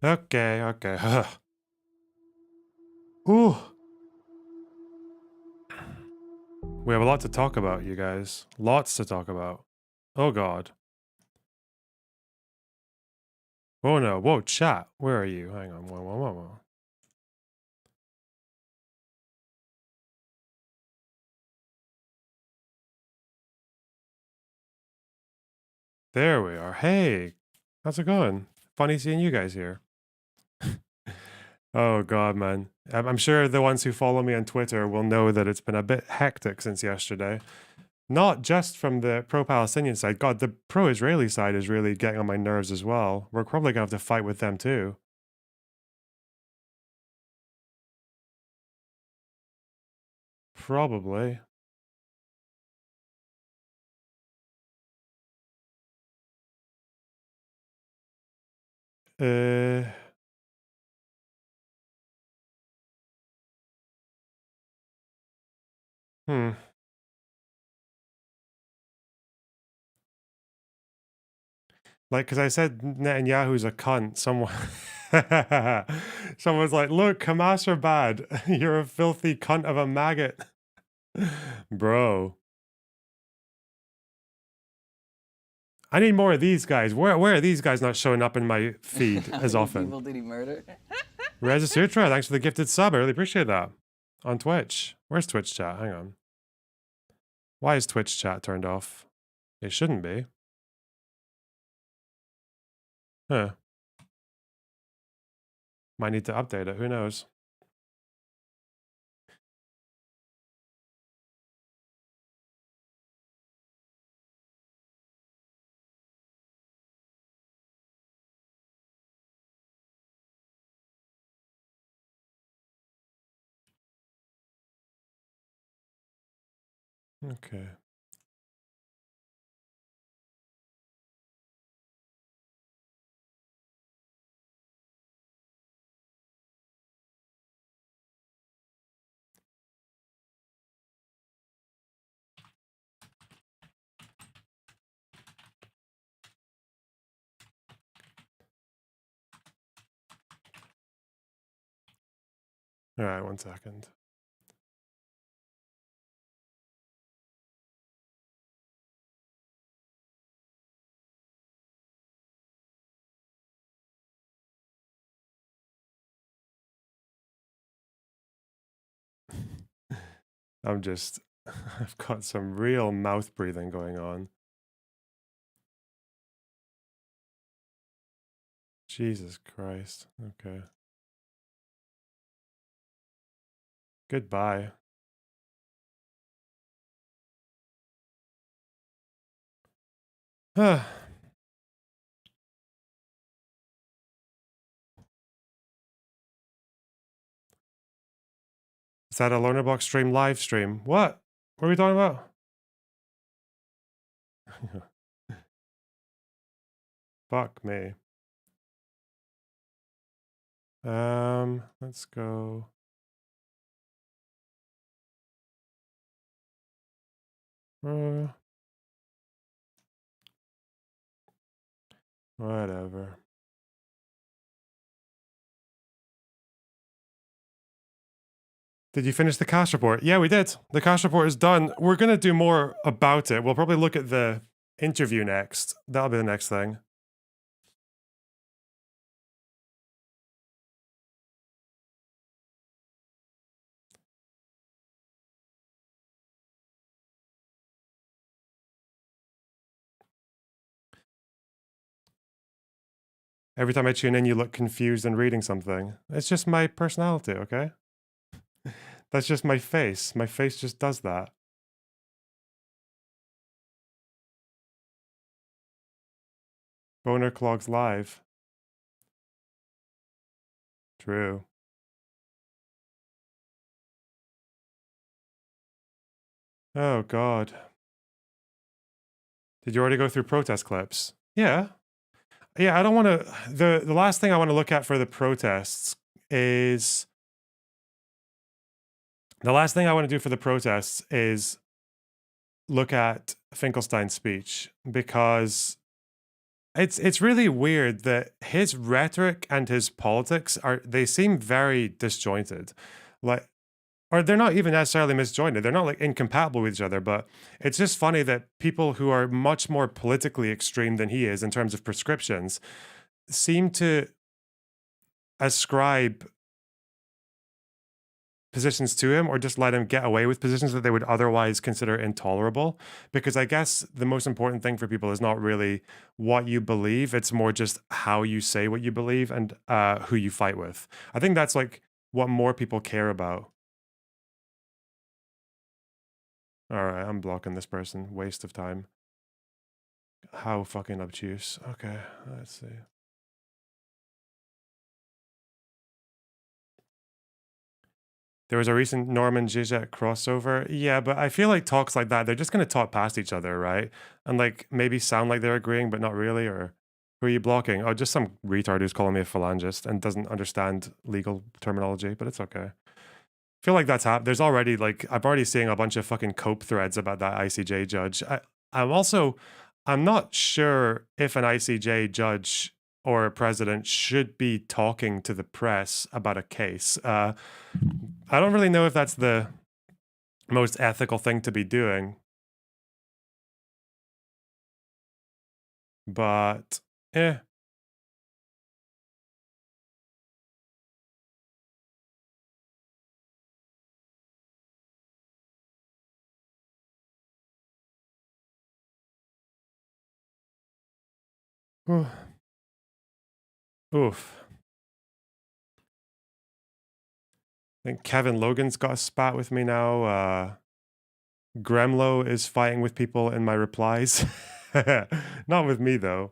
Okay, okay. Ooh. We have a lot to talk about, you guys. Lots to talk about. Oh god. Oh no. Whoa, chat. Where are you? Hang on. Whoa, whoa, whoa, whoa. There we are. Hey, how's it going? Funny seeing you guys here. Oh god, man. I'm sure the ones who follow me on Twitter will know that it's been a bit hectic since yesterday. Not just from the pro-Palestinian side. God, the pro-Israeli side is really getting on my nerves as well. We're probably gonna have to fight with them too. Probably. Uh, hmm. Like, because I said Netanyahu's a cunt. Someone's like, look, Hamas are bad. You're a filthy cunt of a maggot. Bro. I need more of these guys. Where are these guys not showing up in my feed How as many often? people did he murder? Reza Sutra, thanks for the gifted sub. I really appreciate that. On Twitch. Where's Twitch chat? Hang on. Why is Twitch chat turned off? It shouldn't be. Huh. Might need to update it. Who knows? Okay. All right, 1 second. I'm just, I've got some real mouth breathing going on. Jesus Christ. Okay. Goodbye. Is that a Loner Block stream live stream? What? What are we talking about? Fuck me. Let's go. Whatever. Did you finish the cash report? Yeah, we did. The cash report is done. We're gonna do more about it. We'll probably look at the interview next. That'll be the next thing. Every time I tune in, you look confused and reading something. It's just my personality, okay? That's just my face. My face just does that. Boner clogs live. True. Oh god. Did you already go through protest clips? Yeah. Yeah, I don't want to. The last thing I want to look at for the protests is. The last thing I want to do for the protests is look at Finkelstein's speech because It's really weird that his rhetoric and his politics they seem very disjointed. Like, or they're not even necessarily misjointed. They're not like incompatible with each other, but it's just funny that people who are much more politically extreme than he is in terms of prescriptions seem to ascribe positions to him or just let him get away with positions that they would otherwise consider intolerable. Because I guess the most important thing for people is not really what you believe, it's more just how you say what you believe and who you fight with. I think that's like what more people care about. All right, I'm blocking this person. Waste of time. How fucking obtuse. Okay, let's see. There was a recent Norman Zizek crossover. Yeah, but I feel like talks like that, they're just going to talk past each other, right? And like maybe sound like they're agreeing, but not really. Or who are you blocking? Oh, just some retard who's calling me a phalangist and doesn't understand legal terminology, but it's okay. I feel like that's happened. There's already like, I'm already seeing a bunch of fucking cope threads about that ICJ judge. I'm also, I'm not sure if an ICJ judge or a president should be talking to the press about a case. I don't really know if that's the most ethical thing to be doing, but eh. Oof. I think Kevin Logan's got a spat with me now. Gremlo is fighting with people in my replies. Not with me though.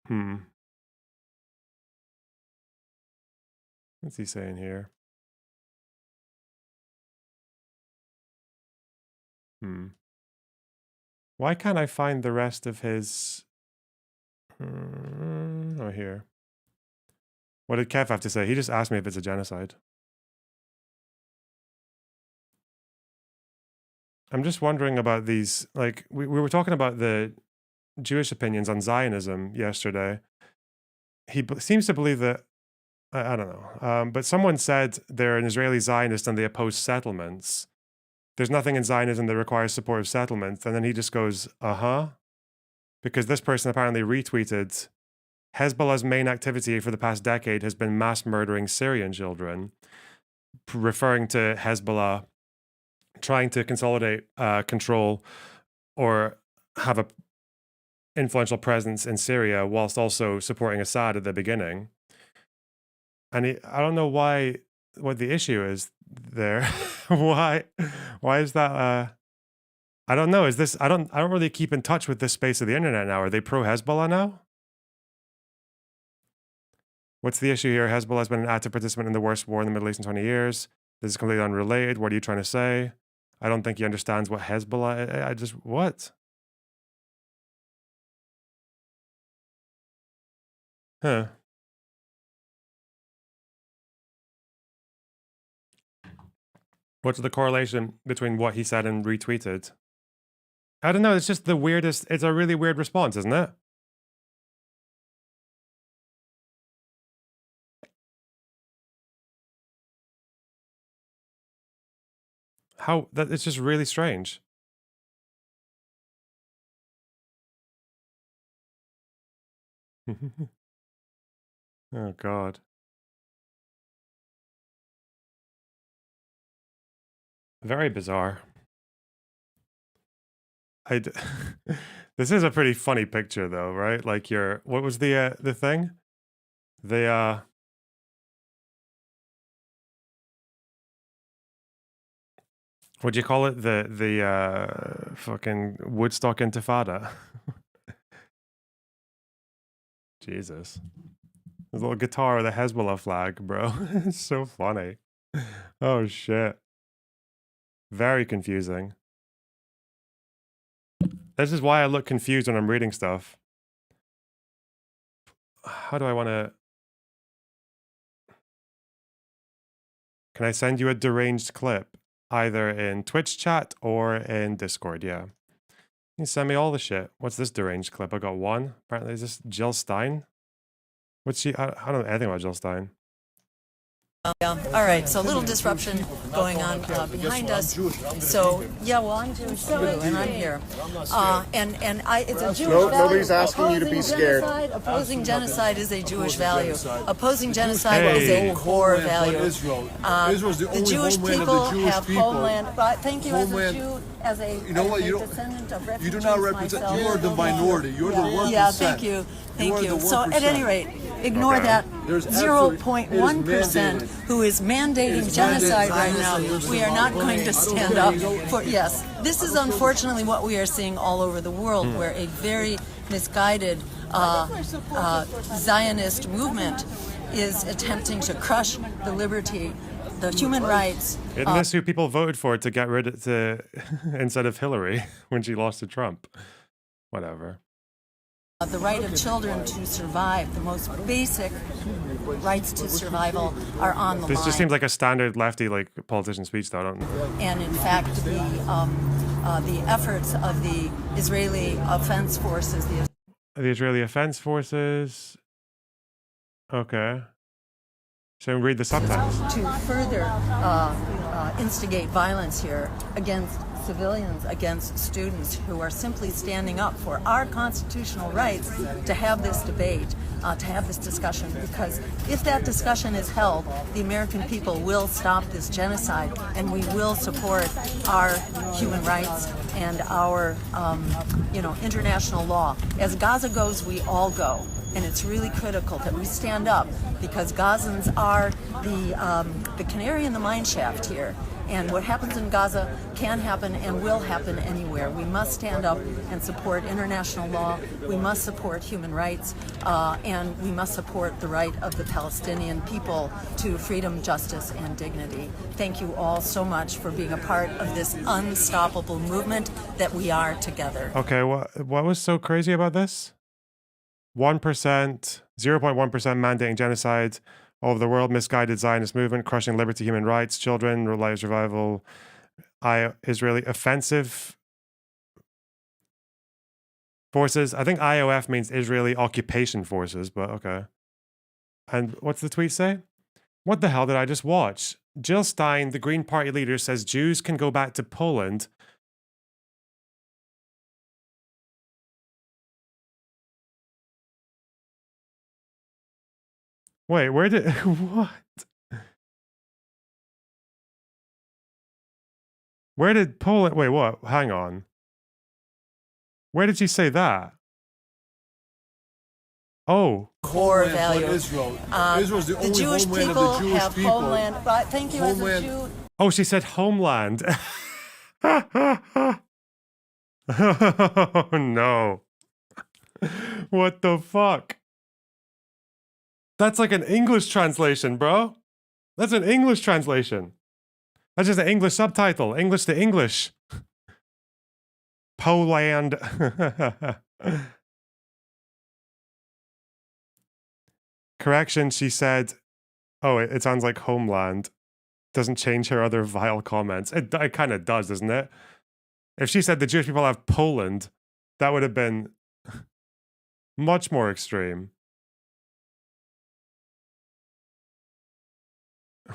Hmm. What's he saying here? Hmm. Why can't I find the rest of his... Oh, here. What did Kev have to say? He just asked me if it's a genocide. I'm just wondering about these, like, we were talking about the Jewish opinions on Zionism yesterday. Seems to believe that, I don't know, but someone said they're an Israeli Zionist and they oppose settlements. There's nothing in Zionism that requires support of settlements. And then he just goes, uh-huh. Because this person apparently retweeted, Hezbollah's main activity for the past decade has been mass murdering Syrian children, referring to Hezbollah trying to consolidate control or have a influential presence in Syria whilst also supporting Assad at the beginning. And I don't know what the issue is there. why is that I don't know. Is this I don't really keep in touch with this space of the internet now. Are they pro Hezbollah now? What's the issue here? Hezbollah has been an active participant in the worst war in the Middle East in 20 years. This is completely unrelated. What are you trying to say? I don't think he understands what Hezbollah. I just what? Huh. What's the correlation between what he said and retweeted? I don't know. It's just the weirdest. It's a really weird response, isn't it? How that it's just really strange. Oh God. Very bizarre. I d- this is a pretty funny picture though, right? Like what was the thing? The what do you call it? The fucking Woodstock Intifada. Jesus. There's a little guitar with a Hezbollah flag, bro. It's so funny. Oh shit. Very confusing. This is why I look confused when I'm reading stuff. How do I want to... Can I send you a deranged clip? either in Twitch chat or in Discord. Yeah. You can send me all the shit. What's this deranged clip? I got one. Apparently, is this Jill Stein? What's she? I don't know anything about Jill Stein. Yeah. All right. So a little disruption going on behind us. So yeah, well, I'm Jewish too, and I'm here. It's a Jewish value. Nobody's asking you to be scared. Opposing genocide is a Jewish value. Opposing genocide is a core value. The Jewish people have homeland. But thank you, as a Jew, as a descendant of refugees. You do not represent. Myself, You are the minority. You're the 1%. Yeah. Thank you. Thank you. So at any rate, ignore that 0.1% who is mandating genocide right now. We are not going to stand up for, yes, this is unfortunately what we are seeing all over the world, where a very misguided Zionist movement is attempting to crush the liberty, the human rights. Isn't this who people voted for to get rid of instead of Hillary when she lost to Trump? Whatever. The right of children to survive, the most basic rights to survival are on the line. This just seems like a standard lefty politician speech, though. I don't know. And in fact, the efforts of the Israeli Defense Forces, the Israeli Defense Forces. Okay. Shall we read the subtext? To further instigate violence here against civilians, against students who are simply standing up for our constitutional rights to have this debate, to have this discussion, because if that discussion is held, the American people will stop this genocide, and we will support our human rights and our, international law. As Gaza goes, we all go. And it's really critical that we stand up, because Gazans are the canary in the mine shaft here. And what happens in Gaza can happen and will happen anywhere. We must stand up and support international law. We must support human rights, and we must support the right of the Palestinian people to freedom, justice, and dignity. Thank you all so much for being a part of this unstoppable movement that we are together. Okay, what was so crazy about this? 1%, 0.1% mandating genocide all over the world, misguided Zionist movement, crushing liberty, human rights, children, life survival, Israeli offensive forces. I think IOF means Israeli occupation forces, but okay. And what's the tweet say? What the hell did I just watch? Jill Stein, the Green Party leader, says Jews can go back to Poland. Wait, where did... What? Where did Poland... Wait, what? Hang on. Where did she say that? Oh. Core value. Israel's the The only Jewish homeland people of the Jewish have people. homeland. But thank you, as a Jew. Oh, she said homeland. Oh, no. What the fuck? That's like an English translation, bro. That's an English translation. That's just an English subtitle. English to English. Poland. Correction, she said... Oh, it sounds like homeland. Doesn't change her other vile comments. It kind of does, doesn't it? If she said the Jewish people have Poland, that would have been much more extreme.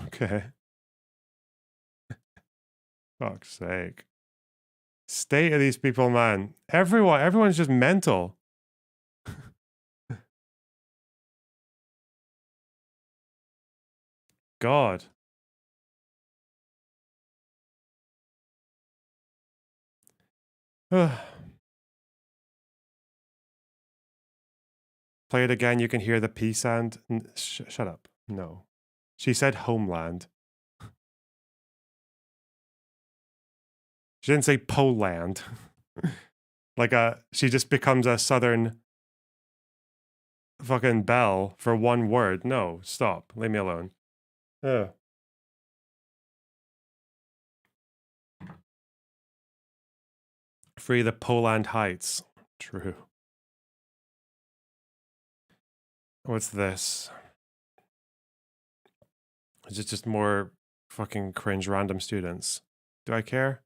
Okay. Fuck's sake. State of these people, man. Everyone's just mental. God. Play it again, you can hear the P sound. Shut up. No. She said homeland. She didn't say Poland. She just becomes a southern fucking belle for one word. No, stop. Leave me alone. Ugh. Free the Poland Heights. True. What's this? Is it just more fucking cringe random students? Do I care?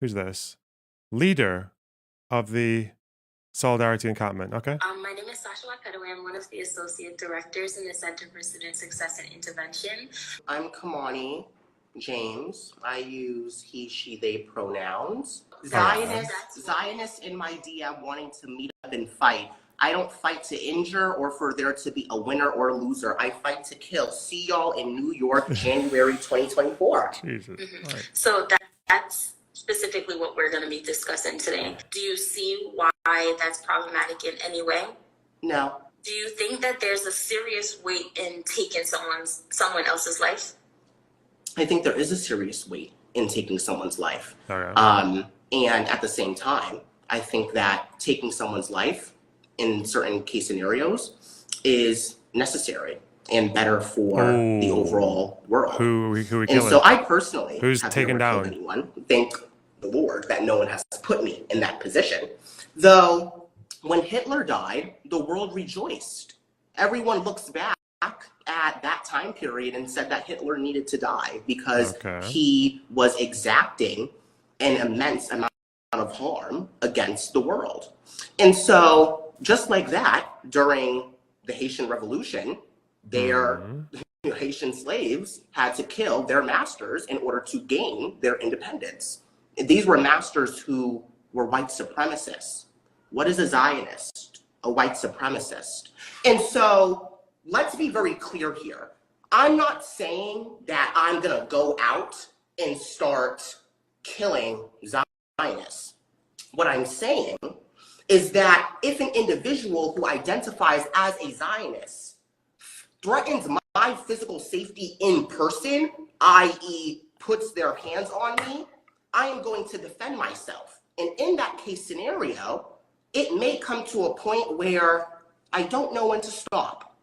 Who's this? Leader of the Solidarity Encampment. Okay. My name is Sasha Wakadaway. I'm one of the associate directors in the Center for Student Success and Intervention. I'm Kamani James. I use he, she, they pronouns. Zionists in my DM wanting to meet up and fight. I don't fight to injure or for there to be a winner or loser. I fight to kill. See y'all in New York, January 2024. Jesus. Right. So that's specifically what we're going to be discussing today. Do you see why that's problematic in any way? No. Do you think that there's a serious weight in taking someone else's life? I think there is a serious weight in taking someone's life. Okay. And at the same time, I think that taking someone's life in certain case scenarios is necessary and better for the overall world. Who we And killing? so I personally Who's have taken never down? killed anyone. Thank the Lord that no one has put me in that position. Though when Hitler died, the world rejoiced. Everyone looks back at that time period and said that Hitler needed to die because he was exacting an immense amount of harm against the world. And so just like that, during the Haitian Revolution, their Haitian slaves had to kill their masters in order to gain their independence. These were masters who were white supremacists. What is a Zionist? A white supremacist. And so let's be very clear here. I'm not saying that I'm gonna go out and start killing Zionists. What I'm saying is that if an individual who identifies as a Zionist threatens my physical safety in person, i.e. puts their hands on me, I am going to defend myself. And in that case scenario, it may come to a point where I don't know when to stop.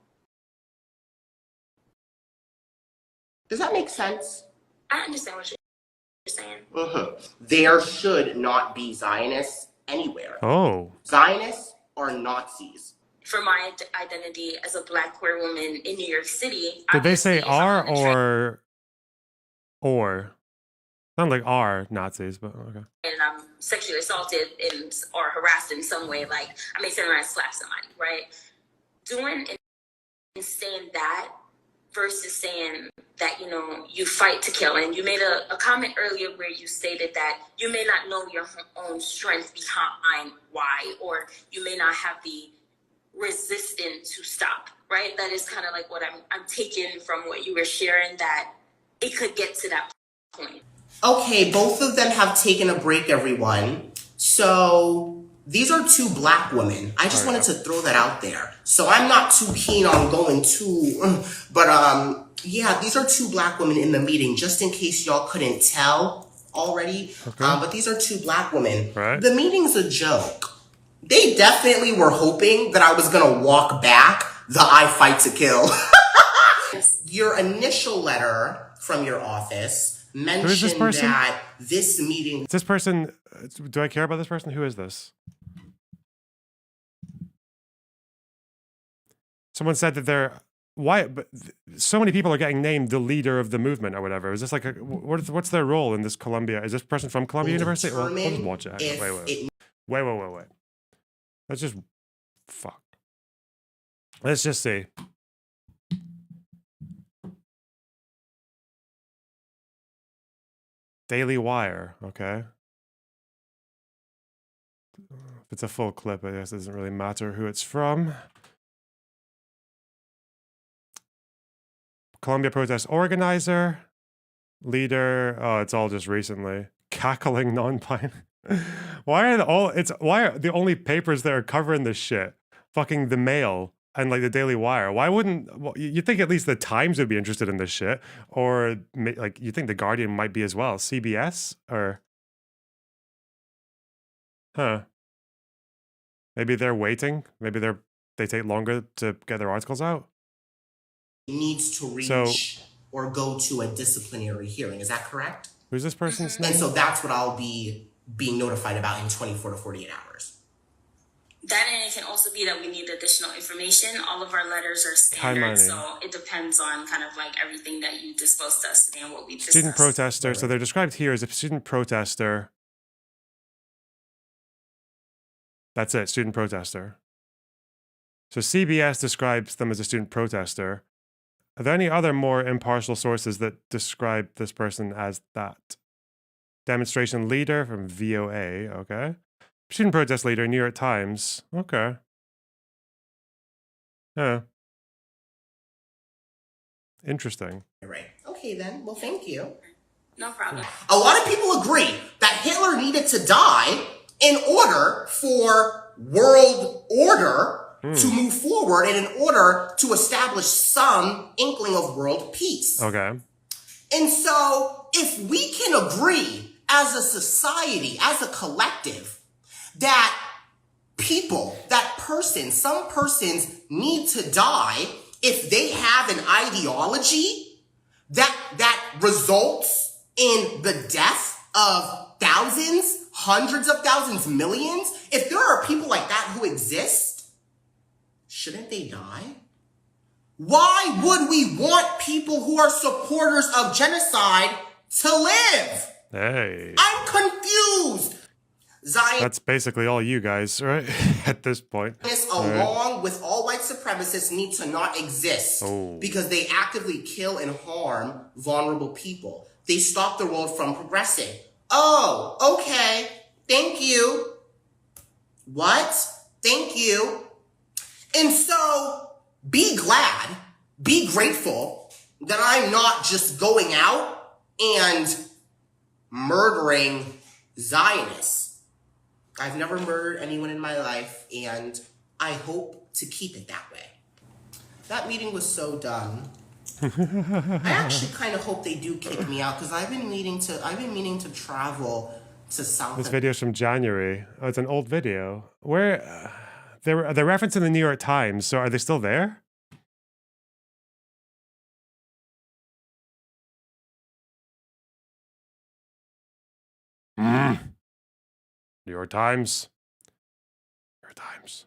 Does that make sense? I understand what you're saying. There should not be Zionists anywhere. Oh. Zionists are Nazis. For my identity as a Black queer woman in New York City, Did they say obviously, are I'm gonna or? Sound like are Nazis, but okay. and I'm sexually assaulted or harassed in some way, like I may turn around and slap somebody, right? Doing and saying that versus saying that, you know, you fight to kill. And you made a comment earlier where you stated that you may not know your own strength behind why, or you may not have the resistance to stop, right? That is kind of like what I'm taking from what you were sharing, that it could get to that point. Okay, both of them have taken a break, everyone. So these are two Black women. I just wanted to throw that out there. So I'm not too keen on going too, but yeah, these are two Black women in the meeting, just in case y'all couldn't tell already. But these are two Black women. Right. The meeting's a joke. They definitely were hoping that I was gonna walk back the I fight to kill. Your initial letter from your office mentioned that this meeting... Is this person... Do I care about this person? Who is this? Someone said that they're... Why? But so many people are getting named the leader of the movement or whatever. Is this like a... What's their role in this Columbia? Is this person from Columbia University? Well, we'll just watch it. Wait. Let's just... Fuck. Let's just see. Daily Wire, okay. If it's a full clip, I guess it doesn't really matter who it's from. Columbia protest organizer, leader. Oh, it's all just recently. Cackling non-binary. Why are the only papers that are covering this shit fucking the Mail and like the Daily Wire? Why wouldn't... Well, you think at least the Times would be interested in this shit, or like you think the Guardian might be as well? CBS or... Huh. Maybe they're waiting. Maybe they take longer to get their articles out. Needs to reach or go to a disciplinary hearing. Is that correct? Who's this person's name? And so that's what I'll be being notified about in 24 to 48 hours. That, and it can also be that we need additional information. All of our letters are standard, so it depends on kind of like everything that you disclose to us today and what we discussed. Student protester. So they're described here as a student protester. That's it, student protester. So CBS describes them as a student protester. Are there any other more impartial sources that describe this person as that? Demonstration leader from VOA, okay. Student protest leader, New York Times, okay. Yeah. Interesting. Right. Okay then, well thank you. No problem. A lot of people agree that Hitler needed to die in order for world order to move forward and in order to establish some inkling of world peace. Okay. And so if we can agree as a society, as a collective, that people, some persons need to die if they have an ideology that results in the death of thousands, hundreds of thousands, millions. If there are people like that who exist, shouldn't they die? Why would we want people who are supporters of genocide to live? Hey. I'm confused. That's basically all you guys, right? At this point. Along with all white supremacists need to not exist because they actively kill and harm vulnerable people. They stop the world from progressing. Oh, okay. Thank you. What? Thank you. And so be glad, be grateful that I'm not just going out and murdering Zionists. I've never murdered anyone in my life, and I hope to keep it that way. That meeting was so done. I actually kind of hope they do kick me out because I've been meaning to travel to South. This video's from January. Oh, it's an old video. Where they're referencing the New York Times. So are they still there? New York Times. New York Times.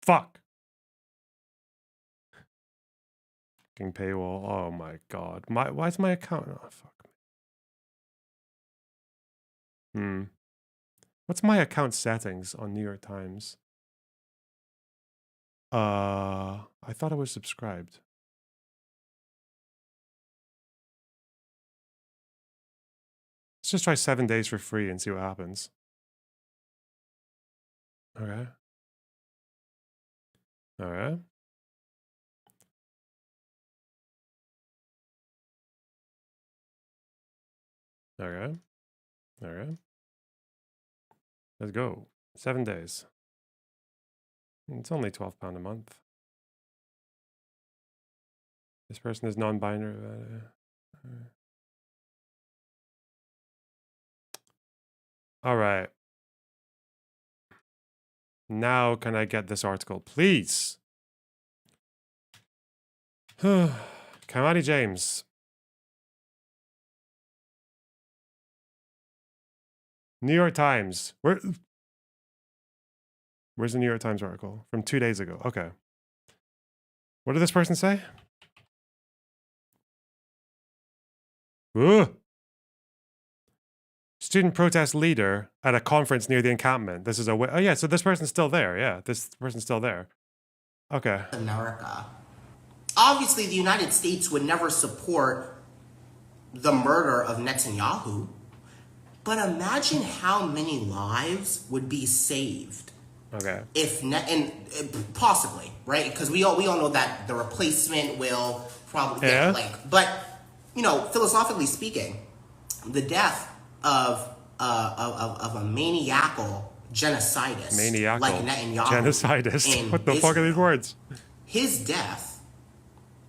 Fuck. Fucking paywall. Oh my god. Why is my account? Oh fuck. What's my account settings on New York Times? I thought I was subscribed. Let's just try 7 days for free and see what happens. Okay. All right. All right. All right. Let's go. 7 days. It's only £12 a month. This person is non-binary. All right. Now can I get this article, please? Kamadi James. New York Times. Where's the New York Times article? From 2 days ago. Okay. What did this person say? Ooh. Student protest leader at a conference near the encampment. This is a... Oh, yeah, so this person's still there. Yeah, this person's still there. Okay. America. Obviously, the United States would never support the murder of Netanyahu. But imagine how many lives would be saved. Okay. Possibly, right? Because we all know that the replacement will probably get but you know, philosophically speaking, the death of a maniacal genocidist like Netanyahu genocidist. What the fuck are these words? His death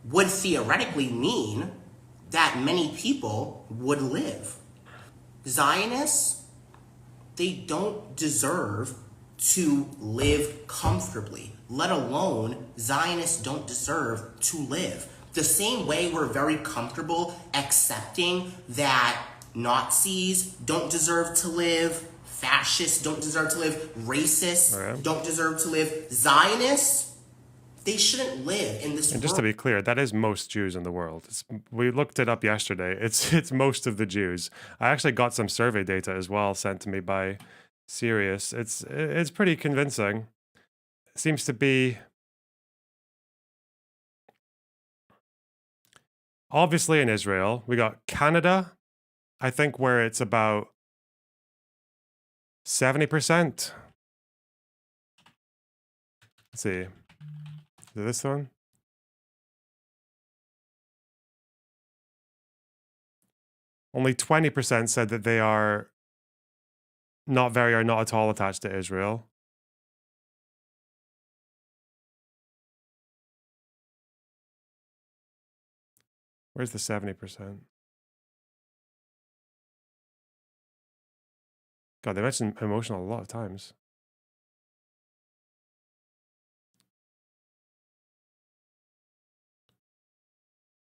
would theoretically mean that many people would live. Zionists, they don't deserve to live comfortably, let alone Zionists don't deserve to live. The same way we're very comfortable accepting that Nazis don't deserve to live, fascists don't deserve to live, racists Okay. don't deserve to live, Zionists, they shouldn't live in this And world. just to be clear, that is most Jews in the world. We looked it up yesterday. It's most of the Jews. I actually got some survey data as well sent to me by Sirius. It's pretty convincing. It seems to be obviously in Israel. We got Canada, I think, where it's about 70%. Let's see. Is it this one? Only 20% said that they are not very or not at all attached to Israel. Where's the 70%? God, they mentioned emotional a lot of times.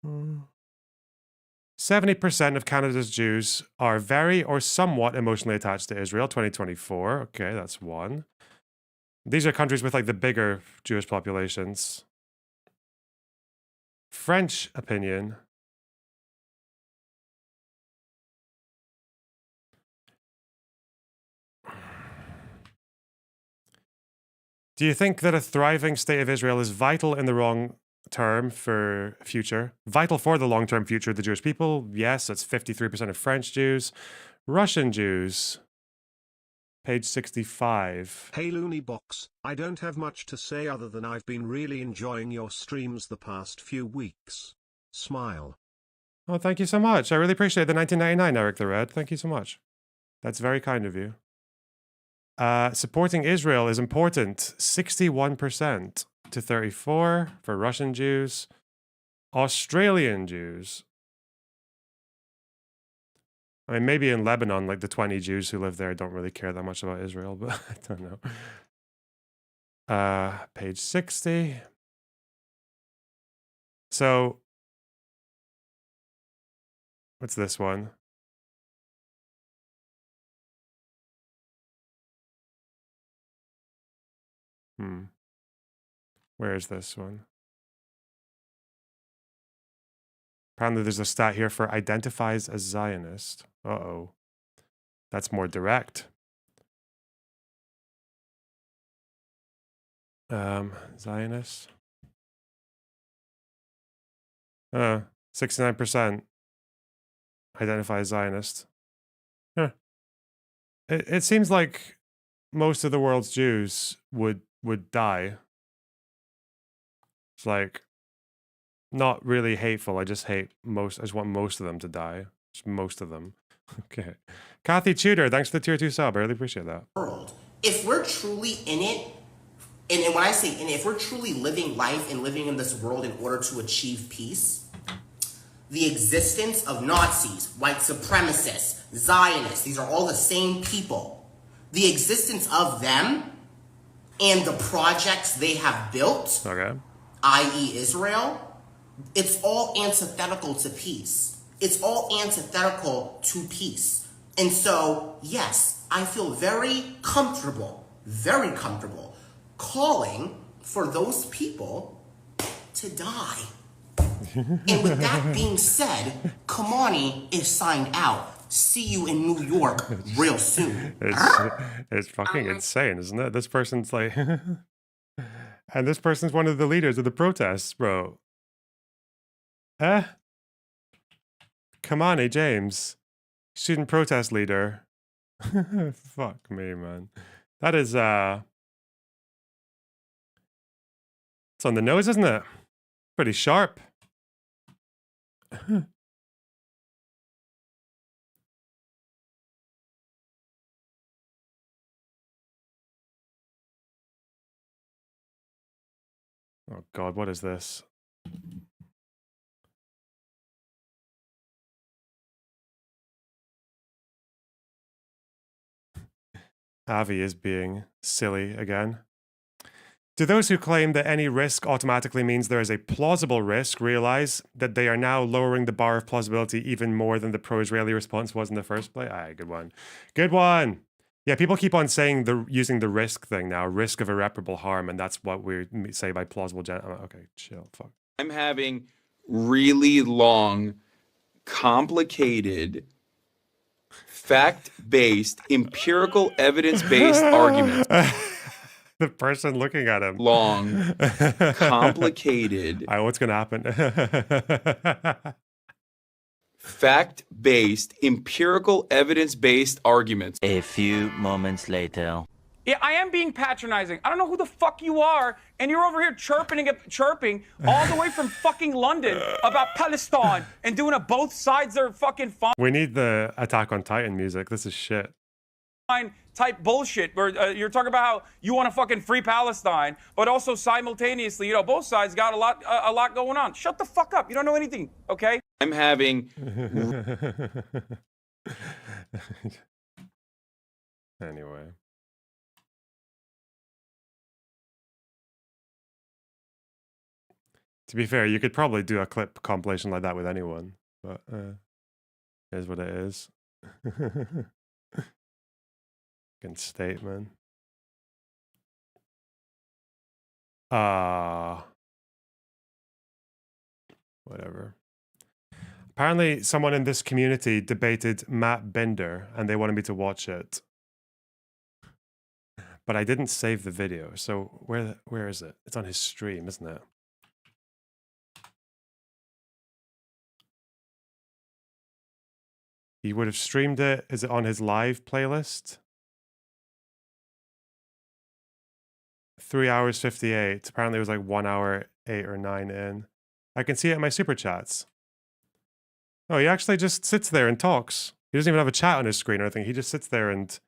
Hmm. 70% of Canada's Jews are very or somewhat emotionally attached to Israel, 2024. Okay, that's one. These are countries with like the bigger Jewish populations. French opinion. Do you think that a thriving state of Israel is vital in the long term for future? Vital for the long-term future of the Jewish people? Yes, that's 53% of French Jews. Russian Jews. Page 65. Hey Looney Box, I don't have much to say other than I've been really enjoying your streams the past few weeks. Smile. Oh, thank you so much. I really appreciate the 1999, Eric the Red. Thank you so much. That's very kind of you. Supporting Israel is important. 61% to 34% for Russian Jews. Australian Jews. I mean, maybe in Lebanon, like the 20 Jews who live there don't really care that much about Israel, but I don't know. Page 60. So, what's this one? Where is this one? Apparently there's a stat here for identifies as Zionist. Uh-oh. That's more direct. Zionist. 69% identify as Zionist. Huh. It seems like most of the world's Jews would die. It's like not really hateful. I just want most of them to die. Just most of them. Okay. Kathy Tudor, thanks for the tier 2 sub. I really appreciate that. World. If we're truly in it, and when I say in it, if we're truly living life and living in this world in order to achieve peace, the existence of Nazis, white supremacists, Zionists, these are all the same people. The existence of them and the projects they have built, Okay. i.e. Israel, it's all antithetical to peace. It's all antithetical to peace. And so, yes, I feel very comfortable calling for those people to die. And with that being said, Kamani is signed out. See you in New York real soon. It's fucking insane, isn't it? This person's like... and this person's one of the leaders of the protests, bro. Kamani James. Student protest leader. Fuck me, man. That is, it's on the nose, isn't it? Pretty sharp. Oh God, what is this? Avi is being silly again. Do those who claim that any risk automatically means there is a plausible risk realize that they are now lowering the bar of plausibility even more than the pro-Israeli response was in the first place? Aye, good one. Good one! Yeah, people keep on saying using the risk thing now, risk of irreparable harm, and that's what we say by plausible okay, chill, fuck. I'm having really long, complicated, fact-based, empirical, evidence-based arguments. The person looking at him. Long, complicated. All right, what's gonna happen? Fact-based, empirical, evidence-based arguments. A few moments later. Yeah, I am being patronizing. I don't know who the fuck you are, and you're over here chirping all the way from fucking London about Palestine and doing a both sides are fucking fine. We need the Attack on Titan music. This is shit. Type bullshit where you're talking about how you want to fucking free Palestine, but also simultaneously, you know, both sides got a lot going on. Shut the fuck up. You don't know anything, okay? I'm having. Anyway. To be fair, you could probably do a clip compilation like that with anyone, but here's what it is. Fucking statement. Whatever. Apparently, someone in this community debated Matt Binder, and they wanted me to watch it. But I didn't save the video, so where is it? It's on his stream, isn't it? He would have streamed it. Is it on his live playlist? 3 hours 58. Apparently it was like 1 hour 8 or 9 in. I can see it in my super chats. Oh, he actually just sits there and talks. He doesn't even have a chat on his screen or anything. He just sits there and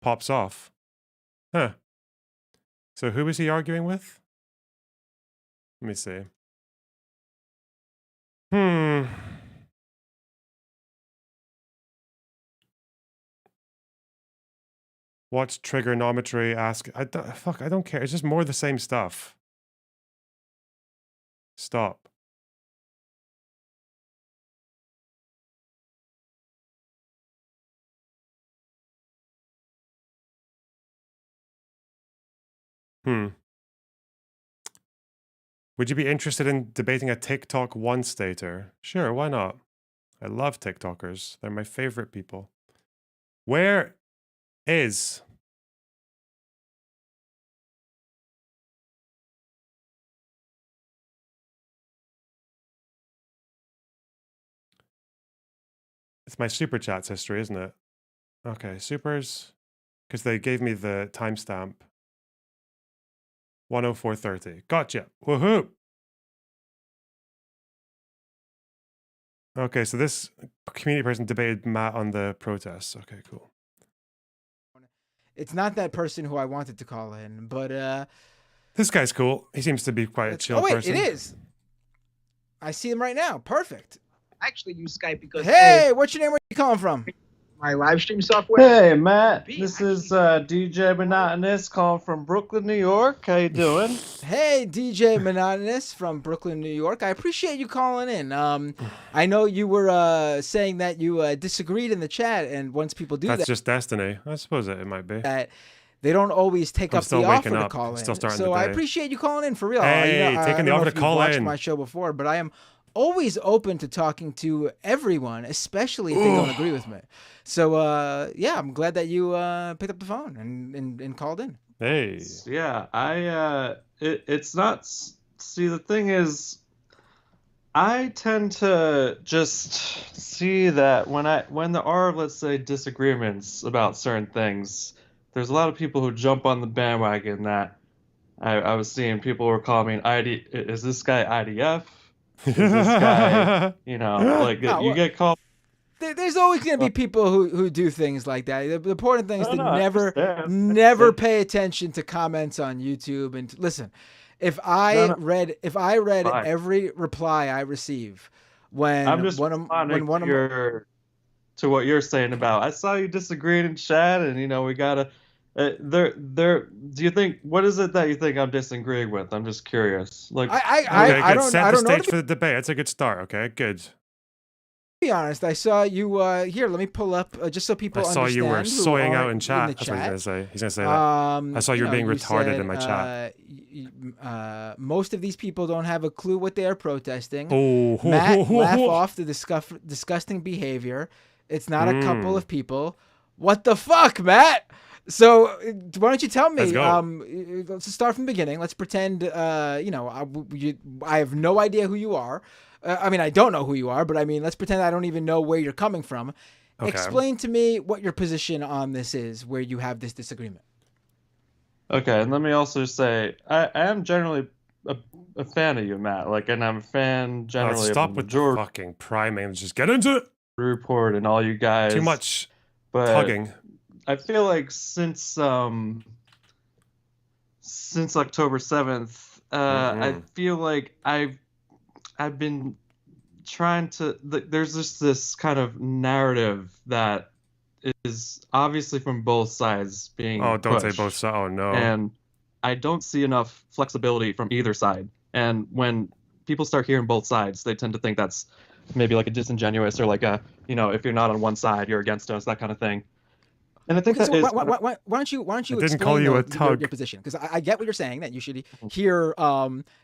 pops off. Huh. So who was he arguing with? Let me see. Watch trigonometry, ask... I don't care. It's just more of the same stuff. Stop. Would you be interested in debating a TikTok one-stater? Sure, why not? I love TikTokers. They're my favorite people. Where is... It's my super chats history, isn't it? Okay, supers. Because they gave me the timestamp. 104:30. Gotcha. Woohoo! Okay, so this community person debated Matt on the protests. Okay, cool. It's not that person who I wanted to call in, but this guy's cool. He seems to be quite a chill person. It is. I see him right now. Perfect. I actually use Skype because hey, what's your name? Where you calling from? My live stream software. Hey Matt, this is DJ Monotonous calling from Brooklyn, New York. How you doing? Hey DJ Monotonous from Brooklyn, New York. I appreciate you calling in. I know you were saying that you disagreed in the chat, and once people do that's just destiny. I suppose it might be. That they don't always take up the offer to call in. Still starting so the day. I appreciate you calling in for real. Hey, taking the offer to call in. I've watched my show before, but I am always open to talking to everyone, especially if they don't agree with me. So yeah, I'm glad that you picked up the phone and called in. Hey. Yeah, it's not. See, the thing is, I tend to just see that when there are, let's say, disagreements about certain things, there's a lot of people who jump on the bandwagon that I was seeing people were calling me is this guy IDF? Is this guy, like you get called. There's always going to be people who do things like that. The important thing is to never pay attention to comments on YouTube. And listen, if I read every reply I receive when I'm just to what you're saying about I saw you disagreeing in chat, and we gotta. Do you think what is it that you think I'm disagreeing with? I'm just curious. Like I don't set the know stage for the debate. That's a good start. Okay, good. be honest, I saw you here. Let me pull up just so people I saw understand. you were who soying are out in chat. the That's what he's chat. gonna say. He's gonna say that. I saw you were being retarded said, in my chat. Most of these people don't have a clue what they are protesting. Oh, Matt, laugh off the disgusting behavior. It's not a couple of people. What the fuck, Matt? So why don't you tell me? Let's go. Let's start from the beginning. Let's pretend. I have no idea who you are. I mean, I don't know who you are, but I mean, let's pretend I don't even know where you're coming from. Okay. Explain to me what your position on this is, where you have this disagreement. Okay, and let me also say, I am generally a fan of you, Matt. Like, and I'm a fan generally Stop of with the fucking priming. Just get into it. Report and all you guys. Too much tugging. I feel like since October 7th, I feel like I've been trying to. There's just this kind of narrative that is obviously from both sides being. Oh, don't say pushed. both sides. Oh no. And I don't see enough flexibility from either side. And when people start hearing both sides, they tend to think that's maybe like a disingenuous or like a, if you're not on one side, you're against us, that kind of thing. And I think Okay, that is. why don't you didn't explain call you a your tug. position? Because I get what you're saying, that you should hear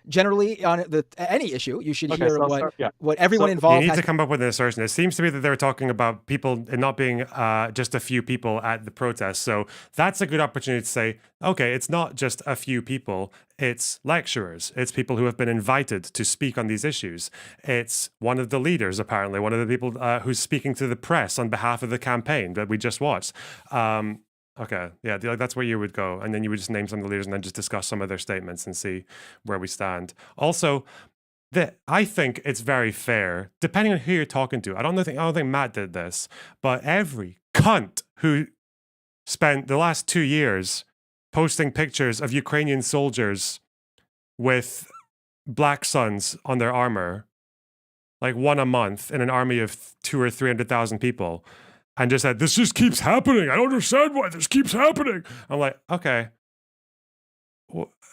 generally on any issue, you should hear what everyone involved. You need to come up with an assertion. It seems to me that they're talking about people and not being just a few people at the protest. So that's a good opportunity to say, okay, it's not just a few people. It's lecturers. It's people who have been invited to speak on these issues. It's one of the leaders, apparently, one of the people who's speaking to the press on behalf of the campaign that we just watched. Okay, yeah, that's where you would go. And then you would just name some of the leaders and then just discuss some of their statements and see where we stand. Also, I think it's very fair, depending on who you're talking to. I don't think Matt did this, but every cunt who spent the last 2 years posting pictures of Ukrainian soldiers with black suns on their armor, like one a month in an army of 200,000 or 300,000 people, and just said, this just keeps happening. I don't understand why this keeps happening. I'm like, okay,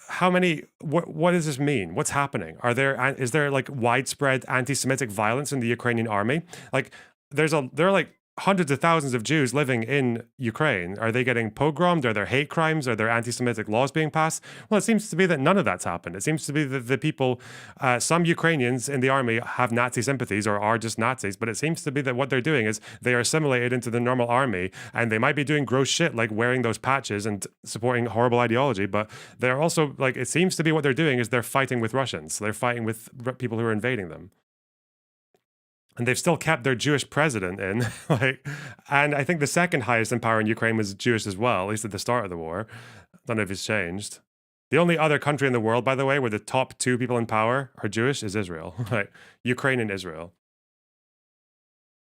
how many, what does this mean? What's happening? Is there like widespread anti-Semitic violence in the Ukrainian army? Like there are like hundreds of thousands of Jews living in Ukraine. Are they getting pogromed? Are there hate crimes? Are there anti-Semitic laws being passed? Well, it seems to be that none of that's happened. It seems to be that the people, some Ukrainians in the army have Nazi sympathies or are just Nazis, but it seems to be that what they're doing is they are assimilated into the normal army, and they might be doing gross shit like wearing those patches and supporting horrible ideology, but they're also, like, it seems to be what they're doing is they're fighting with Russians. They're fighting with people who are invading them. And they've still kept their Jewish president in, and I think the second highest in power in Ukraine was Jewish as well, at least at the start of the war. I don't know if it's changed. The only other country in the world, by the way, where the top 2 people in power are Jewish is Israel, right? Ukraine and Israel.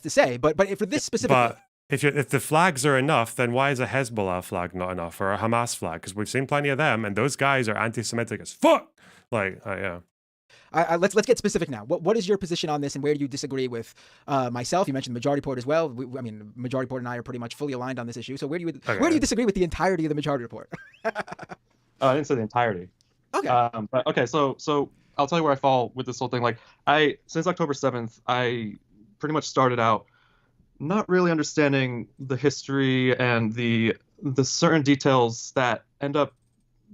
To say, but for this specific. But if the flags are enough, then why is a Hezbollah flag not enough, or a Hamas flag? Because we've seen plenty of them, and those guys are anti-Semitic as fuck. Yeah. Let's get specific now. What is your position on this, and where do you disagree with myself? You mentioned the majority report as well. The majority report and I are pretty much fully aligned on this issue. So where do you disagree with the entirety of the majority report? I didn't say the entirety. Okay. But okay, so I'll tell you where I fall with this whole thing. Like, since October 7th, I pretty much started out not really understanding the history and the certain details that end up,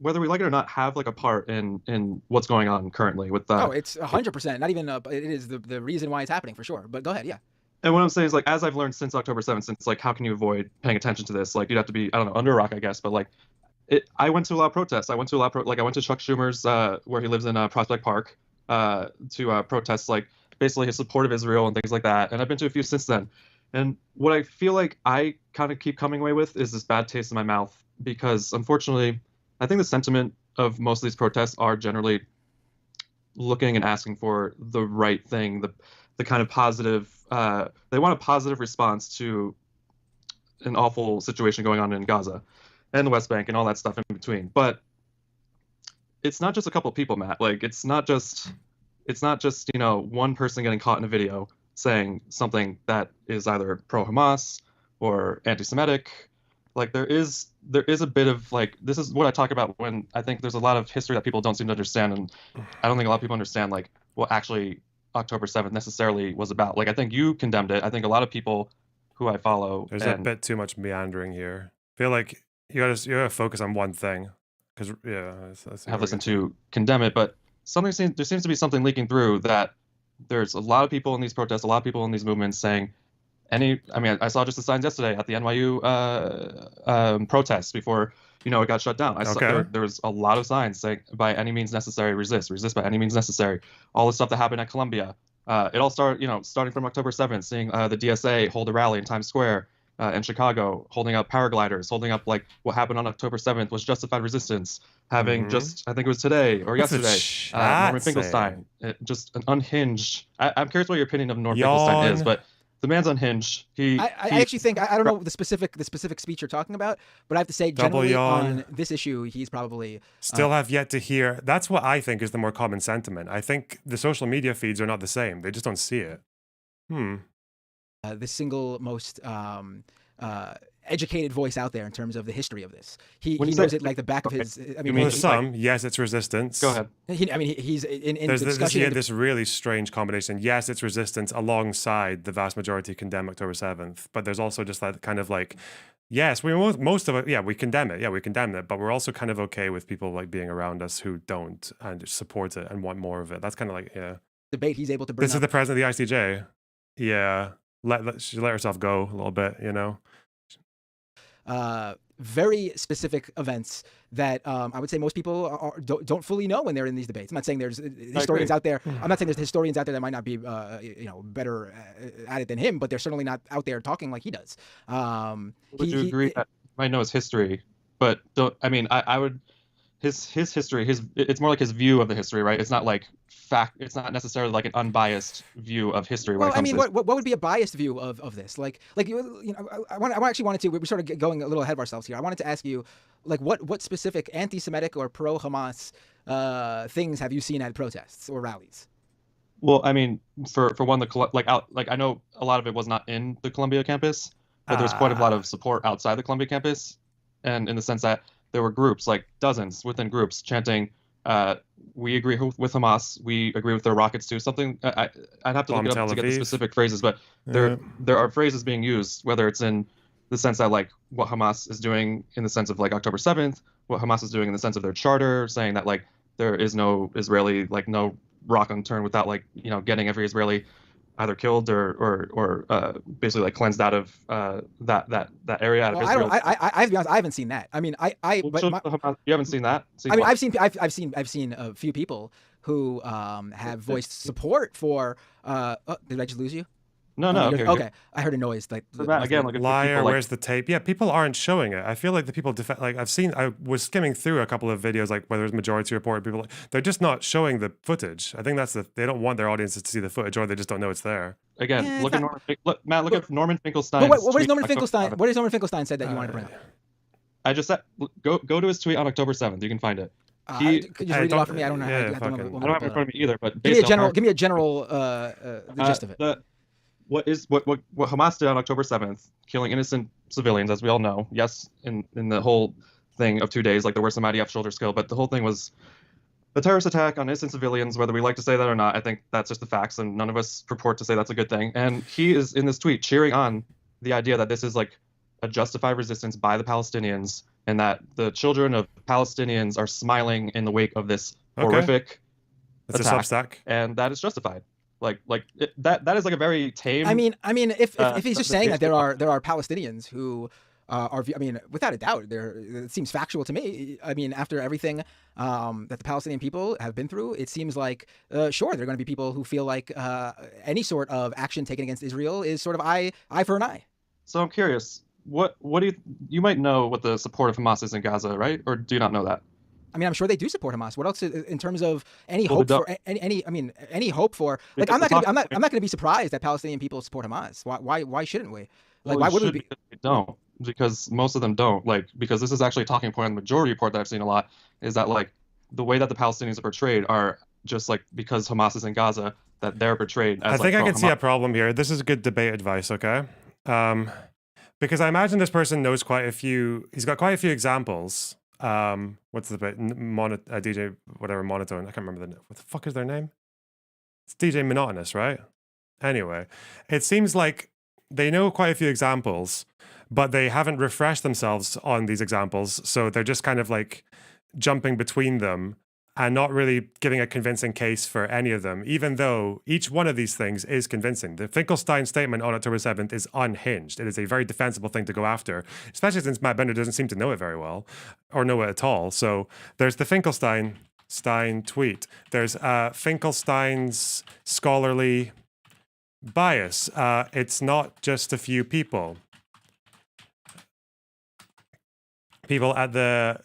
whether we like it or not, have like a part in what's going on currently with that. Oh, it's 100%. Not even it is the reason why it's happening for sure. But go ahead, yeah. And what I'm saying is, like, as I've learned since October 7th, since like, how can you avoid paying attention to this? Like, you'd have to be, I don't know, under a rock, I guess. But like, I went to a lot of protests. I went to Chuck Schumer's, where he lives in Prospect Park, to protest like basically his support of Israel and things like that. And I've been to a few since then. And what I feel like I kind of keep coming away with is this bad taste in my mouth, because unfortunately, I think the sentiment of most of these protests are generally looking and asking for the right thing, the kind of positive, they want a positive response to an awful situation going on in Gaza and the West Bank and all that stuff in between. But it's not just a couple of people, Matt. Like, it's not just, one person getting caught in a video saying something that is either pro-Hamas or anti-Semitic. Like, there is a bit of, like, this is what I talk about when I think there's a lot of history that people don't seem to understand, and I don't think a lot of people understand, like, what actually October 7th necessarily was about. Like, I think you condemned it. I think a lot of people who I follow. There's a bit too much meandering here. I feel like you gotta focus on one thing, because I have listened to condemn it, but there seems to be something leaking through that there's a lot of people in these protests, a lot of people in these movements saying I saw just the signs yesterday at the NYU protests before it got shut down. I saw there was a lot of signs saying by any means necessary, resist by any means necessary. All the stuff that happened at Columbia. It all started, starting from October 7th, seeing the DSA hold a rally in Times Square in Chicago, holding up paragliders, holding up like what happened on October 7th was justified resistance. Having just, I think it was today or yesterday, Norman Finkelstein, just an unhinged. I'm curious what your opinion of Norman Finkelstein is, but the man's unhinged. I actually think I don't know the specific speech you're talking about, but I have to say generally on this issue, he's probably still have yet to hear. That's what I think is the more common sentiment. I think the social media feeds are not the same. They just don't see it. The single most educated voice out there in terms of the history of this. He knows it like the back of his. I mean, there's some. Yes, it's resistance. Go ahead. He's in there's the discussion. This really strange combination. Yes, it's resistance alongside the vast majority condemn October 7th, but there's also just that kind of like, yes, most of it. Yeah, we condemn it. Yeah, we condemn it, but we're also kind of okay with people like being around us who don't and support it and want more of it. That's kind of like debate he's able to bring. This is the president of the ICJ. Yeah, she let herself go a little bit. Very specific events that I would say most people don't fully know when they're in these debates. I'm not saying there's historians out there. I'm not saying there's historians out there that might not be better at it than him, but they're certainly not out there talking like he does. Would you agree that he might know his history, but I would. His history, it's more like his view of the history, right? It's not like fact. It's not necessarily like an unbiased view of history. Well, what would be a biased view of this? I actually wanted to. We're sort of going a little ahead of ourselves here. I wanted to ask you, like, what specific anti-Semitic or pro-Hamas things have you seen at protests or rallies? Well, I mean, for one, I know a lot of it was not in the Columbia campus, but there's quite a lot of support outside the Columbia campus, and in the sense that there were groups, like dozens within groups, chanting, "We agree with Hamas. We agree with their rockets too." Something I'd have to look it up to get the specific phrases, but there are phrases being used, whether it's in the sense that like what Hamas is doing in the sense of like October 7th, what Hamas is doing in the sense of their charter, saying that like there is no Israeli, like no rock unturned without like getting every Israeli either killed or basically like cleansed out of that area out of Israel. I haven't seen that. I mean, you haven't seen that? I've seen a few people who have voiced support for. Did I just lose you? No. Okay. I heard a noise. Liar. Where's the tape? Yeah, people aren't showing it. I feel like the people I was skimming through a couple of videos, like whether it's Majority Report, people they're just not showing the footage. I think they don't want their audiences to see the footage, or they just don't know it's there. Again, look at Norman Finkelstein. What is Norman Finkelstein? What has Norman Finkelstein said that you wanted to bring up? I just said go to his tweet on October 7th. You can find it. Could you just read it off for me? I don't know. I don't have it in front of me either. But give me a general the gist of it. What Hamas did on October 7th, killing innocent civilians, as we all know. Yes, in the whole thing of 2 days, like there were some IDF soldiers killed, but the whole thing was a terrorist attack on innocent civilians, whether we like to say that or not. I think that's just the facts, and none of us purport to say that's a good thing. And he is in this tweet cheering on the idea that this is like a justified resistance by the Palestinians, and that the children of Palestinians are smiling in the wake of this horrific attack, a Substack, and that is justified. That is like a very tame. I mean, if he's just saying that there are Palestinians who are, without a doubt, it seems factual to me. I mean, after everything that the Palestinian people have been through, it seems like sure, there are going to be people who feel like any sort of action taken against Israel is sort of eye for an eye. So I'm curious, what do you might know what the support of Hamas is in Gaza, right? Or do you not know that? I mean, I'm sure they do support Hamas. What else in terms of any hope for any hope for? Like, I'm not going to be surprised that Palestinian people support Hamas. Why shouldn't we? Like, why would we be? They don't, because most of them don't. Like, because this is actually a talking point in the Majority Report that I've seen a lot, is that like the way that the Palestinians are portrayed are just like because Hamas is in Gaza, that they're portrayed as. I think I can see a problem here. This is good debate advice, okay? Because I imagine this person knows quite a few. He's got quite a few examples. What's the DJ whatever monotone? I can't remember what the fuck is their name? It's DJ monotonous, right? Anyway, it seems like they know quite a few examples, but they haven't refreshed themselves on these examples. So they're just kind of like jumping between them and not really giving a convincing case for any of them, even though each one of these things is convincing. The Finkelstein statement on October 7th is unhinged. It is a very defensible thing to go after, especially since Matt Bender doesn't seem to know it very well or know it at all. So there's the Finkelstein tweet. There's Finkelstein's scholarly bias. It's not just a few people. People at the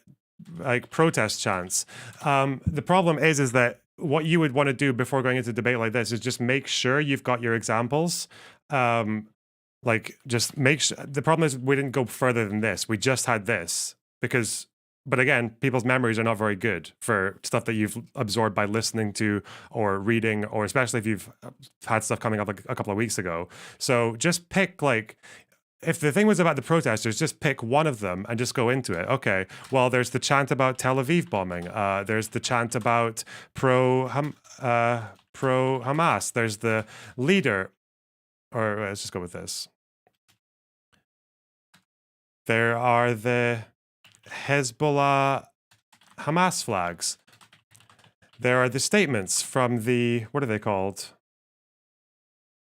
protest chants. The problem is that what you would want to do before going into debate like this is just make sure you've got your examples. Just make sure. The problem is we didn't go further than this. We just had this because, but again, people's memories are not very good for stuff that you've absorbed by listening to or reading, or especially if you've had stuff coming up like a couple of weeks ago. So just pick if the thing was about the protesters, just pick one of them and just go into it. Okay, well, there's the chant about Tel Aviv bombing. There's the chant about pro-Hamas. There's the leader, or let's just go with this. There are the Hezbollah Hamas flags. There are the statements from the, what are they called?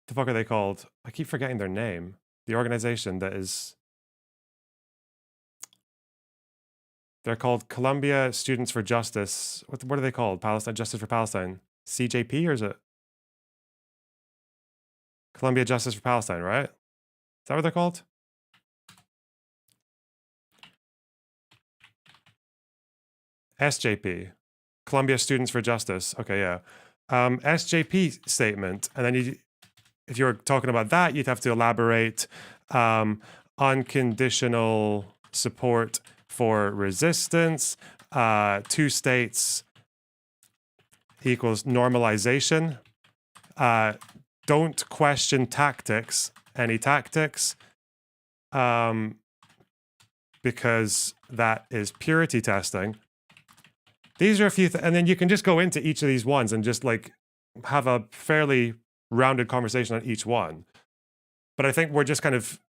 The fuck are they called? I keep forgetting their name. The organization that is, they're called Columbia Students for Justice. What are they called? Palestine, Justice for Palestine. CJP, or is it Columbia Justice for Palestine, right? Is that what they're called? SJP, Columbia Students for Justice. Okay, yeah. SJP statement, and then if you're talking about that, you'd have to elaborate unconditional support for resistance, 2 states equals normalization. Don't question tactics, any tactics, because that is purity testing. These are a few, and then you can just go into each of these ones and just have a fairly rounded conversation on each one. But I think we're just kind of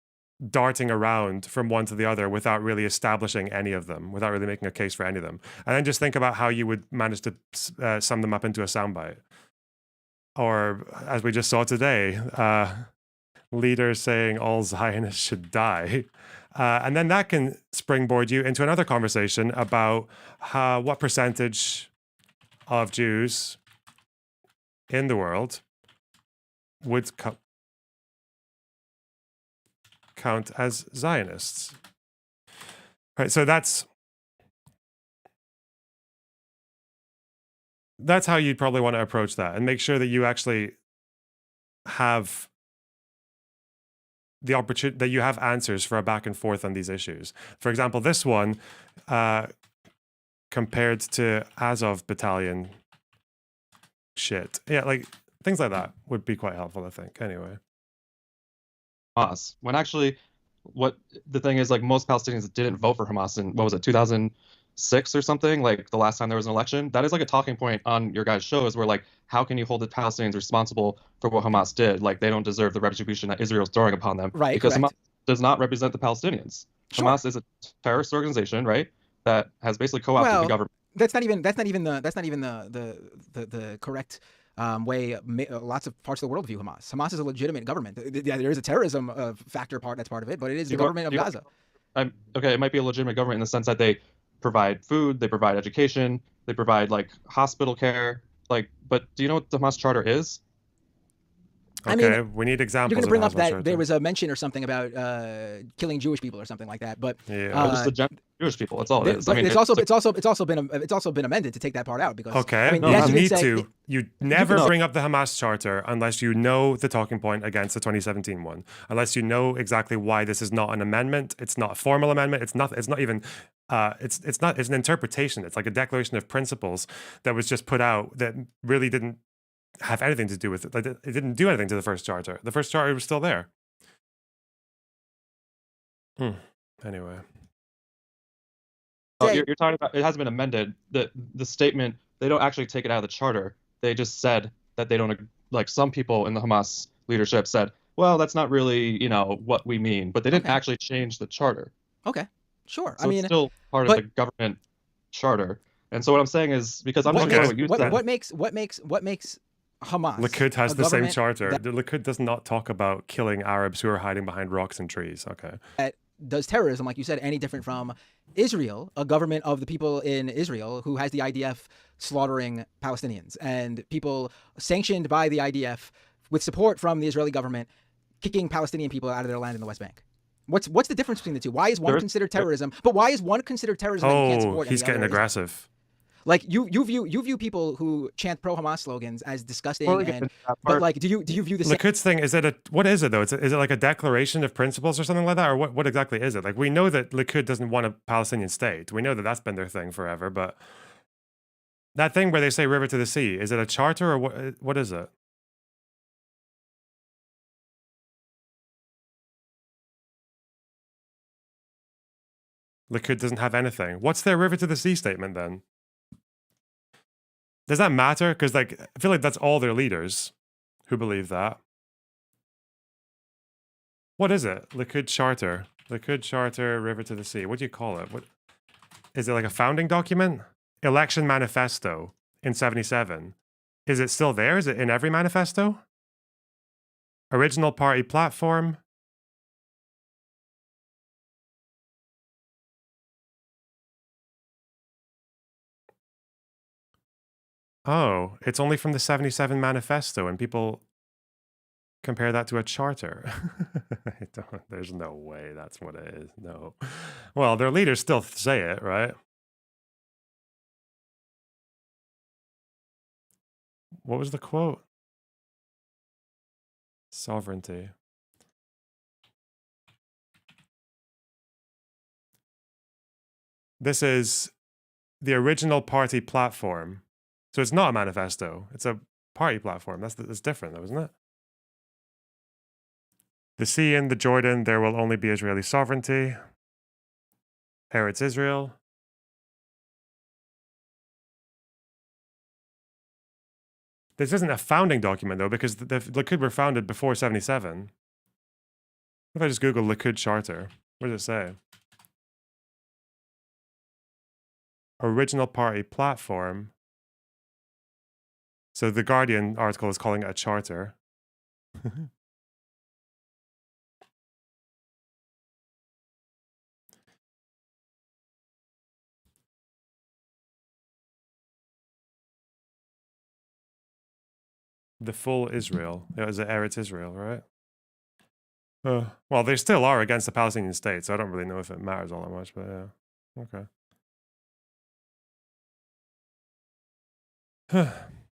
darting around from one to the other without really establishing any of them, without really making a case for any of them. And then just think about how you would manage to sum them up into a soundbite. Or, as we just saw today, leaders saying all Zionists should die. And then that can springboard you into another conversation about what percentage of Jews in the world would count as Zionists. Right, so that's how you'd probably want to approach that, and make sure that you actually have the opportunity, that you have answers for a back and forth on these issues. For example, this one, compared to Azov battalion shit. Yeah, things like that would be quite helpful, I think. Anyway. Hamas. When actually, what the thing is, most Palestinians didn't vote for Hamas in, what was it, 2006 or something? The last time there was an election. That is a talking point on your guys' shows where, how can you hold the Palestinians responsible for what Hamas did? They don't deserve the retribution that Israel's throwing upon them. Right. Because correct. Hamas does not represent the Palestinians. Sure. Hamas is a terrorist organization, right? That has basically co-opted the government. That's not even the correct way lots of parts of the world view Hamas. Hamas is a legitimate government. There is a terrorism factor that's part of it, but it is the government of Gaza. Okay, it might be a legitimate government in the sense that they provide food, they provide education, they provide hospital care. But do you know what the Hamas Charter is? Okay, we need examples. You're going to bring up that there was a mention or something about killing Jewish people or something like that, but just the Jewish people. That's all it is. But it's also been amended to take that part out because you never bring up the Hamas Charter unless you know the talking point against the 2017 one. Unless you know exactly why this is not an amendment, it's not a formal amendment. It's not even. It's an interpretation. It's like a declaration of principles that was just put out that really didn't have anything to do with it. It didn't do anything to the first charter. The first charter was still there. Anyway. Oh, you're talking about, it hasn't been amended. The statement, they don't actually take it out of the charter. They just said that they don't like. Some people in the Hamas leadership said, well, that's not really, what we mean, but they didn't actually change the charter. Okay, sure. So it's still part of the government charter. And so what I'm saying is, because I'm looking at what you said. What makes Hamas? Likud has the same charter. The Likud does not talk about killing Arabs who are hiding behind rocks and trees. Okay. That does terrorism, like you said, any different from Israel, a government of the people in Israel who has the IDF slaughtering Palestinians and people sanctioned by the IDF with support from the Israeli government kicking Palestinian people out of their land in the West Bank? What's the difference between the two? Why is one considered terrorism? But why is one considered terrorism and you can't support he's getting aggressive. Like you view people who chant pro-Hamas slogans as disgusting, but like do you view the same? Likud's thing what is it though? Is it like a declaration of principles or something like that, or what exactly is it? Like we know that Likud doesn't want a Palestinian state. We know that that's been their thing forever. But that thing where they say river to the sea, is it a charter or what is it? Likud doesn't have anything. What's their river to the sea statement then? Does that matter? Because like I feel like that's all their leaders who believe that. What is it? Likud Charter. Likud Charter, River to the Sea. What do you call it? What is it, like a founding document? Election manifesto in 77. Is it still there? Is it in every manifesto? Original party platform. Oh, it's only from the 77 manifesto, and people compare that to a charter. There's no way that's what it is. No. Well, their leaders still say it, right? What was the quote? Sovereignty. This is the original party platform. So it's not a manifesto. It's a party platform. That's different though, isn't it? The sea and the Jordan, there will only be Israeli sovereignty. Eretz Israel. This isn't a founding document though, because the Likud were founded before 77. What if I just Google Likud Charter? What does it say? Original party platform. So the Guardian article is calling it a charter. The full Israel. It was Eretz Israel, right? Well, they still are against the Palestinian state, so I don't really know if it matters all that much, but yeah. Okay.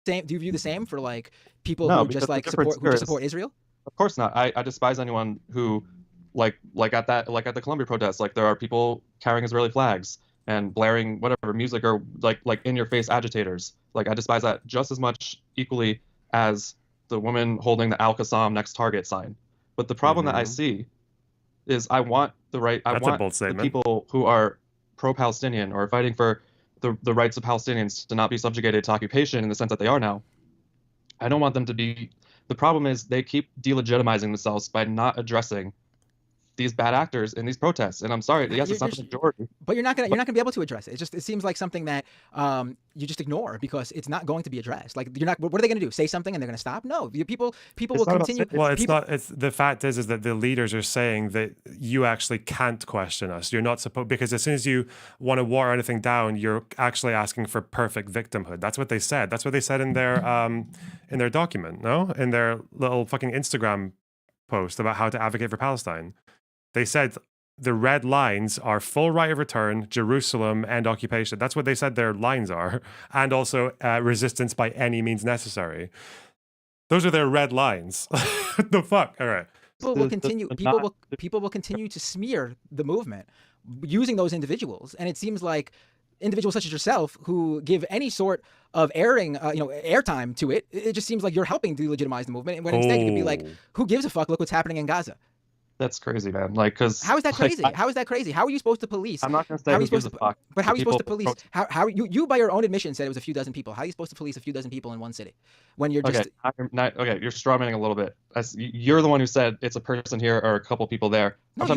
Do you view the same for like people who just like support Israel? Of course not. I despise anyone who like at the Columbia protests, like there are people carrying Israeli flags and blaring whatever music or like in your face agitators. Like I despise that just as much equally as the woman holding the Al-Qassam next target sign. But the problem that I see is I want the people who are pro-Palestinian or fighting for the rights of Palestinians to not be subjugated to occupation in the sense that they are now. I don't want them to be. The problem is they keep delegitimizing themselves by not addressing these bad actors in these protests. And I'm sorry, yes, it's not the majority. But you're not gonna be able to address it. It seems like something that you just ignore because it's not going to be addressed. Like you're not. What are they gonna do? Say something and they're gonna stop? No, people will continue. Well, it's not. It's the fact is that the leaders are saying that you actually can't question us. You're not supposed, because as soon as you want to water anything down, you're actually asking for perfect victimhood. That's what they said. That's what they said in their document. No, in their little fucking Instagram post about how to advocate for Palestine. They said the red lines are full right of return, Jerusalem, and occupation. That's what they said their lines are. And also resistance by any means necessary. Those are their red lines. What the fuck? All right. People will continue to smear the movement using those individuals. And it seems like individuals such as yourself who give any sort of airtime to it, it just seems like you're helping delegitimize the movement. When instead you could be like, who gives a fuck? Look what's happening in Gaza. That's crazy, man. Like, cause How is that like, crazy? How is that crazy? How are you supposed to police? I'm not gonna say How are who you supposed gives a to? fuck. But how are you supposed to People police? How you by your own admission said it was a few dozen people. How are you supposed to police a few dozen people in one city when you're just? Okay, you're strawmanning a little bit. You're the one who said it's a person here or a couple people there. No, you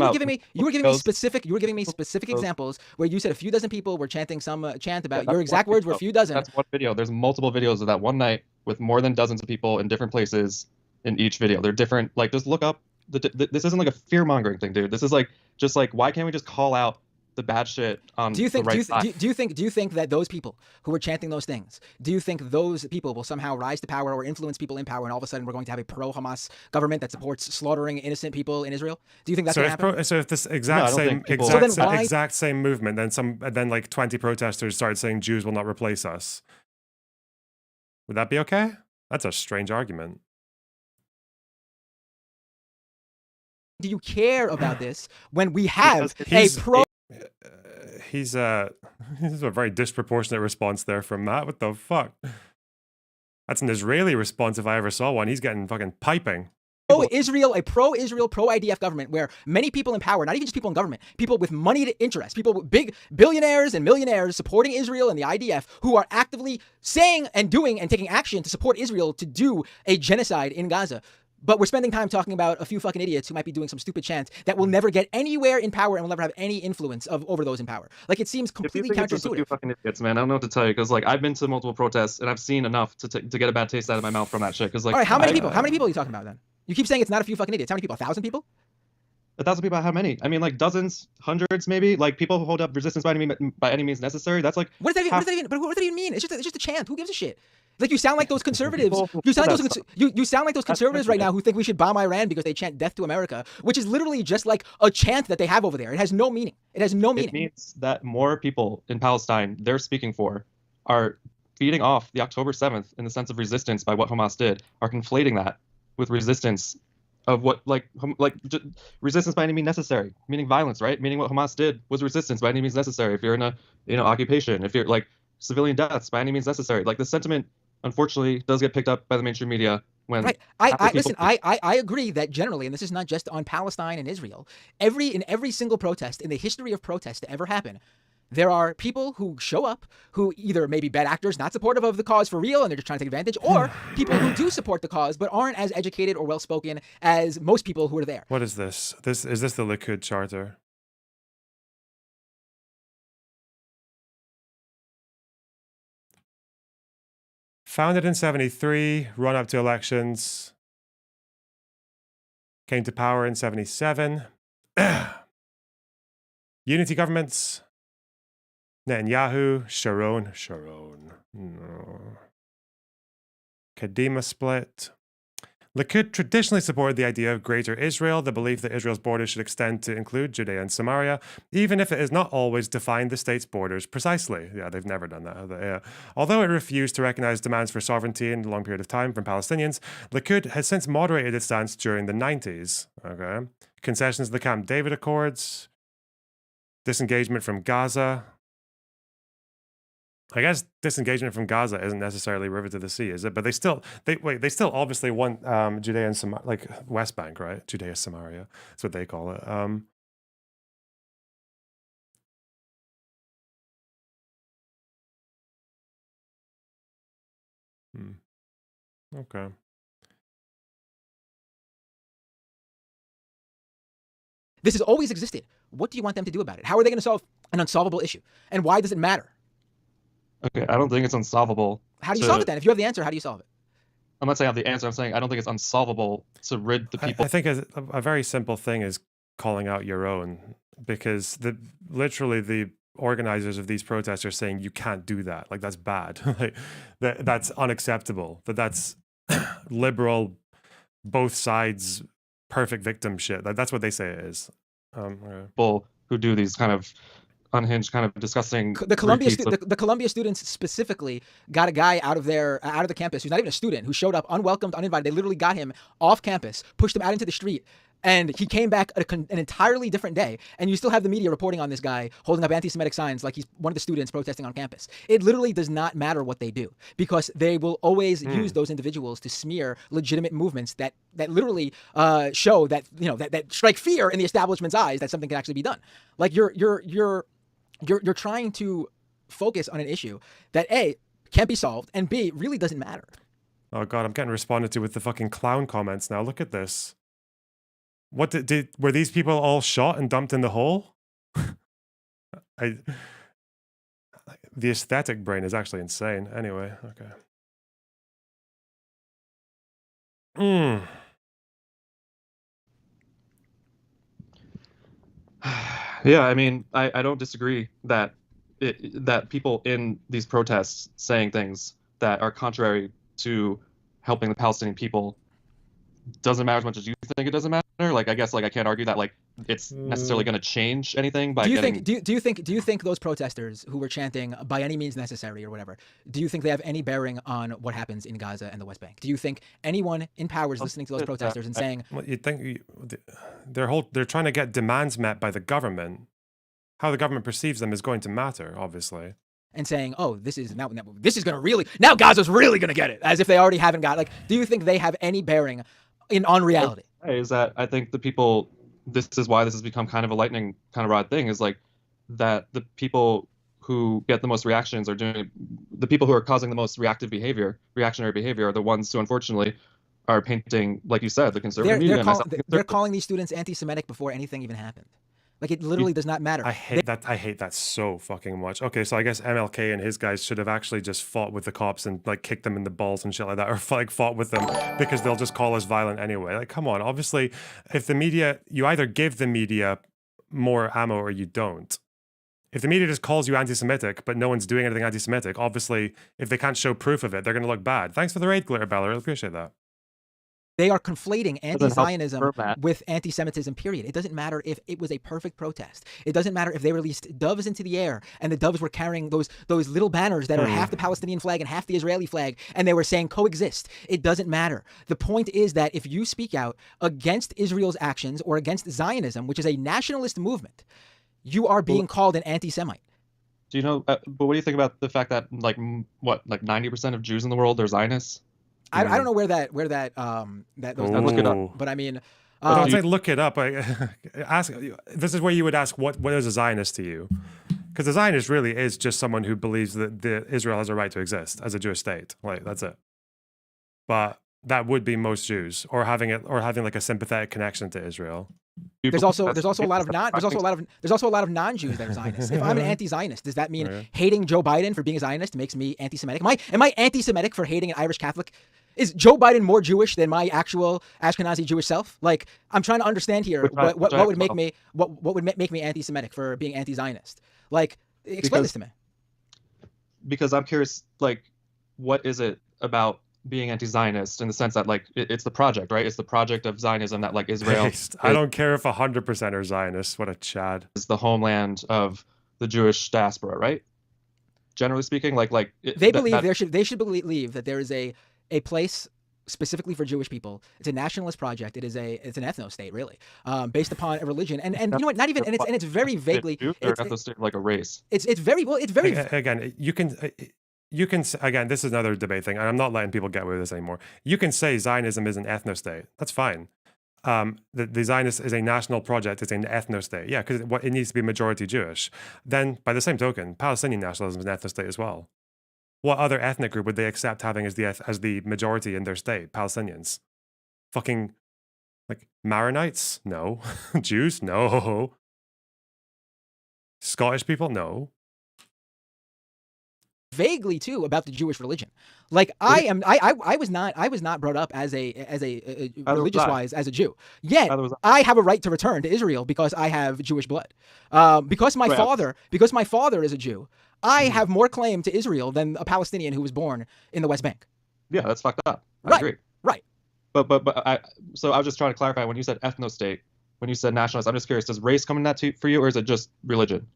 were giving me specific examples where you said a few dozen people were chanting some chant about your exact words were a few dozen. That's one video. There's multiple videos of that one night with more than dozens of people in different places in each video. They're different. Like, just look up. This isn't like a fear mongering thing, dude. This is like just like, why can't we just call out the bad shit on the right side? Do you think that those people who were chanting those things, do you think those people will somehow rise to power or influence people in power, and all of a sudden we're going to have a pro-Hamas government that supports slaughtering innocent people in Israel? Do you think that's going to happen? So if this exact same movement, then like 20 protesters started saying Jews will not replace us, would that be okay? That's a strange argument. Do you care about this when we have a pro? He's a very disproportionate response there from Matt. What the fuck? That's an Israeli response if I ever saw one. He's getting fucking piping. Pro-Israel, pro-IDF government where many people in power, not even just people in government, people with moneyed interests, people with big billionaires and millionaires supporting Israel and the IDF who are actively saying and doing and taking action to support Israel to do a genocide in Gaza. But we're spending time talking about a few fucking idiots who might be doing some stupid chants that will never get anywhere in power and will never have any influence over those in power. Like, it seems completely counterintuitive. It's a few fucking idiots, man. I don't know what to tell you, because like I've been to multiple protests and I've seen enough to get a bad taste out of my mouth from that shit. Because like, all right, how many people? How many people are you talking about then? You keep saying it's not a few fucking idiots. How many people? 1,000 people? 1,000 people? How many? I mean, like dozens, hundreds, maybe. Like people who hold up resistance by any means necessary. That's like what does that even mean? It's just a chant. Who gives a shit? Like, you sound like those conservatives. You sound like those conservatives right now who think we should bomb Iran because they chant death to America, which is literally just like a chant that they have over there. It has no meaning. It has no meaning. It means that more people in Palestine they're speaking for are feeding off the October 7th in the sense of resistance by what Hamas did, are conflating that with resistance of what resistance by any means necessary, meaning violence, right? Meaning what Hamas did was resistance by any means necessary. If you're in a occupation, if you're like civilian deaths by any means necessary, like the sentiment unfortunately does get picked up by the mainstream media when I agree that generally, and this is not just on Palestine and Israel, in every single protest in the history of protests to ever happen, there are people who show up who either may be bad actors, not supportive of the cause for real, and they're just trying to take advantage, or people who do support the cause but aren't as educated or well-spoken as most people who are there. What is this? Is this the Likud charter? Founded in 73, run up to elections, came to power in 77. Unity governments, Netanyahu, Sharon, no. Kadima split. Likud traditionally supported the idea of Greater Israel, the belief that Israel's borders should extend to include Judea and Samaria, even if it has not always defined the state's borders precisely. Yeah, they've never done that, have they? Yeah. Although it refused to recognize demands for sovereignty in a long period of time from Palestinians, Likud has since moderated its stance during the 90s. Okay. Concessions to the Camp David Accords, disengagement from Gaza. I guess disengagement from Gaza isn't necessarily river to the sea, is it? But they still obviously want Judea and Samaria, like West Bank, right? Judea Samaria, that's what they call it. Okay. This has always existed. What do you want them to do about it? How are they going to solve an unsolvable issue? And why does it matter? Okay, I don't think it's unsolvable. How do you solve it then? If you have the answer, how do you solve it? I'm not saying I have the answer. I'm saying I don't think it's unsolvable to rid the people. I think a very simple thing is calling out your own, because literally the organizers of these protests are saying you can't do that. Like, that's bad. Like that's unacceptable. That's liberal, both sides, perfect victim shit. That's what they say it is. People who do these kind of unhinged, kind of disgusting. The Columbia students specifically got a guy out of the campus who's not even a student, who showed up unwelcomed, uninvited. They literally got him off campus, pushed him out into the street, And he came back an entirely different day, and you still have the media reporting on this guy holding up anti-Semitic signs like he's one of the students protesting on campus. It literally does not matter what they do, because they will always use those individuals to smear legitimate movements that literally show that, that strike fear in the establishment's eyes that something can actually be done. Like you're trying to focus on an issue that A, can't be solved, and B, really doesn't matter. Oh God, I'm getting responded to with the fucking clown comments now. Look at this. What were these people all shot and dumped in the hole? The aesthetic brain is actually insane. Anyway, okay. Yeah, I mean, I don't disagree that that people in these protests saying things that are contrary to helping the Palestinian people doesn't matter as much as you think it doesn't matter. Like, I guess, like, I can't argue that, like, it's necessarily going to change anything by getting... Do you think those protesters who were chanting by any means necessary or whatever, do you think they have any bearing on what happens in Gaza and the West Bank? Do you think anyone in power is listening to those protesters and saying... Well, you think they're trying to get demands met by the government. How the government perceives them is going to matter, obviously. And saying, oh, this is going to really... Now Gaza's really going to get it, as if they already haven't got... Like, do you think they have any bearing on reality? Is that I think the people, this is why this has become kind of a lightning kind of rod thing, is like that the people who get the most reactions are doing, the people who are causing the most reactionary behavior are the ones who unfortunately are painting, like you said, the conservative media. They're calling these students anti-Semitic before anything even happened. Like, it literally does not matter. I hate that so fucking much. Okay, so I guess MLK and his guys should have actually just fought with the cops and like kicked them in the balls and shit like that, or like fought with them, because they'll just call us violent anyway. Like, come on. Obviously, if the media, you either give the media more ammo or you don't. If the media just calls you anti-Semitic, but no one's doing anything anti-Semitic, obviously, if they can't show proof of it, they're going to look bad. Thanks for the raid, Glitter Beller. I appreciate that. They are conflating anti-Zionism with anti-Semitism, period. It doesn't matter if it was a perfect protest. It doesn't matter if they released doves into the air and the doves were carrying those little banners that are half the Palestinian flag and half the Israeli flag, and they were saying coexist. It doesn't matter. The point is that if you speak out against Israel's actions or against Zionism, which is a nationalist movement, you are being called an anti-Semite. Do you know, but what do you think about the fact that like 90% of Jews in the world are Zionists? I don't know where that look it up. But I mean, don't say look it up. Ask. This is where you would ask what is a Zionist to you, because a Zionist really is just someone who believes that Israel has a right to exist as a Jewish state. Like, that's it. But that would be most Jews, or having like a sympathetic connection to Israel. There's also a lot of non-Jews that are Zionists. If I'm an anti-Zionist, does that mean hating Joe Biden for being a Zionist makes me anti-Semitic? Am I anti-Semitic for hating an Irish Catholic? Is Joe Biden more Jewish than my actual Ashkenazi Jewish self? Like, I'm trying to understand here what would make me anti-Semitic for being anti-Zionist. Like, explain this to me. Because I'm curious, like, what is it about being anti-Zionist in the sense that, like, it's the project, right? It's the project of Zionism that, like, Israel... I don't care if 100% are Zionists. What a Chad. It's the homeland of the Jewish diaspora, right? Generally speaking, they should believe that there is a place specifically for Jewish people. It's a nationalist project. It's an ethno state, really, based upon a religion. And you know what? Not even, and it's very vaguely. It's ethno state like a race. It's very again. You can again. This is another debate thing, and I'm not letting people get away with this anymore. You can say Zionism is an ethno state. That's fine. The Zionist is a national project. It's an ethno state. Yeah, because it needs to be majority Jewish. Then, by the same token, Palestinian nationalism is an ethno state as well. What other ethnic group would they accept having as the majority in their state? Palestinians. Fucking, like, Maronites? No. Jews? No. Scottish people? No. Vaguely too about the Jewish religion. Like, I was not brought up as a religious wise as a Jew. Yet I have a right to return to Israel because I have Jewish blood. Because my father is a Jew, I have more claim to Israel than a Palestinian who was born in the West Bank. Yeah, that's fucked up. I agree. Right. So I was just trying to clarify, when you said ethno state, when you said nationalist, I'm just curious, does race come in that for you, or is it just religion?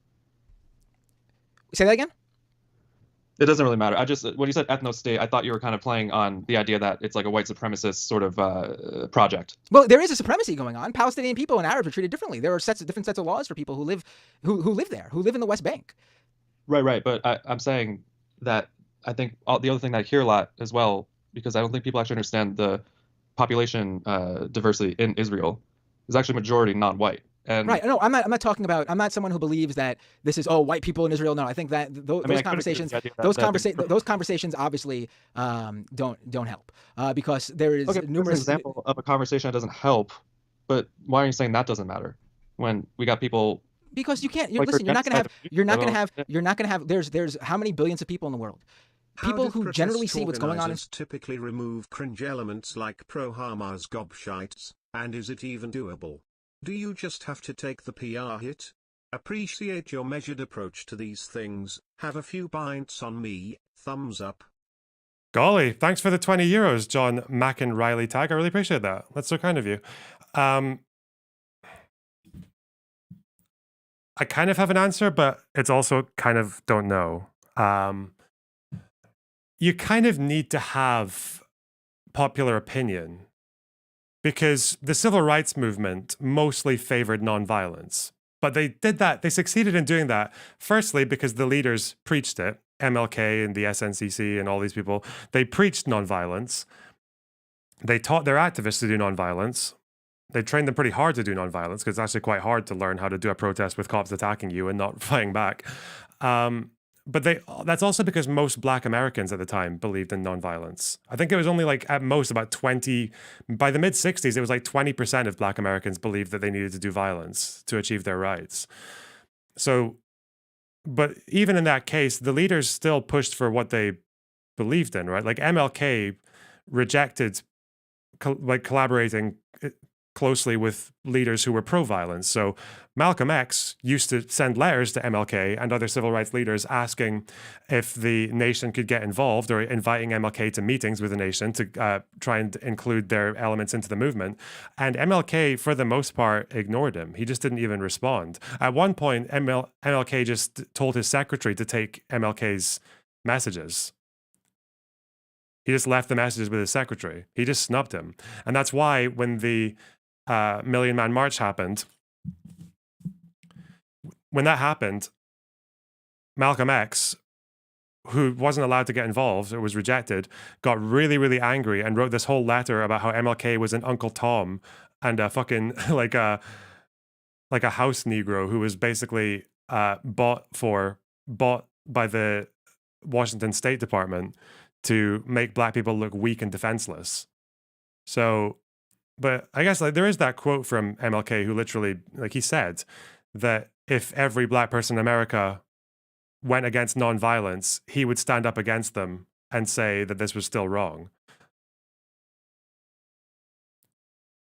Say that again? It doesn't really matter. I just, when you said ethno state, I thought you were kind of playing on the idea that it's like a white supremacist sort of project. Well, there is a supremacy going on. Palestinian people and Arabs are treated differently. There are different sets of laws for people who live there, who live in the West Bank. Right. But I'm saying that I think the other thing that I hear a lot as well, because I don't think people actually understand the population diversity in Israel, is actually majority non-white. And right. No, I'm not talking about. I'm not someone who believes that this is white people in Israel. No, I think that those conversations obviously don't help because there is numerous. An example of a conversation that doesn't help, but why are you saying that doesn't matter when we got people? Because you can't. Listen, you're not going to have. There's how many billions of people in the world? People who generally see what's going on. Typically remove cringe elements like pro-Hamas gobshites, and is it even doable? Do you just have to take the PR hit? Appreciate your measured approach to these things. Have a few pints on me. Thumbs up. Golly, thanks for the 20 euros, John McInriley tag. I really appreciate that. That's so kind of you. I kind of have an answer, but it's also kind of don't know. You kind of need to have popular opinion, because the civil rights movement mostly favored nonviolence. But they did that. They succeeded in doing that, firstly, because the leaders preached it. MLK and the SNCC and all these people, they preached nonviolence. They taught their activists to do nonviolence. They trained them pretty hard to do nonviolence, because it's actually quite hard to learn how to do a protest with cops attacking you and not fighting back. But that's also because most Black Americans at the time believed in nonviolence. I think it was only like at most about 20, by the mid-60s, it was like 20% of Black Americans believed that they needed to do violence to achieve their rights. So, but even in that case, the leaders still pushed for what they believed in, right? Like MLK rejected collaborating closely with leaders who were pro-violence. So Malcolm X used to send letters to MLK and other civil rights leaders asking if the nation could get involved, or inviting MLK to meetings with the nation to try and include their elements into the movement. And MLK, for the most part, ignored him. He just didn't even respond. At one point, MLK just told his secretary to take MLK's messages. He just left the messages with his secretary. He just snubbed him. And that's why when the Million Man March happened, when that happened, Malcolm X, who wasn't allowed to get involved or was rejected, got really, really angry and wrote this whole letter about how MLK was an Uncle Tom and a fucking like a house Negro who was basically bought by the Washington State Department to make Black people look weak and defenseless. So, but I guess like there is that quote from MLK who literally, like, he said that if every Black person in America went against nonviolence, he would stand up against them and say that this was still wrong.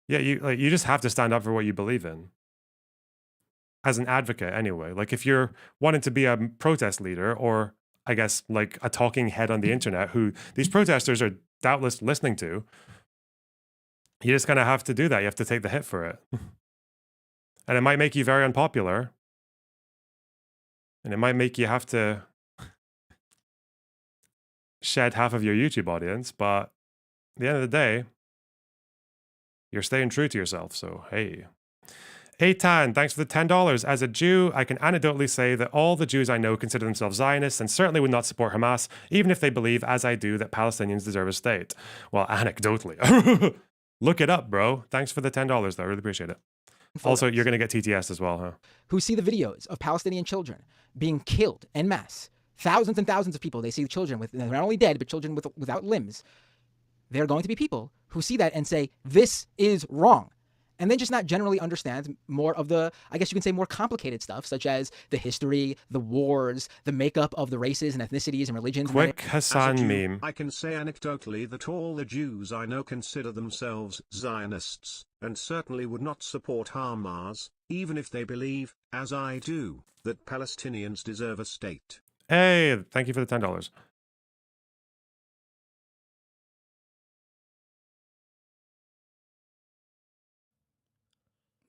Yeah, you just have to stand up for what you believe in. As an advocate, anyway. Like if you're wanting to be a protest leader, or I guess like a talking head on the internet who these protesters are doubtless listening to, you just kind of have to do that. You have to take the hit for it. And it might make you very unpopular. And it might make you have to shed half of your YouTube audience. But at the end of the day, you're staying true to yourself. So, hey. Eitan, thanks for the $10. As a Jew, I can anecdotally say that all the Jews I know consider themselves Zionists and certainly would not support Hamas, even if they believe, as I do, that Palestinians deserve a state. Well, anecdotally. Look it up, bro. Thanks for the $10, though. I really appreciate it. Also, you're going to get TTS as well, huh? Who see the videos of Palestinian children being killed en masse. Thousands and thousands of people. They see the children with not only dead, but children without limbs. There are going to be people who see that and say, this is wrong. And then just not generally understand more of the, I guess you can say, more complicated stuff, such as the history, the wars, the makeup of the races and ethnicities and religions. Quick Hassan meme. I can say anecdotally that all the Jews I know consider themselves Zionists, and certainly would not support Hamas, even if they believe, as I do, that Palestinians deserve a state. Hey, thank you for the $10.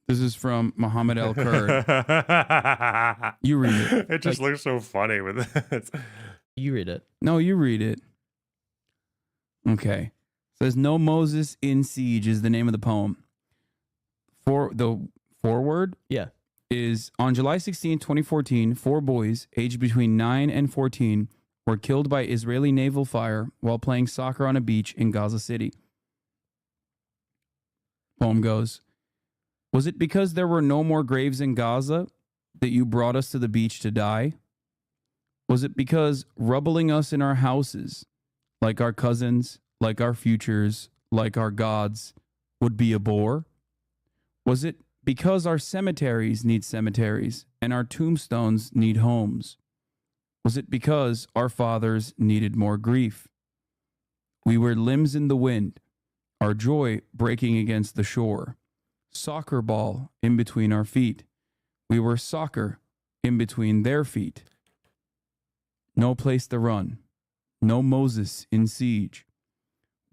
This is from Muhammad El Kurd. You read it. It just looks so funny with it. You read it. No, you read it. Okay. Says No Moses in Siege is the name of the poem. For the foreword is on July 16, 2014, 4 boys aged between 9 and 14 were killed by Israeli naval fire while playing soccer on a beach in Gaza City. Poem goes, was it because there were no more graves in Gaza that you brought us to the beach to die? Was it because rubbling us in our houses, like our cousins, like our futures, like our gods, would be a bore? Was it because our cemeteries need cemeteries and our tombstones need homes? Was it because our fathers needed more grief? We were limbs in the wind, our joy breaking against the shore. Soccer ball in between our feet. We were soccer in between their feet. No place to run. No Moses in siege.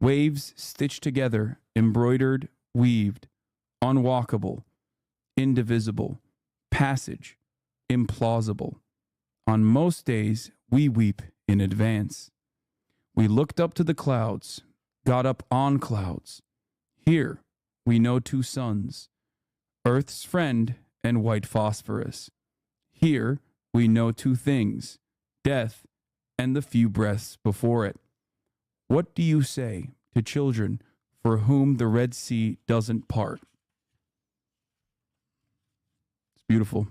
Waves stitched together, embroidered, weaved, unwalkable, indivisible, passage, implausible. On most days, we weep in advance. We looked up to the clouds, got up on clouds. Here, we know 2 suns, Earth's friend and white phosphorus. Here, we know 2 things, death and the few breaths before it. What do you say to children for whom the Red Sea doesn't part? It's beautiful.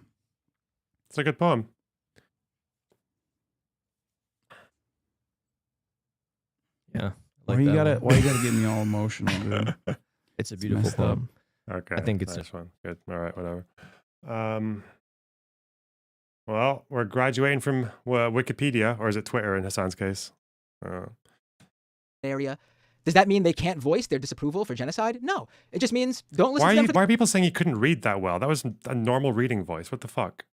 It's a good poem. Yeah. Why you gotta get me all emotional, dude? It's a beautiful poem. Okay. I think it's nice one. Good. All right. Whatever. Well, we're graduating from Wikipedia, or is it Twitter in Hassan's case? Area. Does that mean they can't voice their disapproval for genocide? No. It just means don't listen to them. Why are people saying he couldn't read that well? That was a normal reading voice. What the fuck?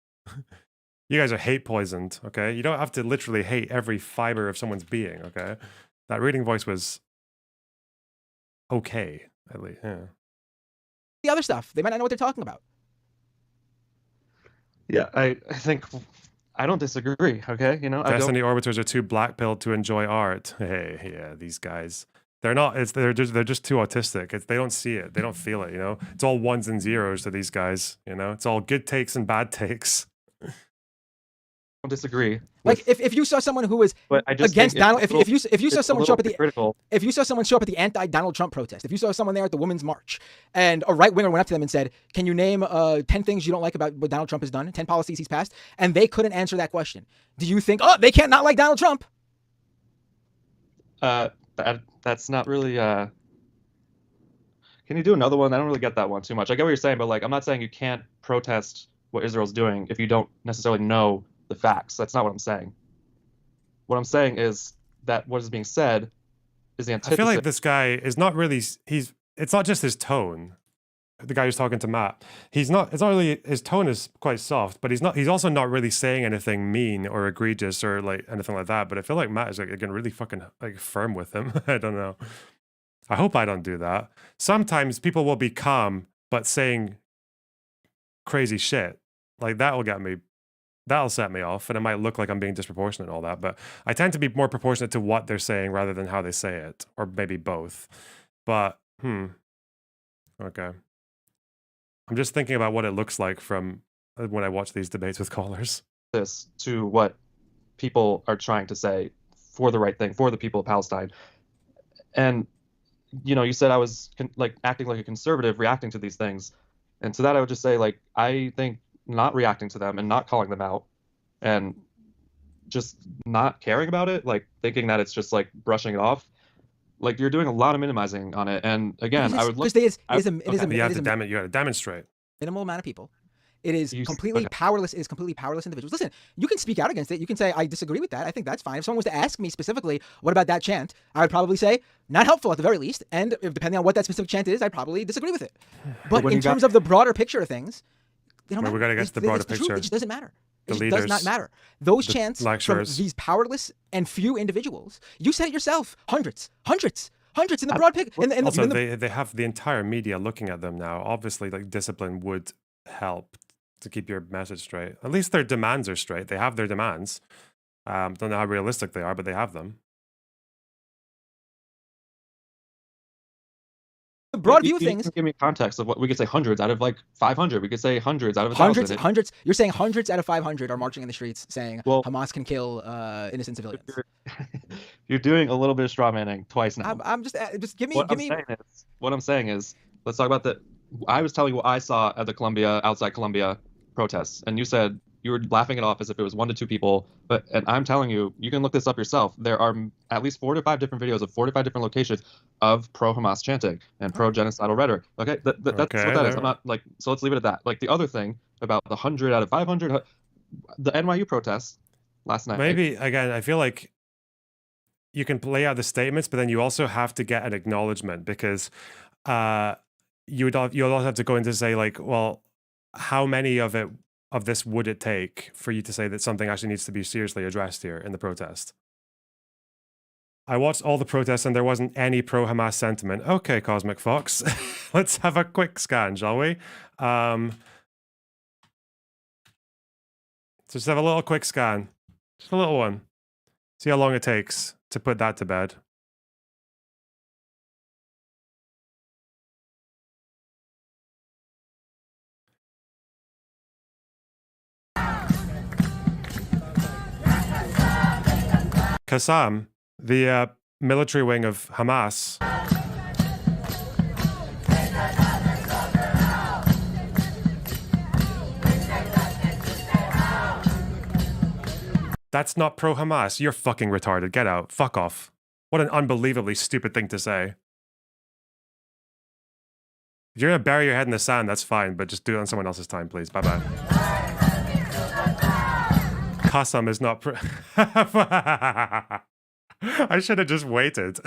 You guys are hate poisoned, okay? You don't have to literally hate every fiber of someone's being, okay? That reading voice was okay, at least. Yeah. The other stuff, they might not know what they're talking about. Yeah, I think I don't disagree. Okay, you know, Destiny Orbiters are too black-pilled to enjoy art. Hey, yeah, these guys. They're not. They're just too autistic. They don't see it. They don't feel it. You know, it's all ones and zeros to these guys. You know, it's all good takes and bad takes. Disagree. Like if you saw someone who was against Donald, if you saw someone show up at the anti-Donald Trump protest, if you saw someone there at the Women's March, and a right winger went up to them and said, "Can you name 10 things you don't like about what Donald Trump has done, 10 policies he's passed?" and they couldn't answer that question, do you think, oh, they can't not like Donald Trump? That's not really. Can you do another one? I don't really get that one too much. I get what you're saying, but like, I'm not saying you can't protest what Israel's doing if you don't necessarily know the facts. That's not what I'm saying. What I'm saying is that what is being said is the antithesis. I feel like this guy is not really. It's not just his tone. The guy who's talking to Matt, it's not really, his tone is quite soft, but he's also not really saying anything mean or egregious or like anything like that. But I feel like Matt is like getting really fucking like firm with him. I don't know. I hope I don't do that. Sometimes people will be calm, but saying crazy shit. Like that'll set me off, and it might look like I'm being disproportionate and all that, but I tend to be more proportionate to what they're saying rather than how they say it, or maybe both. But, okay. I'm just thinking about what it looks like from when I watch these debates with callers. This to what people are trying to say for the right thing, for the people of Palestine. And, you know, you said I was like acting like a conservative, reacting to these things. And to that, I would just say, like, I think not reacting to them and not calling them out and just not caring about it, like thinking that it's just like brushing it off, like you're doing a lot of minimizing on it. And again, I would look. You have to demonstrate. Minimal amount of people. It is completely powerless. It is completely powerless individuals. Listen, you can speak out against it. You can say, I disagree with that. I think that's fine. If someone was to ask me specifically, what about that chant? I would probably say, not helpful at the very least. And if, depending on what that specific chant is, I'd probably disagree with it. But in terms of the broader picture of things, they don't matter. We got to get to the broader picture. It just doesn't matter. It just does not matter. Those chants from these powerless and few individuals, you said it yourself, hundreds in the broad picture. Also, they have the entire media looking at them now. Obviously, like discipline would help to keep your message straight. At least their demands are straight. They have their demands. Don't know how realistic they are, but they have them. The broad view You things. can give me context of what we could say hundreds out of like 500. We could say hundreds out of 1,000. Hundreds. You're saying hundreds out of 500 are marching in the streets saying Well, Hamas can kill innocent civilians. You're doing a little bit of straw manning twice now. I'm just give me. What I'm saying is, let's talk about the. I was telling you what I saw at the outside Columbia protests, and you said you were laughing it off as if it was 1 to 2 people. And I'm telling you, you can look this up yourself. There are at least 4 to 5 different videos of 4 to 5 different locations of pro-Hamas chanting and pro-genocidal rhetoric. Okay, that's what that is. I'm not like. So let's leave it at that. Like the other thing about the 100 out of 500, the NYU protests last night. Maybe again, I feel like you can lay out the statements, but then you also have to get an acknowledgement, because you'll also have to go into say like, well, how many of this would it take for you to say that something actually needs to be seriously addressed here in the protest? I watched all the protests and there wasn't any pro-Hamas sentiment. Okay, Cosmic Fox, let's have a quick scan, shall we? Just have a little quick scan, just a little one. See how long it takes to put that to bed. Qassam, the military wing of Hamas, that's not pro-Hamas. You're fucking retarded. Get out. Fuck off. What an unbelievably stupid thing to say. If you're gonna bury your head in the sand, that's fine, but just do it on someone else's time, please. Bye-bye. Qassam is not I should have just waited.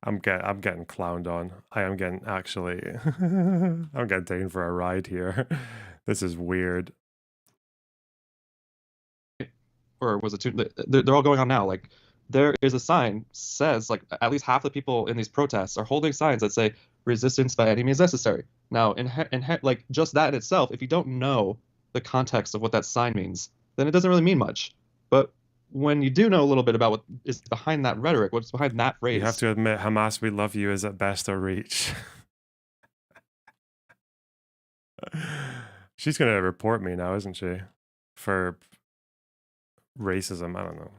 I'm getting clowned on. I am getting actually I'm getting taken for a ride here. This is weird. Or was it 2? They're all going on now. Like there is a sign says like at least half the people in these protests are holding signs that say resistance by any means necessary. Now, like just that in itself, if you don't know the context of what that sign means, then it doesn't really mean much. But when you do know a little bit about what is behind that rhetoric, what's behind that phrase, you have to admit, Hamas, we love you is at best a reach. She's going to report me now, isn't she? For racism, I don't know.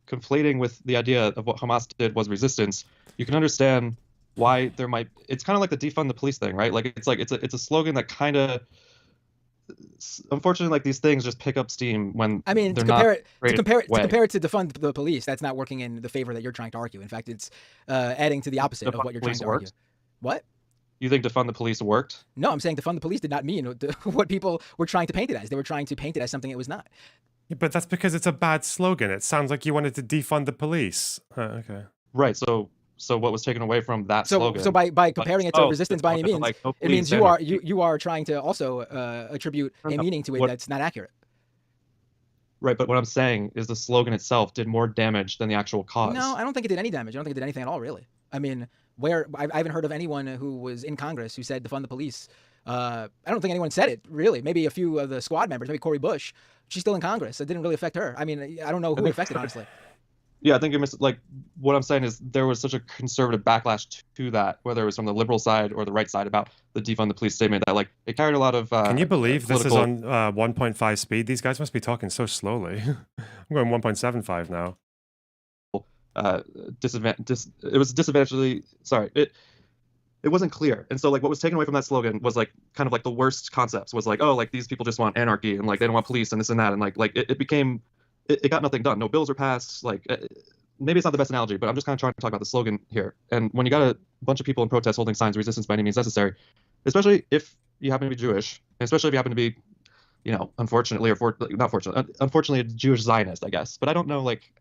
Conflating with the idea of what Hamas did was resistance, you can understand why there might. It's kind of like the defund the police thing, right? Like it's a slogan that kind of. Unfortunately, like these things just pick up steam when I mean, they're to compare not it to defund the police, that's not working in the favor that you're trying to argue. In fact, it's adding to the opposite of what you're trying to argue. What? You think defund the police worked? No, I'm saying defund the police did not mean what people were trying to paint it as. They were trying to paint it as something it was not. Yeah, but that's because it's a bad slogan. It sounds like you wanted to defund the police. Okay. Right. So what was taken away from that slogan? So by comparing it to resistance by any means, like, no, it means you are trying to also attribute a meaning to it that's not accurate. Right, but what I'm saying is the slogan itself did more damage than the actual cause. No, I don't think it did any damage. I don't think it did anything at all, really. I mean, I haven't heard of anyone who was in Congress who said defund the police. I don't think anyone said it, really. Maybe a few of the squad members, maybe Cori Bush. She's still in Congress. It didn't really affect her. I mean, I don't know who it affected, honestly. Yeah, I think like what I'm saying is there was such a conservative backlash to that, whether it was from the liberal side or the right side about the defund the police statement, that like it carried a lot of. Can you believe this is on 1.5 speed? These guys must be talking so slowly. I'm going 1.75 now. It was disadvantageously. Sorry, it wasn't clear, and so like what was taken away from that slogan was like kind of like the worst concepts. Was like, oh, like these people just want anarchy and like they don't want police and this and that, and like it became. It got nothing done. No bills were passed. Like maybe it's not the best analogy, but I'm just kind of trying to talk about the slogan here. And when you got a bunch of people in protest holding signs, resistance by any means necessary, especially if you happen to be Jewish, and especially if you happen to be, unfortunately or not fortunately, unfortunately a Jewish Zionist, I guess. But I don't know. Like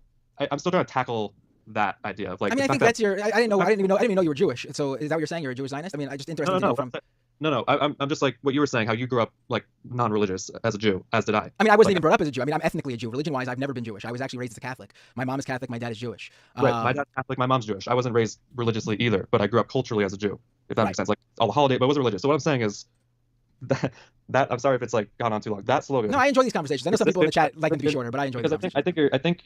I'm still trying to tackle that idea of like. I mean, I think that's your. I didn't know. I didn't even know you were Jewish. So is that what you're saying? You're a Jewish Zionist? I mean, I just interested to know from. No. I'm just like what you were saying. How you grew up like non-religious as a Jew, as did I. I mean, I wasn't even brought up as a Jew. I mean, I'm ethnically a Jew. Religion-wise, I've never been Jewish. I was actually raised as a Catholic. My mom is Catholic. My dad is Jewish. Right. My dad's Catholic. My mom's Jewish. I wasn't raised religiously either, but I grew up culturally as a Jew. If that makes sense. Like all the holiday, but I wasn't religious. So what I'm saying is that I'm sorry if it's like gone on too long. That slogan. No, I enjoy these conversations. I know some people in the chat like them to be shorter, but I enjoy these conversations. I think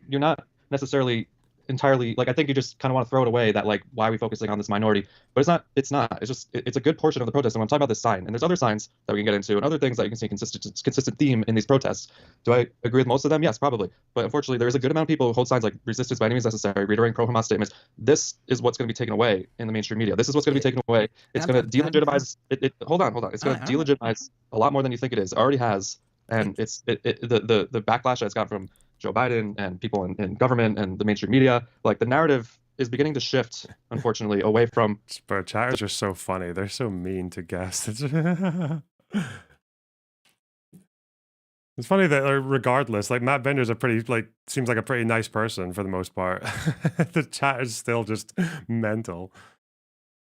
you're not necessarily entirely like I think you just kind of want to throw it away that like why are we focusing on this minority, but it's not it's just it's a good portion of the protest. And when I'm talking about this sign, and there's other signs that we can get into and other things that you can see consistent theme in these protests. Do I agree with most of them? Yes, probably, but unfortunately there is a good amount of people who hold signs like resistance by any means necessary, reiterating pro-Hamas statements. This is what's going to be taken away in the mainstream media. This is what's going to be taken away. It's going to delegitimize it. Hold on, it's going to delegitimize a lot more than you think it is. It already has, and the backlash that it's got from Joe Biden and people in government and the mainstream media, like the narrative is beginning to shift, unfortunately, away from. Bro, chatters are so funny. They're so mean to guests. It's funny that regardless, like Matt Bender's seems like a pretty nice person for the most part. The chat is still just mental.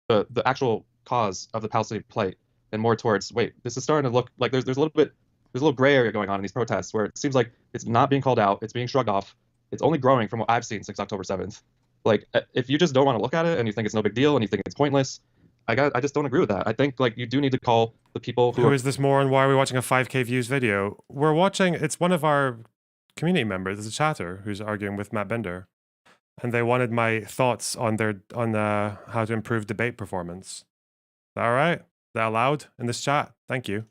The actual cause of the Palestinian plight and more towards this is starting to look like there's a little gray area going on in these protests where it seems like it's not being called out, it's being shrugged off. It's only growing from what I've seen since October 7th. Like, if you just don't want to look at it and you think it's no big deal and you think it's pointless, I just don't agree with that. I think like you do need to call the people who is this more and why are we watching a 5K views video? We're watching, it's one of our community members, there's a chatter who's arguing with Matt Bender. And they wanted my thoughts on how to improve debate performance. Is that all right? Is that allowed in this chat? Thank you.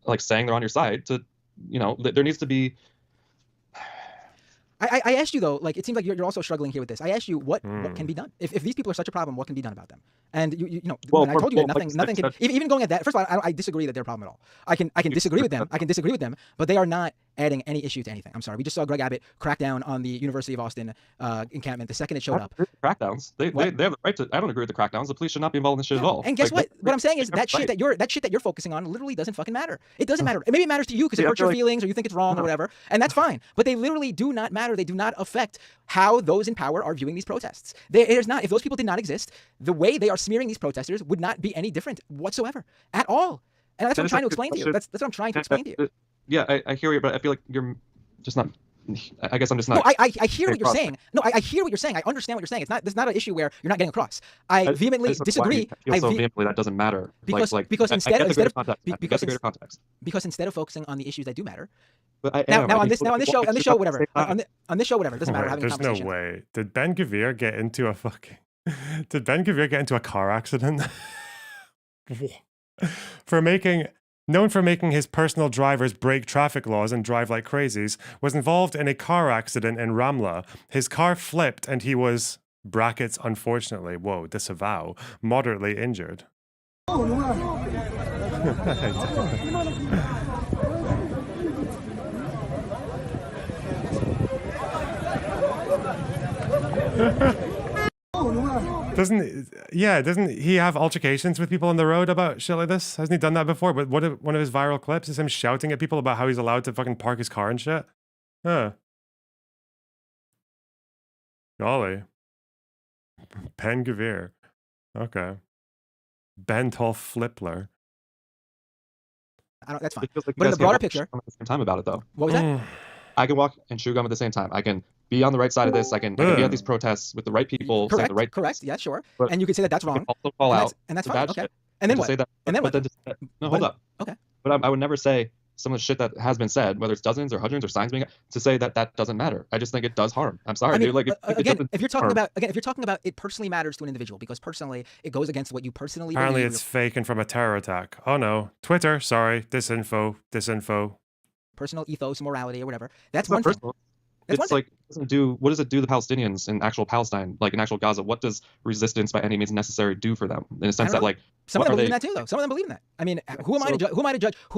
Like saying they're on your side to, there needs to be. I asked you though, like it seems like you're also struggling here with this. I asked you what can be done if these people are such a problem, what can be done about them? And when I told you that nothing can even going at that. First of all, I disagree that they're a problem at all. I can disagree with them. I can disagree with them, but they are not adding any issue to anything. I'm sorry. We just saw Greg Abbott crack down on the University of Austin encampment the second it showed up. Crackdowns. They have the right to. I don't agree with the crackdowns. The police should not be involved in this shit at all. And guess what? What I'm saying is that shit that you're focusing on literally doesn't fucking matter. It doesn't matter. Maybe it matters to you because it hurts your feelings or you think it's wrong or whatever, and that's fine. But they literally do not matter. They do not affect how those in power are viewing these protests. There's not. If those people did not exist, the way they are smearing these protesters would not be any different whatsoever at all. And that's what I'm trying to explain to you. That's what I'm trying to explain to you. Yeah, I hear you, but I feel like you're just not. I guess I'm just not. No, I hear what you're saying. No, I hear what you're saying. I understand what you're saying. There's not an issue where you're not getting across. I vehemently disagree. I feel so vehemently that doesn't matter. Because instead of focusing on the issues that do matter. On this show, whatever. On this show, whatever. It doesn't matter. Having a conversation. There's no way. Did Ben Gvir get into a car accident? Known for making his personal drivers break traffic laws and drive like crazies, was involved in a car accident in Ramla. His car flipped and he was, brackets unfortunately, disavow, moderately injured. Doesn't he have altercations with people on the road about shit like this? Hasn't he done that before? But one of his viral clips is him shouting at people about how he's allowed to fucking park his car and shit. Huh. Golly. Ben Gvir. Okay. Bentolf Flippler. That's fine. Like but in the broader picture, at the same time about it though. What was that? I can walk and chew gum at the same time. I can be on the right side of this. I can be at these protests with the right people. Correct. Saying the right correct. Yeah, sure. But and you could say that that's wrong. Also call out. And that's fine. Okay. And then what? Say that, and then what? No, hold up. Okay. But I would never say some of the shit that has been said, whether it's dozens or hundreds or signs being to say that doesn't matter. I just think it does harm. I'm sorry, dude. Like if you're talking about it personally matters to an individual because personally it goes against what you personally apparently believe. It's fake and from a terror attack. Oh no, Twitter. Sorry, disinfo. Personal ethos, morality, or whatever. That's one thing. It's like what does it do to the Palestinians in actual Palestine, like in actual Gaza? What does resistance by any means necessary do for them? In a sense that like some of them believe in that too, though. Some of them believe in that. I mean, who am I to judge? Who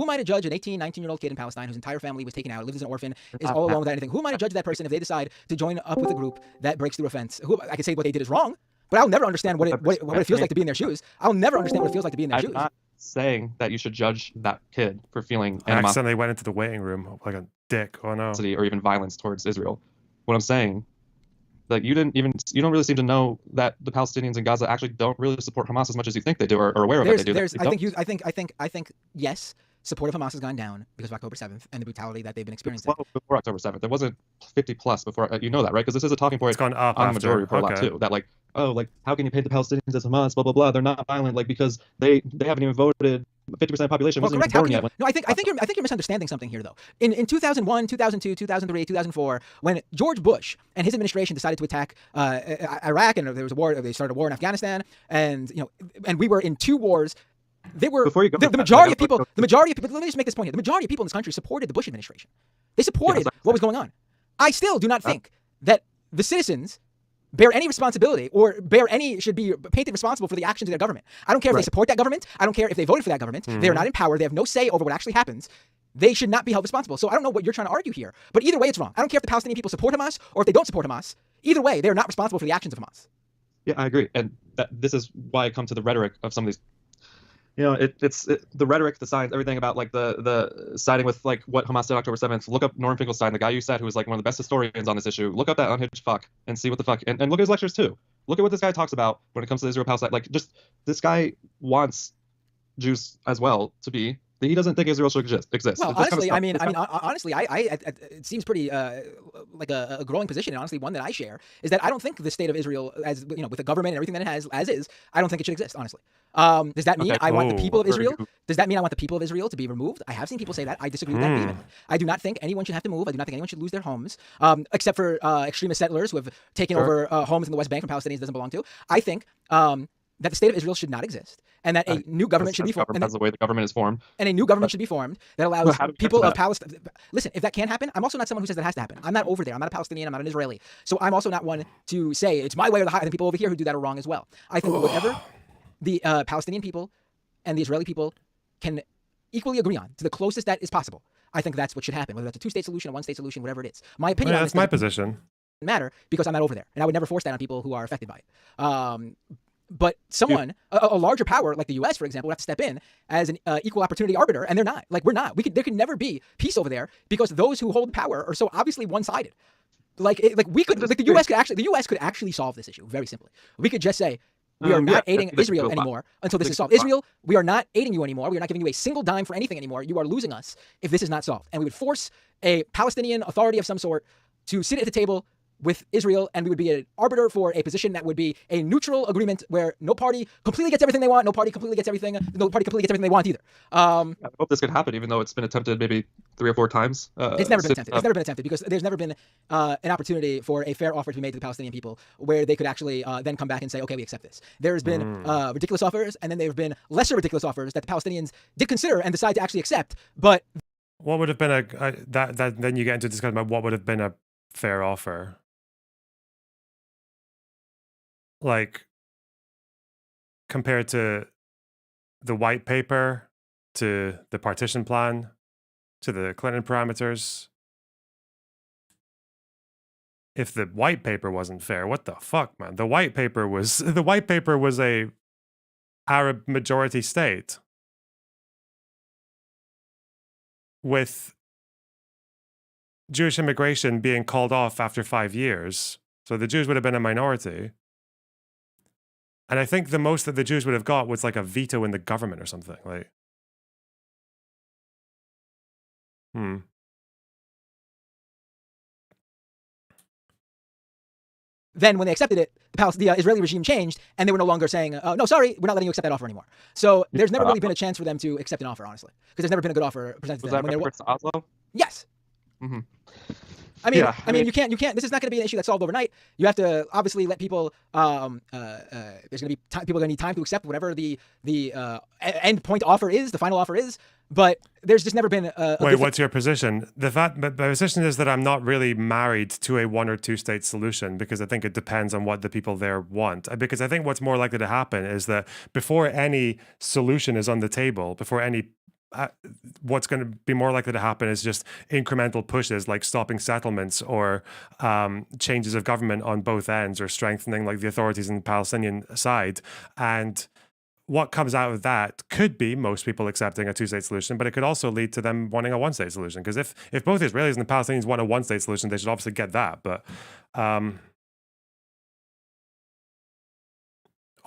am I to judge an 18, 19-year-old kid in Palestine whose entire family was taken out, lives as an orphan, is all alone without anything? Who am I to judge that person if they decide to join up with a group that breaks through a fence? I can say what they did is wrong, but I'll never understand what it feels like to be in their shoes. I'll never understand what it feels like to be in their shoes. I'm not saying that you should judge that kid for feeling animosity. I accidentally went into the waiting room like a dick. Oh no. Or even violence towards Israel. What I'm saying Like you don't really seem to know that the Palestinians in Gaza actually don't really support Hamas as much as you think they do, or aware of that they do. I think yes, support of Hamas has gone down because of October 7th and the brutality that they've been experiencing. Well, before October 7th, there wasn't 50 plus before. You know that, right? Because this is a talking point It's gone up on the after. majority report a lot too. That like, oh, like how can you paint the Palestinians as Hamas? Blah blah blah. They're not violent, like because they haven't even voted. 50% of the population wasn't even born yet. No, I think you're misunderstanding something here, though. In 2001, 2002, 2003, 2004, when George Bush and his administration decided to attack Iraq, and there was a war, they started a war in Afghanistan, and and we were in 2 wars. They were the majority of people. The majority of people. Let me just make this point here. The majority of people in this country supported the Bush administration. They supported what was going on. I still do not think that the citizens bear any responsibility or should be painted responsible for the actions of their government. I don't care if they support that government. I don't care if they voted for that government. They are not in power. They have no say over what actually happens. They should not be held responsible. So I don't know what you're trying to argue here. But either way, it's wrong. I don't care if the Palestinian people support Hamas or if they don't support Hamas. Either way, they're not responsible for the actions of Hamas. Yeah, I agree. And this is why I come to the rhetoric of some of these. It's the rhetoric, the signs, everything about like the siding with like what Hamas did October 7th. Look up Norm Finkelstein, the guy you said who was like one of the best historians on this issue. Look up that unhinged fuck and see what the fuck, and look at his lectures too. Look at what this guy talks about when it comes to Israel Palestine. Like just this guy wants Jews as well to be. He doesn't think Israel should exist. Well, honestly, honestly, it seems pretty like a growing position, and honestly, one that I share is that I don't think the state of Israel, as with the government and everything that it has as is, I don't think it should exist. Honestly, does that mean I want the people of Israel? Does that mean I want the people of Israel to be removed? I have seen people say that. I disagree with that vehemently. I do not think anyone should have to move. I do not think anyone should lose their homes, except for extremist settlers who have taken over homes in the West Bank from Palestinians doesn't belong to. I think that the state of Israel should not exist, and that a new government should be formed. That's the way the government is formed. And a new government should be formed that allows people of Palestine. Listen, if that can't happen, I'm also not someone who says that has to happen. I'm not over there. I'm not a Palestinian. I'm not an Israeli. So I'm also not one to say it's my way or the highway. And people over here who do that are wrong as well. I think whatever the Palestinian people and the Israeli people can equally agree on, to the closest that is possible, I think that's what should happen. Whether that's a 2-state solution, a 1-state solution, whatever it is. My opinion on this. That's my position. Matter because I'm not over there, and I would never force that on people who are affected by it. But someone, a larger power like the U.S., for example, would have to step in as an equal opportunity arbiter, and they're not. Like we're not. There could never be peace over there because those who hold power are so obviously one-sided. The U.S. could actually solve this issue very simply. We could just say we are not aiding Israel anymore until this is solved. Israel, we are not aiding you anymore. We are not giving you a single dime for anything anymore. You are losing us if this is not solved, and we would force a Palestinian authority of some sort to sit at the table with Israel, and we would be an arbiter for a position that would be a neutral agreement where no party completely gets everything they want, no party completely gets everything they want either. I hope this could happen, even though it's been attempted maybe 3 or 4 times. It's never been attempted. It's never been attempted because there's never been an opportunity for a fair offer to be made to the Palestinian people where they could actually then come back and say, okay, we accept this. There's been ridiculous offers, and then there have been lesser ridiculous offers that the Palestinians did consider and decide to actually accept. But what would have been then you get into discussion about what would have been a fair offer. Like, compared to the white paper, to the partition plan, to the Clinton parameters. If the white paper wasn't fair, what the fuck, man? The white paper was a Arab majority state with Jewish immigration being called off after 5 years. So the Jews would have been a minority. And I think the most that the Jews would have got was like a veto in the government or something. Like, Then when they accepted it, the Israeli regime changed, and they were no longer saying, no, sorry, we're not letting you accept that offer anymore. So there's never really been a chance for them to accept an offer, honestly, because there's never been a good offer presented to them. Was that reference to Oslo? Yes. Mm-hmm. I mean, you can't. This is not going to be an issue that's solved overnight. You have to obviously let people. There's going to be people are going to need time to accept whatever the end point offer is, the final offer is. But there's just never been a Wait, what's your position? My position is that I'm not really married to a 1 or 2 state solution because I think it depends on what the people there want. Because I think what's more likely to happen is that before any solution is on the table, before any what's going to be more likely to happen is just incremental pushes like stopping settlements or changes of government on both ends or strengthening like the authorities in the Palestinian side. And what comes out of that could be most people accepting a 2-state solution, but it could also lead to them wanting a 1-state solution. Because if both Israelis and the Palestinians want a 1-state solution, they should obviously get that. But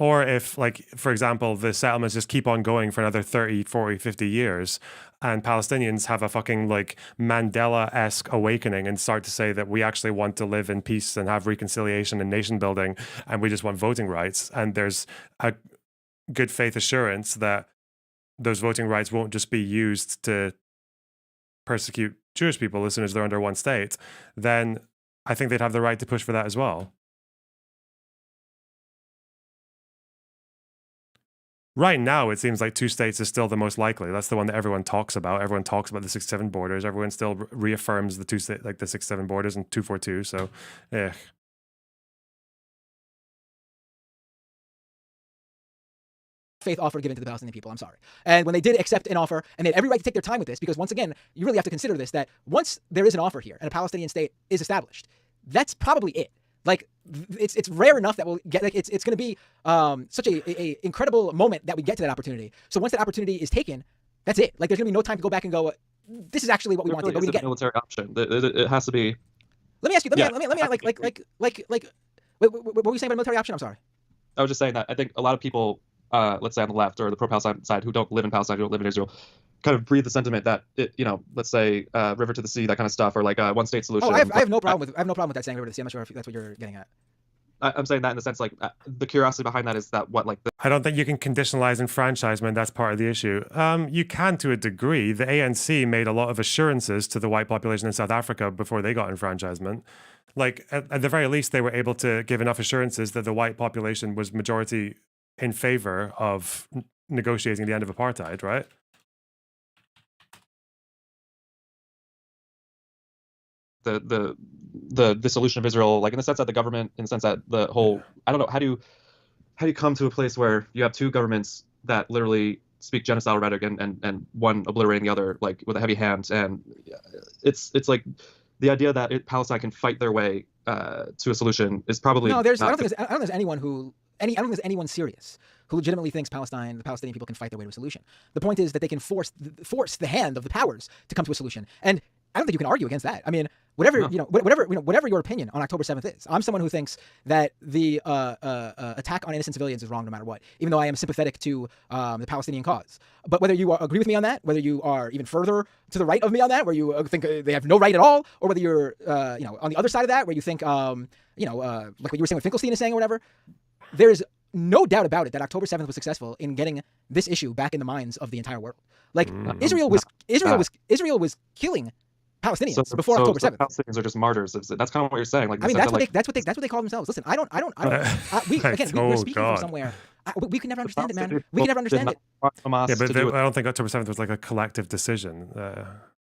Or if, like, for example, the settlements just keep on going for another 30, 40, 50 years, and Palestinians have a fucking, like, Mandela-esque awakening and start to say that we actually want to live in peace and have reconciliation and nation building, and we just want voting rights. And there's a good faith assurance that those voting rights won't just be used to persecute Jewish people as soon as they're under one state, then I think they'd have the right to push for that as well. Right now, it seems like two states is still the most likely. That's the one that everyone talks about. Everyone talks about the 6-7 borders. Everyone still reaffirms the the 6-7 borders and 242. So, yeah. Faith offer given to the Palestinian people. I'm sorry. And when they did accept an offer, and they had every right to take their time with this, because once again, you really have to consider this, that once there is an offer here and a Palestinian state is established, that's probably it. Like, it's rare enough that we'll get, like, it's going to be such a incredible moment that we get to that opportunity. So once that opportunity is taken, that's it. Like, there's going to be no time to go back and go, this is actually what we wanted. But we get military option. It has to be. Let me ask you. Let me what were you saying about military option? I'm sorry. I was just saying that I think a lot of people, let's say on the left or the pro-Palestine side, who don't live in Palestine, who don't live in Israel, kind of breathe the sentiment that it, let's say river to the sea, that kind of stuff, or like a one-state solution. Oh, I have no problem with that saying river to the sea. I'm not sure if that's what you're getting at. I'm saying that in the sense, like, the curiosity behind that is that I don't think you can conditionalize enfranchisement. That's part of the issue. You can to a degree. The ANC made a lot of assurances to the white population in South Africa before they got enfranchisement. Like, at the very least, they were able to give enough assurances that the white population was majority in favor of negotiating the end of apartheid, right? The dissolution of Israel, like in the sense that the government, in the sense that the whole, I don't know, how do you come to a place where you have two governments that literally speak genocidal rhetoric and one obliterating the other, like, with a heavy hand? And it's like the idea that Palestine can fight their way to a solution is probably no. I don't think there's anyone serious who legitimately thinks the Palestinian people can fight their way to a solution. The point is that they can force the hand of the powers to come to a solution, and I don't think you can argue against that. I mean, whatever your opinion on October 7th is, I'm someone who thinks that the attack on innocent civilians is wrong no matter what, even though I am sympathetic to the Palestinian cause. But whether you agree with me on that, whether you are even further to the right of me on that, where you think they have no right at all, or whether you're on the other side of that, where you think like what you were saying with Finkelstein is saying or whatever, there's no doubt about it that October 7th was successful in getting this issue back in the minds of the entire world. Like, Israel was killing Palestinians before October 7th. Palestinians are just martyrs. That's kind of what you're saying. Like, I mean, that's what they call themselves. Listen, we're speaking from somewhere. We can never understand it, man. We can never understand it. Yeah, but I don't think October 7th was like a collective decision.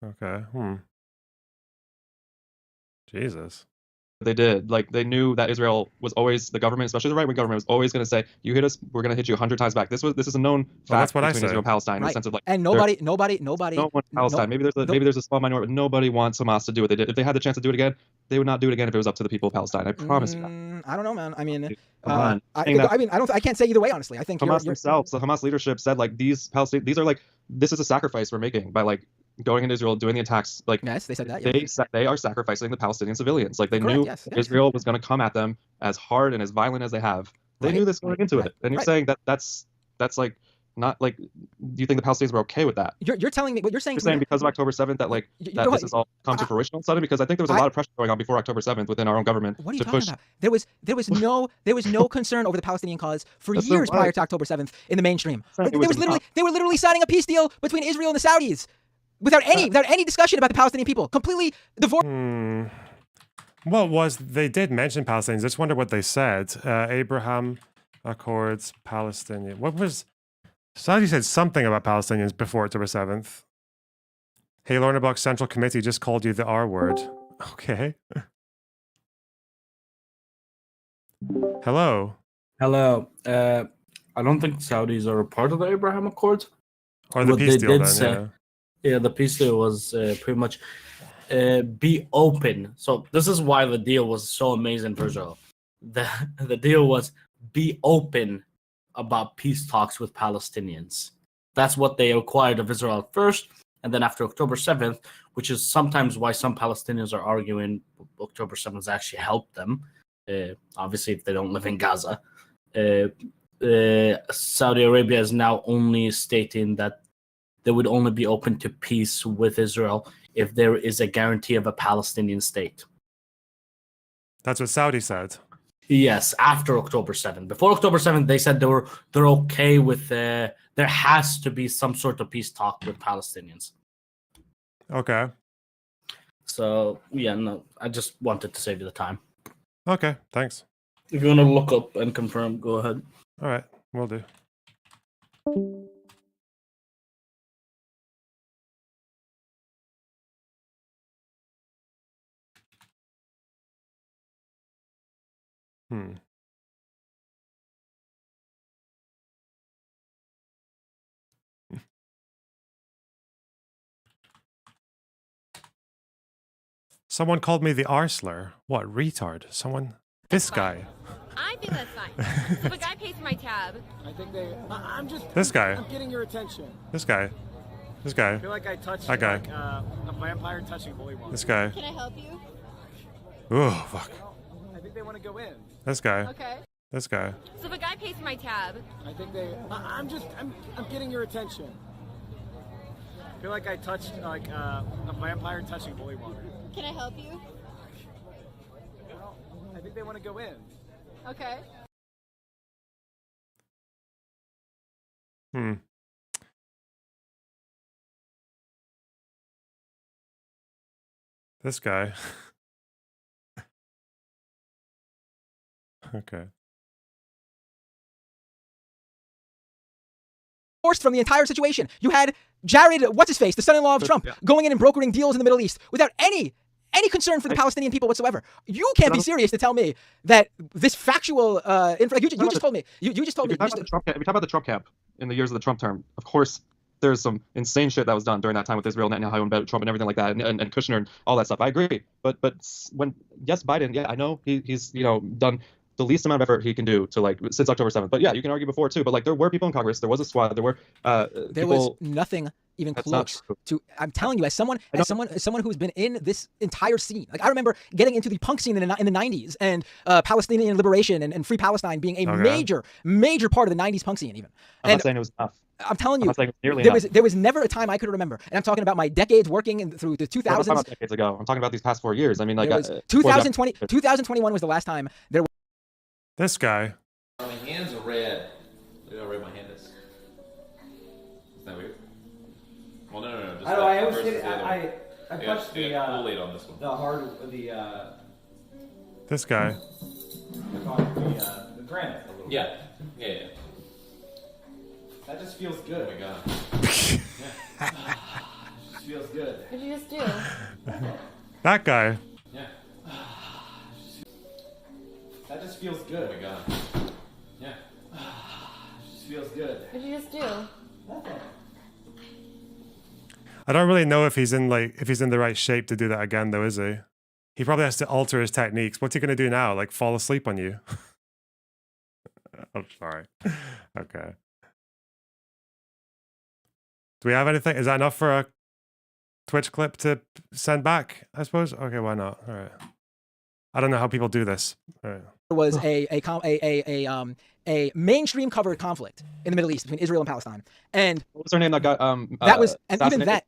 Okay. Jesus. They did. Like, they knew that Israel was always, the government, especially the right-wing government, was always going to say, you hit us, we're going to hit you 100 times back. This is a known fact between Israel and Palestine, in the sense of, like, and nobody. No one Palestine. Maybe there's a small minority, but nobody wants Hamas to do what they did. If they had the chance to do it again, they would not do it again if it was up to the people of Palestine. I promise you that. I don't know, man. I mean, I can't say either way, honestly. I think Hamas themselves, the Hamas leadership said, like, these Palestinians, this is a sacrifice we're making by, like, going into Israel, doing the attacks. Like, yes, they said that. They are sacrificing the Palestinian civilians. Like, they knew Israel was going to come at them as hard and as violent as they have. They knew this going into it. And you're saying that's like not like. Do you think the Palestinians were okay with that? You're telling me what you're saying. You're saying because of October 7th that this has all come to fruition all of a sudden, because I think there was a lot of pressure going on before October 7th within our own government. What are you talking about? There was no concern over the Palestinian cause for years prior to October 7th in the mainstream. They were literally signing a peace deal between Israel and the Saudis. Without any discussion about the Palestinian people, completely divorced. They did mention Palestinians. I just wonder what they said. Abraham Accords, Palestinian. Saudi said something about Palestinians before October 7th. Hey, Lornabach Central Committee just called you the R word. Okay. Hello. Hello. I don't think Saudis are a part of the Abraham Accords. Or the peace deal then, Yeah, the peace deal was pretty much be open. So this is why the deal was so amazing for Israel. The deal was be open about peace talks with Palestinians. That's what they required of Israel at first. And then after October 7th, which is sometimes why some Palestinians are arguing October 7th actually helped them. Obviously, if they don't live in Gaza. Saudi Arabia is now only stating that they would only be open to peace with Israel if there is a guarantee of a Palestinian state. That's what Saudi said. Yes, after October 7th. Before October 7th, they said they're okay with there has to be some sort of peace talk with Palestinians. Okay. So yeah, no, I just wanted to save you the time. Okay, thanks. If you want to look up and confirm, go ahead. All right, will do. Someone called me the Arsler. What, retard? Someone? This guy. I think that's fine. If a guy pays for my tab, I think they. I'm just. This guy. I'm getting your attention. This guy. This guy. I feel like I touched that guy. like, a vampire touching holy water. This guy. can I help you? Oh, fuck. I think they want to go in. This guy. Okay. This guy. So if a guy pays for my tab, I think they. I'm getting your attention. I feel like I touched like a vampire touching holy water. can I help you? I think they want to go in. Okay. This guy. Okay. Forced from the entire situation. You had Jared, what's his face, the son-in-law of Trump, going in and brokering deals in the Middle East without any concern for the Palestinian people whatsoever. You can't be serious to tell me that this factual like you just told me. You just told me. If you talk about the Trump camp in the years of the Trump term, of course there's some insane shit that was done during that time with Israel, Netanyahu, and Trump and everything like that, and Kushner and all that stuff. I agree. But when Biden, yeah, I know he's done the least amount of effort he can do to since October 7th. But yeah, you can argue before too. But there were people in Congress, there was a squad, there were there was nothing even close to. I'm telling you, as someone who's been in this entire scene, like I remember getting into the punk scene in the 90s and Palestinian liberation and Free Palestine being a major part of the 90s punk scene even. I'm not saying it was enough. I'm telling you, there was never a time I could remember, and I'm talking about my decades working through the 2000s. I'm talking about decades ago. I'm talking about these past 4 years. I mean, 2021 was the last time there was. This guy. My hands are red. Look how red my hand is. Isn't that weird? Well, no. Just I always get it. I punched the a little late on this one. This guy. The granite a little. Yeah. That just feels good. Oh my god. Just feels good. What did you just do? That guy. Yeah. That just feels good. Oh my god. Yeah. Just feels good. What did you just do? Nothing. I don't really know if he's in the right shape to do that again though, is he? He probably has to alter his techniques. What's he gonna do now? Like fall asleep on you? I'm sorry. Okay. Do we have anything? Is that enough for a Twitch clip to send back? I suppose. Okay, why not? All right. I don't know how people do this. All right. There was a mainstream covered conflict in the Middle East between Israel and Palestine, and what was her name that got that was and even that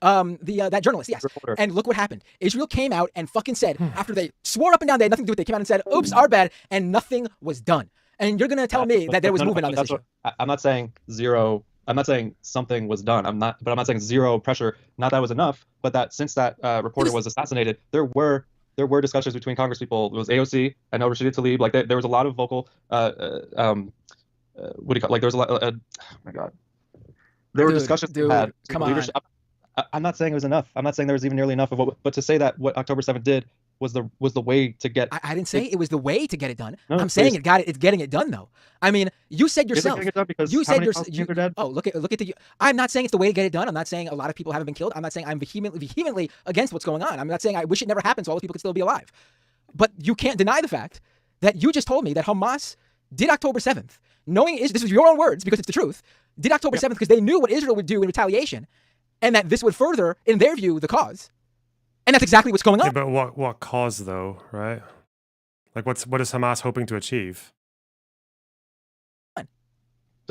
that journalist, yes. Reporter. And look what happened. Israel came out and fucking said after they swore up and down they had nothing to do with it. They came out and said, "Oops, our bad," and nothing was done. And you're gonna tell me that there was movement on this issue? I'm not saying zero. I'm not saying something was done. I'm not saying zero pressure. Not that was enough, but that since that reporter was assassinated, there were discussions between Congress people. It was AOC. I know Rashida Tlaib. Like there was a lot of vocal. What do you call? Like there was a lot. Oh my God. There were discussions. Come on. I'm not saying it was enough. I'm not saying there was even nearly enough of what. But to say that what October 7th did was the way to get. I didn't say it was the way to get it done. No, I'm saying it's getting it done though. I mean, you said yourself. You said yourself. Oh, look at the. I'm not saying it's the way to get it done. I'm not saying a lot of people haven't been killed. I'm not saying I'm vehemently against what's going on. I'm not saying I wish it never happened so all the people could still be alive. But you can't deny the fact that you just told me that Hamas did October 7th, knowing this was your own words because it's the truth. Did October 7th because they knew what Israel would do in retaliation, and that this would further, in their view, the cause. And that's exactly what's going on. Yeah, but what cause though, right? Like what is Hamas hoping to achieve?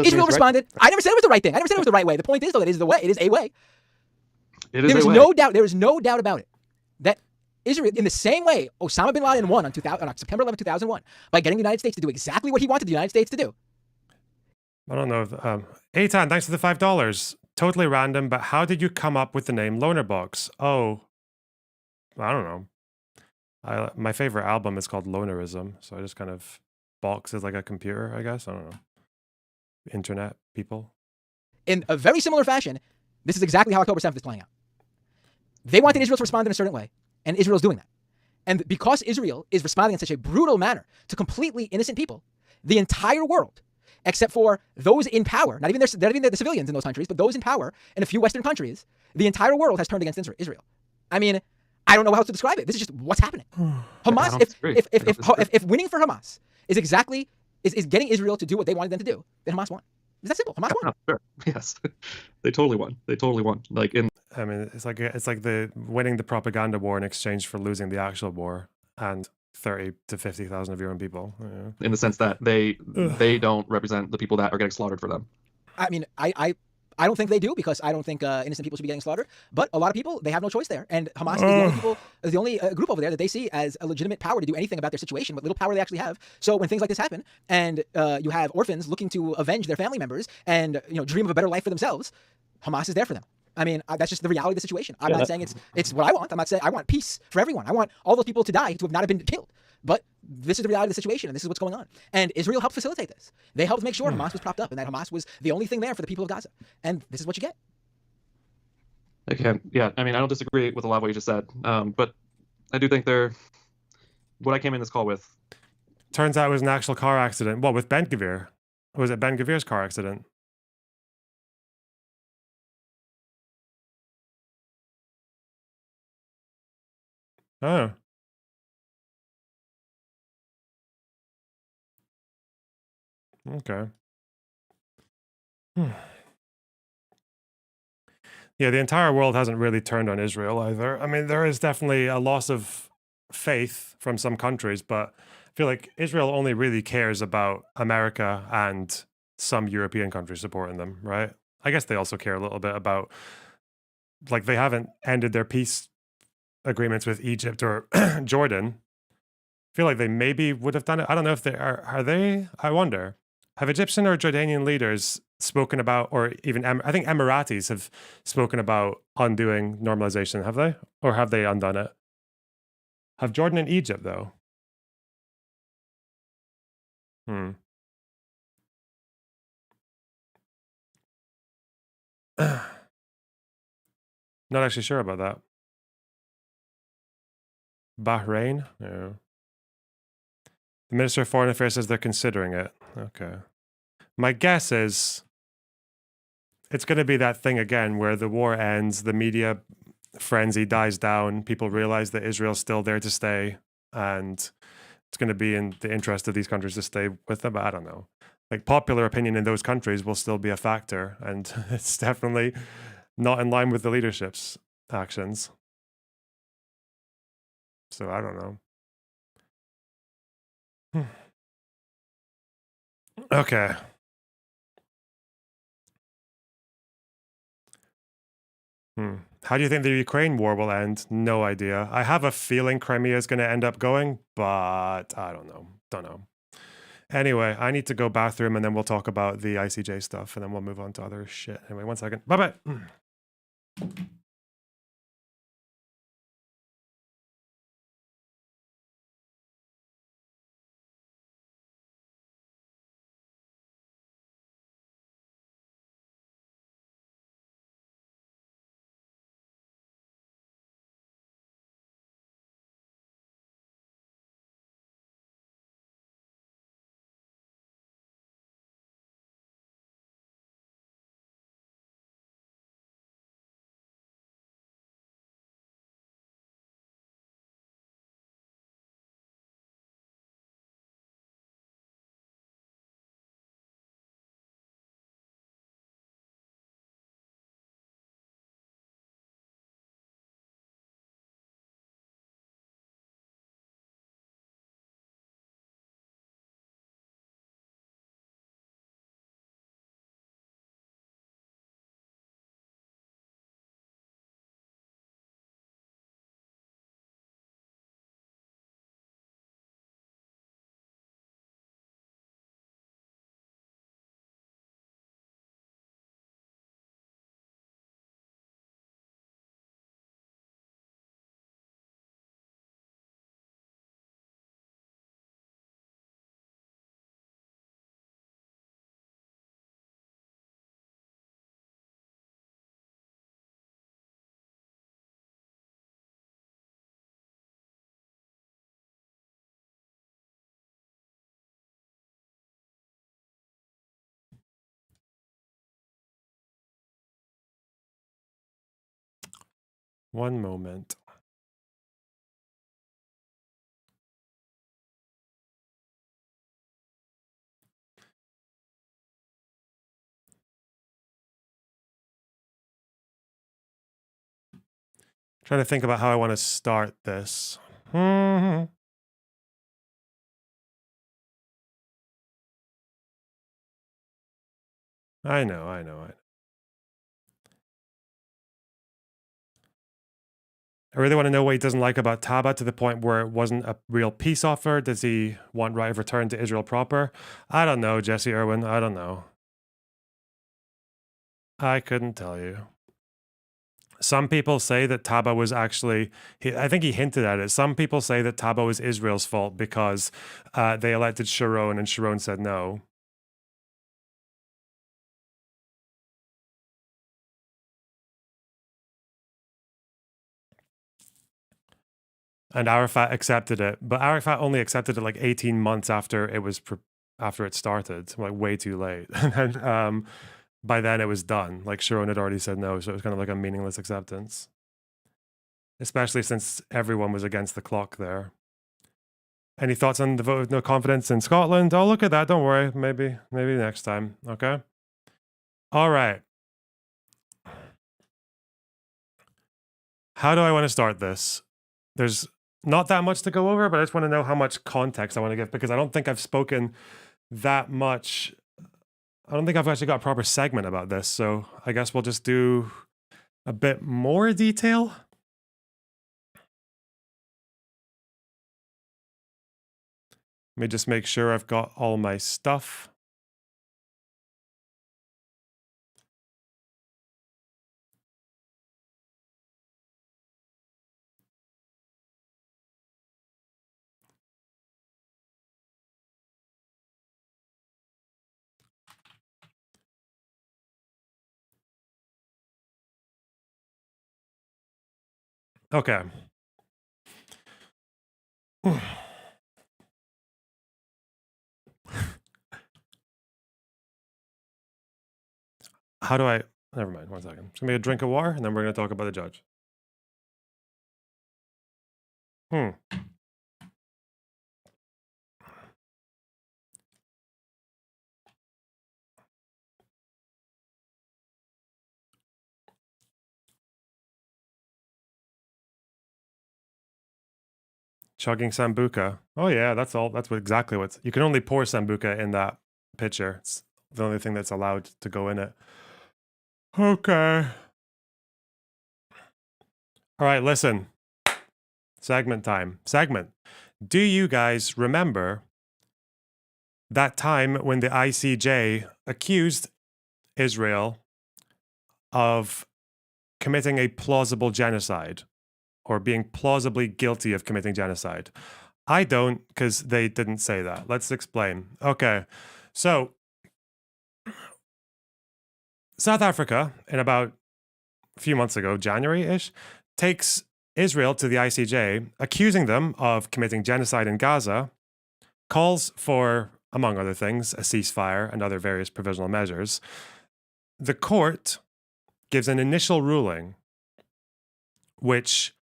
Israel responded. I never said it was the right thing. I never said it was the right way. The point is, though, that it is the way. It is a way. There is no doubt. There is no doubt about it that Israel, in the same way Osama bin Laden won on September 11, 2001, by getting the United States to do exactly what he wanted the United States to do. I don't know. Eitan, thanks for the $5. Totally random, but how did you come up with the name Loner Box? Oh, I don't know. My favorite album is called Lonerism, so I just kind of box is like a computer, I guess. I don't know. Internet people. In a very similar fashion, this is exactly how October 7th is playing out. They wanted Israel to respond in a certain way, and Israel's doing that. And because Israel is responding in such a brutal manner to completely innocent people, the entire world, except for those in power, not even the civilians in those countries, but those in power in a few Western countries, the entire world has turned against Israel. I mean, I don't know how else to describe it. This is just what's happening. Hamas, if winning for Hamas is exactly is getting Israel to do what they wanted them to do, then Hamas won. It's that simple. Hamas won. Sure. Yes, they totally won. They totally won. Like I mean, it's like the winning the propaganda war in exchange for losing the actual war and 30 to 50,000 of your own people. Yeah. In the sense that they don't represent the people that are getting slaughtered for them. I mean, I don't think they do, because I don't think innocent people should be getting slaughtered. But a lot of people, they have no choice there. And Hamas is the only group over there that they see as a legitimate power to do anything about their situation, what little power they actually have. So when things like this happen, and you have orphans looking to avenge their family members and dream of a better life for themselves, Hamas is there for them. I mean, that's just the reality of the situation. I'm not saying it's what I want. I'm not saying I want peace for everyone. I want all those people to die who have not been killed. But this is the reality of the situation, and this is what's going on. And Israel helped facilitate this. They helped make sure Hamas was propped up, and that Hamas was the only thing there for the people of Gaza. And this is what you get. Okay, yeah. I mean, I don't disagree with a lot of what you just said, but I do think what I came in this call with. Turns out it was an actual car accident. What, with Ben Gvir? Or was it Ben Gvir's car accident? Oh. Okay. Yeah, the entire world hasn't really turned on Israel either. I mean, there is definitely a loss of faith from some countries, but I feel like Israel only really cares about America and some European countries supporting them, right? I guess they also care a little bit about, like, they haven't ended their peace agreements with Egypt or Jordan. I feel like they maybe would have done it. I don't know if they are they? I wonder. Have Egyptian or Jordanian leaders spoken about, or even I think Emiratis have spoken about undoing normalization, have they? Or have they undone it? Have Jordan and Egypt, though? Not actually sure about that. Bahrain? Yeah. The Minister of Foreign Affairs says they're considering it. Okay. My guess is it's going to be that thing again where the war ends, the media frenzy dies down, people realize that Israel's still there to stay, and it's going to be in the interest of these countries to stay with them. But I don't know. Like, popular opinion in those countries will still be a factor, and it's definitely not in line with the leadership's actions. So I don't know. Okay. How do you think the Ukraine war will end? No idea. I have a feeling Crimea is going to end up going, but I don't know. Don't know. Anyway, I need to go bathroom, and then we'll talk about the ICJ stuff, and then we'll move on to other shit. Anyway, 1 second. Bye-bye. One moment. Trying to think about how I want to start this. I know. I really want to know what he doesn't like about Taba to the point where it wasn't a real peace offer. Does he want right of return to Israel proper? I don't know, Jesse Irwin. I don't know. I couldn't tell you. Some people say that Taba was actually, I think he hinted at it. Some people say that Taba was Israel's fault because they elected Sharon and Sharon said no. And Arafat accepted it, but Arafat only accepted it like 18 months after it was after it started, like way too late. And by then it was done. Like Sharon had already said no, so it was kind of like a meaningless acceptance. Especially since everyone was against the clock there. Any thoughts on the vote of no confidence in Scotland? Oh, look at that. Don't worry. Maybe next time. Okay. All right. How do I want to start this? There's not that much to go over, but I just want to know how much context I want to give because I don't think I've spoken that much. I don't think I've actually got a proper segment about this. So I guess we'll just do a bit more detail. Let me just make sure I've got all my stuff. Okay. How do I... Never mind, 1 second. Just gonna make a drink of water, and then we're gonna talk about the judge. Chugging Sambuca. Oh yeah, that's all. That's exactly what's... You can only pour Sambuca in that pitcher. It's the only thing that's allowed to go in it. Okay. All right, listen. Segment time. Segment. Do you guys remember that time when the ICJ accused Israel of committing a plausible genocide or being plausibly guilty of committing genocide? I don't, because they didn't say that. Let's explain. Okay, so South Africa, in about a few months ago, January-ish, takes Israel to the ICJ, accusing them of committing genocide in Gaza, calls for, among other things, a ceasefire and other various provisional measures. The court gives an initial ruling, which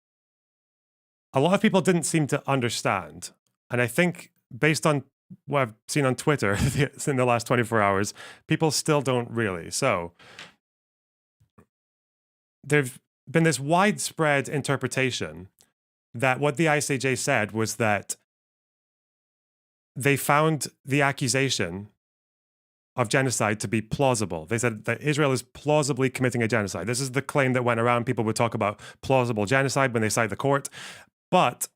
a lot of people didn't seem to understand. And I think based on what I've seen on Twitter in the last 24 hours, people still don't really. So there's been this widespread interpretation that what the ICJ said was that they found the accusation of genocide to be plausible. They said that Israel is plausibly committing a genocide. This is the claim that went around. People would talk about plausible genocide when they cite the court. But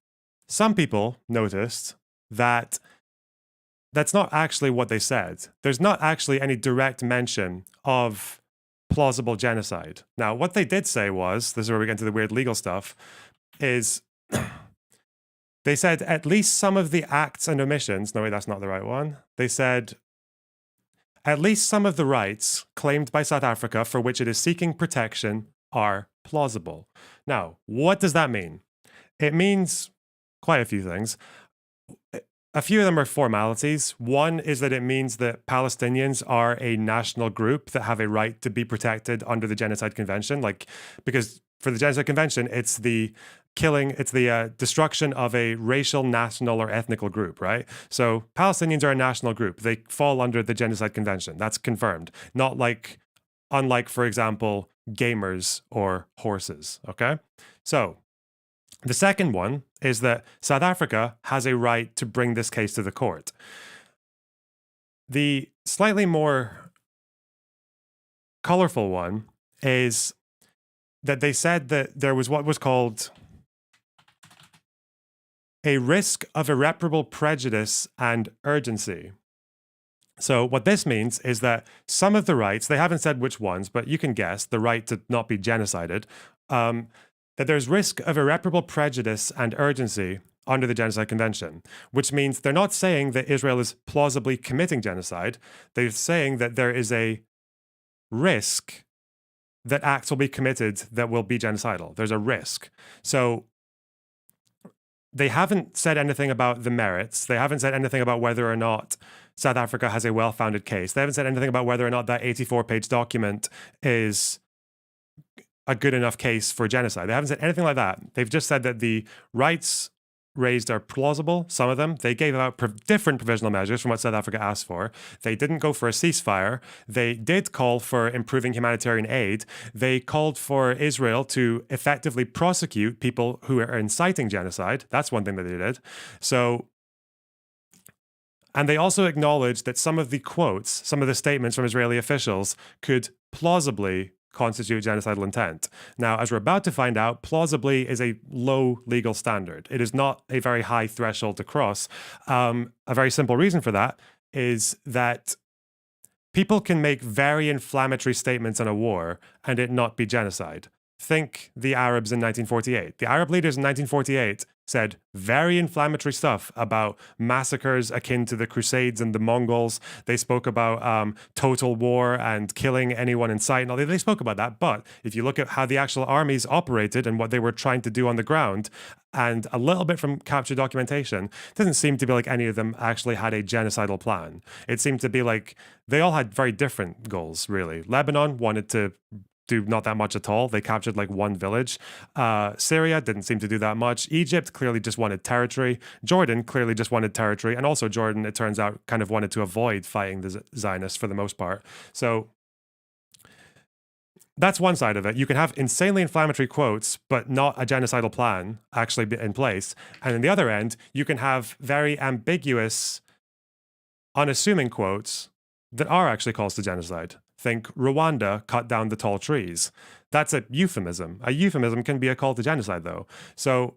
some people noticed that that's not actually what they said. There's not actually any direct mention of plausible genocide. Now, what they did say was, this is where we get into the weird legal stuff, is they said at least some of the acts and omissions, no wait, that's not the right one. They said at least some of the rights claimed by South Africa for which it is seeking protection are plausible. Now, what does that mean? It means quite a few things. A few of them are formalities. One is that it means that Palestinians are a national group that have a right to be protected under the Genocide Convention, like, because for the Genocide Convention, it's the killing, it's the destruction of a racial, national, or ethnical group, right? So Palestinians are a national group. They fall under the Genocide Convention. That's confirmed. Not like, unlike, for example, gamers or horses, okay? So the second one is that South Africa has a right to bring this case to the court. The slightly more colorful one is that they said that there was what was called a risk of irreparable prejudice and urgency. So what this means is that some of the rights, they haven't said which ones, but you can guess, the right to not be genocided, that there's risk of irreparable prejudice and urgency under the Genocide Convention, which means they're not saying that Israel is plausibly committing genocide. They're saying that there is a risk that acts will be committed that will be genocidal. There's a risk. So they haven't said anything about the merits. They haven't said anything about whether or not South Africa has a well-founded case. They haven't said anything about whether or not that 84-page document is a good enough case for genocide. They haven't said anything like that. They've just said that the rights raised are plausible, some of them. They gave out different provisional measures from what South Africa asked for. They didn't go for a ceasefire. They did call for improving humanitarian aid. They called for Israel to effectively prosecute people who are inciting genocide. That's one thing that they did. So, and they also acknowledged that some of the quotes, some of the statements from Israeli officials could plausibly constitute genocidal intent. Now, as we're about to find out, plausibly is a low legal standard. It is not a very high threshold to cross. A very simple reason for that is that people can make very inflammatory statements on a war and it not be genocide. Think the Arabs in 1948. The Arab leaders in 1948 said very inflammatory stuff about massacres akin to the Crusades and the Mongols. They spoke about total war and killing anyone in sight. And all they spoke about that. But if you look at how the actual armies operated and what they were trying to do on the ground, and a little bit from captured documentation, it doesn't seem to be like any of them actually had a genocidal plan. It seemed to be like they all had very different goals, really. Lebanon wanted to do not that much at all. They captured like one village. Syria didn't seem to do that much. Egypt clearly just wanted territory. Jordan clearly just wanted territory. And also Jordan, it turns out, kind of wanted to avoid fighting the Zionists for the most part. So that's one side of it. You can have insanely inflammatory quotes, but not a genocidal plan actually in place. And on the other end, you can have very ambiguous, unassuming quotes that are actually calls to genocide. Think Rwanda cut down the tall trees. That's a euphemism. A euphemism can be a call to genocide, though. So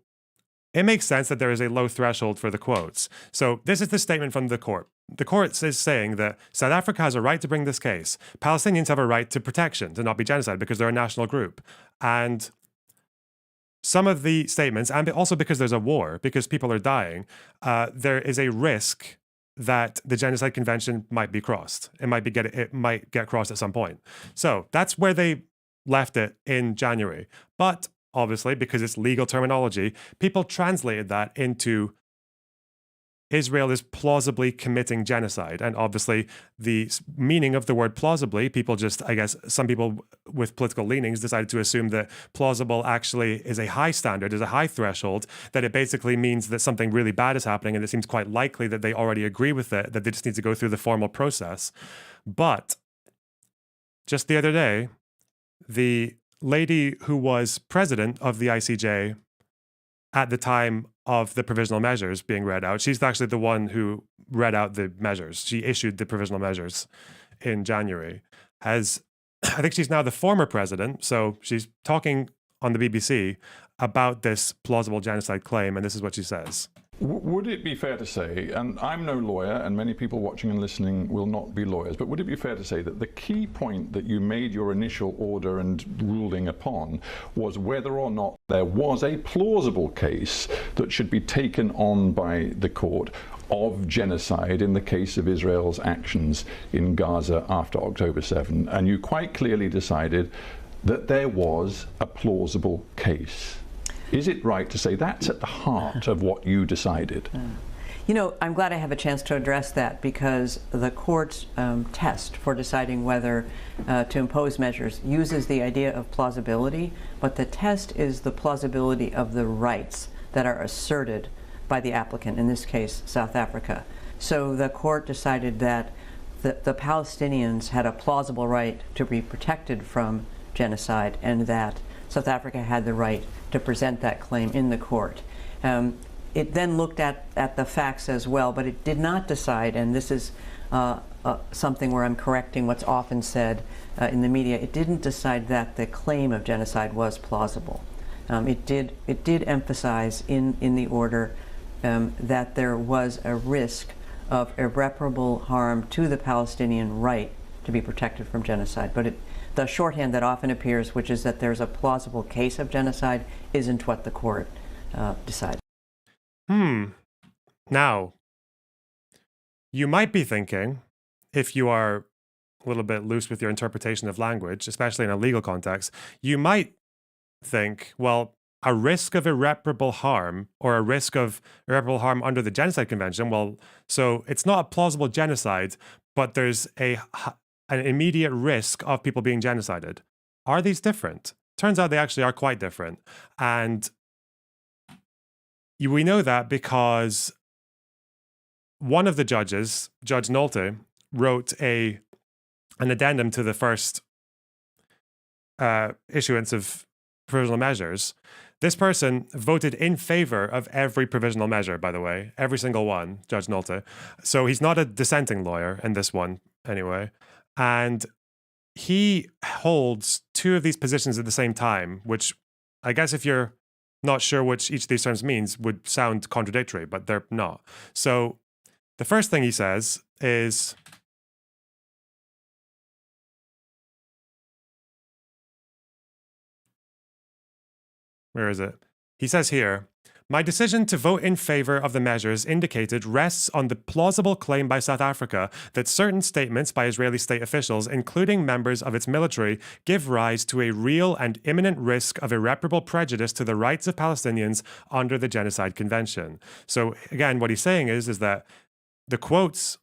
it makes sense that there is a low threshold for the quotes. So this is the statement from the court. The court is saying that South Africa has a right to bring this case. Palestinians have a right to protection, to not be genocide, because they're a national group. And some of the statements, and also because there's a war, because people are dying, there is a risk that the Genocide Convention might be crossed. It might get crossed at some point. So that's where they left it in January. But obviously, because it's legal terminology, people translated that into Israel is plausibly committing genocide. And obviously, the meaning of the word plausibly, people just, I guess, some people with political leanings decided to assume that plausible actually is a high standard, is a high threshold, that it basically means that something really bad is happening and it seems quite likely that they already agree with it, that they just need to go through the formal process. But just the other day, the lady who was president of the ICJ at the time of the provisional measures being read out, she's actually the one who read out the measures. She issued the provisional measures in January. I think she's now the former president, so she's talking on the BBC about this plausible genocide claim, and this is what she says. Would it be fair to say, and I'm no lawyer, and many people watching and listening will not be lawyers, but would it be fair to say that the key point that you made your initial order and ruling upon was whether or not there was a plausible case that should be taken on by the court of genocide in the case of Israel's actions in Gaza after October 7, and you quite clearly decided that there was a plausible case? Is it right to say that's at the heart of what you decided? You know, I'm glad I have a chance to address that because the court's test for deciding whether to impose measures uses the idea of plausibility, but the test is the plausibility of the rights that are asserted by the applicant, in this case, South Africa. So the court decided that the Palestinians had a plausible right to be protected from genocide and that South Africa had the right to present that claim in the court. It then looked at the facts as well, but it did not decide, and this is something where I'm correcting what's often said in the media, it didn't decide that the claim of genocide was plausible. It did emphasize in the order that there was a risk of irreparable harm to the Palestinian right to be protected from genocide. But the shorthand that often appears, which is that there's a plausible case of genocide, isn't what the court decided. Now, you might be thinking, if you are a little bit loose with your interpretation of language, especially in a legal context, you might think, well, a risk of irreparable harm or a risk of irreparable harm under the Genocide Convention, well, so it's not a plausible genocide, but there's an immediate risk of people being genocided. Are these different? Turns out they actually are quite different. And we know that because one of the judges, Judge Nolte, wrote an addendum to the first issuance of provisional measures. This person voted in favor of every provisional measure, by the way, every single one, Judge Nolte. So he's not a dissenting lawyer in this one, anyway. And he holds two of these positions at the same time, which I guess if you're not sure which each of these terms means would sound contradictory, but they're not. So the first thing he says is, where is it? He says here, my decision to vote in favor of the measures indicated rests on the plausible claim by South Africa that certain statements by Israeli state officials, including members of its military, give rise to a real and imminent risk of irreparable prejudice to the rights of Palestinians under the Genocide Convention. So again, what he's saying is that the quotes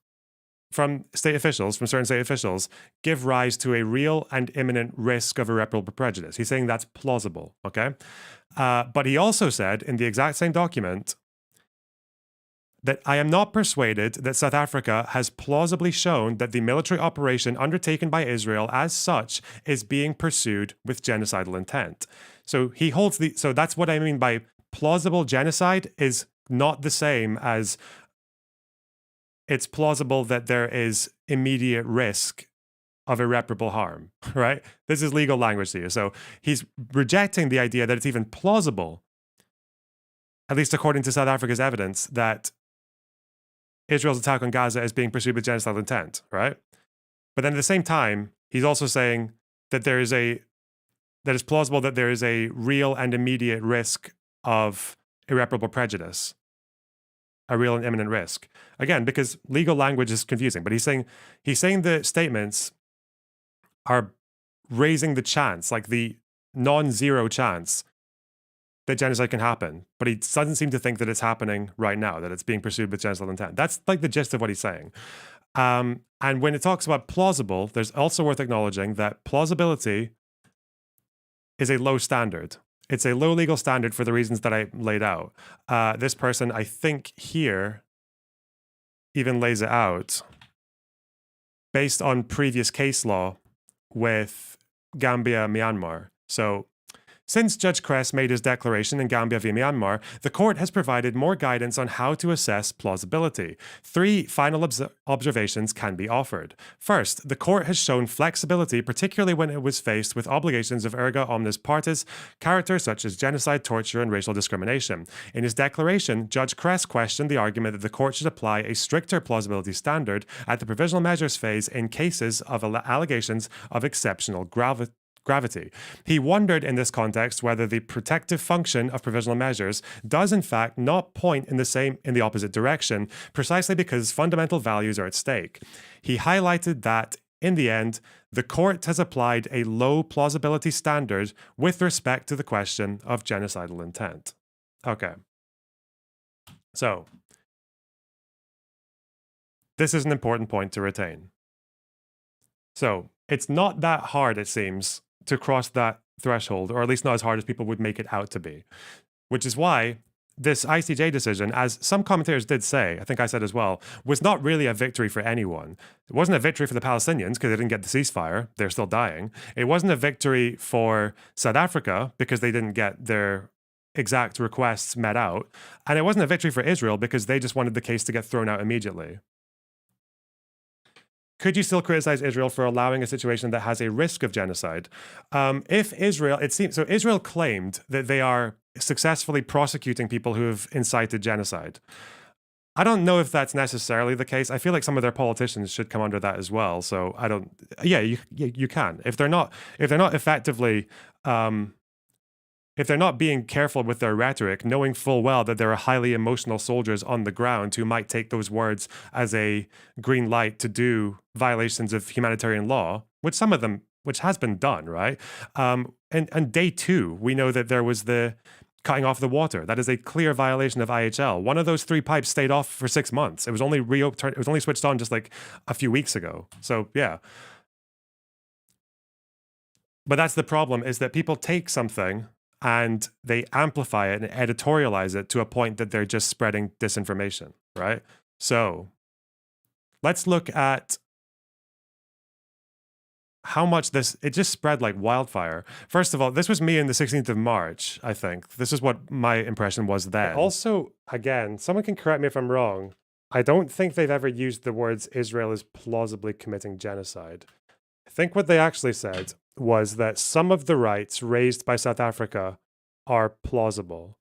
from state officials, from certain state officials, give rise to a real and imminent risk of irreparable prejudice. He's saying that's plausible, okay? But he also said in the exact same document that I am not persuaded that South Africa has plausibly shown that the military operation undertaken by Israel as such is being pursued with genocidal intent. So he holds so that's what I mean by plausible genocide is not the same as it's plausible that there is immediate risk of irreparable harm, right? This is legal language to you. So he's rejecting the idea that it's even plausible, at least according to South Africa's evidence, that Israel's attack on Gaza is being pursued with genocidal intent, right? But then at the same time, he's also saying that it's plausible that there is a real and immediate risk of irreparable prejudice, a real and imminent risk. Again, because legal language is confusing, but he's saying the statements are raising the chance, like the non-zero chance that genocide can happen. But he doesn't seem to think that it's happening right now, that it's being pursued with genocidal intent. That's like the gist of what he's saying. And when it talks about plausible, there's also worth acknowledging that plausibility is a low standard. It's a low legal standard for the reasons that I laid out. This person, I think here, even lays it out based on previous case law with Gambia, Myanmar. So since Judge Kress made his declaration in Gambia v. Myanmar, the court has provided more guidance on how to assess plausibility. 3 final observations can be offered. First, the court has shown flexibility, particularly when it was faced with obligations of erga omnes partes, characters such as genocide, torture, and racial discrimination. In his declaration, Judge Kress questioned the argument that the court should apply a stricter plausibility standard at the provisional measures phase in cases of allegations of exceptional gravity. He wondered in this context whether the protective function of provisional measures does in fact not point in the opposite direction, precisely because fundamental values are at stake. He highlighted that, in the end, the court has applied a low plausibility standard with respect to the question of genocidal intent. Okay. So, This is an important point to retain. So it's not that hard, it seems, to cross that threshold, or at least not as hard as people would make it out to be, which is why this ICJ decision, as some commentators did say, I think I said as well, was not really a victory for anyone. It wasn't a victory for the Palestinians because they didn't get the ceasefire. They're still dying. It wasn't a victory for South Africa because they didn't get their exact requests met out. And it wasn't a victory for Israel because they just wanted the case to get thrown out immediately. Could you still criticize Israel for allowing a situation that has a risk of genocide? If Israel, it seems, so Israel claimed that they are successfully prosecuting people who have incited genocide. I don't know if that's necessarily the case. I feel like some of their politicians should come under that as well. So I don't, yeah, you can. If they're not effectively, if they're not being careful with their rhetoric, knowing full well that there are highly emotional soldiers on the ground who might take those words as a green light to do violations of humanitarian law, which some of them, which has been done, right? And day 2, we know that there was the cutting off the water. That is a clear violation of IHL. One of those 3 pipes stayed off for 6 months. It was only it was only switched on just like a few weeks ago. So yeah. But that's the problem, is that people take something and they amplify it and editorialize it to a point that they're just spreading disinformation, right? So let's look at how much it just spread like wildfire. First of all, this was me in the 16th of March, I think. This is what my impression was then. Also, again, someone can correct me if I'm wrong. I don't think they've ever used the words Israel is plausibly committing genocide. I think what they actually said was that some of the rights raised by South Africa are plausible,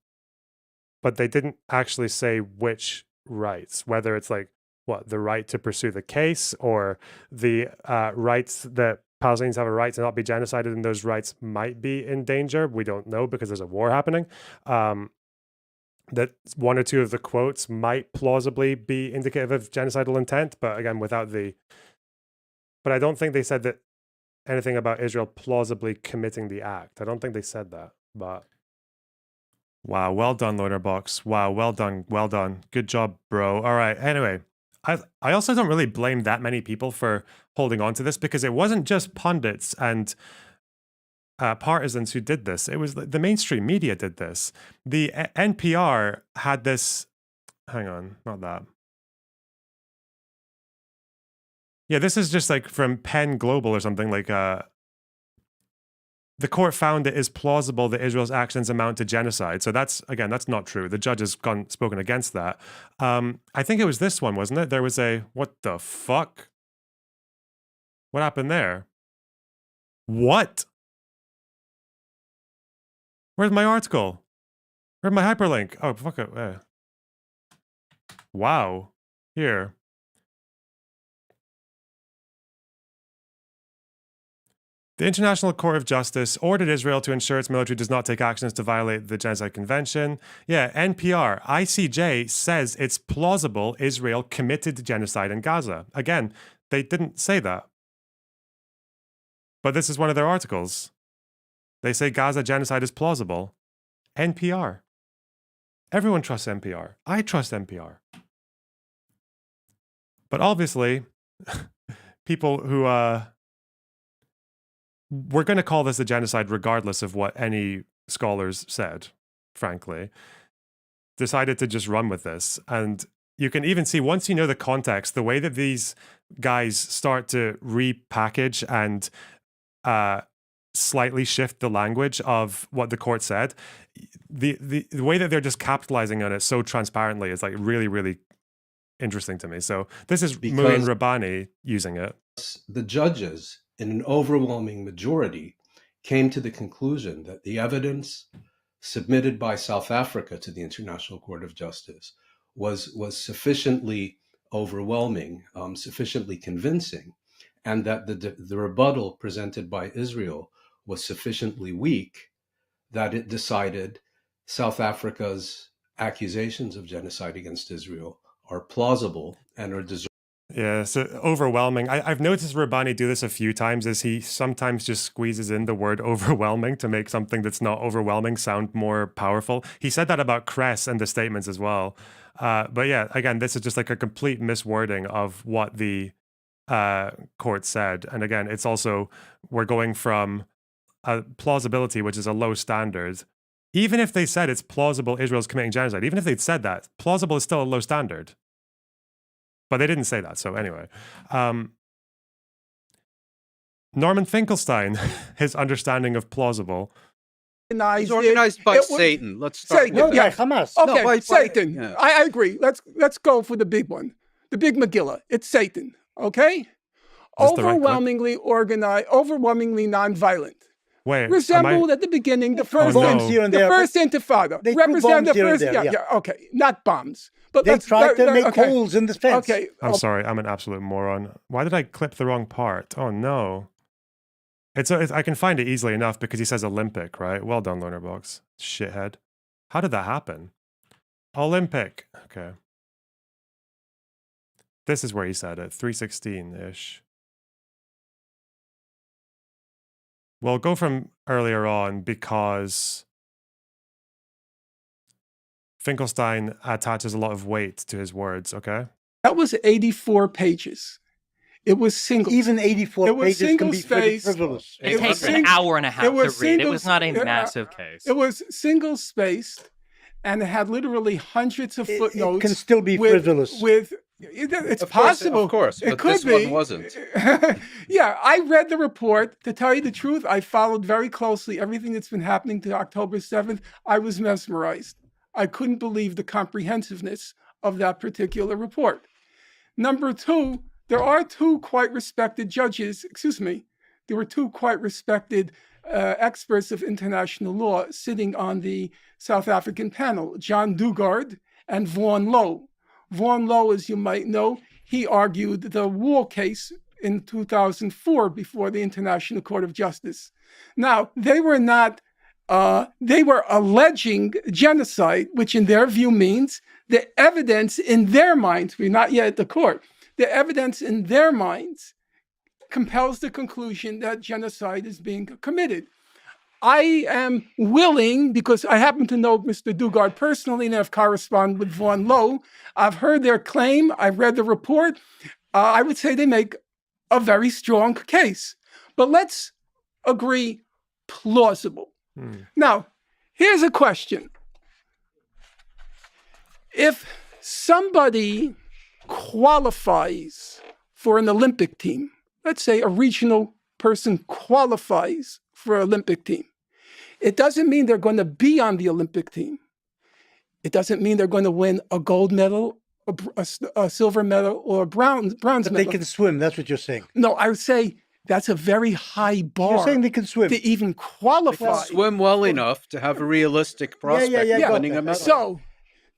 but they didn't actually say which rights, whether it's like, what, the right to pursue the case, or the rights that Palestinians have a right to not be genocided and those rights might be in danger. We don't know because there's a war happening. That 1 or 2 of the quotes might plausibly be indicative of genocidal intent, but again, without the... But I don't think they said that anything about Israel plausibly committing the act. I don't think they said that, but... Wow, well done, Loaderbox. Wow, well done, well done. Good job, bro. All right, anyway. I also don't really blame that many people for holding on to this, because it wasn't just pundits and partisans who did this. It was the mainstream media did this. The NPR had this... Hang on, not that. Yeah, this is just like from Penn Global or something, like the court found it is plausible that Israel's actions amount to genocide. So that's, again, that's not true. The judge has spoken against that. I think it was this one, wasn't it? There was a, what the fuck? What happened there? What? Where's my article? Where's my hyperlink? Oh, fuck it. Wow. Here. The International Court of Justice ordered Israel to ensure its military does not take actions to violate the Genocide Convention. Yeah, NPR, ICJ says it's plausible Israel committed genocide in Gaza. Again, they didn't say that. But this is one of their articles. They say Gaza genocide is plausible. NPR. Everyone trusts NPR. I trust NPR. But obviously, people who... we're going to call this a genocide regardless of what any scholars said, frankly, decided to just run with this. And you can even see, once you know the context, the way that these guys start to repackage and slightly shift the language of what the court said, the way that they're just capitalizing on it so transparently is like really, really interesting to me. So this is Muin Rabbani using it. The judges, in an overwhelming majority, came to the conclusion that the evidence submitted by South Africa to the International Court of Justice was sufficiently overwhelming, sufficiently convincing, and that the rebuttal presented by Israel was sufficiently weak that it decided South Africa's accusations of genocide against Israel are plausible and are deserved. Yeah, so overwhelming. I've noticed Rabbani do this a few times, as he sometimes just squeezes in the word overwhelming to make something that's not overwhelming sound more powerful. He said that about Kress and the statements as well. But yeah, again, this is just like a complete miswording of what the court said. And again, it's also, we're going from a plausibility, which is a low standard. Even if they said it's plausible Israel's committing genocide, even if they'd said that, plausible is still a low standard. But they didn't say that. So anyway, Norman Finkelstein, his understanding of plausible. It's organized by Satan. Let's start Satan, with yeah, that. Hamas. No, Okay, Satan. yeah. I agree. Let's go for the big one, the big Megillah. It's Satan. Okay, overwhelmingly organized, overwhelmingly nonviolent. Wait, resembled at the beginning the first, first Intifada. They represent the here and first, there, yeah, okay, not bombs, but they tried to make holes in the fence. Okay, I'm sorry, I'm an absolute moron. Why did I clip the wrong part? Oh no. It's I can find it easily enough because he says Olympic, right? Well done, Learnerbox. Shithead. How did that happen? Olympic. Okay. This is where he said it, 316-ish. We'll go from earlier on because Finkelstein attaches a lot of weight to his words, okay? That was 84 pages. It was single. Even 84 pages can be frivolous. It takes an hour and a half to read. It was not a massive case. It was single-spaced, and it had literally hundreds of footnotes. It can still be frivolous. It's possible. Of course, it but could this be. one wasn't. Yeah, I read the report. To tell you the truth, I followed very closely everything that's been happening to October 7th. I was mesmerized. I couldn't believe the comprehensiveness of that particular report. Number two, there are two quite respected judges, there were two quite respected experts of international law sitting on the South African panel, John Dugard and Vaughan Lowe. Vaughan Lowe, as you might know, he argued the Wool case in 2004 before the International Court of Justice. Now, they were alleging genocide, which in their view means the evidence in their minds, we're not yet at the court, the evidence in their minds compels the conclusion that genocide is being committed. I am willing, because I happen to know Mr. Dugard personally and have corresponded with Vaughan Lowe. I've heard their claim. I've read the report. I would say they make a very strong case. But let's agree plausible. Now, here's a question. If somebody qualifies for an Olympic team, let's say a regional person qualifies for an Olympic team, it doesn't mean they're going to be on the Olympic team. It doesn't mean they're going to win a gold medal, a silver medal, or a bronze medal. They can swim, that's what you're saying. No, I would say that's a very high bar. You're saying they can swim. To even qualify. Swim well enough to have a realistic prospect of winning a medal. So,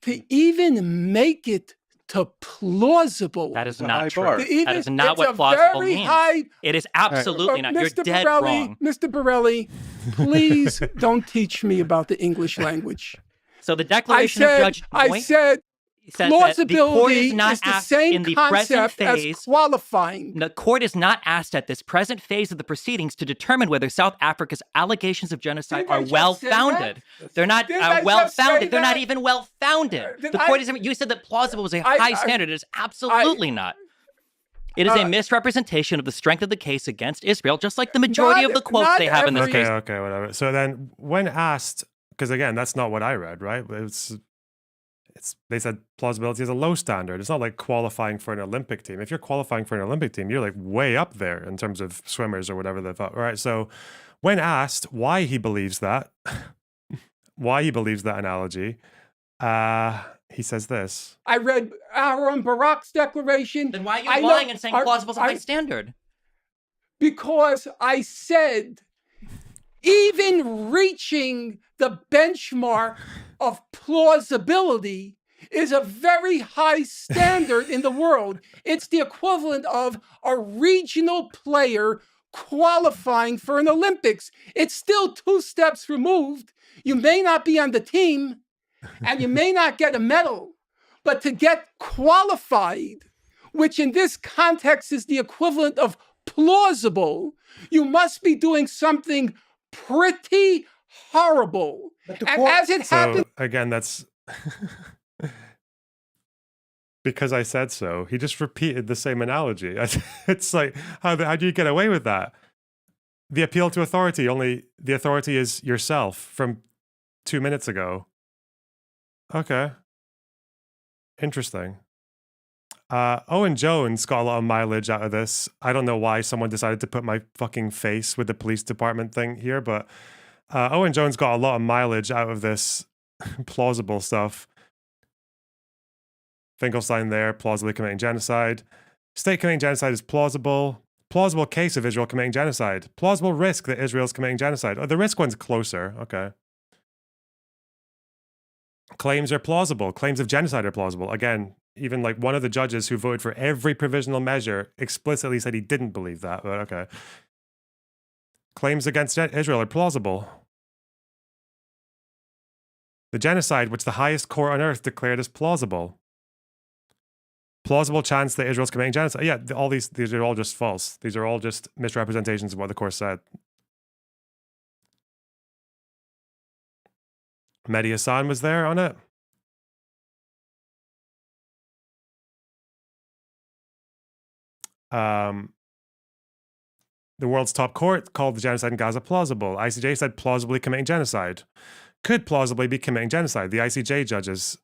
to even make it to plausible. That is not true. That is not what plausible means. It is absolutely not. You're dead wrong. Mr. Borelli, please don't teach me about the English language. So the Declaration of Judge Point says plausibility is not the same in the present concept as phase. Qualifying. The court is not asked at this present phase of the proceedings to determine whether South Africa's allegations of genocide are well-founded. They're not well-founded. They're not even well-founded. The court is. You said that plausible was a high standard. It is absolutely not. It is a misrepresentation of the strength of the case against Israel, just like the majority of the quotes they have in this case. Okay, whatever. So then, when asked, because again, that's not what I read, right? They said plausibility is a low standard. It's not like qualifying for an Olympic team. If you're qualifying for an Olympic team, you're like way up there in terms of swimmers or whatever they thought, right? So when asked why he believes that, why he believes that analogy, he says this. I read Aaron Barak's declaration. Then why are you lying and saying plausible is a high standard? Because I said even reaching the benchmark of plausibility is a very high standard in the world. It's the equivalent of a regional player qualifying for an Olympics. It's still 2 steps removed. You may not be on the team and you may not get a medal, but to get qualified, which in this context is the equivalent of plausible, you must be doing something pretty horrible. And as it happened, again, that's because I said so. He just repeated the same analogy. It's like, how do you get away with that? The appeal to authority, only the authority is yourself from 2 minutes ago. Okay. Interesting. Owen Jones got a lot of mileage out of this. I don't know why someone decided to put my fucking face with the police department thing here, but Owen Jones got a lot of mileage out of this plausible stuff. Finkelstein there, plausibly committing genocide. State committing genocide is plausible. Plausible case of Israel committing genocide. Plausible risk that Israel's committing genocide. Oh, the risk one's closer. Okay. Claims are plausible. Claims of genocide are plausible. Again, even like one of the judges who voted for every provisional measure explicitly said he didn't believe that, but okay. Claims against Israel are plausible. The genocide, which the highest court on earth declared as plausible. Plausible chance that Israel's committing genocide. Yeah, all these are all just false. These are all just misrepresentations of what the court said. Mehdi Hassan was there on it. The world's top court called the genocide in Gaza plausible. ICJ said plausibly committing genocide. Could plausibly be committing genocide. The ICJ judges,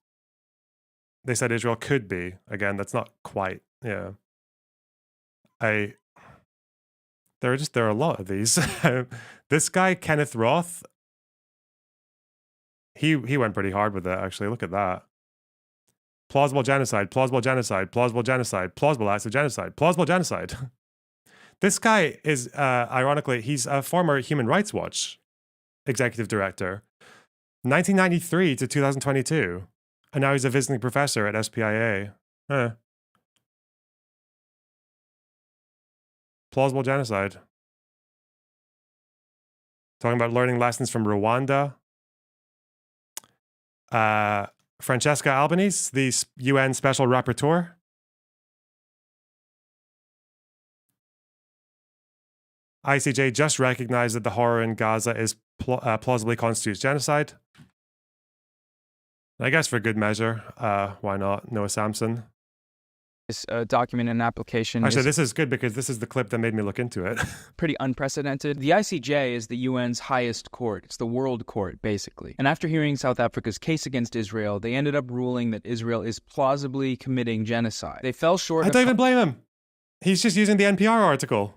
they said Israel could be. Again, that's not quite, yeah. There are a lot of these. This guy, Kenneth Roth, he went pretty hard with it, actually. Look at that. Plausible genocide, plausible genocide, plausible genocide, plausible acts of genocide, plausible genocide. This guy is, ironically, he's a former Human Rights Watch executive director, 1993 to 2022. And now he's a visiting professor at SPIA. Plausible genocide. Talking about learning lessons from Rwanda. Francesca Albanese, the UN Special Rapporteur. ICJ just recognized that the horror in Gaza is plausibly constitutes genocide. I guess for good measure, why not? Noah Samson. This document and application. Actually, this is good because this is the clip that made me look into it. Pretty unprecedented. The ICJ is the UN's highest court. It's the world court, basically. And after hearing South Africa's case against Israel, they ended up ruling that Israel is plausibly committing genocide. They fell short I don't even blame him. He's just using the NPR article.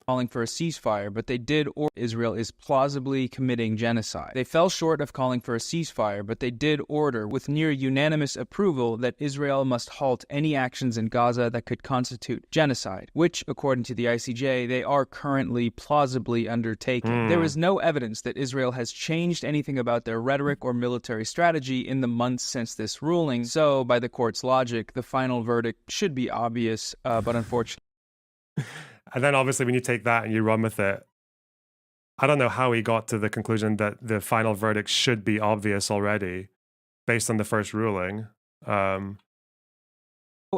Calling for a ceasefire, but they did order Israel is plausibly committing genocide. They fell short of calling for a ceasefire, but they did order, with near unanimous approval, that Israel must halt any actions in Gaza that could constitute genocide, which, according to the ICJ, they are currently plausibly undertaking. There is no evidence that Israel has changed anything about their rhetoric or military strategy in the months since this ruling, so, by the court's logic, the final verdict should be obvious, but unfortunately... And then obviously when you take that and you run with it, I don't know how he got to the conclusion that the final verdict should be obvious already based on the first ruling. No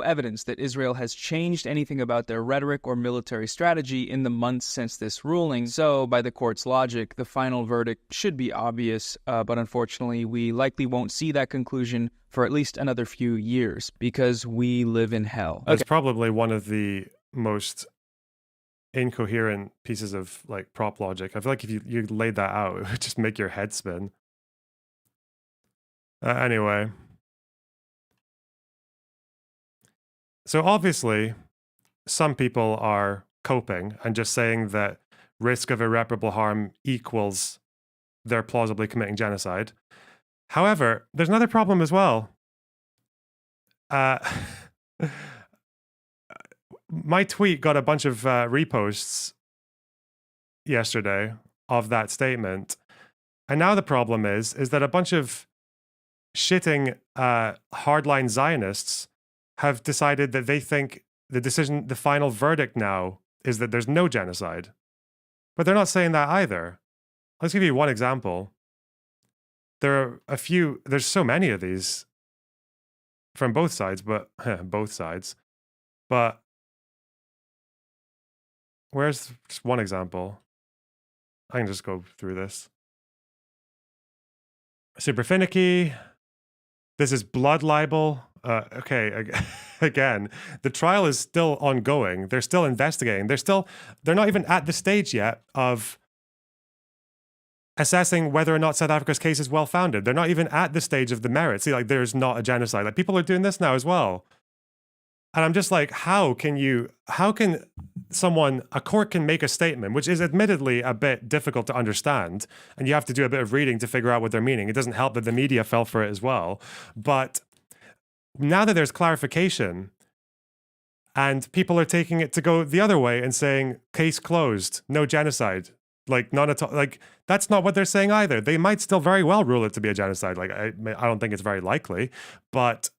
evidence that Israel has changed anything about their rhetoric or military strategy in the months since this ruling, so by the court's logic, the final verdict should be obvious, but unfortunately we likely won't see that conclusion for at least another few years, because we live in hell. That's probably one of the most incoherent pieces of like prop logic. I feel like if you laid that out, it would just make your head spin. Anyway. So obviously, some people are coping and just saying that risk of irreparable harm equals they're plausibly committing genocide. However, there's another problem as well. My tweet got a bunch of reposts yesterday of that statement. And now the problem is that a bunch of shitting hardline Zionists have decided that they think the final verdict now is that there's no genocide. But they're not saying that either. Let's give you one example. There's so many of these from both sides, but where's just one example? I can just go through this. Super finicky. This is blood libel. Okay, again, the trial is still ongoing. They're still investigating. They're not even at the stage yet of assessing whether or not South Africa's case is well-founded. They're not even at the stage of the merits. See, like, there's not a genocide. Like, people are doing this now as well. And I'm just like, how can a court can make a statement, which is admittedly a bit difficult to understand, and you have to do a bit of reading to figure out what they're meaning. It doesn't help that the media fell for it as well. But now that there's clarification, and people are taking it to go the other way and saying, case closed, no genocide. Like, none at all. Like, that's not what they're saying either. They might still very well rule it to be a genocide. Like, I don't think it's very likely, but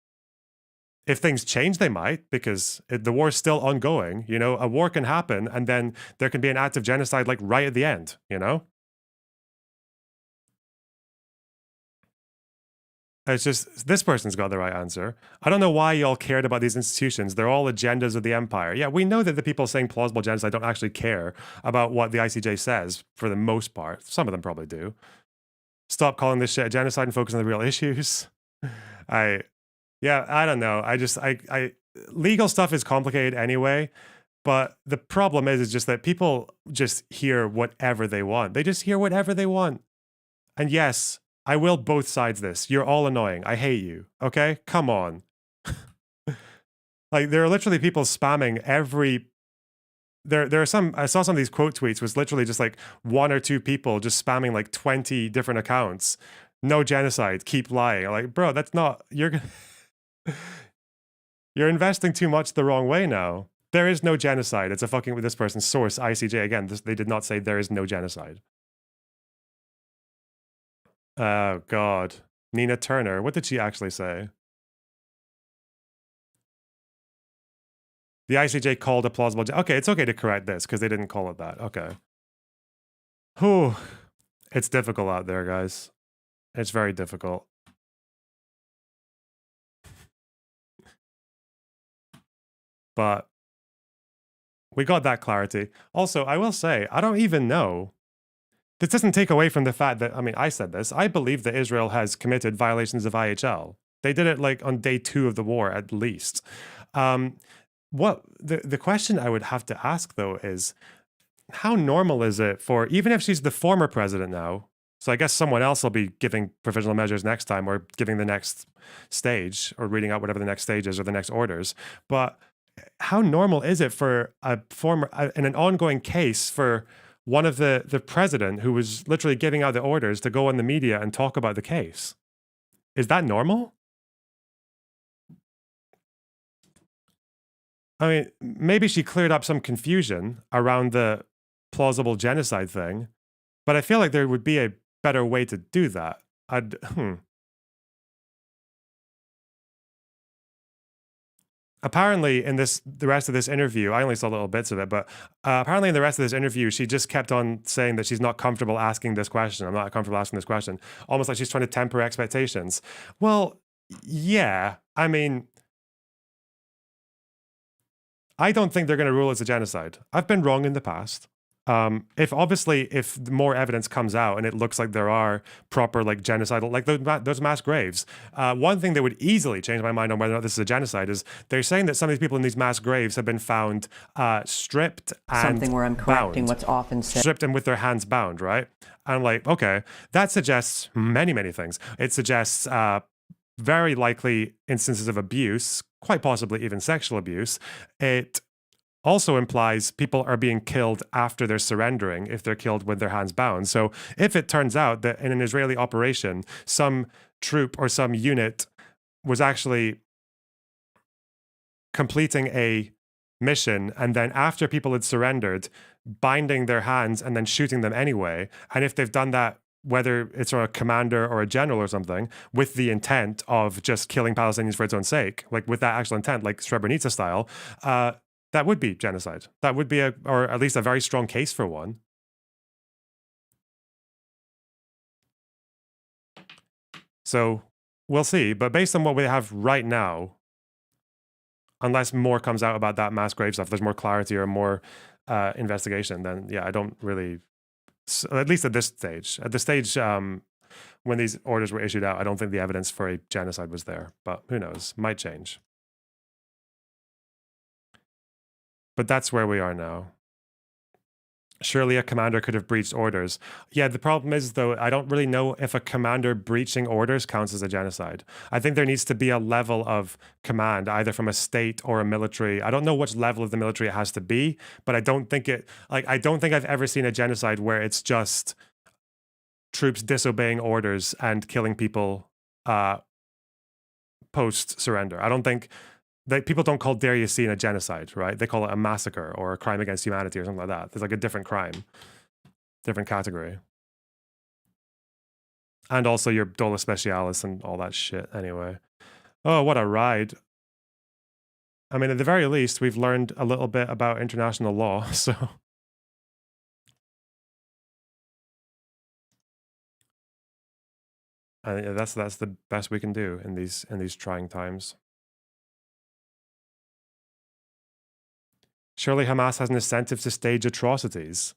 if things change, they might, because the war is still ongoing. You know, a war can happen, and then there can be an act of genocide, like, right at the end, you know? It's just, this person's got the right answer. I don't know why y'all cared about these institutions. They're all agendas of the empire. Yeah, we know that the people saying plausible genocide don't actually care about what the ICJ says, for the most part. Some of them probably do. Stop calling this shit a genocide and focus on the real issues. Yeah, I don't know. Legal stuff is complicated anyway, but the problem is just that people just hear whatever they want. They just hear whatever they want. And yes, I will both sides this. You're all annoying. I hate you. Okay? Come on. Like, there are literally people spamming every... There are some... I saw some of these quote tweets was literally just like one or two people just spamming like 20 different accounts. No genocide. Keep lying. I'm like, bro, that's not... You're investing too much the wrong way now. There is no genocide. It's a fucking... With this person's source, ICJ. Again, they did not say there is no genocide. Oh, God. Nina Turner. What did she actually say? The ICJ called a plausible... Okay, it's okay to correct this because they didn't call it that. Okay. Whew. It's difficult out there, guys. It's very difficult. But we got that clarity. Also, I will say, I don't even know. This doesn't take away from the fact that, I mean, I said this. I believe that Israel has committed violations of IHL. They did it like on day 2 of the war, at least. What the question I would have to ask, though, is how normal is it for, even if she's the former president now, so I guess someone else will be giving provisional measures next time, or giving the next stage, or reading out whatever the next stage is, or the next orders. But how normal is it for a former, in an ongoing case, for one of the president who was literally giving out the orders to go on the media and talk about the case? Is that normal? I mean, maybe she cleared up some confusion around the plausible genocide thing, but I feel like there would be a better way to do that. Apparently, in the rest of this interview, I only saw little bits of it, but apparently in the rest of this interview, she just kept on saying that she's not comfortable asking this question. I'm not comfortable asking this question. Almost like she's trying to temper expectations. Well, yeah, I mean, I don't think they're going to rule it's a genocide. I've been wrong in the past. If more evidence comes out and it looks like there are proper, like, genocidal, like those mass graves, one thing that would easily change my mind on whether or not this is a genocide is they're saying that some of these people in these mass graves have been found stripped and something where I'm correcting bound. What's often said. Stripped and with their hands bound, right? And I'm like, okay, that suggests many, many things. It suggests very likely instances of abuse, quite possibly even sexual abuse. It also implies people are being killed after they're surrendering, if they're killed with their hands bound. So if it turns out that in an Israeli operation, some troop or some unit was actually completing a mission, and then after people had surrendered, binding their hands and then shooting them anyway, and if they've done that, whether it's a commander or a general or something, with the intent of just killing Palestinians for its own sake, like with that actual intent, like Srebrenica style, that would be genocide. That would be or at least a very strong case for one. So we'll see. But based on what we have right now, unless more comes out about that mass grave stuff, there's more clarity or more investigation, then yeah, I don't really, at least at this stage. At the stage when these orders were issued out, I don't think the evidence for a genocide was there, but who knows? Might change. But that's where we are now. Surely a commander could have breached orders. Yeah, the problem is, though, I don't really know if a commander breaching orders counts as a genocide. I think there needs to be a level of command, either from a state or a military. I don't know which level of the military it has to be, but I don't think I don't think I've ever seen a genocide where it's just troops disobeying orders and killing people post-surrender. I don't think... people don't call Deir Yassin a genocide, right? They call it a massacre or a crime against humanity or something like that. There's like a different crime, different category. And also your Dolo Specialis and all that shit anyway. Oh, what a ride. I mean, at the very least, we've learned a little bit about international law, so... that's the best we can do in these trying times. Surely Hamas has an incentive to stage atrocities.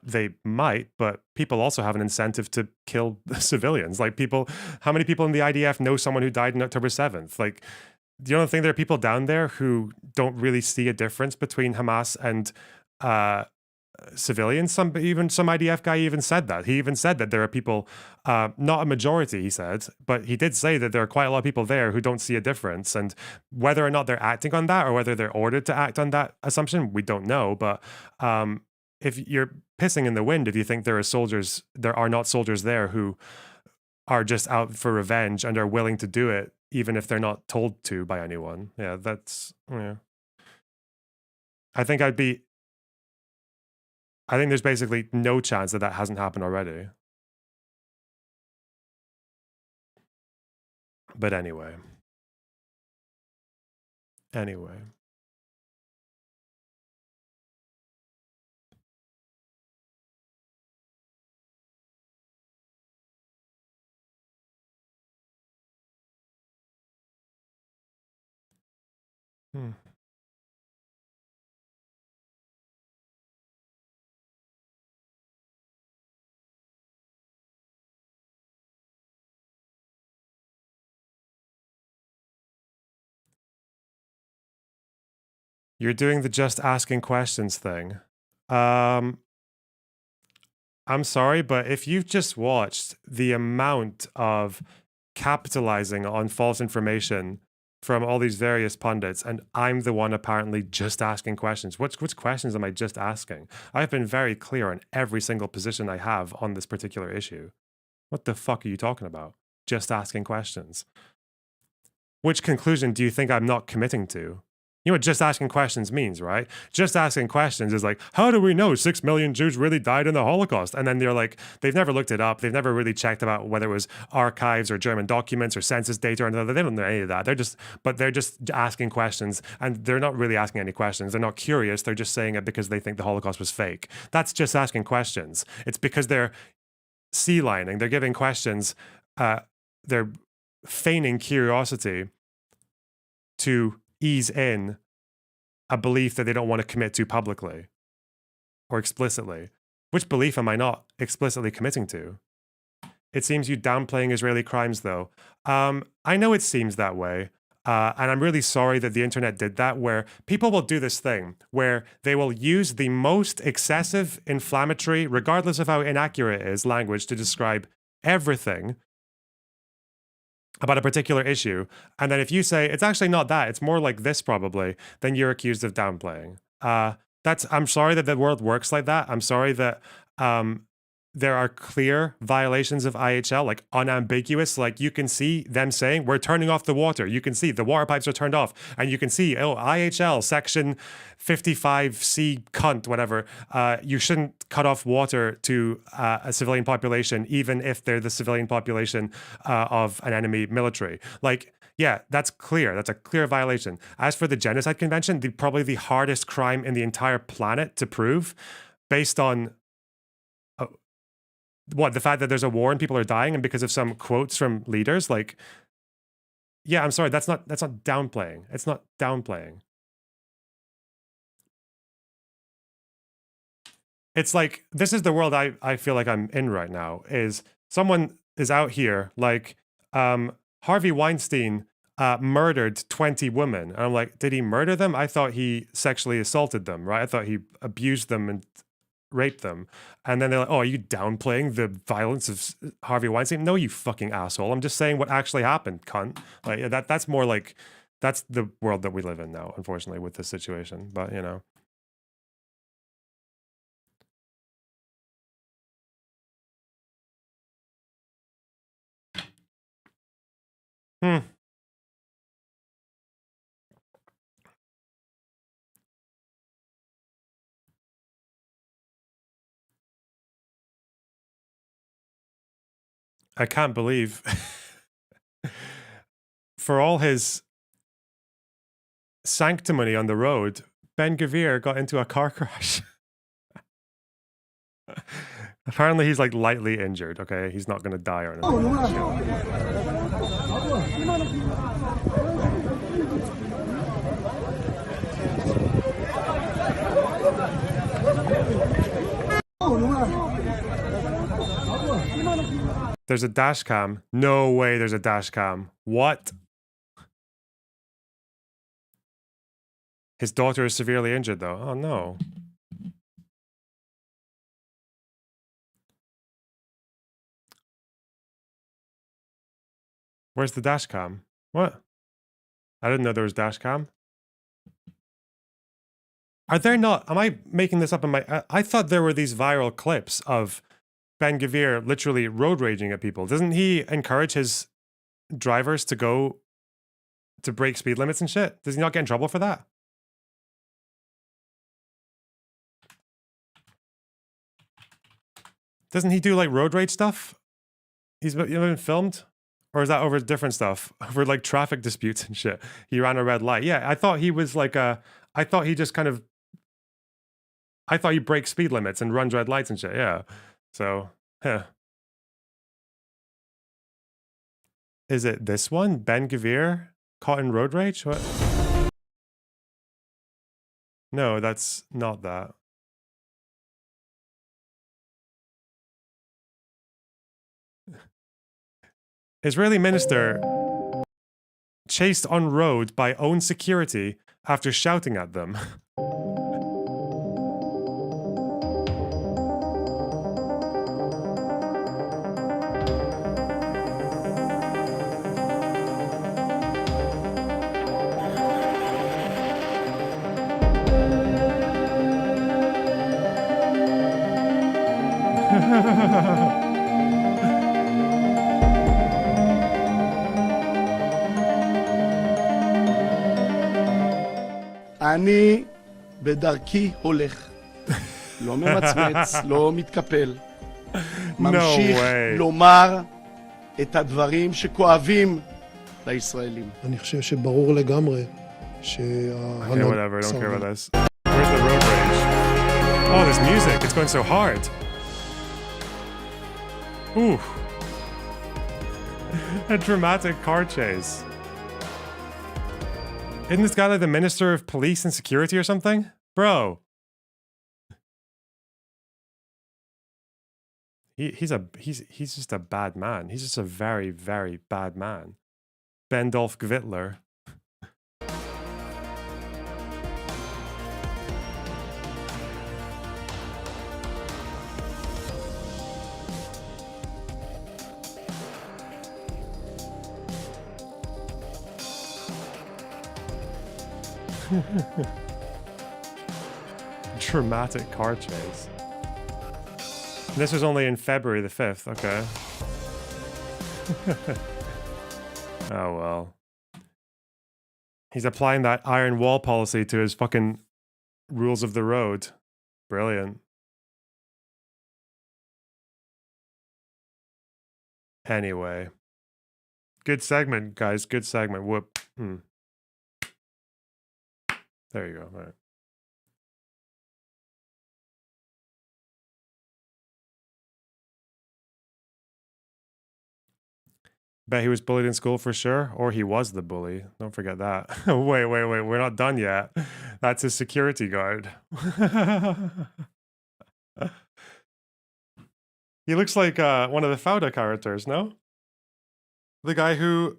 They might, but people also have an incentive to kill civilians. Like how many people in the IDF know someone who died on October 7th? Like, do you don't think there are people down there who don't really see a difference between Hamas and civilians? Even some IDF guy even said that. He even said that there are people, not a majority, he said, but he did say that there are quite a lot of people there who don't see a difference. And whether or not they're acting on that or whether they're ordered to act on that assumption, we don't know. But if you're pissing in the wind, if you think there are not soldiers there who are just out for revenge and are willing to do it, even if they're not told to by anyone. Yeah, that's... Yeah. I think there's basically no chance that hasn't happened already. But anyway. You're doing the just asking questions thing. I'm sorry, but if you've just watched the amount of capitalizing on false information from all these various pundits, and I'm the one apparently just asking questions. Which questions am I just asking? I've been very clear on every single position I have on this particular issue. What the fuck are you talking about? Just asking questions. Which conclusion do you think I'm not committing to? You know what just asking questions means, right? Just asking questions is like, how do we know 6 million Jews really died in the Holocaust? And then they're like, they've never looked it up. They've never really checked about whether it was archives or German documents or census data or anything. They don't know any of that. They're just asking questions, and they're not really asking any questions. They're not curious. They're just saying it because they think the Holocaust was fake. That's just asking questions. It's because they're sea lining. They're giving questions. They're feigning curiosity to ease in a belief that they don't want to commit to publicly or explicitly. Which belief am I not explicitly committing to? It seems you downplaying Israeli crimes, though. I know it seems that way. And I'm really sorry that the internet did that, where people will do this thing where they will use the most excessive, inflammatory, regardless of how inaccurate it is, language to describe everything about a particular issue. And then if you say, it's actually not that, it's more like this probably, then you're accused of downplaying. I'm sorry that the world works like that. I'm sorry that there are clear violations of IHL, like unambiguous, like you can see them saying, we're turning off the water. You can see the water pipes are turned off. And you can see, IHL section 55C cunt, whatever. You shouldn't cut off water to a civilian population, even if they're the civilian population of an enemy military. Like, yeah, that's clear. That's a clear violation. As for the Genocide Convention, probably the hardest crime in the entire planet to prove, based on the fact that there's a war and people are dying, and because of some quotes from leaders, like, yeah, I'm sorry, that's not downplaying. It's not downplaying. It's like, this is the world I feel like I'm in right now, is someone is out here like Harvey Weinstein murdered 20 women. And I'm like, did he murder them? I thought he sexually assaulted them, right? I thought he abused them and raped them. And then they're like, oh, are you downplaying the violence of Harvey Weinstein? No, you fucking asshole. I'm just saying what actually happened, cunt. Like that's more like, that's the world that we live in now, unfortunately, with this situation. But, you know. I can't believe for all his sanctimony on the road, Ben-Gvir got into a car crash. Apparently he's like lightly injured, okay? He's not gonna die or anything. There's a dash cam. No way there's a dash cam. What? His daughter is severely injured though. Oh no. Where's the dash cam? What? I didn't know there was dash cam. Are there not? Am I making this up in my... I thought there were these viral clips of Ben-Gvir literally road raging at people. Doesn't he encourage his drivers to go to break speed limits and shit? Does he not get in trouble for that? Doesn't he do like road rage stuff? He's been filmed? Or is that over different stuff? Over like traffic disputes and shit. He ran a red light. Yeah, I thought he was like a... I thought he just kind of... I thought he breaks speed limits and runs red lights and shit, yeah. So, Is it this one? Ben-Gvir caught in road rage? What? No, that's not that. Israeli minister chased on road by own security after shouting at them. אני בדרכי הולך, לא ממצמץ, לא מתקפל, ממשיך לומר את הדברים שכואבים לישראלים. אני חושב שברור לגמרי Okay, whatever, I don't care about this. Where's the road rage? Oh, this music, it's going so hard. Ooh. A dramatic car chase. Isn't this guy like the Minister of Police and Security or something? Bro. He's just a bad man. He's just a very, very bad man. Bendolf Gvitler. Dramatic car chase. This was only in February the 5th, okay. Oh well. He's applying that iron wall policy to his fucking rules of the road. Brilliant. Anyway. Good segment, guys. Good segment. Whoop. There you go. All right. Bet he was bullied in school for sure, or he was the bully. Don't forget that. Wait. We're not done yet. That's his security guard. He looks like one of the Fauda characters, no? The guy who...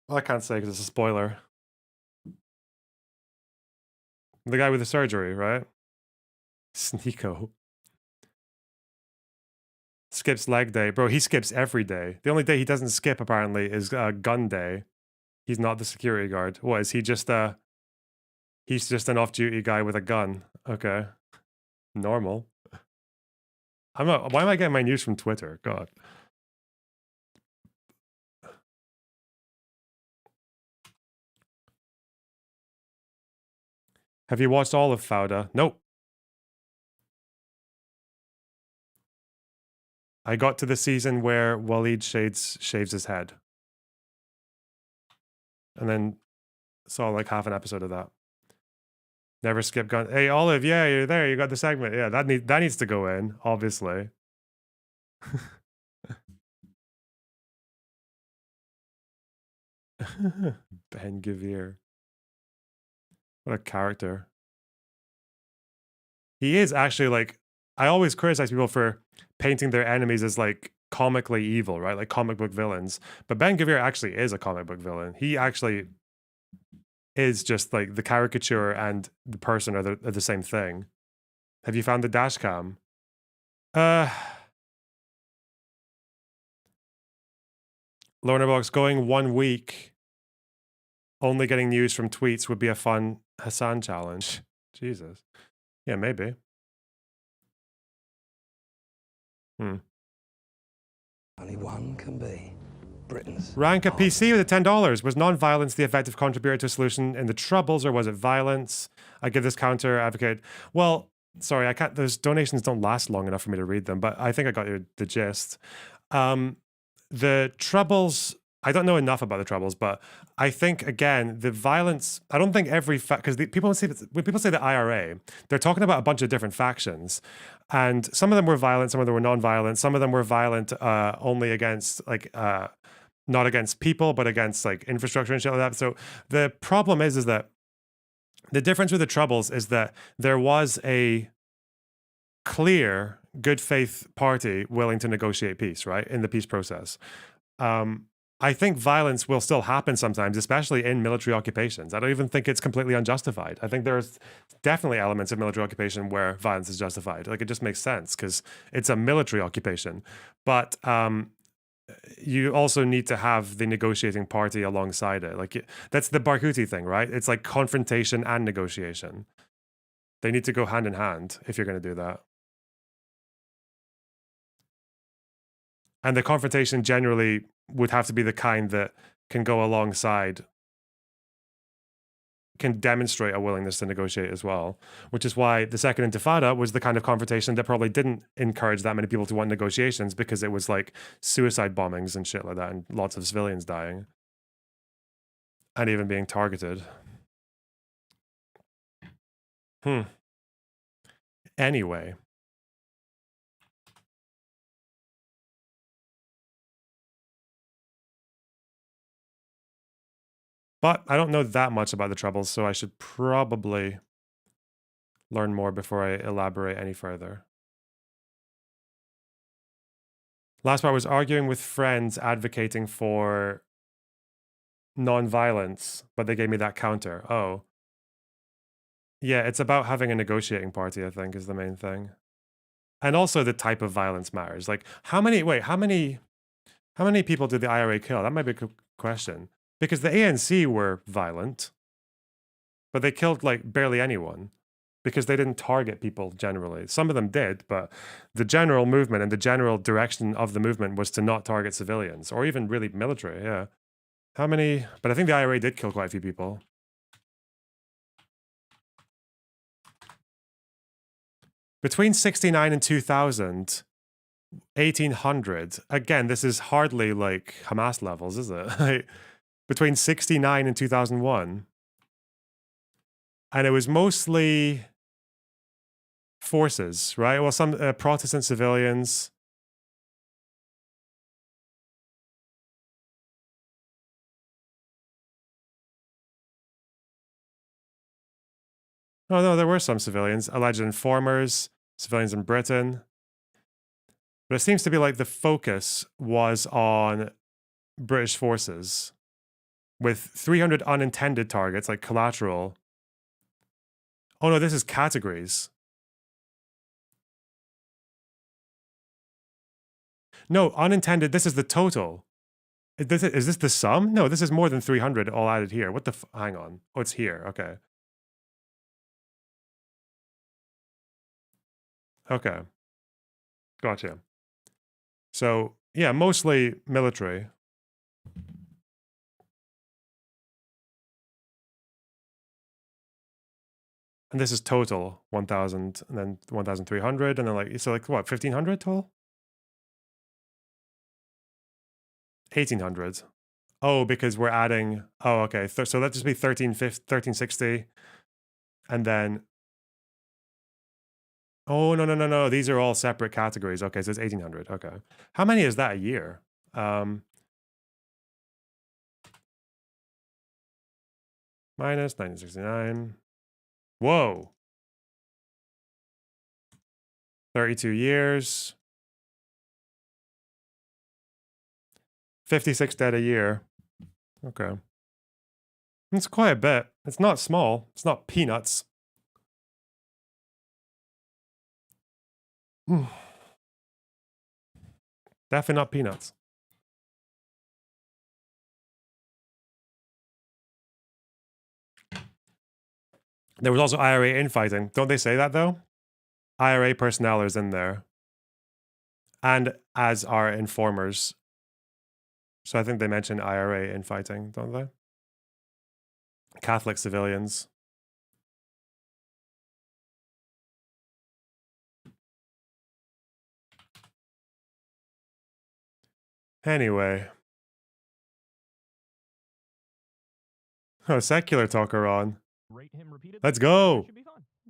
Well, I can't say because it's a spoiler. The guy with the surgery, right? Sneeko. Skips leg day. Bro, he skips every day. The only day he doesn't skip, apparently, is gun day. He's not the security guard. What, is he just he's just an off-duty guy with a gun. Okay. Normal. I'm not... Why am I getting my news from Twitter? God. Have you watched all of Fauda? Nope. I got to the season where Waleed shaves his head. And then saw like half an episode of that. Never skip gun. Hey, Olive, yeah, you're there. You got the segment. Yeah, that needs to go in, obviously. Ben Gavir. What a character. He is actually like... I always criticize people for painting their enemies as like comically evil, right? Like comic book villains. But Ben Gavir actually is a comic book villain. He actually is just like the caricature and the person are the same thing. Have you found the dash cam? Lorna Box, going 1 week, only getting news from tweets would be a fun Hassan challenge. Jesus. Yeah, maybe. Only one can be Britain's. Rank a PC with $10. Was non-violence the effective contributor to a solution in the Troubles, or was it violence? I give this counter advocate. Well, sorry, I can't. Those donations don't last long enough for me to read them, but I think I got the gist. The Troubles. I don't know enough about the Troubles, but I think again the violence. I don't think every because people say when people say the IRA, they're talking about a bunch of different factions, and some of them were violent, some of them were non-violent, some of them were violent only against like not against people, but against like infrastructure and shit like that. So the problem is that the difference with the Troubles is that there was a clear good faith party willing to negotiate peace, right, in the peace process. I think violence will still happen sometimes, especially in military occupations. I don't even think it's completely unjustified. I think there's definitely elements of military occupation where violence is justified. Like it just makes sense because it's a military occupation. But you also need to have the negotiating party alongside it. Like that's the Barghouti thing, right? It's like confrontation and negotiation. They need to go hand in hand if you're going to do that. And the confrontation generally would have to be the kind that can go alongside, can demonstrate a willingness to negotiate as well, which is why the Second Intifada was the kind of confrontation that probably didn't encourage that many people to want negotiations, because it was like suicide bombings and shit like that and lots of civilians dying and even being targeted. Anyway. But I don't know that much about the Troubles, so I should probably learn more before I elaborate any further. Last part was arguing with friends advocating for non-violence, but they gave me that counter. Oh. Yeah, it's about having a negotiating party, I think, is the main thing. And also the type of violence matters. Like, how many people did the IRA kill? That might be a good question. Because the ANC were violent, but they killed like barely anyone because they didn't target people generally. Some of them did, but the general movement and the general direction of the movement was to not target civilians or even really military, yeah. How many? But I think the IRA did kill quite a few people. Between 69 and 2000, 1800, again, this is hardly like Hamas levels, is it? Between 69 and 2001. And it was mostly forces, right? Well, some Protestant civilians. Oh, no, there were some civilians. Alleged informers, civilians in Britain. But it seems to be like the focus was on British forces with 300 unintended targets, like collateral. Oh no, this is categories. No, unintended, this is the total. Is this the sum? No, this is more than 300 all added here. What the hang on. Oh, it's here. Okay. Okay. Gotcha. So, yeah, mostly military. And this is total 1,000 and then 1,300 and then like, so like what, 1,500 total? 1,800. Oh, because we're adding, oh, okay. So that just be 1,360. And then, oh, no. These are all separate categories. Okay, so it's 1,800. Okay. How many is that a year? Minus 1969. Whoa. 32 years. 56 dead a year. Okay. It's quite a bit. It's not small. It's not peanuts. Definitely not peanuts. There was also IRA infighting. Don't they say that though? IRA personnel is in there. And as are informers. So I think they mentioned IRA infighting, don't they? Catholic civilians. Anyway. Oh, secular talker on. Let's go.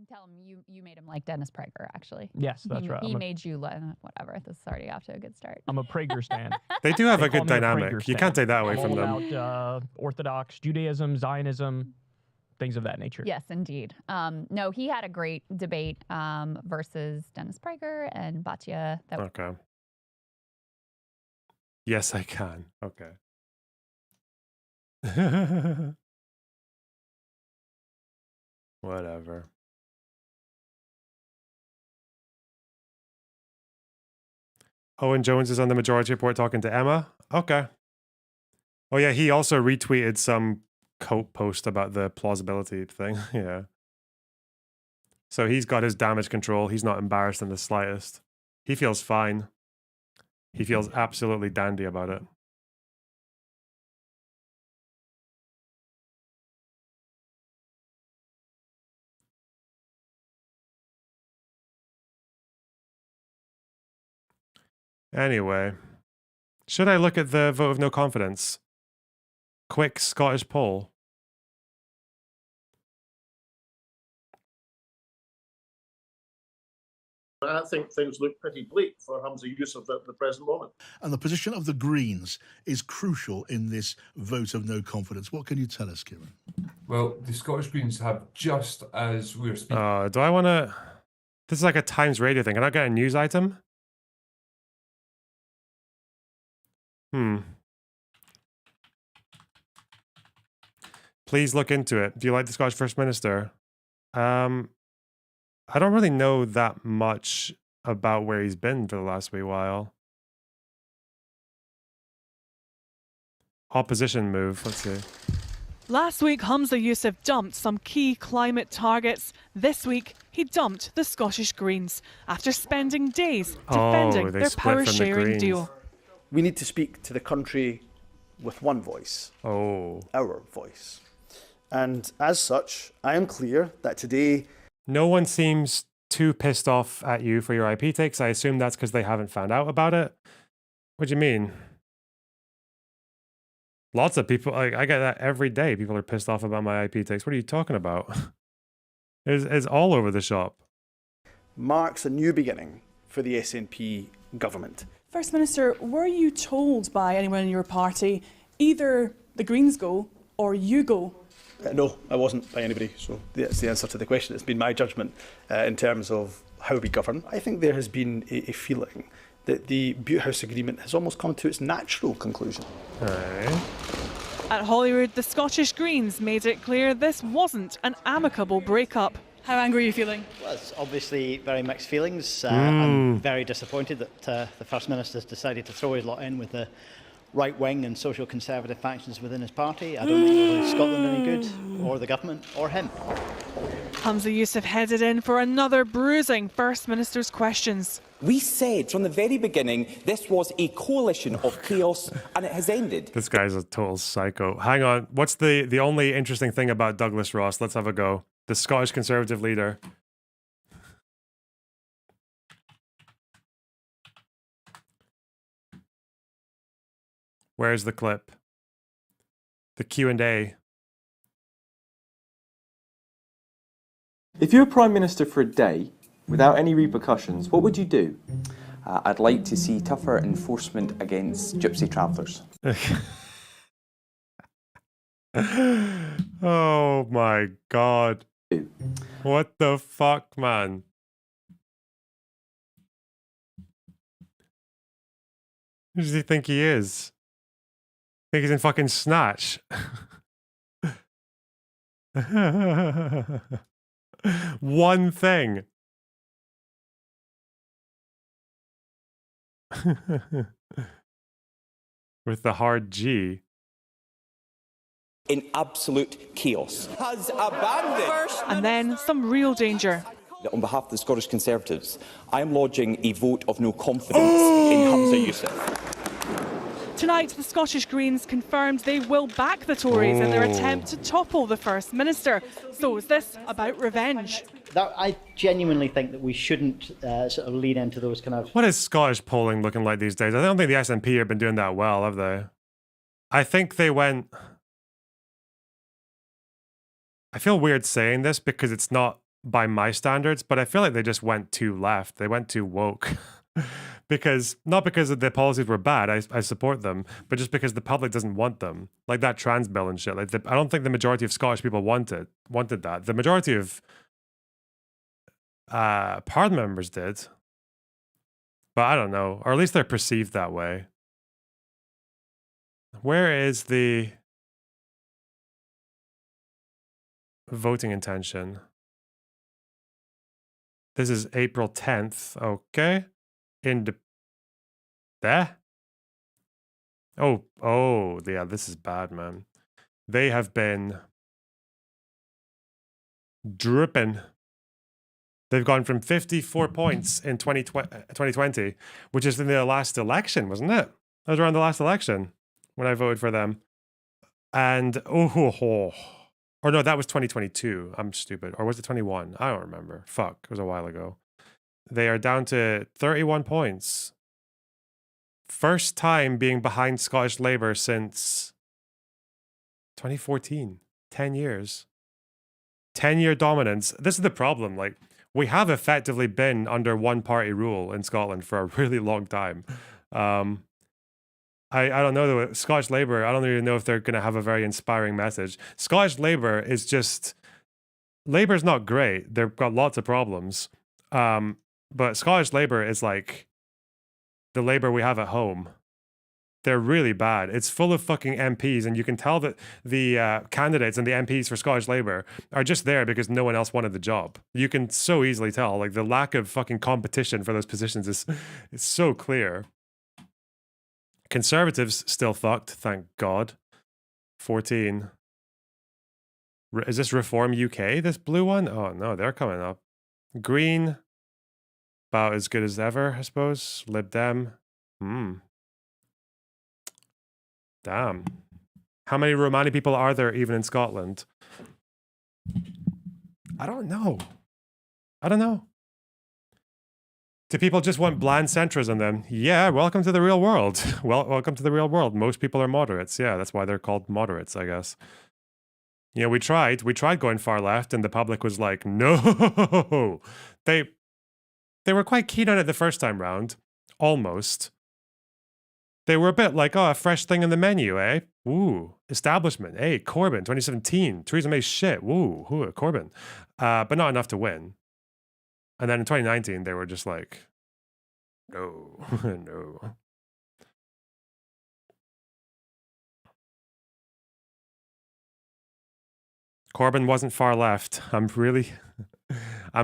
Tell him you made him like Dennis Prager, actually. Yes, that's right. He made you whatever. This is already off to a good start. I'm a Prager stan. They do have They a good call me dynamic. Prager You stan. can't take that away I'm from all them. about Orthodox Judaism, Zionism, things of that nature. Yes, indeed. No, he had a great debate versus Dennis Prager and Batya. Okay. Yes, I can. Okay. Whatever. Owen Jones is on the Majority Report talking to Emma. Okay. Oh yeah, he also retweeted some Cope post about the plausibility thing. Yeah. So he's got his damage control. He's not embarrassed in the slightest. He feels fine. He feels absolutely dandy about it. Anyway, should I look at the vote of no confidence? Quick Scottish poll. I think things look pretty bleak for Hamza Yusuf at the present moment. And the position of the Greens is crucial in this vote of no confidence. What can you tell us, Kieran? Well, the Scottish Greens have, just as we were speaking... Do I want to... This is like a Times Radio thing. Can I get a news item? Please look into it. Do you like the Scottish First Minister? I don't really know that much about where he's been for the last wee while. Opposition move. Let's see. Last week, Hamza Yusuf dumped some key climate targets. This week, he dumped the Scottish Greens after spending days defending their power-sharing deal. We need to speak to the country with one voice. Our voice. And as such, I am clear that today... No one seems too pissed off at you for your IP takes. I assume that's because they haven't found out about it. What do you mean? Lots of people, I get that every day. People are pissed off about my IP takes. What are you talking about? It's all over the shop. Marks a new beginning for the SNP government. First Minister, were you told by anyone in your party either the Greens go or you go? No, I wasn't by anybody, so that's the answer to the question. It's been my judgment in terms of how we govern. I think there has been a feeling that the Butte House Agreement has almost come to its natural conclusion. At Holyrood, the Scottish Greens made it clear this wasn't an amicable breakup. How angry are you feeling? Well, it's obviously very mixed feelings. I'm very disappointed that the First Minister's decided to throw his lot in with the right-wing and social conservative factions within his party. I don't think it'll do Scotland any good, or the government, or him. Hamza Yousaf headed in for another bruising First Minister's questions. We said from the very beginning this was a coalition of chaos, and it has ended. This guy's a total psycho. Hang on. What's the only interesting thing about Douglas Ross? Let's have a go. The Scottish Conservative leader. Where's the clip? The Q&A. If you were Prime Minister for a day, without any repercussions, what would you do? I'd like to see tougher enforcement against gypsy travellers. Oh my God. What the fuck, man? Who does he think he is? Think he's in fucking Snatch? One thing. With the hard G. In absolute chaos. Has abandoned. And then some real danger. On behalf of the Scottish Conservatives, I am lodging a vote of no confidence in Hamza Yousaf. Tonight, the Scottish Greens confirmed they will back the Tories in their attempt to topple the First Minister. So is this about revenge? I genuinely think that we shouldn't sort of lead into those kind of... What is Scottish polling looking like these days? I don't think the SNP have been doing that well, have they? I think they went... I feel weird saying this because it's not by my standards, but I feel like they just went too left. They went too woke. Because not because the policies were bad, I support them, but just because the public doesn't want them, like that trans bill and shit. Like I don't think the majority of Scottish people wanted that. The majority of parliament members did, but I don't know, or at least they're perceived that way. Where is the voting intention? This is April 10th. Okay. There? Oh, yeah, this is bad, man. They have been dripping. They've gone from 54 points in 2020, which is in the last election, wasn't it? That was around the last election when I voted for them. And, or no, that was 2022. I'm stupid. Or was it 21? I don't remember. Fuck, it was a while ago. They are down to 31 points. First time being behind Scottish Labour since 2014. 10 years. 10-year dominance. This is the problem. Like, we have effectively been under one-party rule in Scotland for a really long time. I don't know, though. Scottish Labour, I don't really know if they're going to have a very inspiring message. Scottish Labour is just... Labour's not great. They've got lots of problems. But Scottish Labour is like the Labour we have at home. They're really bad. It's full of fucking MPs, and you can tell that the candidates and the MPs for Scottish Labour are just there because no one else wanted the job. You can so easily tell. Like, the lack of fucking competition for those positions is so clear. Conservatives still fucked, thank God. 14. Is this Reform UK, this blue one? Oh, no, they're coming up. Green... about as good as ever, I suppose. Lib Dem. Damn. How many Romani people are there even in Scotland? I don't know. Do people just want bland centrism then? Yeah, welcome to the real world. Welcome to the real world. Most people are moderates. Yeah, that's why they're called moderates, I guess. You know, we tried going far left, and the public was like, no. They were quite keen on it the first time round. Almost. They were a bit like, oh, a fresh thing in the menu, eh? Ooh, establishment. Hey, Corbyn, 2017. Theresa May's shit. Ooh, Corbyn. But not enough to win. And then in 2019, they were just like, No. No. Corbyn wasn't far left. I'm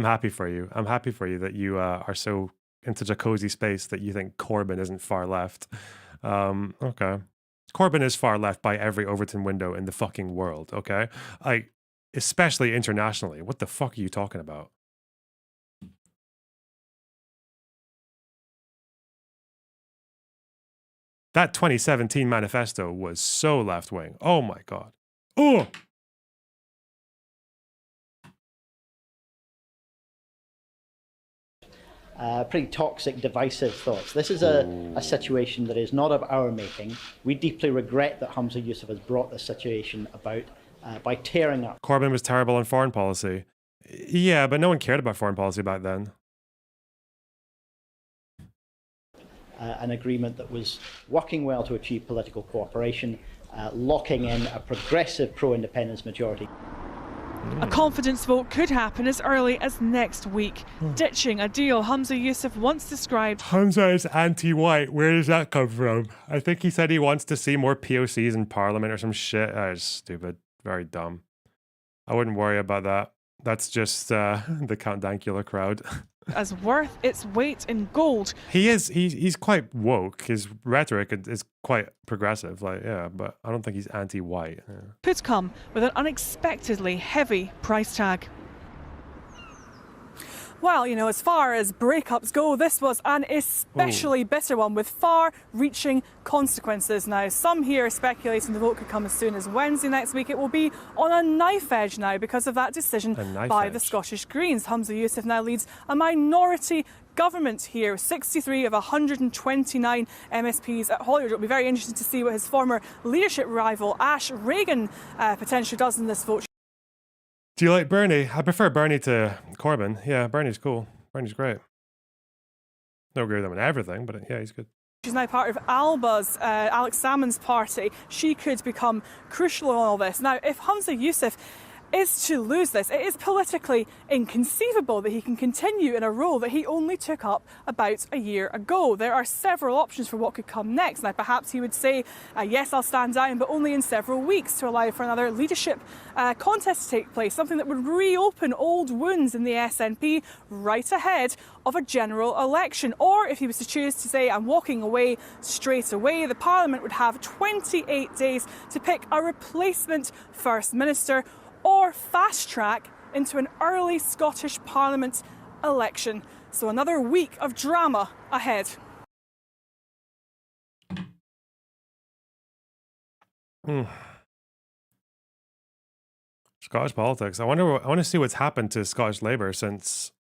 happy for you. I'm happy for you that you are so in such a cozy space that you think Corbyn isn't far left. Okay. Corbyn is far left by every Overton window in the fucking world, okay? Especially internationally. What the fuck are you talking about? That 2017 manifesto was so left-wing. Oh my God. Oh! Pretty toxic, divisive thoughts. This is a situation that is not of our making. We deeply regret that Humza Yousaf has brought this situation about by tearing up. Corbyn was terrible on foreign policy. Yeah, but no one cared about foreign policy back then. An agreement that was working well to achieve political cooperation, locking in a progressive pro-independence majority. A confidence vote could happen as early as next week, ditching a deal Humza Yousaf once described. Humza is anti-white. Where does that come from? I think he said he wants to see more POCs in Parliament or some shit. It's stupid. Very dumb. I wouldn't worry about that. That's just the Count Dankula crowd. As worth its weight in gold. He's quite woke. His rhetoric is quite progressive, but I don't think he's anti-white. Yeah. Could come with an unexpectedly heavy price tag. Well, you know, as far as breakups go, this was an especially bitter one with far-reaching consequences. Now, some here are speculating the vote could come as soon as Wednesday next week. It will be on a knife edge now because of that decision by the Scottish Greens. Humza Yousaf now leads a minority government here, 63 of 129 MSPs at Holyrood. It'll be very interesting to see what his former leadership rival, Ash Regan, potentially does in this vote. Do you like Bernie? I prefer Bernie to Corbyn. Yeah, Bernie's cool. Bernie's great. Don't agree with him on everything, but yeah, he's good. She's now part of Alba's, Alex Salmond's party. She could become crucial in all this. Now, if Humza Yousaf is to lose this, it is politically inconceivable that he can continue in a role that he only took up about a year ago. There are several options for what could come next. Now, perhaps he would say, yes, I'll stand down, but only in several weeks to allow for another leadership contest to take place, something that would reopen old wounds in the SNP right ahead of a general election. Or if he was to choose to say, I'm walking away straight away, the Parliament would have 28 days to pick a replacement First Minister or fast track into an early Scottish Parliament election. So another week of drama ahead. Scottish politics. I want to see what's happened to Scottish Labour since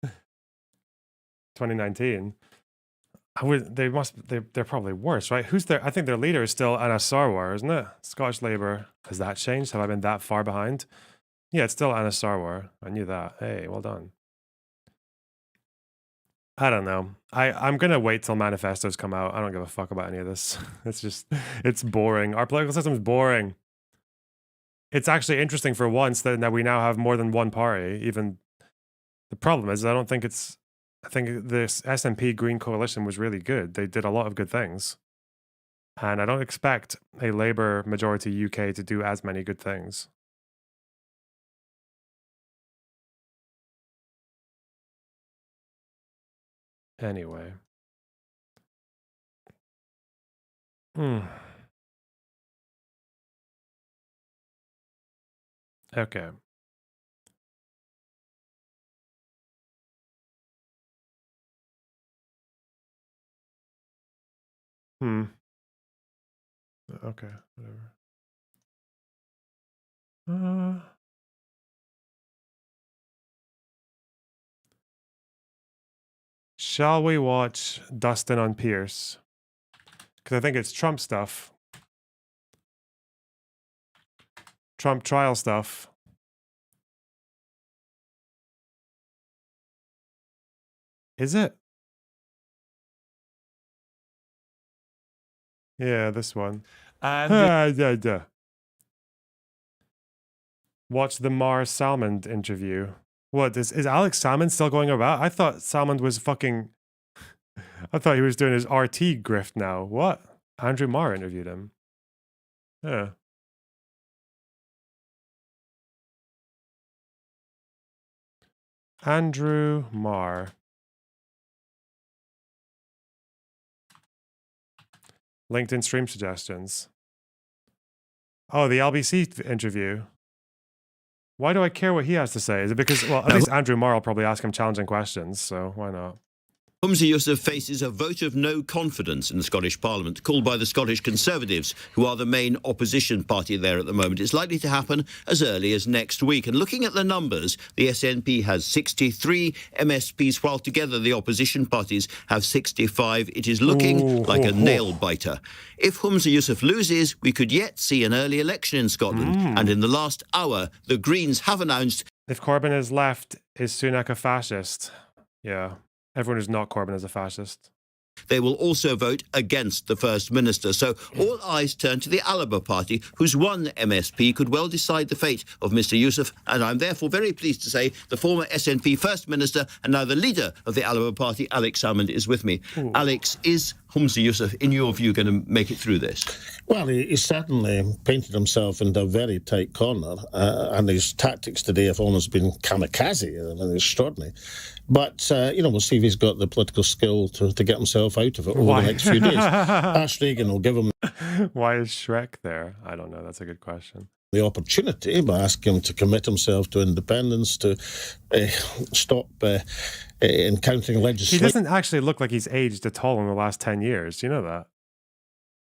2019. They're probably worse, right? Who's their? I think their leader is still Anna Sarwar, isn't it? Scottish Labour. Has that changed? Have I been that far behind? Yeah, it's still Anna Sarwar. I knew that. Hey, well done. I don't know. I'm gonna wait till manifestos come out. I don't give a fuck about any of this. It's boring. Our political system's boring. It's actually interesting for once that we now have more than one party. Even the problem is, I think this SNP Green coalition was really good. They did a lot of good things. And I don't expect a Labour majority UK to do as many good things. Anyway. Okay. Okay, whatever. Shall we watch Dustin on Piers? Because I think it's Trump stuff. Trump trial stuff. Is it? Yeah, this one. And watch the Mars Salmond interview. What is Alex Salmond still going about? I thought Salmond was fucking I thought he was doing his RT grift now. What? Andrew Marr interviewed him. Yeah. Andrew Marr. LinkedIn stream suggestions. Oh, the LBC interview. Why do I care what he has to say? Is it because, well, at least Andrew Marr will probably ask him challenging questions, so why not? Humza Yousaf faces a vote of no confidence in the Scottish Parliament, called by the Scottish Conservatives, who are the main opposition party there at the moment. It's likely to happen as early as next week. And looking at the numbers, the SNP has 63 MSPs, while together the opposition parties have 65. It is looking like a nail-biter. If Humza Yousaf loses, we could yet see an early election in Scotland. And in the last hour, the Greens have announced... If Corbyn is left, is Sunak a fascist? Yeah. Everyone who's not Corbyn is a fascist. They will also vote against the First Minister. So all eyes turn to the Alba party, whose one MSP could well decide the fate of Mr Yousaf. And I'm therefore very pleased to say the former SNP First Minister and now the leader of the Alba party, Alex Salmond, is with me. Ooh. Alex, is Humza Yousaf, in your view, going to make it through this? Well, he certainly painted himself into a very tight corner, and his tactics today have almost been kamikaze. I mean, extraordinary. But, you know, we'll see if he's got the political skill to get himself out of it over the next few days. Ash Regan will give him... Why is Shrek there? I don't know. That's a good question. The opportunity by asking him to commit himself to independence, to stop encountering legislation. He doesn't actually look like he's aged at all in the last 10 years. Do you know that?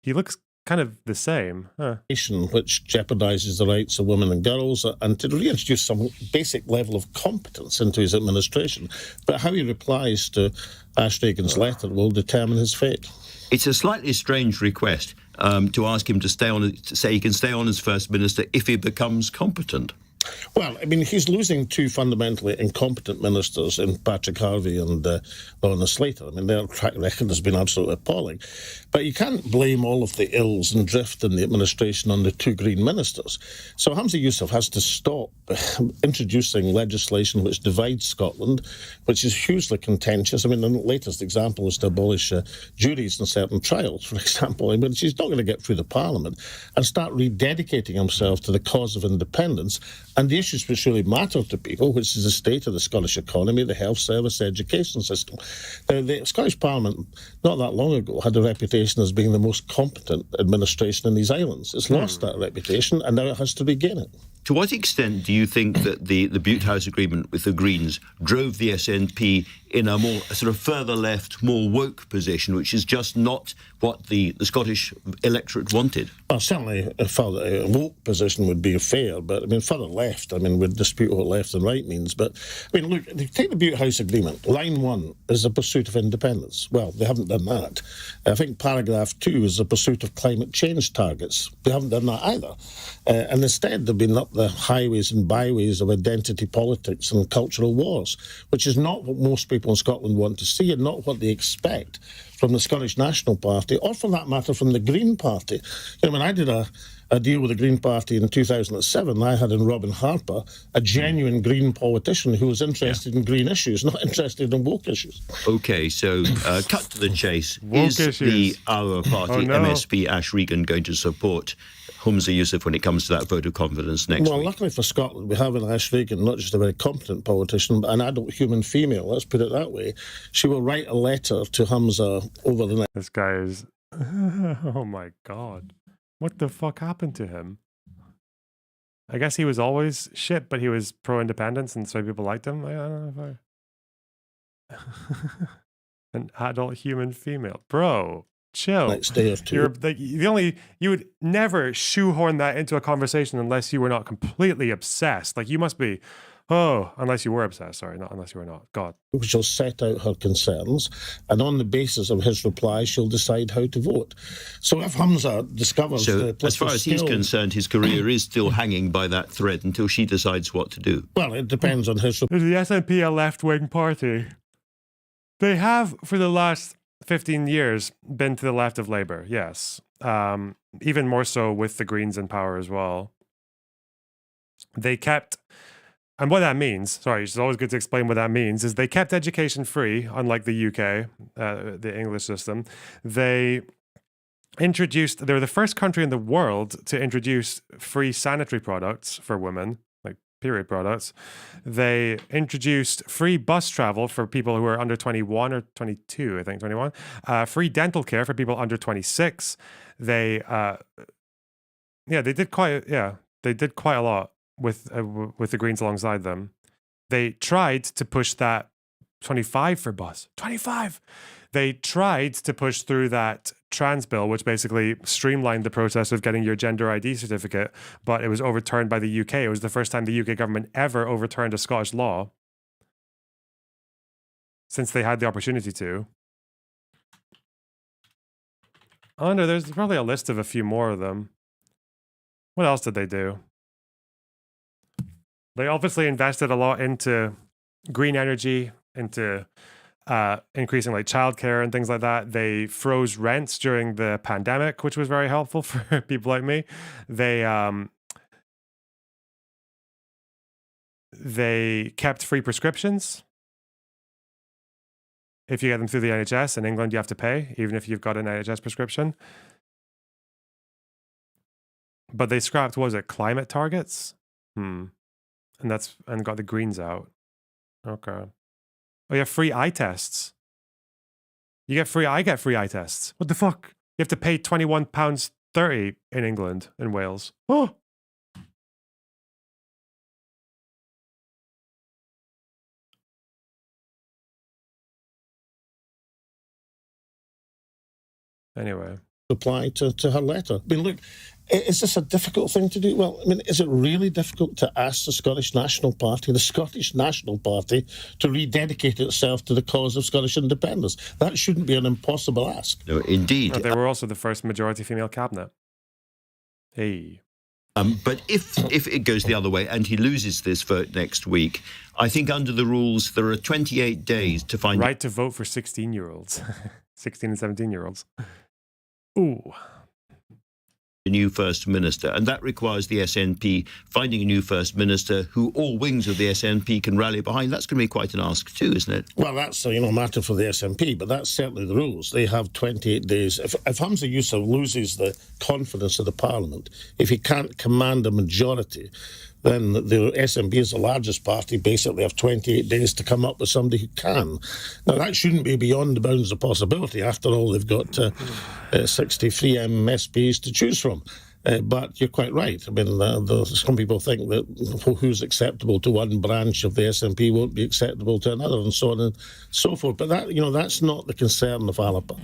He looks kind of the same. Huh. Which jeopardises the rights of women and girls, and to reintroduce some basic level of competence into his administration. But how he replies to Ash Regan's letter will determine his fate. It's a slightly strange request to ask him to stay on, to say he can stay on as First Minister if he becomes competent. Well, I mean, he's losing two fundamentally incompetent ministers in Patrick Harvey and Lorna Slater. I mean, their track record has been absolutely appalling. But you can't blame all of the ills and drift in the administration on the two Green ministers. So Humza Yousaf has to stop introducing legislation which divides Scotland, which is hugely contentious. I mean, the latest example was to abolish juries in certain trials, for example. I mean, he's not going to get through the Parliament, and start rededicating himself to the cause of independence and the issues which really matter to people, which is the state of the Scottish economy, the health service, the education system. The Scottish Parliament, not that long ago, had a reputation as being the most competent administration in these islands. It's lost that reputation, and now it has to regain it. To what extent do you think that the Butte House agreement with the Greens drove the SNP in a more sort of further left, more woke position, which is just not what the Scottish electorate wanted? Well, certainly a further woke position would be fair, but I mean, further left, I mean, we'd dispute what left and right means. But, I mean, look, take the Butte House agreement. Line 1 is the pursuit of independence. Well, they haven't done that. I think paragraph 2 is the pursuit of climate change targets. They haven't done that either. And instead, they've been up the highways and byways of identity politics and cultural wars, which is not what most people in Scotland want to see and not what they expect from the Scottish National Party, or for that matter from the Green Party. You know, when I did a deal with the Green Party in 2007, I had in Robin Harper a genuine Green politician who was interested in green issues, not interested in woke issues. OK, so cut to the chase. Is the Our Party MSP Ash Regan going to support Humza Yousaf when it comes to that vote of confidence next week? Well, luckily for Scotland, we have in Ash Regan not just a very competent politician, but an adult human female, let's put it that way. She will write a letter to Humza over the next... This guy is... oh my God. What the fuck happened to him? I guess he was always shit, but he was pro-independence and so people liked him. I don't know if An adult human female. Bro, chill. Next day or two. You're like you would never shoehorn that into a conversation unless you were not completely obsessed. Like you must be, unless you were obsessed. Sorry, not unless you were not. God. She'll set out her concerns, and on the basis of his reply, she'll decide how to vote. So if Humza discovers as far as he's concerned, his career is still hanging by that thread until she decides what to do. Well, it depends on his... Is the SNP a left-wing party? They have, for the last 15 years, been to the left of Labour, yes. Even more so with the Greens in power as well. They kept And what that means, sorry, it's always good to explain what that means, is they kept education free, unlike the UK, the English system. They were the first country in the world to introduce free sanitary products for women, like period products. They introduced free bus travel for people who are under 21 or 22, I think 21. Free dental care for people under 26. They did quite a lot with the Greens alongside them. They tried to push that 25 for bus. 25. They tried to push through that trans bill, which basically streamlined the process of getting your gender ID certificate, but it was overturned by the UK. It was the first time the UK government ever overturned a Scottish law since they had the opportunity to. I wonder, there's probably a list of a few more of them. What else did they do? They obviously invested a lot into green energy, into increasing like childcare and things like that. They froze rents during the pandemic, which was very helpful for people like me. They kept free prescriptions. If you get them through the NHS in England, you have to pay, even if you've got an NHS prescription. But they scrapped, what was it, climate targets? And got the Greens out. Okay. Oh yeah, free eye tests. I get free eye tests. What the fuck? You have to pay £21.30 in England, in Wales. Oh! Anyway. Reply to her letter. I mean, look, is this a difficult thing to do? Well, I mean, is it really difficult to ask the Scottish National Party, to rededicate itself to the cause of Scottish independence? That shouldn't be an impossible ask. No, indeed. They were also the first majority female cabinet. Hey. But if it goes the other way and he loses this vote next week, I think under the rules there are 28 days to find... Right to vote for 16-year-olds. 16 and 17-year-olds. Ooh. A new First Minister, and that requires the SNP finding a new First Minister who all wings of the SNP can rally behind. That's going to be quite an ask too, isn't it? Well, that's a matter for the SNP, but that's certainly the rules. They have 28 days. If Humza Yousaf loses the confidence of the Parliament, if he can't command a majority, then the SNP, as the largest party, basically have 28 days to come up with somebody who can. Now, that shouldn't be beyond the bounds of possibility. After all, they've got 63 MSPs to choose from. But you're quite right. I mean, some people think that who's acceptable to one branch of the SNP won't be acceptable to another, and so on and so forth. But that's not the concern of Alapa.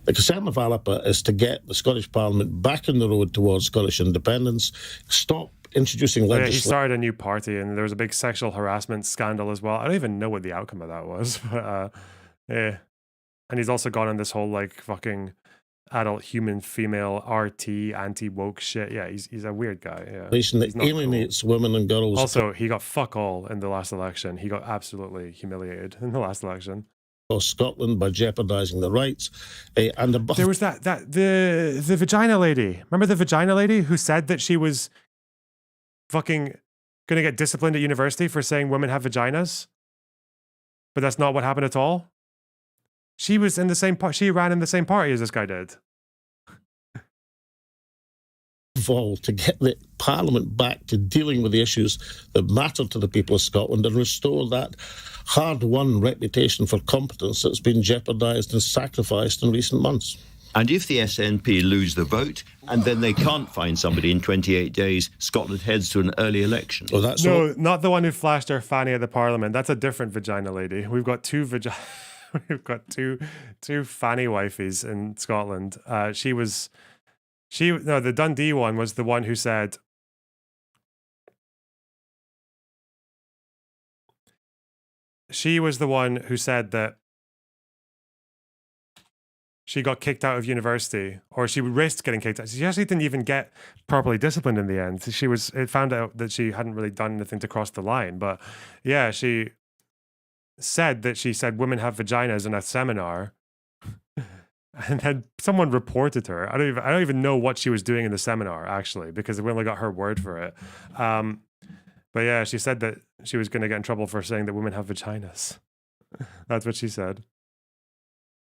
The concern of Alapa is to get the Scottish Parliament back on the road towards Scottish independence, stop introducing legislation. He started a new party, and there was a big sexual harassment scandal as well. I don't even know what the outcome of that was, but yeah. And he's also gone on this whole like fucking adult human female RT anti-woke shit. Yeah, he's a weird guy. Yeah, that alienates women and girls. Also, he got fuck all in the last election. He got absolutely humiliated in the last election. Scotland by jeopardising the rights. And there was the vagina lady. Remember the vagina lady who said that she was fucking gonna get disciplined at university for saying women have vaginas? But that's not what happened at all. She was in the same she ran in the same party as this guy did. To get the Parliament back to dealing with the issues that matter to the people of Scotland and restore that hard-won reputation for competence that's been jeopardised and sacrificed in recent months. And if the SNP lose the vote and then they can't find somebody in 28 days, Scotland heads to an early election. Well, that's not the one who flashed her fanny at the Parliament. That's a different vagina lady. We've got two We've got two fanny wifeys in Scotland. The Dundee one was the one who said, she was the one who said that she got kicked out of university, or she risked getting kicked out. She actually didn't even get properly disciplined in the end. It found out that she hadn't really done anything to cross the line. But yeah, she said that she said women have vaginas in a seminar. And then someone reported her. I don't even know what she was doing in the seminar, actually, because we only got her word for it. But But yeah, she said that she was going to get in trouble for saying that women have vaginas. That's what she said.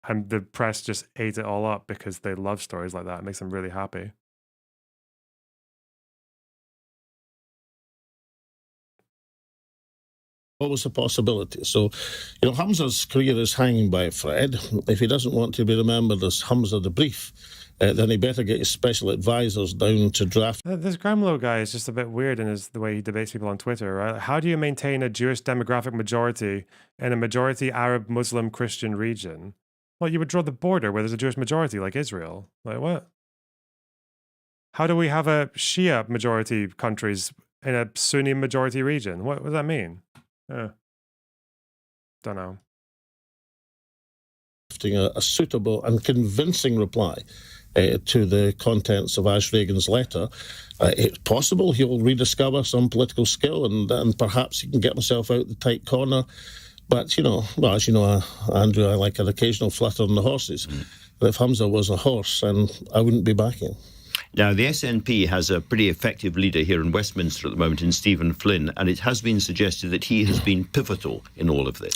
And the press just ate it all up because they love stories like that. It makes them really happy. Always a possibility. So, you know, Hamza's career is hanging by a thread. If he doesn't want to be remembered as Hamza the Brief, then he better get his special advisors down to draft. This Gremlow guy is just a bit weird in the way he debates people on Twitter, right? How do you maintain a Jewish demographic majority in a majority Arab, Muslim, Christian region? Well, you would draw the border where there's a Jewish majority, like Israel. Like what? How do we have a Shia majority countries in a Sunni majority region? What does that mean? Don't know. A suitable and convincing reply to the contents of Ash Reagan's letter. It's possible he'll rediscover some political skill and perhaps he can get himself out the tight corner. But, you know, well, as you know, Andrew, I like an occasional flutter on the horses. But if Hamza was a horse, then I wouldn't be backing. Now, the SNP has a pretty effective leader here in Westminster at the moment in Stephen Flynn, and it has been suggested that he has been pivotal in all of this.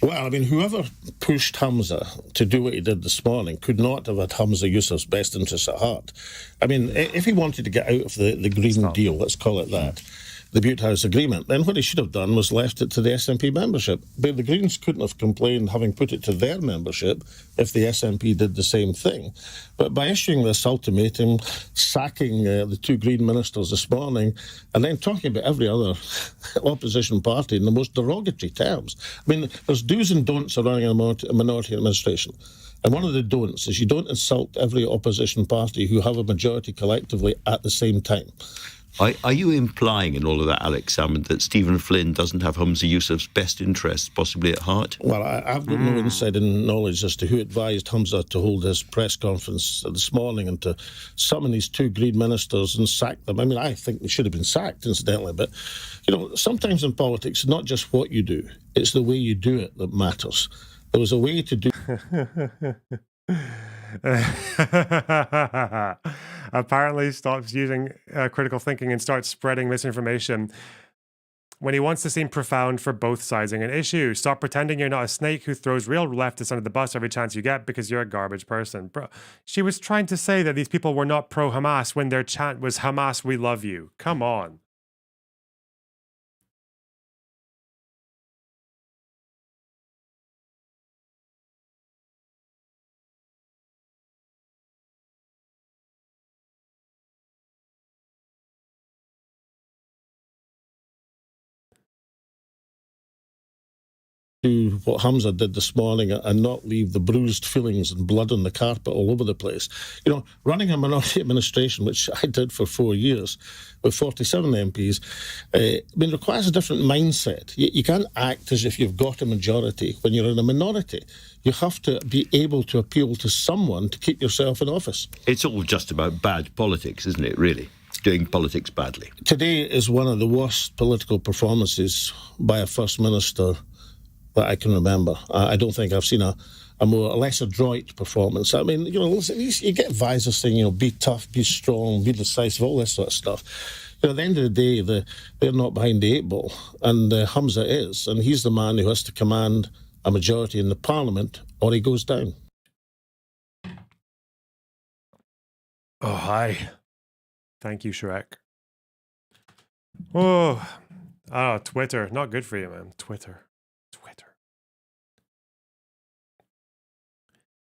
Well, I mean, whoever pushed Hamza to do what he did this morning could not have had Hamza Yousaf's best interests at heart. I mean, if he wanted to get out of the Green Deal, let's call it that, the Butte House Agreement, then what he should have done was left it to the SNP membership. But the Greens couldn't have complained, having put it to their membership, if the SNP did the same thing. But by issuing this ultimatum, sacking the two Green ministers this morning, and then talking about every other opposition party in the most derogatory terms. I mean, there's do's and don'ts of running a minority administration. And one of the don'ts is you don't insult every opposition party who have a majority collectively at the same time. Are you implying in all of that, Alex Salmond, that Stephen Flynn doesn't have Hamza Yousaf's best interests possibly at heart? Well, I've got no inside knowledge as to who advised Hamza to hold his press conference this morning and to summon these two Green ministers and sack them. I mean, I think they should have been sacked, incidentally. But, you know, sometimes in politics, it's not just what you do, it's the way you do it that matters. There was a way to do... Apparently stops using critical thinking and starts spreading misinformation when he wants to seem profound for both sides in an issue. Stop pretending you're not a snake who throws real leftists under the bus every chance you get because you're a garbage person. Bro, she was trying to say that these people were not pro-Hamas when their chant was Hamas, we love you. Come on. Do what Hamza did this morning and not leave the bruised feelings and blood on the carpet all over the place. You know, running a minority administration, which I did for 4 years with 47 MPs, requires a different mindset. You can't act as if you've got a majority when you're in a minority. You have to be able to appeal to someone to keep yourself in office. It's all just about bad politics, isn't it, really? Doing politics badly. Today is one of the worst political performances by a First Minister that I can remember. I don't think I've seen a less adroit performance. I mean, you know, listen, you get advisors saying, you know, be tough, be strong, be decisive, all this sort of stuff. You know, at the end of the day, they're not behind the eight ball, and Hamza is, and he's the man who has to command a majority in the Parliament, or he goes down. Oh, hi. Thank you, Shrek. Oh, Twitter. Not good for you, man. Twitter.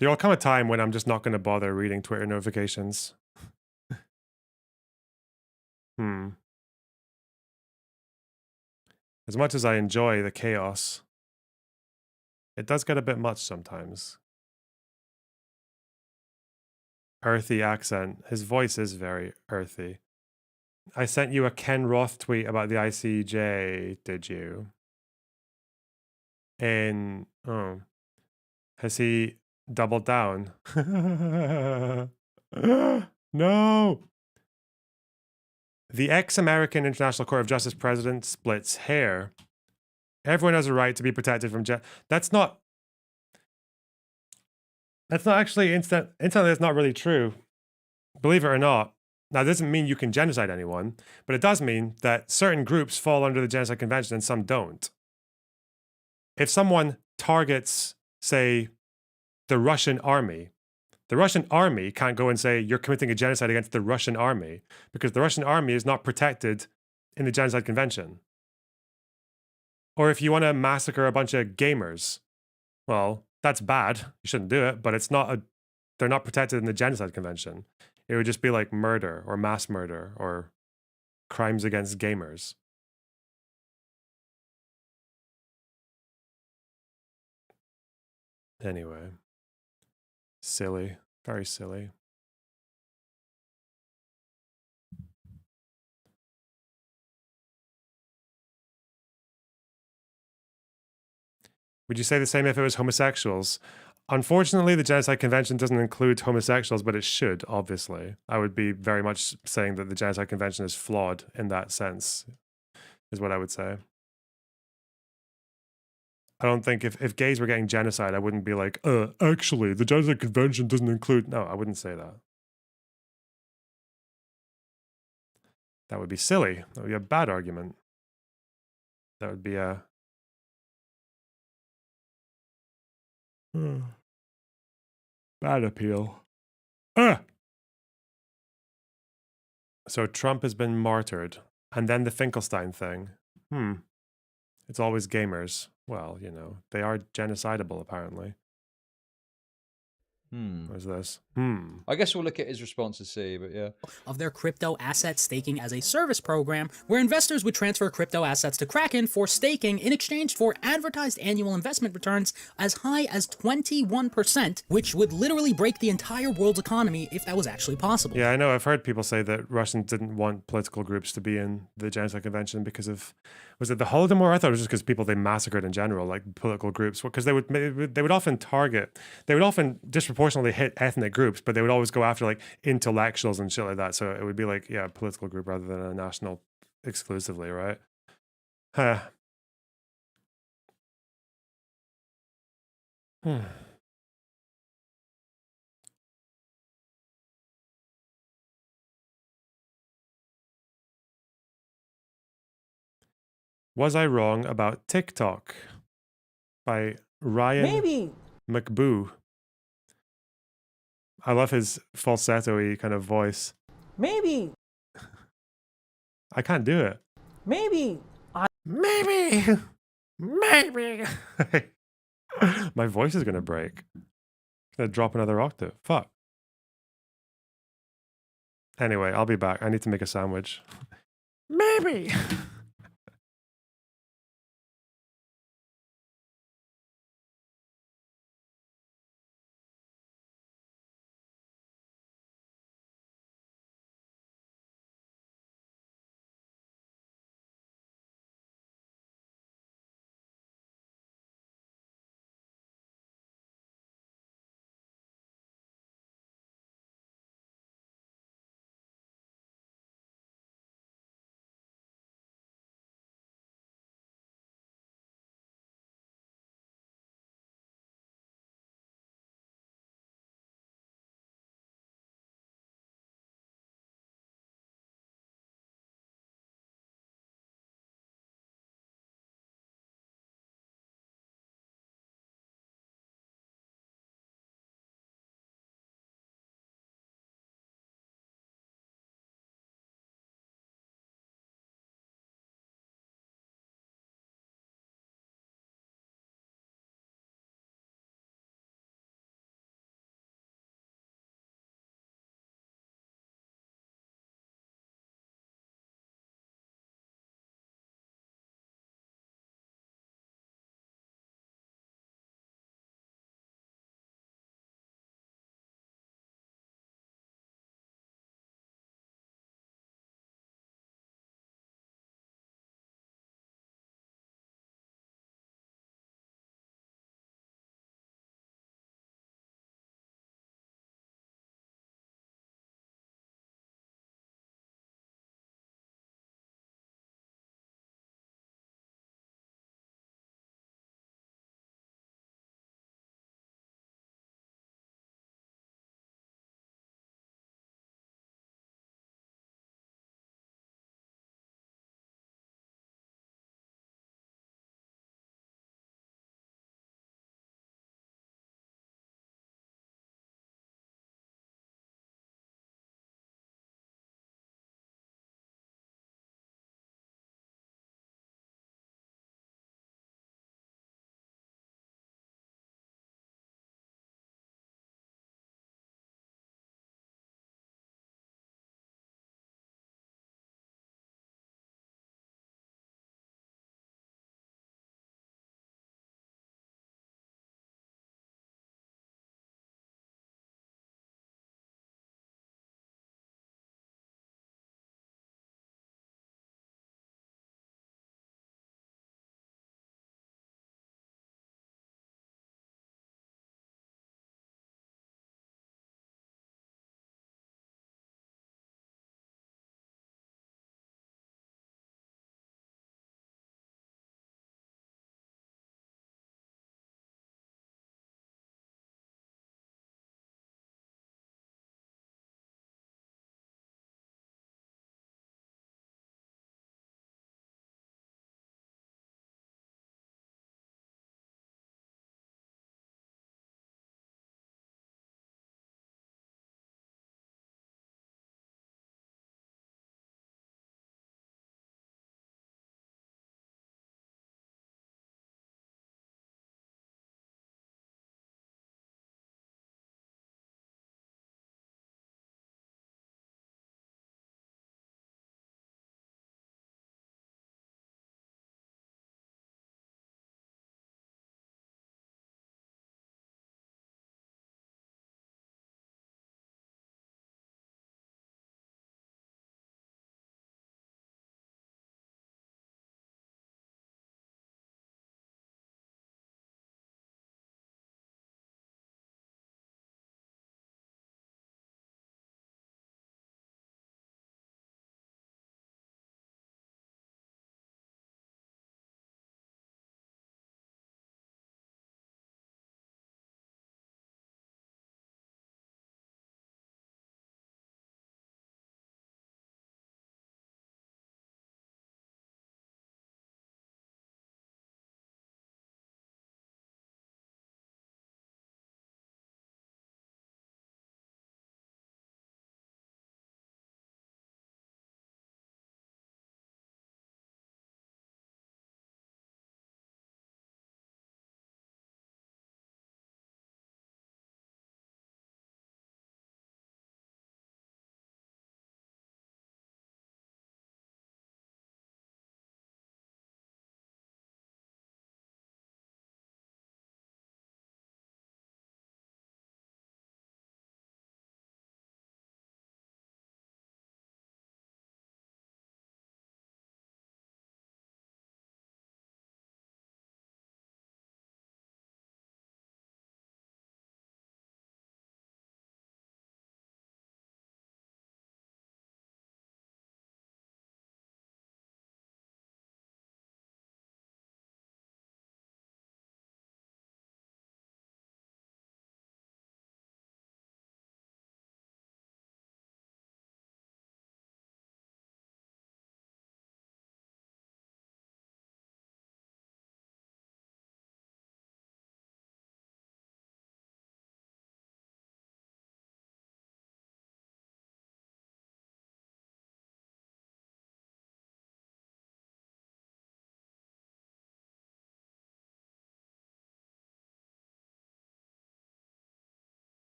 There'll come a time when I'm just not going to bother reading Twitter notifications. As much as I enjoy the chaos, it does get a bit much sometimes. Earthy accent. His voice is very earthy. I sent you a Ken Roth tweet about the ICJ, did you? Has he doubled down? No! The ex-American International Court of Justice president splits hair. Everyone has a right to be protected from That's not actually instantly, that's not really true. Believe it or not, Now, it doesn't mean you can genocide anyone, but it does mean that certain groups fall under the Genocide Convention and some don't. If someone targets, say, the Russian army can't go and say you're committing a genocide against the Russian army because the Russian army is not protected in the Genocide Convention. Or if you want to massacre a bunch of gamers, well, that's bad. You shouldn't do it, but they're not protected in the Genocide Convention. It would just be like murder or mass murder or crimes against gamers. Anyway, silly, very silly. Would you say the same if it was homosexuals? Unfortunately, the Genocide Convention doesn't include homosexuals, but it should, obviously. I would be very much saying that the Genocide Convention is flawed in that sense, is what I would say. I don't think if gays were getting genocide, I wouldn't be like, actually, the Genocide Convention doesn't include... No, I wouldn't say that. That would be silly. That would be a bad argument. That would be a... bad appeal. So Trump has been martyred. And then the Finkelstein thing. It's always gamers. Well, you know, they are genocidable, apparently. What is this? I guess we'll look at his response to see, but yeah. Of their crypto asset staking as a service program, where investors would transfer crypto assets to Kraken for staking in exchange for advertised annual investment returns as high as 21%, which would literally break the entire world's economy if that was actually possible. Yeah, I know. I've heard people say that Russians didn't want political groups to be in the Genocide Convention because of, was it the Holodomor? I thought it was just because people they massacred in general, like political groups, because they would often disproportionately hit ethnic groups, but they would always go after like intellectuals and shit like that. So it would be like, yeah, a political group rather than a national exclusively, right? Was I wrong about TikTok? By Ryan McBoo. I love his falsetto-y kind of voice. Maybe. I can't do it. Maybe. Maybe. My voice is going to break. It's going to drop another octave. Fuck. Anyway, I'll be back. I need to make a sandwich. Maybe.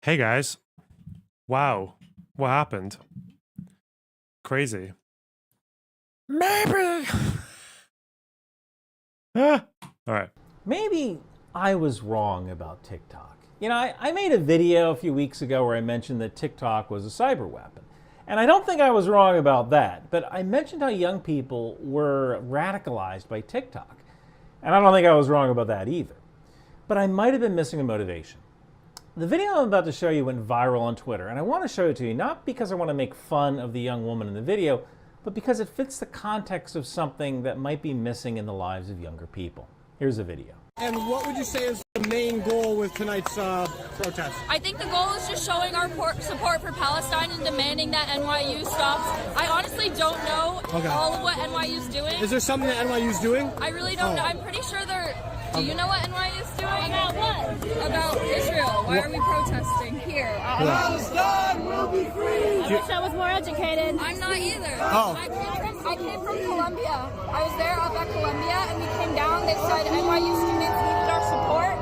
Hey guys. Wow. What happened? Crazy. Maybe. All right. Maybe I was wrong about TikTok. You know, I made a video a few weeks ago where I mentioned that TikTok was a cyber weapon. And I don't think I was wrong about that, but I mentioned how young people were radicalized by TikTok. And I don't think I was wrong about that either. But I might have been missing a motivation. The video I'm about to show you went viral on Twitter, and I want to show it to you not because I want to make fun of the young woman in the video, but because it fits the context of something that might be missing in the lives of younger people. Here's the video. And what would you say is the main goal with tonight's protest? I think the goal is just showing our support for Palestine and demanding that NYU stops. I honestly don't know all of what NYU's doing. Is there something that NYU's doing? I really don't know. I'm pretty sure they're... Do you know what NYU's doing? About what? About Israel. Why are we protesting here? Palestine will be free! I wish I was more educated. I'm not either. Oh. I came from Columbia. I was there up at Columbia and we came down. They said NYU students needed our support.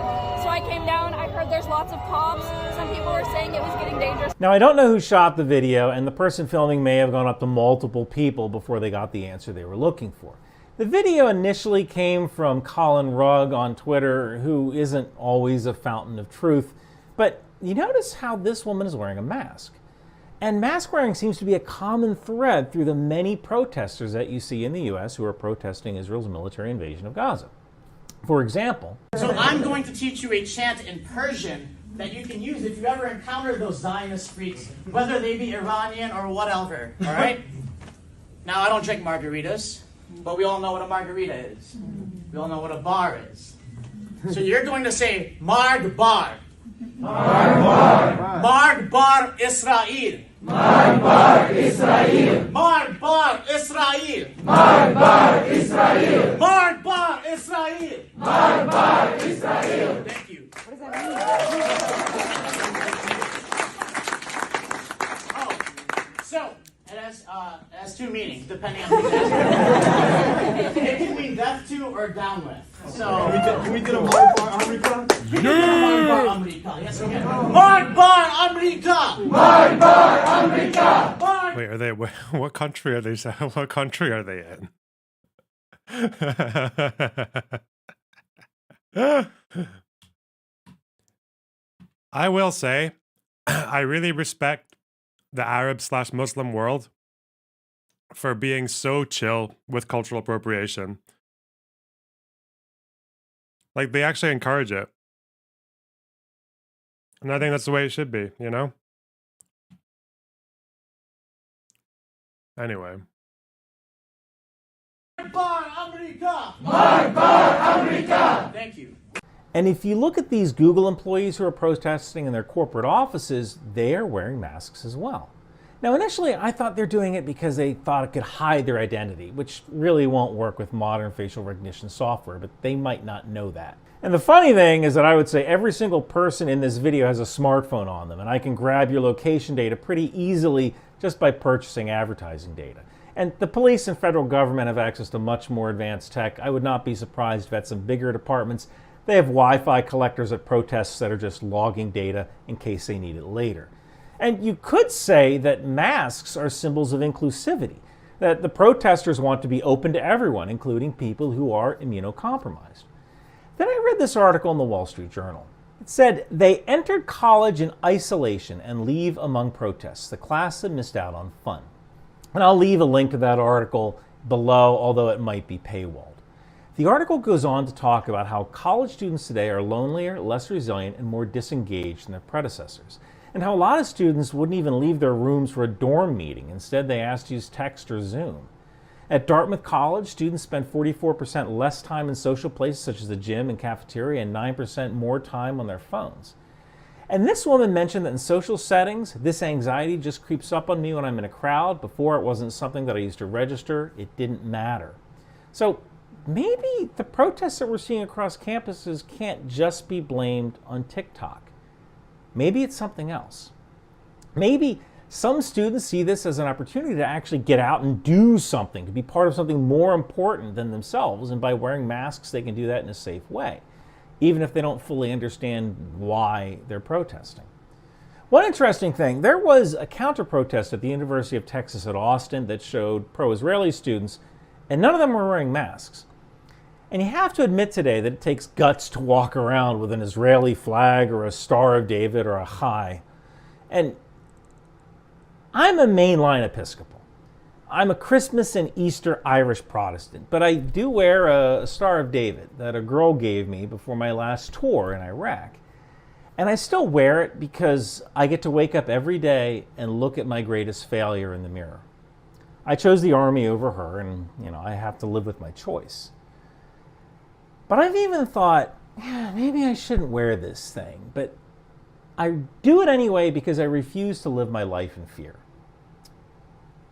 So I came down. I heard there's lots of cops. Some people were saying it was getting dangerous. Now, I don't know who shot the video, and the person filming may have gone up to multiple people before they got the answer they were looking for. The video initially came from Colin Rugg on Twitter, who isn't always a fountain of truth, but you notice how this woman is wearing a mask. And mask wearing seems to be a common thread through the many protesters that you see in the US who are protesting Israel's military invasion of Gaza. For example, so I'm going to teach you a chant in Persian that you can use if you ever encounter those Zionist freaks, whether they be Iranian or whatever, all right? Now, I don't drink margaritas, but we all know what a margarita is. We all know what a bar is. So you're going to say, Marg Bar. Marg Bar. Marg Bar Israel. Marg Bar Israel. Marg Bar Israel. Marg Bar Israel. Marg Bar Israel. Marg Bar Israel. Thank you. What does that mean? So, it has two meanings, depending on who's asking. It can mean death to or down with. So, can we get a Marg Bar America? Marg Bar America. Yes, we can. Marg Bar America. Marg Bar America. Wait, are they? What country are they? What country are they in? I will say, I really respect the Arab/Muslim world for being so chill with cultural appropriation. Like, they actually encourage it. And I think that's the way it should be, you know? Anyway. Marg Bar America. Marg Bar America. Thank you. and if you look at these Google employees who are protesting in their corporate offices, they are wearing masks as well. Now, initially, I thought they're doing it because they thought it could hide their identity, which really won't work with modern facial recognition software, but they might not know that. And the funny thing is that I would say every single person in this video has a smartphone on them, and I can grab your location data pretty easily just by purchasing advertising data. And the police and federal government have access to much more advanced tech. I would not be surprised if at some bigger departments, they have Wi-Fi collectors at protests that are just logging data in case they need it later. And you could say that masks are symbols of inclusivity, that the protesters want to be open to everyone, including people who are immunocompromised. Then I read this article in the Wall Street Journal. It said, they entered college in isolation and leave among protests, the class that missed out on fun. And I'll leave a link to that article below, although it might be paywalled. The article goes on to talk about how college students today are lonelier, less resilient, and more disengaged than their predecessors, and how a lot of students wouldn't even leave their rooms for a dorm meeting. Instead, they asked to use text or Zoom. At Dartmouth College, students spend 44% less time in social places such as the gym and cafeteria and 9% more time on their phones. And this woman mentioned that in social settings, this anxiety just creeps up on me when I'm in a crowd. Before, it wasn't something that I used to register. It didn't matter. So maybe the protests that we're seeing across campuses can't just be blamed on TikTok. Maybe it's something else. Maybe some students see this as an opportunity to actually get out and do something, to be part of something more important than themselves, and by wearing masks, they can do that in a safe way, even if they don't fully understand why they're protesting. One interesting thing, there was a counter-protest at the University of Texas at Austin that showed pro-Israeli students, and none of them were wearing masks. And you have to admit today that it takes guts to walk around with an Israeli flag or a Star of David or a Chai. And I'm a mainline Episcopal. I'm a Christmas and Easter Irish Protestant, but I do wear a Star of David that a girl gave me before my last tour in Iraq. And I still wear it because I get to wake up every day and look at my greatest failure in the mirror. I chose the army over her, and I have to live with my choice. But I've even thought, maybe I shouldn't wear this thing, but I do it anyway because I refuse to live my life in fear.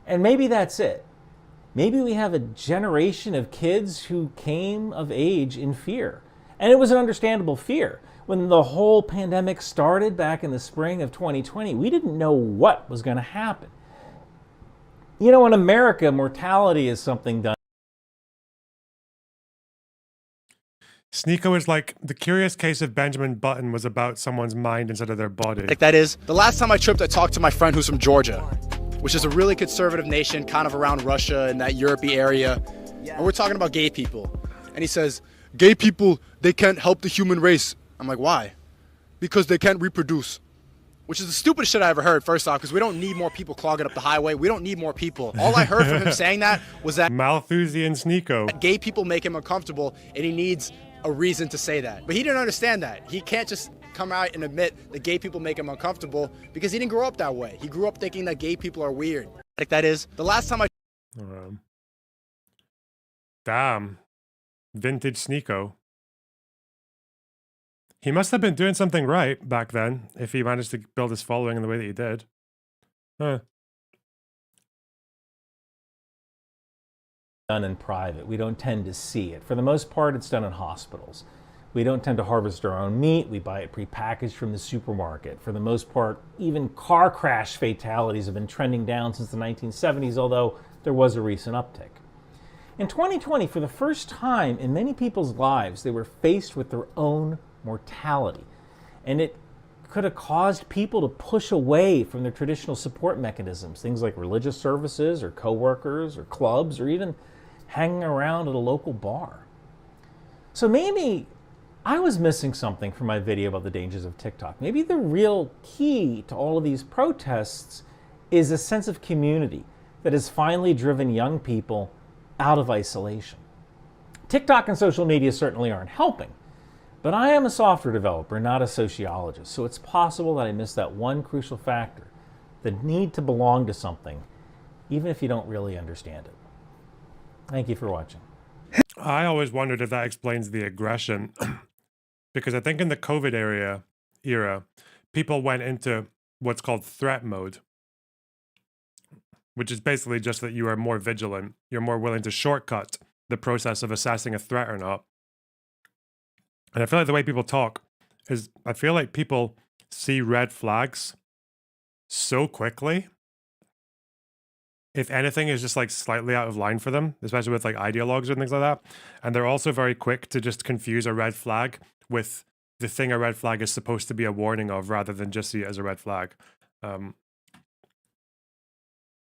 And maybe that's it. Maybe we have a generation of kids who came of age in fear. And it was an understandable fear. When the whole pandemic started back in the spring of 2020, we didn't know what was going to happen. In America, mortality is something done. Sneeko is like, the curious case of Benjamin Button was about someone's mind instead of their body. Like that is, the last time I tripped, I talked to my friend who's from Georgia, which is a really conservative nation, kind of around Russia and that Europe-y area. And we're talking about gay people. And he says, gay people, they can't help the human race. I'm like, why? Because they can't reproduce. Which is the stupidest shit I ever heard, first off, because we don't need more people clogging up the highway. We don't need more people. All I heard from him saying that was that Malthusian Sneeko. Gay people make him uncomfortable, and he needs a reason to say that. But he didn't understand that. He can't just come out and admit that gay people make him uncomfortable because he didn't grow up that way. He grew up thinking that gay people are weird. Like that is, the last time I... Damn. Vintage Sneeko. He must have been doing something right back then, if he managed to build his following in the way that he did. Huh. Done in private. We don't tend to see it. For the most part, it's done in hospitals. We don't tend to harvest our own meat. We buy it prepackaged from the supermarket. For the most part, even car crash fatalities have been trending down since the 1970s, although there was a recent uptick. In 2020, for the first time in many people's lives, they were faced with their own mortality. And it could have caused people to push away from their traditional support mechanisms, things like religious services or coworkers or clubs or even hanging around at a local bar. So maybe I was missing something from my video about the dangers of TikTok. Maybe the real key to all of these protests is a sense of community that has finally driven young people out of isolation. TikTok and social media certainly aren't helping, but I am a software developer, not a sociologist, so it's possible that I missed that one crucial factor, the need to belong to something, even if you don't really understand it. Thank you for watching. I always wondered if that explains the aggression, because I think in the COVID era, people went into what's called threat mode, which is basically just that you are more vigilant, you're more willing to shortcut the process of assessing a threat or not. And I feel like the way people talk is, I feel like people see red flags so quickly. If anything is just like slightly out of line for them, especially with like ideologues and things like that. And they're also very quick to just confuse a red flag with the thing a red flag is supposed to be a warning of, rather than just see it as a red flag.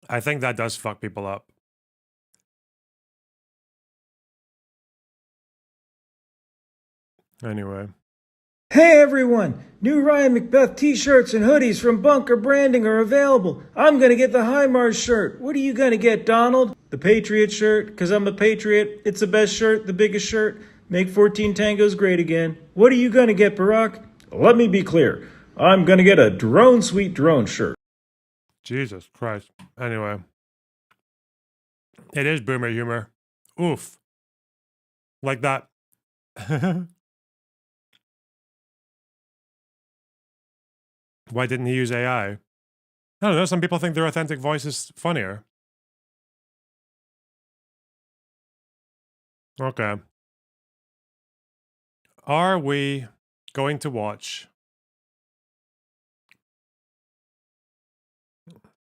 I think that does fuck people up. Anyway. Hey everyone! New Ryan Macbeth t-shirts and hoodies from Bunker Branding are available. I'm gonna get the HIMARS shirt. What are you gonna get, Donald? The Patriot shirt, cause I'm a patriot. It's the best shirt, the biggest shirt. Make 14 tangos great again. What are you gonna get, Barack? Let me be clear. I'm gonna get a Drone Sweet Drone shirt. Jesus Christ. Anyway. It is boomer humor. Oof. Like that. Why didn't he use AI? I don't know. Some people think their authentic voice is funnier. Okay. Are we going to watch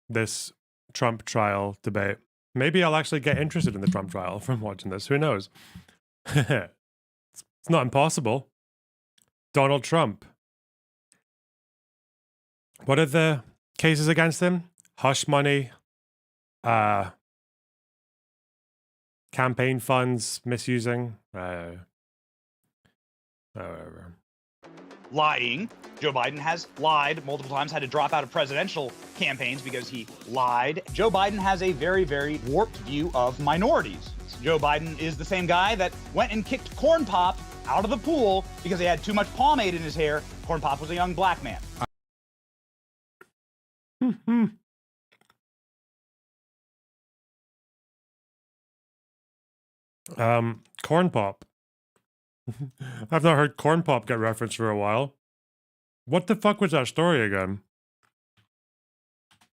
this Trump trial debate? Maybe I'll actually get interested in the Trump trial from watching this. Who knows? It's not impossible. Donald Trump. What are the cases against him? Hush money, campaign funds misusing. Lying. Joe Biden has lied multiple times, had to drop out of presidential campaigns because he lied. Joe Biden has a very, very warped view of minorities. Joe Biden is the same guy that went and kicked Corn Pop out of the pool because he had too much pomade in his hair. Corn Pop was a young black man. Corn Pop. I've not heard Corn Pop get referenced for a while. What the fuck was that story again?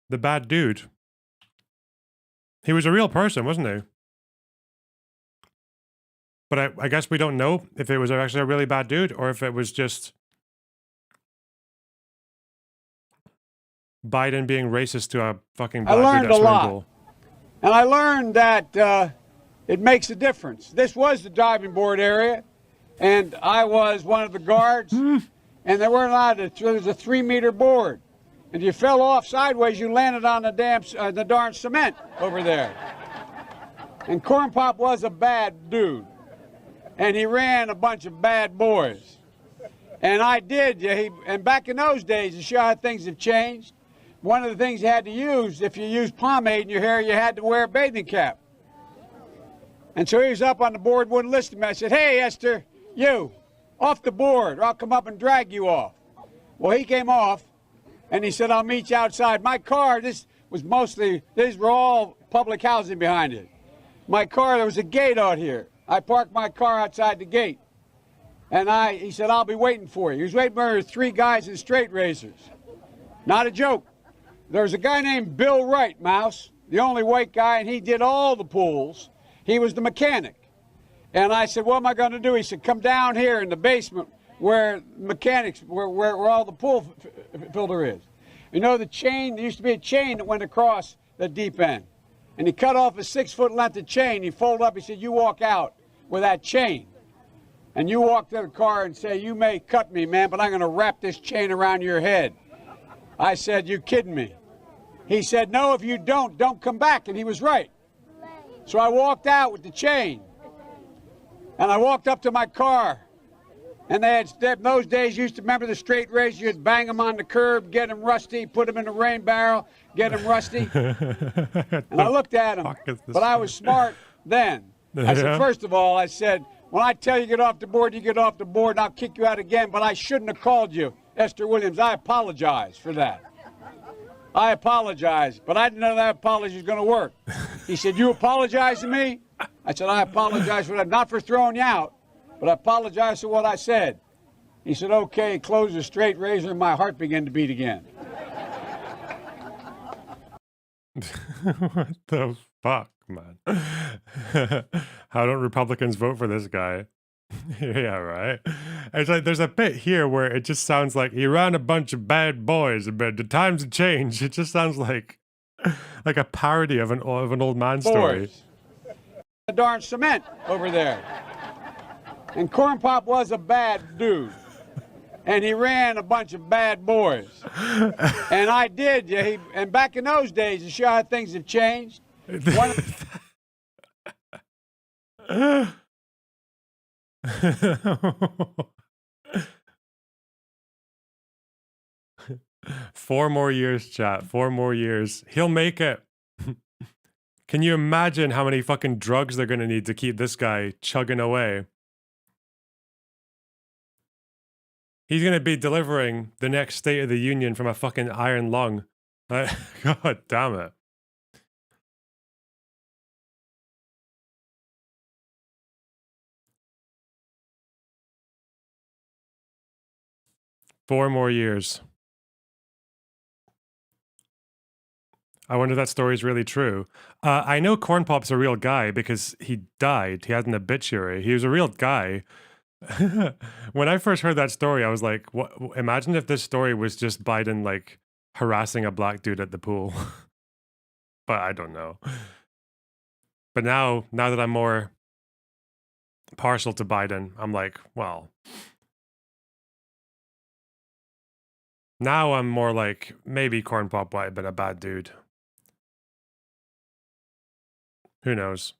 The bad dude. He was a real person, wasn't he? But I guess we don't know if it was actually a really bad dude or if it was just Biden being racist to a fucking black dude. I learned a lot. And I learned that it makes a difference. This was the diving board area, and I was one of the guards, and there weren't allowed to, there was a 3-meter board. And if you fell off sideways, you landed on the darn cement over there. And Corn Pop was a bad dude. And he ran a bunch of bad boys. And I did. And back in those days, to show how things have changed, one of the things you had to use, if you used pomade in your hair, you had to wear a bathing cap. And so he was up on the board, wouldn't listen to me. I said, hey, Esther, you, off the board, or I'll come up and drag you off. Well, he came off, and he said, I'll meet you outside. My car, these were all public housing behind it. My car, there was a gate out here. I parked my car outside the gate. And he said, I'll be waiting for you. He was waiting for 3 guys in straight razors. Not a joke. There was a guy named Bill Wright, Mouse, the only white guy, and he did all the pools. He was the mechanic. And I said, what am I going to do? He said, come down here in the basement where mechanics, where all the pool filter is. You know the chain, there used to be a chain that went across the deep end. And he cut off a 6-foot length of chain. He folded up, he said, you walk out with that chain. And you walk to the car and say, you may cut me, man, but I'm going to wrap this chain around your head. I said, you kidding me? He said, no, if you don't come back. And he was right. So I walked out with the chain. And I walked up to my car. And they had, in those days, you used to remember the straight razor. You'd bang them on the curb, get them rusty, put them in the rain barrel, get them rusty. And I looked at him, but I was smart then. I said, first of all, I said, when I tell you get off the board, you get off the board, and I'll kick you out again. But I shouldn't have called you Esther Williams. I apologize for that. I apologize, but I didn't know that apology was going to work. He said, you apologize to me? I said, I apologize for that, not for throwing you out, but I apologize for what I said. He said, okay, close the straight razor, and my heart began to beat again. What the fuck, man? How don't Republicans vote for this guy? Yeah, right. It's like there's a bit here where it just sounds like he ran a bunch of bad boys, but the times have changed. It just sounds like a parody of an old man story. The darn cement over there. And Corn Pop was a bad dude. And he ran a bunch of bad boys. And I did. And back in those days, to show how things have changed. Four more years, chat. 4 more years. He'll make it. Can you imagine how many fucking drugs they're going to need to keep this guy chugging away? He's going to be delivering the next State of the Union from a fucking iron lung. God damn it. Four more years. I wonder if that story is really true. I know Corn Pop's a real guy because he died. He had an obituary. He was a real guy. When I first heard that story, I was like, "What? Imagine if this story was just Biden like harassing a black dude at the pool." But I don't know. But now that I'm more partial to Biden, I'm like, well, Now I'm more like, maybe Corn Pop might have been a bad dude. Who knows?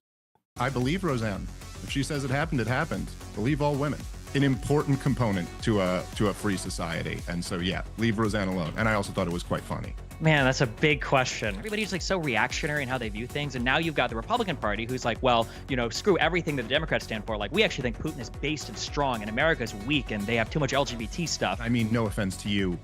I believe Roseanne. If she says it happened, it happened. Believe all women. An important component to a free society. And so, yeah, leave Roseanne alone. And I also thought it was quite funny. Man, that's a big question. Everybody's like so reactionary in how they view things. And now you've got the Republican Party who's like, well, you know, screw everything that the Democrats stand for. Like, we actually think Putin is based and strong and America's weak and they have too much LGBT stuff. I mean, no offense to you,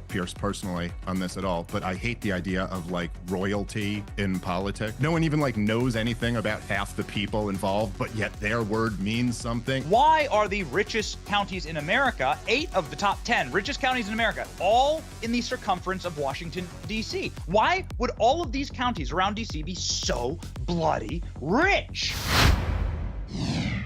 Piers, personally on this at all, but I hate the idea of like royalty in politics. No one even like knows anything about half the people involved, but yet their word means something. Why are the richest counties in America, 8 of the top 10 richest counties in America, all in the circumference of Washington, D.C.? Why would all of these counties around D.C. be so bloody rich?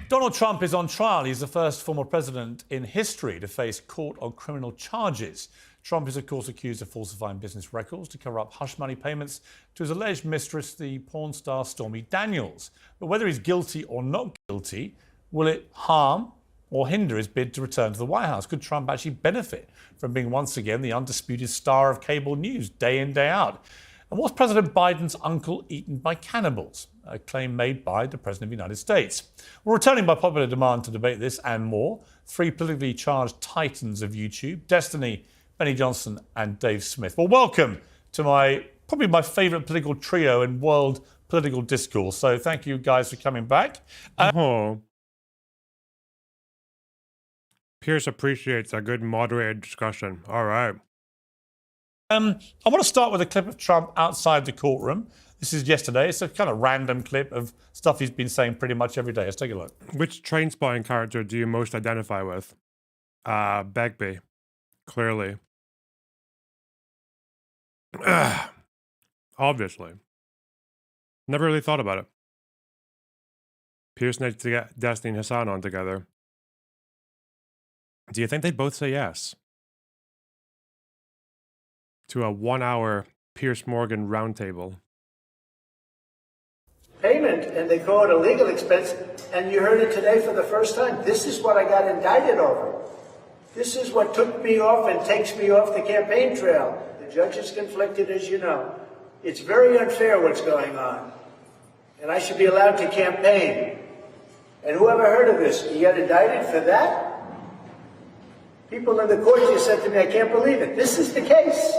Donald Trump is on trial. He's the first former president in history to face court on criminal charges. Trump is, of course, accused of falsifying business records to cover up hush money payments to his alleged mistress, the porn star Stormy Daniels. But whether he's guilty or not guilty, will it harm or hinder his bid to return to the White House? Could Trump actually benefit from being once again the undisputed star of cable news day in, day out? And was President Biden's uncle eaten by cannibals? A claim made by the President of the United States. We're returning by popular demand to debate this and more. 3 politically charged titans of YouTube, Destiny, Benny Johnson and Dave Smith. Well, welcome to probably my favourite political trio in world political discourse. So thank you guys for coming back. Piers appreciates a good moderated discussion. All right. I want to start with a clip of Trump outside the courtroom. This is yesterday. It's a kind of random clip of stuff he's been saying pretty much every day. Let's take a look. Which train spotting character do you most identify with? Begbie. Clearly. Obviously. Never really thought about it. Piers needs to get Destiny and Hassan on together. Do you think they'd both say yes to a 1-hour Piers Morgan roundtable? Payment, and they call it a legal expense, and you heard it today for the first time. This is what I got indicted over. This is what took me off and takes me off the campaign trail. The judge is conflicted, as you know. It's very unfair what's going on, and I should be allowed to campaign. And whoever heard of this, you got indicted for that? People in the court just said to me, I can't believe it. This is the case.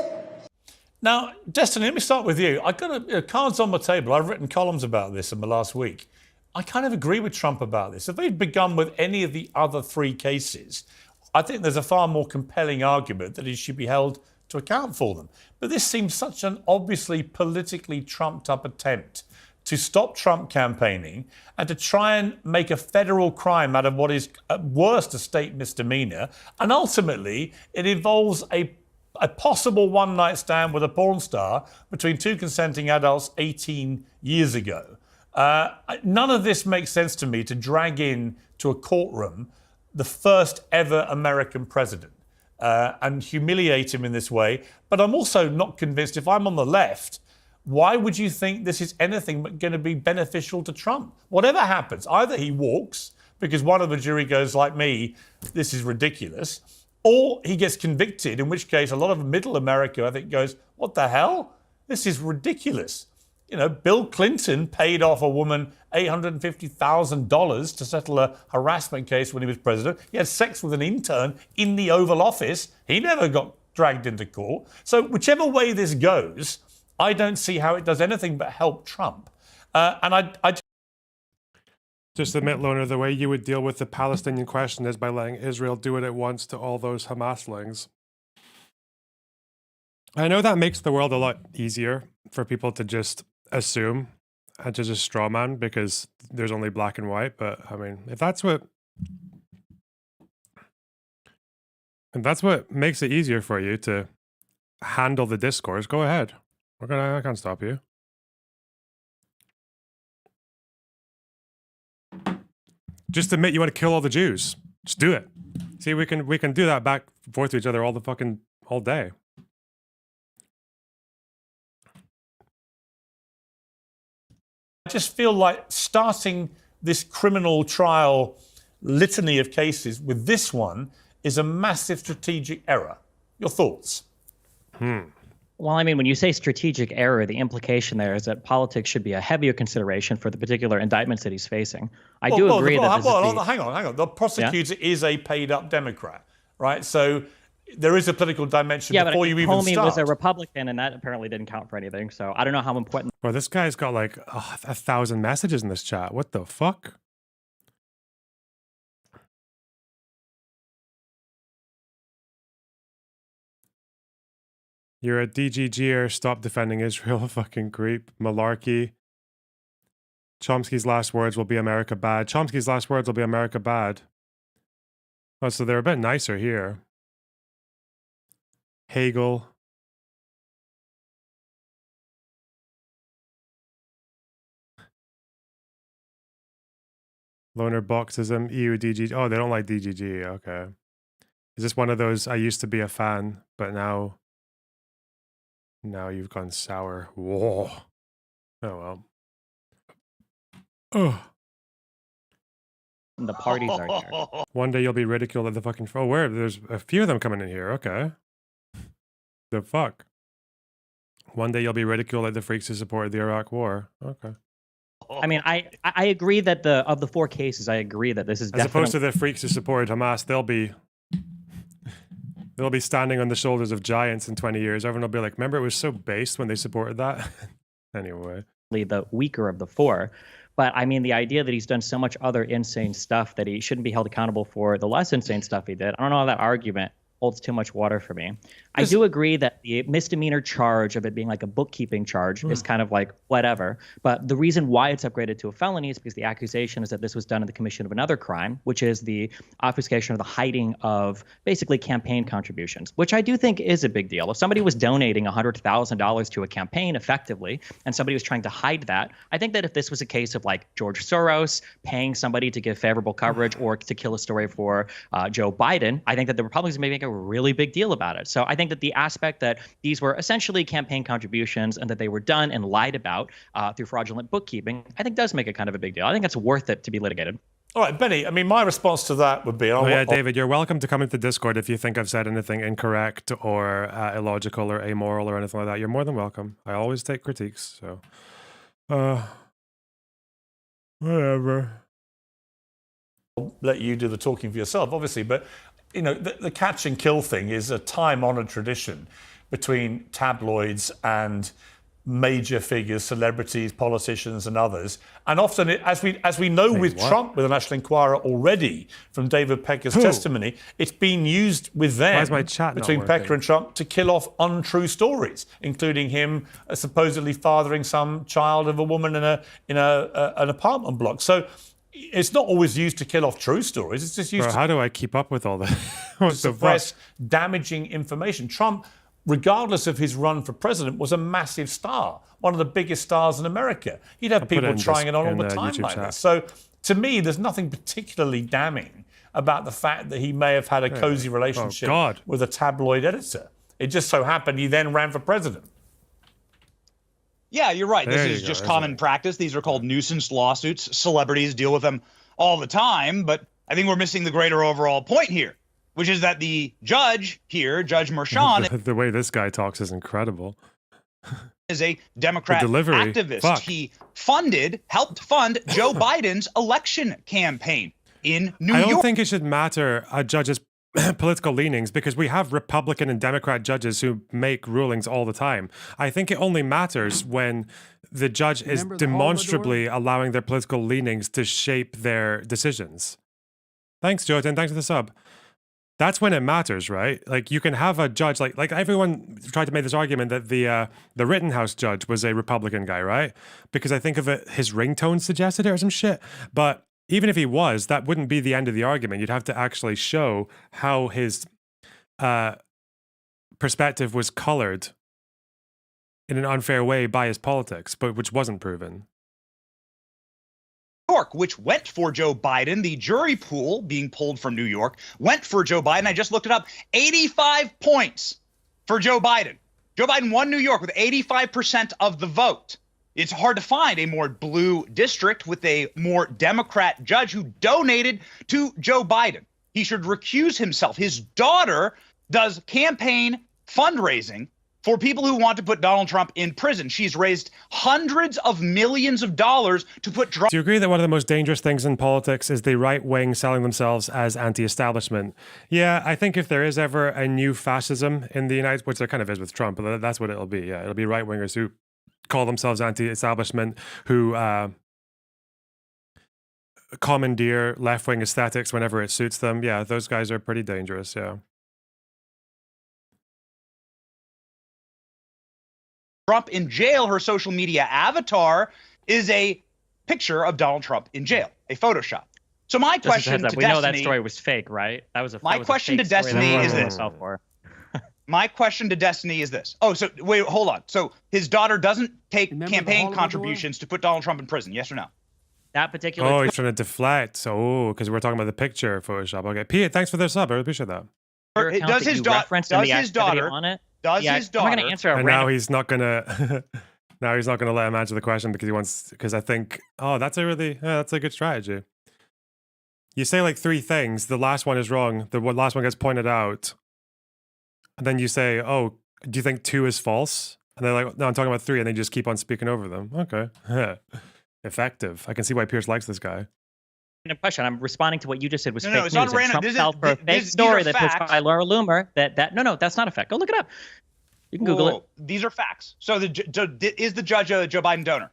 Now, Destiny, let me start with you. I've got cards on my table. I've written columns about this in the last week. I kind of agree with Trump about this. If they'd begun with any of the other 3 cases, I think there's a far more compelling argument that he should be held to account for them. But this seems such an obviously politically trumped-up attempt to stop Trump campaigning and to try and make a federal crime out of what is at worst a state misdemeanor. And ultimately, it involves a possible one-night stand with a porn star between 2 consenting adults 18 years ago. None of this makes sense to me to drag in to a courtroom the first ever American president and humiliate him in this way. But I'm also not convinced, if I'm on the left, why would you think this is anything but going to be beneficial to Trump? Whatever happens, either he walks because one of the jury goes, like me, this is ridiculous, or he gets convicted, in which case a lot of middle America, I think, goes, what the hell? This is ridiculous. You know, Bill Clinton paid off a woman $850,000 to settle a harassment case when he was president. He had sex with an intern in the Oval Office. He never got dragged into court. So whichever way this goes, I don't see how it does anything but help Trump. And I just admit, Loner, the way you would deal with the Palestinian question is by letting Israel do what it wants to all those Hamaslings. I know that makes the world a lot easier for people to just assume and to just straw man because there's only black and white. But I mean, if that's what makes it easier for you to handle the discourse, go ahead. I can't stop you. Just admit you want to kill all the Jews. Just do it. See, we can do that back and forth to each other all day. I just feel like starting this criminal trial litany of cases with this one is a massive strategic error. Your thoughts? Well, I mean, when you say strategic error, the implication there is that politics should be a heavier consideration for the particular indictments that he's facing. I do agree that this is the... Hang on. The prosecutor is a paid-up Democrat, right? So there is a political dimension before you even start. Comey was a Republican, and that apparently didn't count for anything. So I don't know how important... Well, this guy's got like 1,000 messages in this chat. What the fuck? You're a DGGer. Stop defending Israel. Fucking creep. Malarkey. Chomsky's last words will be America bad. Chomsky's last words will be America bad. Oh, so they're a bit nicer here. Hegel. Loner Boxism. EU DGG. Oh, they don't like DGG. Okay. Is this one of those, I used to be a fan, but now you've gone sour. Whoa. Oh, well. Oh. The parties are there. One day you'll be ridiculed at the fucking... Oh, where? There's a few of them coming in here. Okay. The fuck? One day you'll be ridiculed at the freaks who supported the Iraq War. Okay. I mean, I agree that of the 4 cases, I agree that this is As opposed to the freaks who supported Hamas, they'll be standing on the shoulders of giants in 20 years. Everyone will be like, remember it was so based when they supported that? Anyway. The weaker of the 4. But I mean, the idea that he's done so much other insane stuff that he shouldn't be held accountable for the less insane stuff he did. I don't know how that argument holds too much water for me. I do agree that the misdemeanor charge of it being like a bookkeeping charge is kind of like whatever. But the reason why it's upgraded to a felony is because the accusation is that this was done in the commission of another crime, which is the obfuscation or the hiding of basically campaign contributions, which I do think is a big deal. If somebody was donating $100,000 to a campaign effectively, and somebody was trying to hide that, I think that if this was a case of like George Soros paying somebody to give favorable coverage or to kill a story for Joe Biden, I think that the Republicans may make a really big deal about it. So I think that the aspect that these were essentially campaign contributions and that they were done and lied about through fraudulent bookkeeping, I think does make it kind of a big deal. I think it's worth it to be litigated. All right, Benny, I mean, my response to that would be... David, you're welcome to come into Discord if you think I've said anything incorrect or illogical or amoral or anything like that. You're more than welcome. I always take critiques, so... whatever. I'll let you do the talking for yourself, obviously, but... You know, the catch and kill thing is a time-honored tradition between tabloids and major figures, celebrities, politicians, and others. And often, as we know with Trump, with the National Enquirer already, from David Pecker's testimony, it's been used with them, between Pecker and Trump, to kill off untrue stories, including him supposedly fathering some child of a woman in an apartment block. So it's not always used to kill off true stories. It's just used how do I keep up with all that? to suppress damaging information. Trump, regardless of his run for president, was a massive star, one of the biggest stars in America. He'd have people trying it on all the time like this. So to me, there's nothing particularly damning about the fact that he may have had a cozy relationship with a tabloid editor. It just so happened he then ran for president. Yeah, you're right. This is just common practice. These are called nuisance lawsuits. Celebrities deal with them all the time, but I think we're missing the greater overall point here, which is that the judge here, Judge Merchan, the way this guy talks is incredible. Is a Democrat activist. He helped fund Joe Biden's election campaign in New York. I don't think it should matter a judge's political leanings because we have Republican and Democrat judges who make rulings all the time. I think it only matters when the judge is demonstrably allowing their political leanings to shape their decisions. Thanks, Jotin. Thanks for the sub. That's when it matters, right? Like you can have a judge, like everyone tried to make this argument that the Rittenhouse judge was a Republican guy, right? Because I think of it, his ringtone suggested it or some shit. But even if he was, that wouldn't be the end of the argument. You'd have to actually show how his perspective was colored in an unfair way by his politics, but which wasn't proven. York, which went for Joe Biden, the jury pool being pulled from New York, went for Joe Biden. I just looked it up. 85 points for Joe Biden. Joe Biden won New York with 85% of the vote. It's hard to find a more blue district with a more Democrat judge who donated to Joe Biden. He should recuse himself. His daughter does campaign fundraising for people who want to put Donald Trump in prison. She's raised hundreds of millions of dollars to put Do you agree that one of the most dangerous things in politics is the right wing selling themselves as anti-establishment? Yeah, I think if there is ever a new fascism in the United States, which there kind of is with Trump, but that's what it'll be. Yeah, it'll be right wingers who call themselves anti-establishment, who commandeer left-wing aesthetics whenever it suits them. Yeah, those guys are pretty dangerous. Yeah. Trump in jail. Her social media avatar is a picture of Donald Trump in jail, a Photoshop. So my Just as a question heads up, to we know that Destiny, story was fake, right? That was a my that was question a to fake story Destiny that is Trump this. fell for. My question to Destiny is this. Oh, so wait, hold on. So his daughter doesn't take campaign contributions to put Donald Trump in prison, yes or no? That particular. Oh, he's trying to deflect. So, because we're talking about the picture Photoshop. Okay, Pete, thanks for the sub. I really appreciate that. Does his daughter? on it? Does Yeah, his I'm daughter? gonna answer a And random now he's not gonna. Now he's not gonna let him answer the question because he wants. Because I think, oh, that's a good strategy. You say like 3 things. The last one is wrong. The last one gets pointed out, and then you say, "Oh, do you think 2 is false?" And they're like, "No, I'm talking about 3," and they just keep on speaking over them. Okay, effective. I can see why Piers likes this guy. random question. I'm responding to what you just said was No, fake no, it's not news. And random. Trump This is- fell for a this- fake these story are that pushed facts. by Laura Loomer. That that's not a fact. Go look it up. You can Google it. These are facts. So is the judge a Joe Biden donor?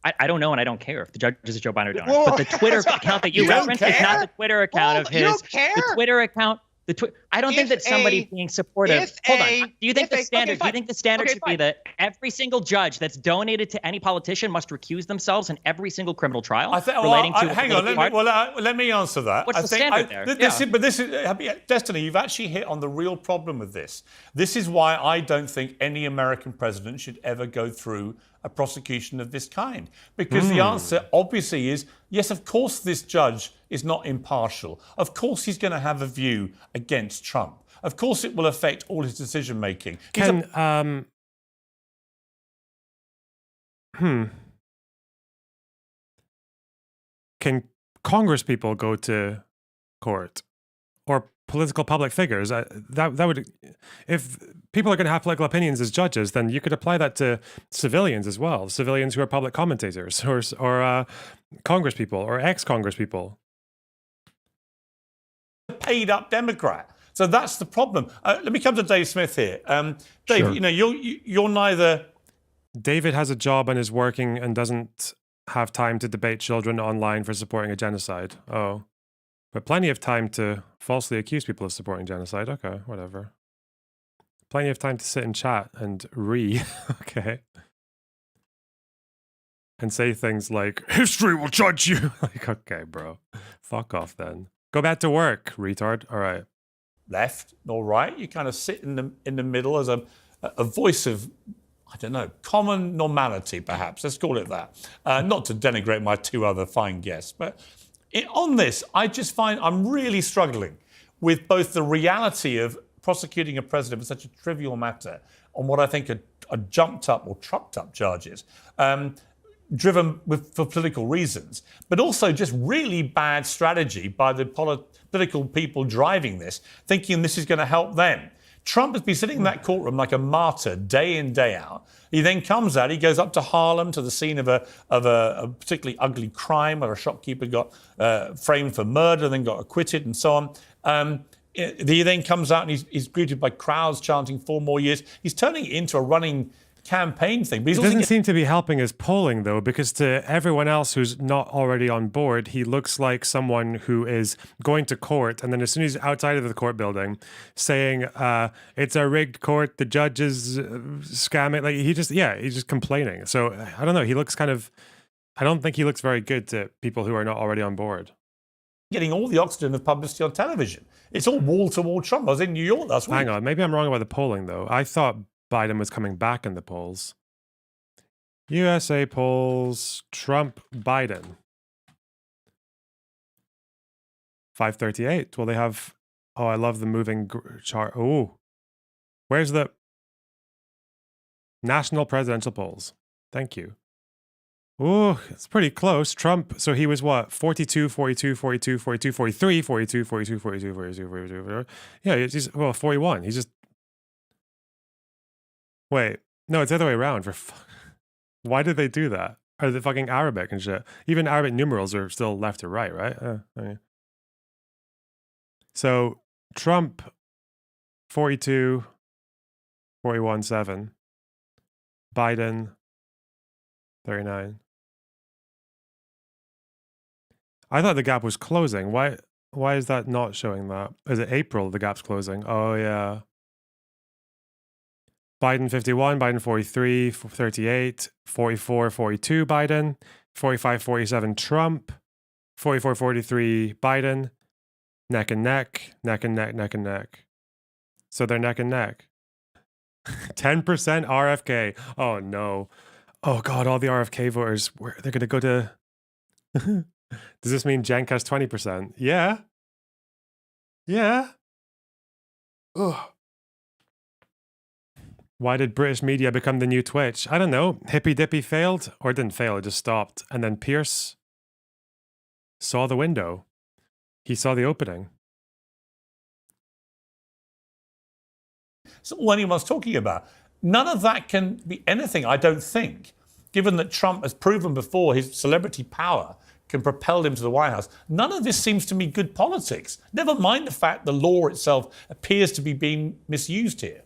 I don't know, and I don't care if the judge is a Joe Biden donor. Whoa, But the Twitter account that you you don't referenced is care? not the Twitter account of his. You don't care? The Twitter account. I don't think that somebody being supportive. Hold on. Do you think the standard? Do you think the standard should be that every single judge that's donated to any politician must recuse themselves in every single criminal trial relating to? Hang on. Let me answer that. What's the standard there? This is Destiny. You've actually hit on the real problem with this. This is why I don't think any American president should ever go through a prosecution of this kind. Because the answer obviously is yes, of course this judge is not impartial. Of course he's going to have a view against Trump. Of course it will affect all his decision making. Can Congress people go to court, or political public figures? That would, if people are going to have political opinions as judges, then you could apply that to civilians as well. Civilians who are public commentators, or Congress people, or ex-Congress people. Paid up Democrat. So that's the problem. Let me come to Dave Smith here. Dave, Sure. you know, you're neither. David has a job and is working and doesn't have time to debate children online for supporting a genocide. Oh, but plenty of time to falsely accuse people of supporting genocide. Okay, whatever. Plenty of time to sit and chat and okay. And say things like, history will judge you. Like, okay, bro. Fuck off then. Go back to work, retard. All right. Left or right. You kind of sit in the middle as a voice of, I don't know, common normality, perhaps. Let's call it that. Not to denigrate my 2 other fine guests, but on this, I just find I'm really struggling with both the reality of prosecuting a president for such a trivial matter on what I think are jumped up or trucked up charges, driven for political reasons, but also just really bad strategy by the political people driving this, thinking this is going to help them. Trump has been sitting in that courtroom like a martyr day in, day out. He then comes out, he goes up to Harlem to the scene of a particularly ugly crime where a shopkeeper got framed for murder, then got acquitted and so on. He then comes out and he's greeted by crowds chanting 4 more years. He's turning it into a running campaign thing. But It doesn't seem to be helping his polling, though, because to everyone else who's not already on board, he looks like someone who is going to court, and then as soon as he's outside of the court building, saying, it's a rigged court, the judge is scamming. Like, he's just complaining. So, I don't know. He looks I don't think he looks very good to people who are not already on board. Getting all the oxygen of publicity on television. It's all wall-to-wall Trump. I was in New York last week. Hang on. Maybe I'm wrong about the polling, though. I thought Biden was coming back in the polls. USA polls, Trump, Biden. 538. Well, they have, oh, I love the moving chart. Oh, where's the national presidential polls? Thank you. Oh, it's pretty close. Trump, so he was what? 42, 42, 42, 42, 43, 42, 42, 42, 42, 42, 42. Yeah, he's, well, 41. He's just Wait, no, it's the other way around. Why did they do that? Are they fucking Arabic and shit? Even Arabic numerals are still left to right, right? Okay. So Trump, 42, 41, 7. Biden, 39. I thought the gap was closing. Why is that not showing that? Is it April the gap's closing? Oh, yeah. Biden 51, Biden 43, 38, 44, 42 Biden, 45, 47 Trump, 44, 43 Biden, neck and neck, neck and neck, neck and neck. So they're neck and neck. 10% RFK. Oh, no. Oh, God, all the RFK voters, they're going to go to... Does this mean Cenk has 20%? Yeah. Yeah. Ugh. Why did British media become the new Twitch? I don't know. Hippy Dippy failed? Or it didn't fail, it just stopped. And then Piers saw the window. He saw the opening. So what anyone's talking about. None of that can be anything, I don't think, given that Trump has proven before his celebrity power can propel him to the White House. None of this seems to me good politics. Never mind the fact the law itself appears to be being misused here.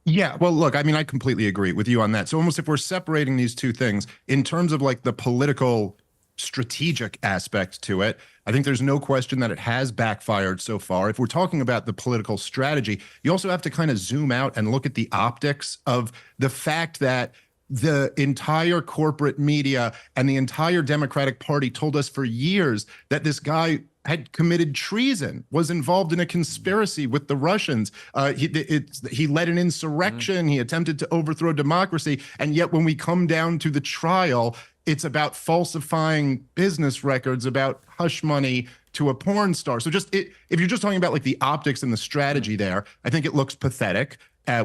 Yeah, well, look, I mean, I completely agree with you on that. So almost if we're separating these two things in terms of like the political strategic aspect to it, I think there's no question that it has backfired so far. If we're talking about the political strategy, you also have to kind of zoom out and look at the optics of the fact that the entire corporate media and the entire Democratic Party told us for years that this guy had committed treason, was involved in a conspiracy with the Russians. He led an insurrection. He attempted to overthrow democracy. And yet when we come down to the trial, it's about falsifying business records, about hush money to a porn star. So just if you're just talking about like the optics and the strategy there, I think it looks pathetic.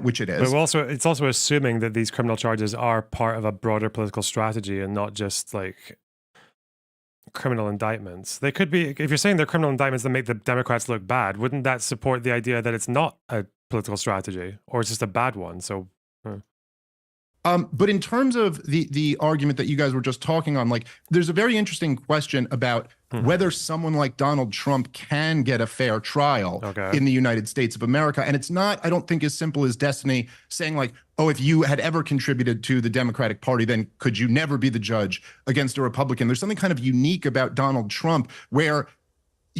Which it is. But it's also assuming that these criminal charges are part of a broader political strategy and not just like criminal indictments. They could be, if you're saying they're criminal indictments that make the Democrats look bad, wouldn't that support the idea that it's not a political strategy or it's just a bad one? So. But in terms of the argument that you guys were just talking on, like, there's a very interesting question about whether someone like Donald Trump can get a fair trial in the United States of America. And it's not, I don't think, as simple as Destiny saying like, oh, if you had ever contributed to the Democratic Party, then could you never be the judge against a Republican? There's something kind of unique about Donald Trump where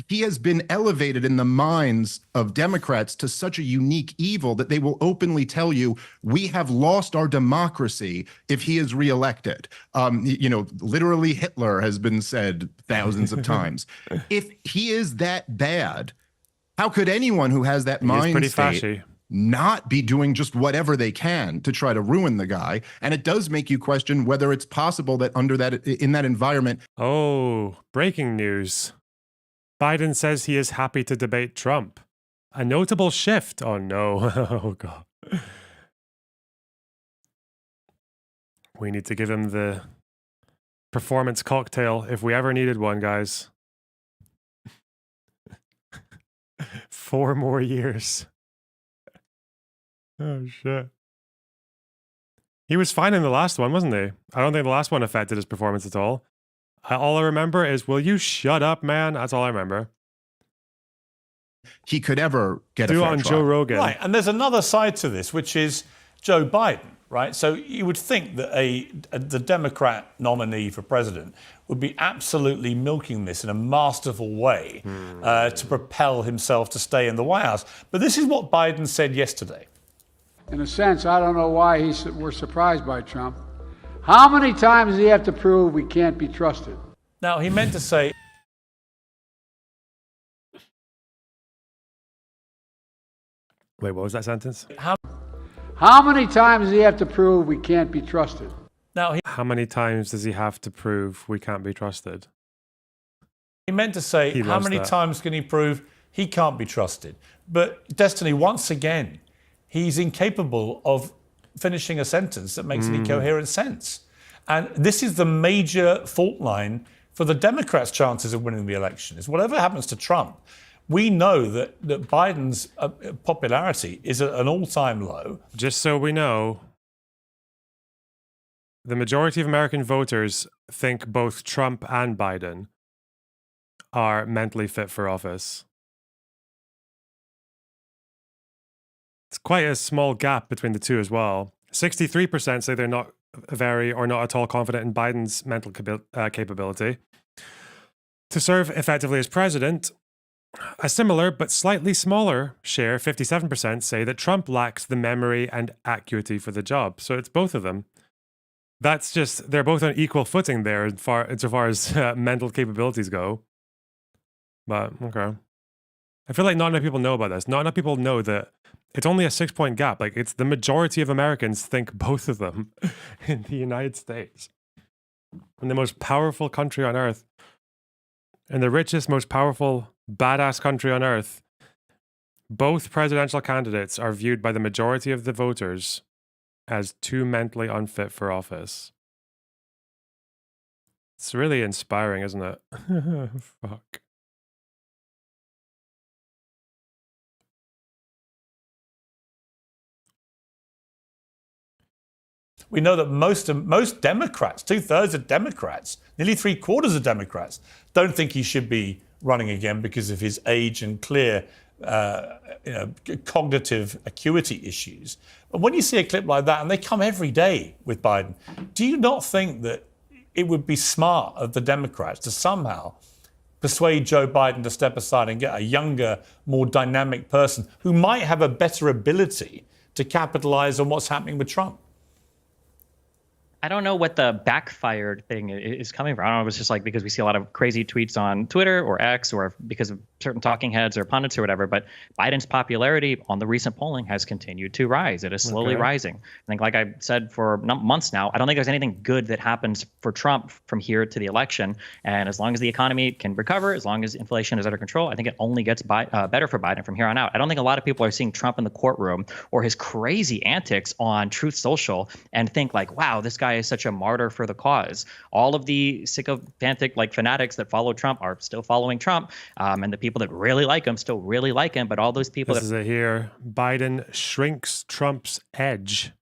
he has been elevated in the minds of Democrats to such a unique evil that they will openly tell you, we have lost our democracy if he is reelected. You know, literally Hitler has been said thousands of times. If he is that bad, how could anyone who has that mind state not be doing just whatever they can to try to ruin the guy? And it does make you question whether it's possible that under that, in that environment. Oh, breaking news. Biden says he is happy to debate Trump. A notable shift. Oh, no. Oh, God. We need to give him the performance cocktail if we ever needed one, guys. 4 more years. Oh, shit. He was fine in the last one, wasn't he? I don't think the last one affected his performance at all. All I remember is, will you shut up, man? That's all I remember. He could ever get a fair on trial. Joe Rogan. Right, and there's another side to this, which is Joe Biden, right? So you would think that the Democrat nominee for president would be absolutely milking this in a masterful way to propel himself to stay in the White House. But this is what Biden said yesterday. In a sense, I don't know why we're surprised by Trump. How many times does he have to prove we can't be trusted? Now, he meant to say... Wait, what was that sentence? How many times does he have to prove we can't be trusted? Now, how many times does he have to prove we can't be trusted? He meant to say, how many times can he prove he can't be trusted? But Destiny, once again, he's incapable of finishing a sentence that makes any coherent sense. And this is the major fault line for the Democrats' chances of winning the election, is whatever happens to Trump, We know that Biden's popularity is at an all-time low. Just so we know, the majority of American voters think both Trump and Biden are mentally fit for office. It's quite a small gap between the two as well. 63% say they're not very or not at all confident in Biden's mental capability to serve effectively as president. A similar but slightly smaller share, 57%, say that Trump lacks the memory and acuity for the job. So it's both of them. That's just, they're both on equal footing there insofar as mental capabilities go. But, okay. I feel like not enough people know about this. Not enough people know that it's only a 6-point gap. Like, it's the majority of Americans think both of them in the United States. In the most powerful country on earth. In the richest, most powerful, badass country on earth. Both presidential candidates are viewed by the majority of the voters as too mentally unfit for office. It's really inspiring, isn't it? Fuck. We know that most Democrats, 2/3 of Democrats, nearly 3/4 of Democrats, don't think he should be running again because of his age and clear cognitive acuity issues. But when you see a clip like that, and they come every day with Biden, do you not think that it would be smart of the Democrats to somehow persuade Joe Biden to step aside and get a younger, more dynamic person who might have a better ability to capitalize on what's happening with Trump? I don't know what the backfired thing is coming from. I don't know if it's just like because we see a lot of crazy tweets on Twitter or X or because of certain talking heads or pundits or whatever, but Biden's popularity on the recent polling has continued to rise. It is slowly rising. I think, like I said for months now, I don't think there's anything good that happens for Trump from here to the election. And as long as the economy can recover, as long as inflation is under control, I think it only gets better for Biden from here on out. I don't think a lot of people are seeing Trump in the courtroom or his crazy antics on Truth Social and think like, wow, this guy is such a martyr for the cause. All of the sycophantic fanatics that follow Trump are still following Trump, and the people that really like him still really like him. But all those people this is it here. Biden shrinks Trump's edge.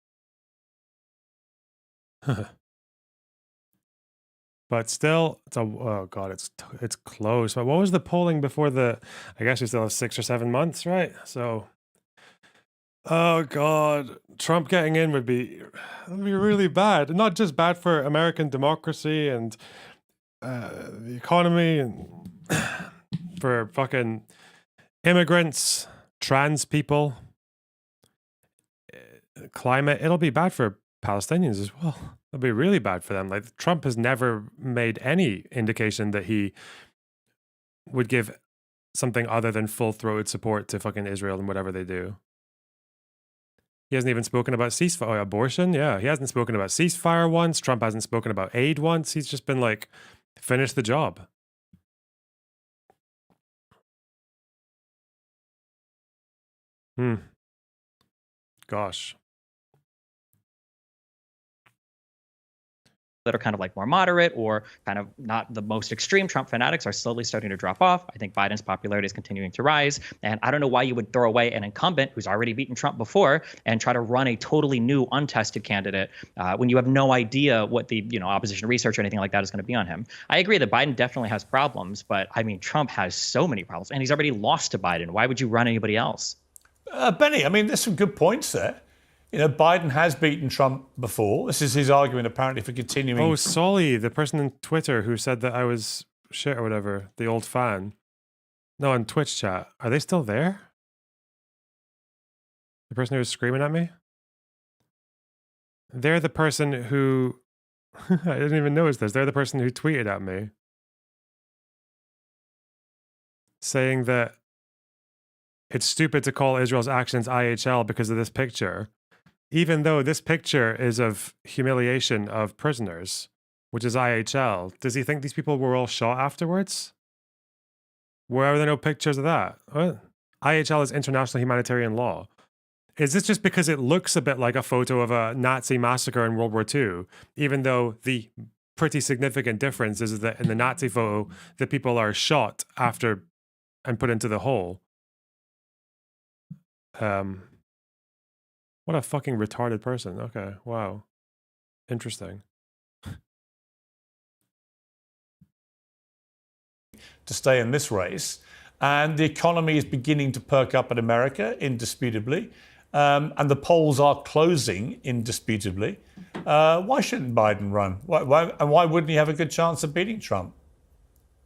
But still, oh god, it's close. But what was the polling before the? I guess we still have 6 or 7 months, right? So. Oh God, Trump getting in would be really bad. Not just bad for American democracy and the economy and for fucking immigrants, trans people, climate. It'll be bad for Palestinians as well. It'll be really bad for them. Like Trump has never made any indication that he would give something other than full-throated support to fucking Israel and whatever they do. He hasn't even spoken about ceasefire, abortion. Yeah, he hasn't spoken about ceasefire once. Trump hasn't spoken about aid once. He's just been like, finish the job. Gosh. that are kind of like more moderate or kind of not the most extreme Trump fanatics are slowly starting to drop off. I think Biden's popularity is continuing to rise. And I don't know why you would throw away an incumbent who's already beaten Trump before and try to run a totally new, untested candidate when you have no idea what the opposition research or anything like that is going to be on him. I agree that Biden definitely has problems, but I mean, Trump has so many problems and he's already lost to Biden. Why would you run anybody else? Benny, I mean, there's some good points there. Biden has beaten Trump before. This is his argument, apparently, for continuing. Oh, Solly, the person on Twitter who said that I was shit or whatever, the old fan. No, on Twitch chat. Are they still there? The person who was screaming at me? They're the person who... I didn't even notice this. They're the person who tweeted at me. Saying that it's stupid to call Israel's actions IHL because of this picture. Even though this picture is of humiliation of prisoners, which is IHL, does he think these people were all shot afterwards? Where are there no pictures of that? What? IHL is international humanitarian law. Is this just because it looks a bit like a photo of a Nazi massacre in World War II, even though the pretty significant difference is that in the Nazi photo, the people are shot after and put into the hole. What a fucking retarded person. Okay, wow. Interesting. To stay in this race. And the economy is beginning to perk up in America, indisputably. And the polls are closing, indisputably. Why shouldn't Biden run? Why wouldn't he have a good chance of beating Trump?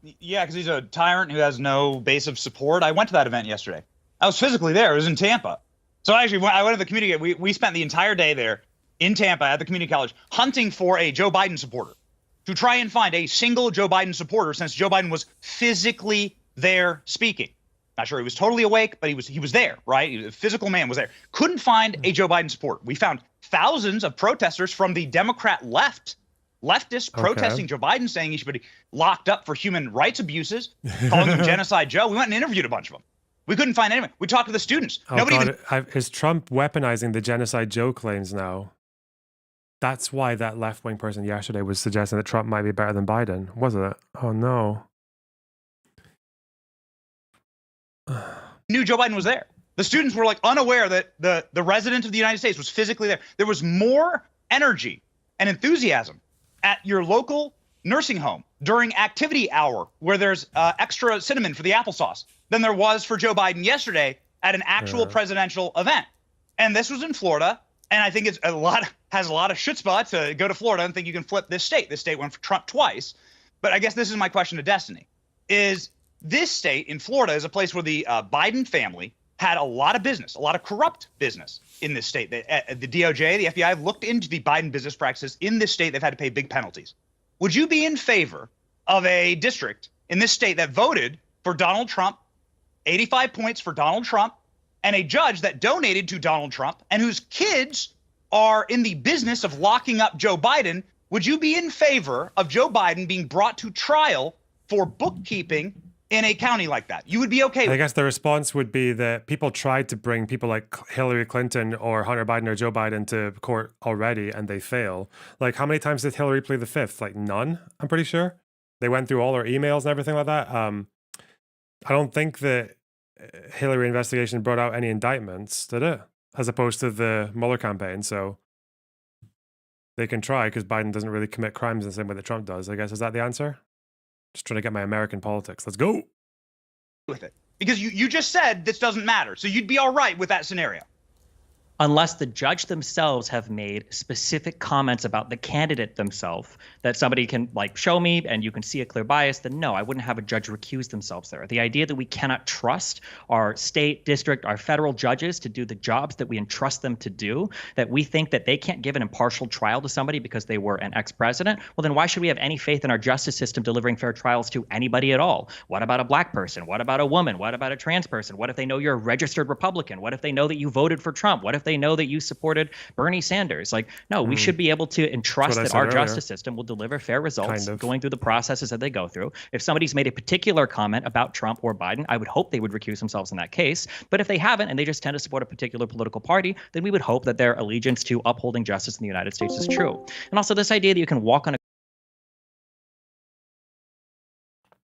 Yeah, because he's a tyrant who has no base of support. I went to that event yesterday. I was physically there. It was in Tampa. So actually, I went to the community. We spent the entire day there in Tampa at the community college hunting for a Joe Biden supporter to try and find a single Joe Biden supporter since Joe Biden was physically there speaking. Not sure he was totally awake, but he was there, right? A physical man was there. Couldn't find a Joe Biden supporter. We found thousands of protesters from the Democrat leftists protesting Joe Biden, saying he should be locked up for human rights abuses, calling him Genocide Joe. We went and interviewed a bunch of them. We couldn't find anyone. We talked to the students. Oh, Nobody God, even. is Trump weaponizing the Genocide Joe claims now? That's why that left-wing person yesterday was suggesting that Trump might be better than Biden, was it? Oh, no. Knew Joe Biden was there. The students were like unaware that the resident of the United States was physically there. There was more energy and enthusiasm at your local nursing home during activity hour where there's extra cinnamon for the applesauce than there was for Joe Biden yesterday at an actual presidential event. And this was in Florida. And I think has a lot of chutzpah to go to Florida and think you can flip this state. This state went for Trump twice. But I guess this is my question to Destiny. Is this state in Florida is a place where the Biden family had a lot of business, a lot of corrupt business in this state. The DOJ, the FBI have looked into the Biden business practices in this state. They've had to pay big penalties. Would you be in favor of a district in this state that voted for Donald Trump, 85 points for Donald Trump, and a judge that donated to Donald Trump and whose kids are in the business of locking up Joe Biden? Would you be in favor of Joe Biden being brought to trial for bookkeeping in a county like that? You would be okay with I guess the response would be that people tried to bring people like Hillary Clinton or Hunter Biden or Joe Biden to court already, and they fail. Like, how many times did Hillary plead the fifth? Like, none, I'm pretty sure. They went through all her emails and everything like that. I don't think that Hillary investigation brought out any indictments, did it? As opposed to the Mueller campaign. So they can try because Biden doesn't really commit crimes in the same way that Trump does. I guess, is that the answer? Just trying to get my American politics. Let's go. with it? Because you just said this doesn't matter. So you'd be all right with that scenario. Unless the judge themselves have made specific comments about the candidate themselves that somebody can like show me and you can see a clear bias, then no, I wouldn't have a judge recuse themselves there. The idea that we cannot trust our state, district, our federal judges to do the jobs that we entrust them to do, that we think that they can't give an impartial trial to somebody because they were an ex-president, well, then why should we have any faith in our justice system delivering fair trials to anybody at all? What about a black person? What about a woman? What about a trans person? What if they know you're a registered Republican? What if they know that you voted for Trump? What if they know that you supported Bernie Sanders? Like, no, we should be able to entrust that our justice system will deliver fair results going through the processes that they go through. If somebody's made a particular comment about Trump or Biden, I would hope they would recuse themselves in that case. But if they haven't and they just tend to support a particular political party, then we would hope that their allegiance to upholding justice in the United States is true. And also this idea that you can walk on a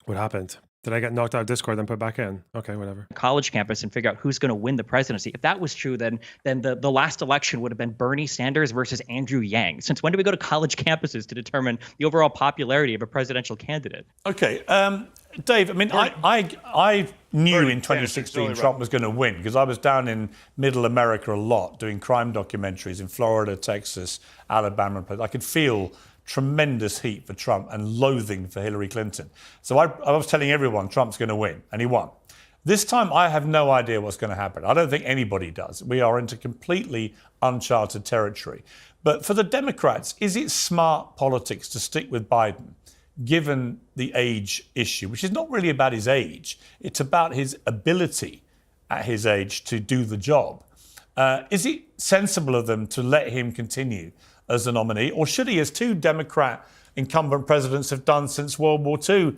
What happened? Did I get knocked out of Discord and put back in? Okay, whatever. college campus and figure out who's going to win the presidency. If that was true, then the last election would have been Bernie Sanders versus Andrew Yang. Since when do we go to college campuses to determine the overall popularity of a presidential candidate? Okay, Dave, I mean, I knew in 2016 Trump was going to win because I was down in Middle America a lot doing crime documentaries in Florida, Texas, Alabama. I could feel tremendous heat for Trump and loathing for Hillary Clinton. So I was telling everyone Trump's going to win, and he won. This time, I have no idea what's going to happen. I don't think anybody does. We are into completely uncharted territory. But for the Democrats, is it smart politics to stick with Biden, given the age issue, which is not really about his age. It's about his ability at his age to do the job. Is it sensible of them to let him continue as the nominee, or should he, as two Democrat incumbent presidents have done since World War II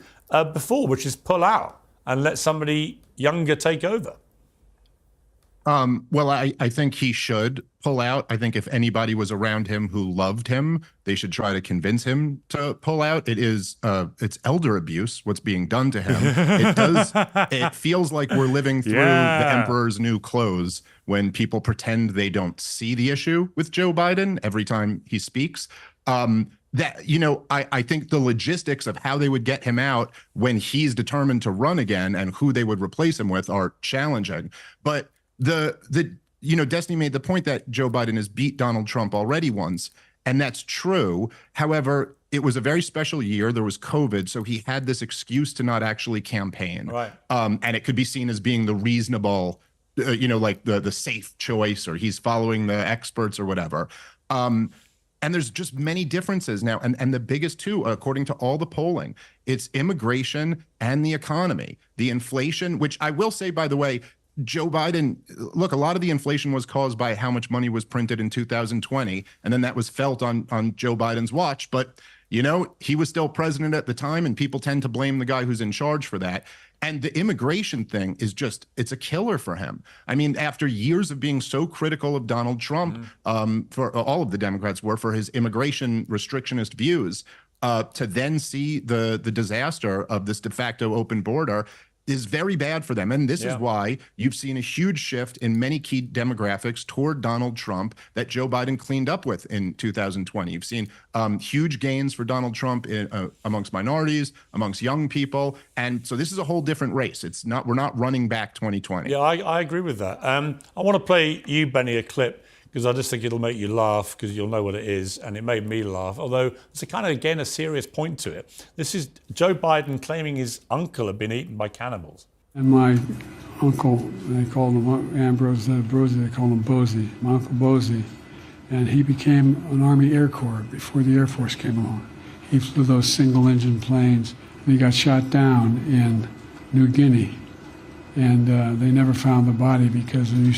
before, which is pull out and let somebody younger take over? Well, I think he should pull out. I think if anybody was around him who loved him, they should try to convince him to pull out. It's elder abuse, what's being done to him. It feels like we're living through the emperor's new clothes when people pretend they don't see the issue with Joe Biden every time he speaks. I think the logistics of how they would get him out when he's determined to run again and who they would replace him with are challenging. But Destiny made the point that Joe Biden has beat Donald Trump already once, and that's true. However, it was a very special year. There was COVID, so he had this excuse to not actually campaign. Right. And it could be seen as being the reasonable, like the safe choice, or he's following the experts or whatever. And there's just many differences now. And the biggest two, according to all the polling, it's immigration and the economy. The inflation, which I will say, by the way, Joe Biden, look, a lot of the inflation was caused by how much money was printed in 2020. And then that was felt on Joe Biden's watch. But, he was still president at the time, and people tend to blame the guy who's in charge for that. And the immigration thing is it's a killer for him. I mean, after years of being so critical of Donald Trump, for all of the Democrats were, for his immigration restrictionist views, to then see the disaster of this de facto open border is very bad for them. And this is why you've seen a huge shift in many key demographics toward Donald Trump that Joe Biden cleaned up with in 2020. You've seen huge gains for Donald Trump amongst minorities, amongst young people. And so this is a whole different race. We're not running back 2020. Yeah, I agree with that. I want to play you, Benny, a clip, because I just think it'll make you laugh, because you'll know what it is, and it made me laugh, although it's again, a serious point to it. This is Joe Biden claiming his uncle had been eaten by cannibals. And my uncle, they called him Ambrose Brosey, they called him Bosey, my Uncle Bosey, and he became an Army Air Corps before the Air Force came along. He flew those single-engine planes, and he got shot down in New Guinea. And they never found the body because there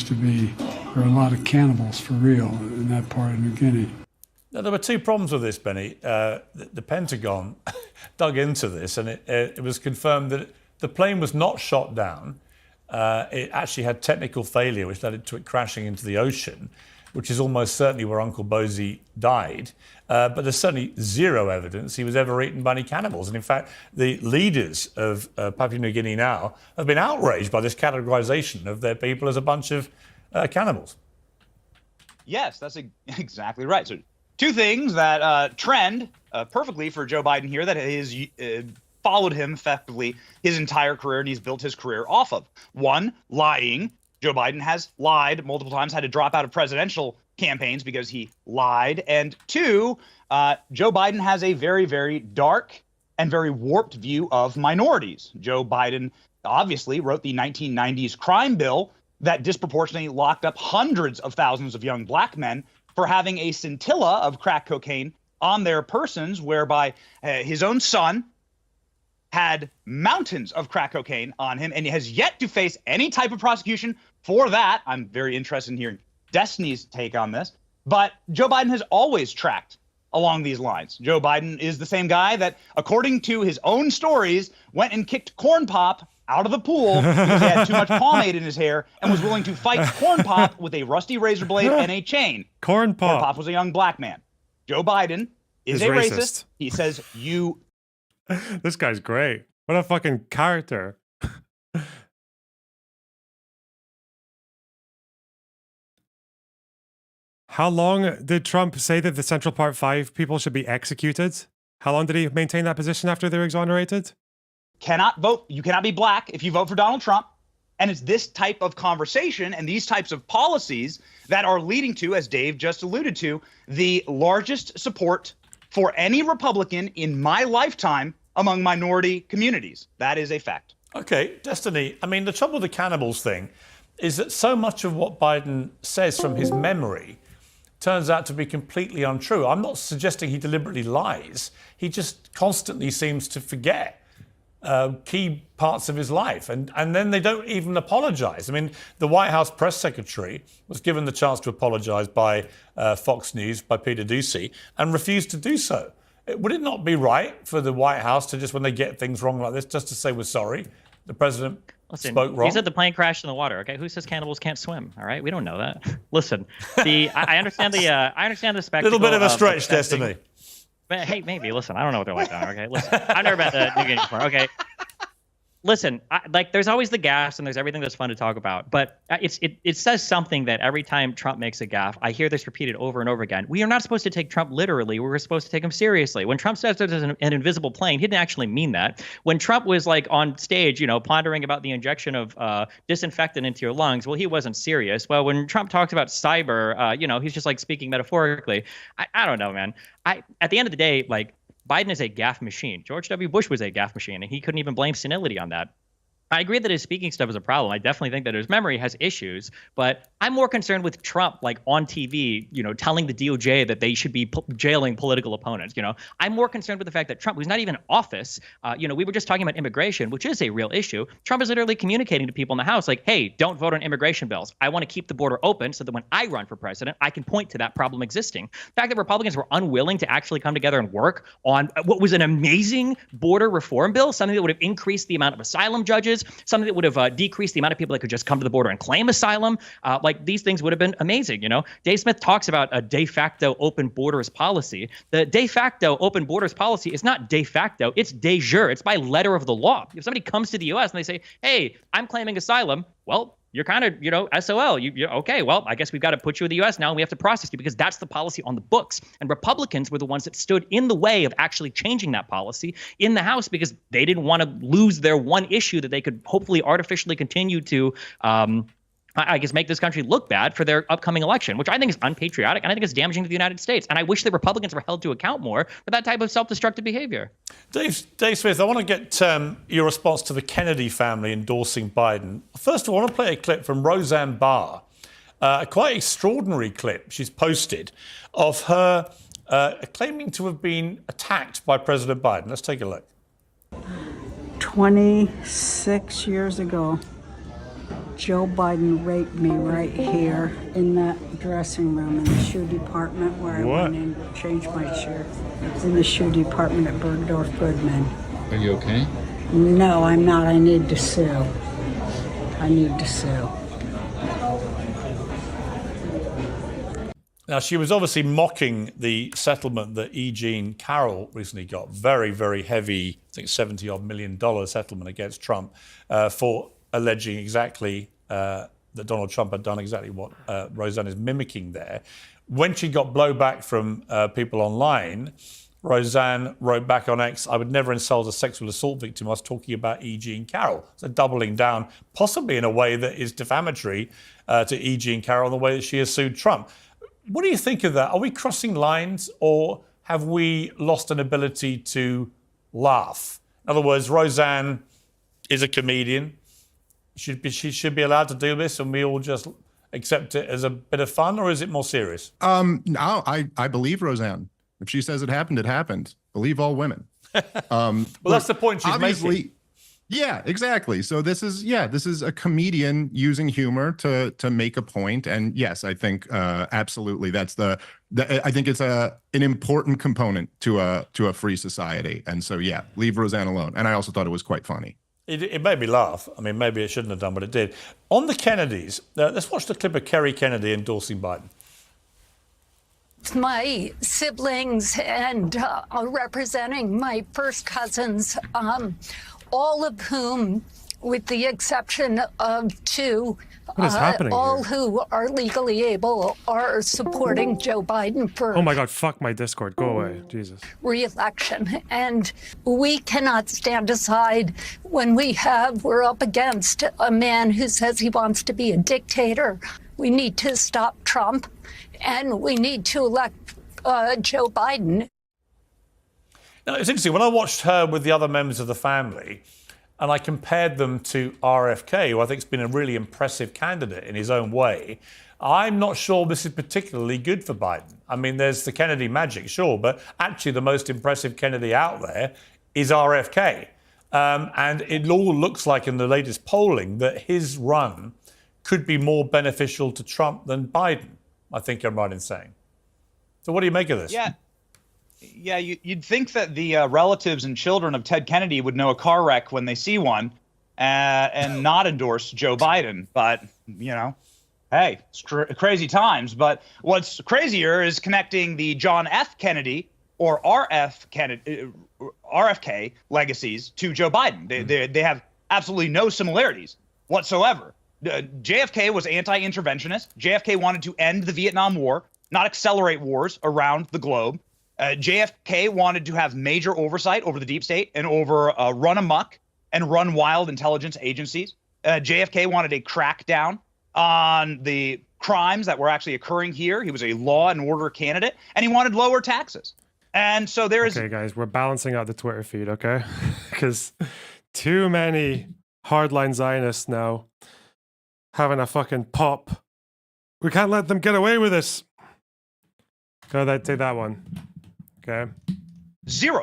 were a lot of cannibals for real in that part of New Guinea. Now, there were two problems with this, Benny. The Pentagon dug into this, and it was confirmed that the plane was not shot down. It actually had technical failure, which led to it crashing into the ocean, which is almost certainly where Uncle Bosey died. But there's certainly zero evidence he was ever eaten by any cannibals. And in fact, the leaders of Papua New Guinea now have been outraged by this categorization of their people as a bunch of cannibals. Yes, that's exactly right. So two things that trend perfectly for Joe Biden here that has followed him effectively his entire career, and he's built his career off of. One, lying. Joe Biden has lied multiple times, had to drop out of presidential campaigns because he lied. And two, Joe Biden has a very, very dark and very warped view of minorities. Joe Biden obviously wrote the 1990s crime bill that disproportionately locked up hundreds of thousands of young black men for having a scintilla of crack cocaine on their persons, whereby his own son had mountains of crack cocaine on him and has yet to face any type of prosecution for that. I'm very interested in hearing Destiny's take on this. But Joe Biden has always tracked along these lines. Joe Biden is the same guy that, according to his own stories, went and kicked Corn Pop out of the pool because he had too much pomade in his hair and was willing to fight Corn Pop with a rusty razor blade and a chain. Corn Pop was a young black man. Joe Biden is a racist. He says you... This guy's great. What a fucking character. How long did Trump say that the Central Park 5 people should be executed? How long did he maintain that position after they were exonerated? Cannot vote. You cannot be black if you vote for Donald Trump. And it's this type of conversation and these types of policies that are leading to, as Dave just alluded to, the largest support for any Republican in my lifetime among minority communities. That is a fact. Okay, Destiny, I mean, the trouble with the cannibals thing is that so much of what Biden says from his memory turns out to be completely untrue. I'm not suggesting he deliberately lies. He just constantly seems to forget key parts of his life. And then they don't even apologize. I mean, the White House press secretary was given the chance to apologize by Fox News, by Peter Doocy, and refused to do so. Would it not be right for the White House to just, when they get things wrong like this, just to say we're sorry? The president Listen, spoke wrong. He said the plane crashed in the water. Okay, who says cannibals can't swim? All right, we don't know that. Listen, I understand the spectacle. Little bit of a stretch, protesting. Destiny. But hey, maybe. Listen, I don't know what they're like down there. Okay, listen, I've never been to New Guinea before. Okay. Listen, there's always the gaffes and there's everything that's fun to talk about. But it says something that every time Trump makes a gaffe, I hear this repeated over and over again. We are not supposed to take Trump literally. We're supposed to take him seriously. When Trump says there's an invisible plane, he didn't actually mean that. When Trump was like on stage, pondering about the injection of disinfectant into your lungs, well, he wasn't serious. Well, when Trump talks about cyber, he's just like speaking metaphorically. I don't know, man. At the end of the day, Biden is a gaffe machine. George W. Bush was a gaffe machine, and he couldn't even blame senility on that. I agree that his speaking stuff is a problem. I definitely think that his memory has issues, but I'm more concerned with Trump, on TV, telling the DOJ that they should be jailing political opponents. I'm more concerned with the fact that Trump, who's not even in office, we were just talking about immigration, which is a real issue. Trump is literally communicating to people in the House, hey, don't vote on immigration bills. I want to keep the border open so that when I run for president, I can point to that problem existing. The fact that Republicans were unwilling to actually come together and work on what was an amazing border reform bill, something that would have increased the amount of asylum judges, something that would have decreased the amount of people that could just come to the border and claim asylum. These things would have been amazing. Dave Smith talks about a de facto open borders policy. The de facto open borders policy is not de facto, it's de jure. It's by letter of the law. If somebody comes to the U.S. and they say, hey, I'm claiming asylum, well, you're kind of, SOL. You're okay, well, I guess we've got to put you in the U.S. now and we have to process you because that's the policy on the books. And Republicans were the ones that stood in the way of actually changing that policy in the House because they didn't want to lose their one issue that they could hopefully artificially continue to make this country look bad for their upcoming election, which I think is unpatriotic and I think is damaging to the United States. And I wish that Republicans were held to account more for that type of self-destructive behavior. Dave Smith, I want to get your response to the Kennedy family endorsing Biden. First of all, I want to play a clip from Roseanne Barr, a quite extraordinary clip she's posted of her claiming to have been attacked by President Biden. Let's take a look. 26 years ago, Joe Biden raped me right here in that dressing room in the shoe department where I went in to change my shoe. It's in the shoe department at Bergdorf Goodman. Are you okay? No, I'm not. I need to sue. I need to sue. Now, she was obviously mocking the settlement that E. Jean Carroll recently got. Very, very heavy, I think $70-odd million settlement against Trump for alleging exactly that Donald Trump had done exactly what Roseanne is mimicking there. When she got blowback from people online, Roseanne wrote back on X, I would never insult a sexual assault victim. I was talking about E. Jean Carroll. So doubling down, possibly in a way that is defamatory to E. Jean Carroll in the way that she has sued Trump. What do you think of that? Are we crossing lines or have we lost an ability to laugh? In other words, Roseanne is a comedian. She should be allowed to do this and we all just accept it as a bit of fun, or is it more serious? No, I believe Roseanne. If she says it happened, it happened. Believe all women. Well, that's the point she's making. Yeah, exactly. So this is a comedian using humor to make a point. And yes, I think absolutely that's I think it's an important component to a free society. And so yeah, leave Roseanne alone. And I also thought it was quite funny. It made me laugh. I mean, maybe it shouldn't have done, but it did. On the Kennedys, let's watch the clip of Kerry Kennedy endorsing Biden. My siblings and representing my first cousins, all of whom, with the exception of two, all who are legally able are supporting Joe Biden for Oh my God, fuck my Discord. Go away. Jesus. re-election. And we cannot stand aside when we're up against a man who says he wants to be a dictator. We need to stop Trump and we need to elect Joe Biden. Now, it's interesting. When I watched her with the other members of the family, and I compared them to RFK, who I think has been a really impressive candidate in his own way, I'm not sure this is particularly good for Biden. I mean, there's the Kennedy magic, sure, but actually the most impressive Kennedy out there is RFK. And it all looks like in the latest polling that his run could be more beneficial to Trump than Biden, I think I'm right in saying. So what do you make of this? Yeah, you'd think that the relatives and children of Ted Kennedy would know a car wreck when they see one. and not endorse Joe Biden. But, hey, it's crazy times. But what's crazier is connecting the John F. Kennedy or RFK legacies to Joe Biden. They have absolutely no similarities whatsoever. JFK was anti-interventionist. JFK wanted to end the Vietnam War, not accelerate wars around the globe. JFK wanted to have major oversight over the deep state and over run amok and run wild intelligence agencies. JFK wanted a crackdown on the crimes that were actually occurring here. He was a law and order candidate, and he wanted lower taxes. And so there is... Okay, guys, we're balancing out the Twitter feed, okay? Because too many hardline Zionists now having a fucking pop. We can't let them get away with this. Go ahead, take that one. Okay.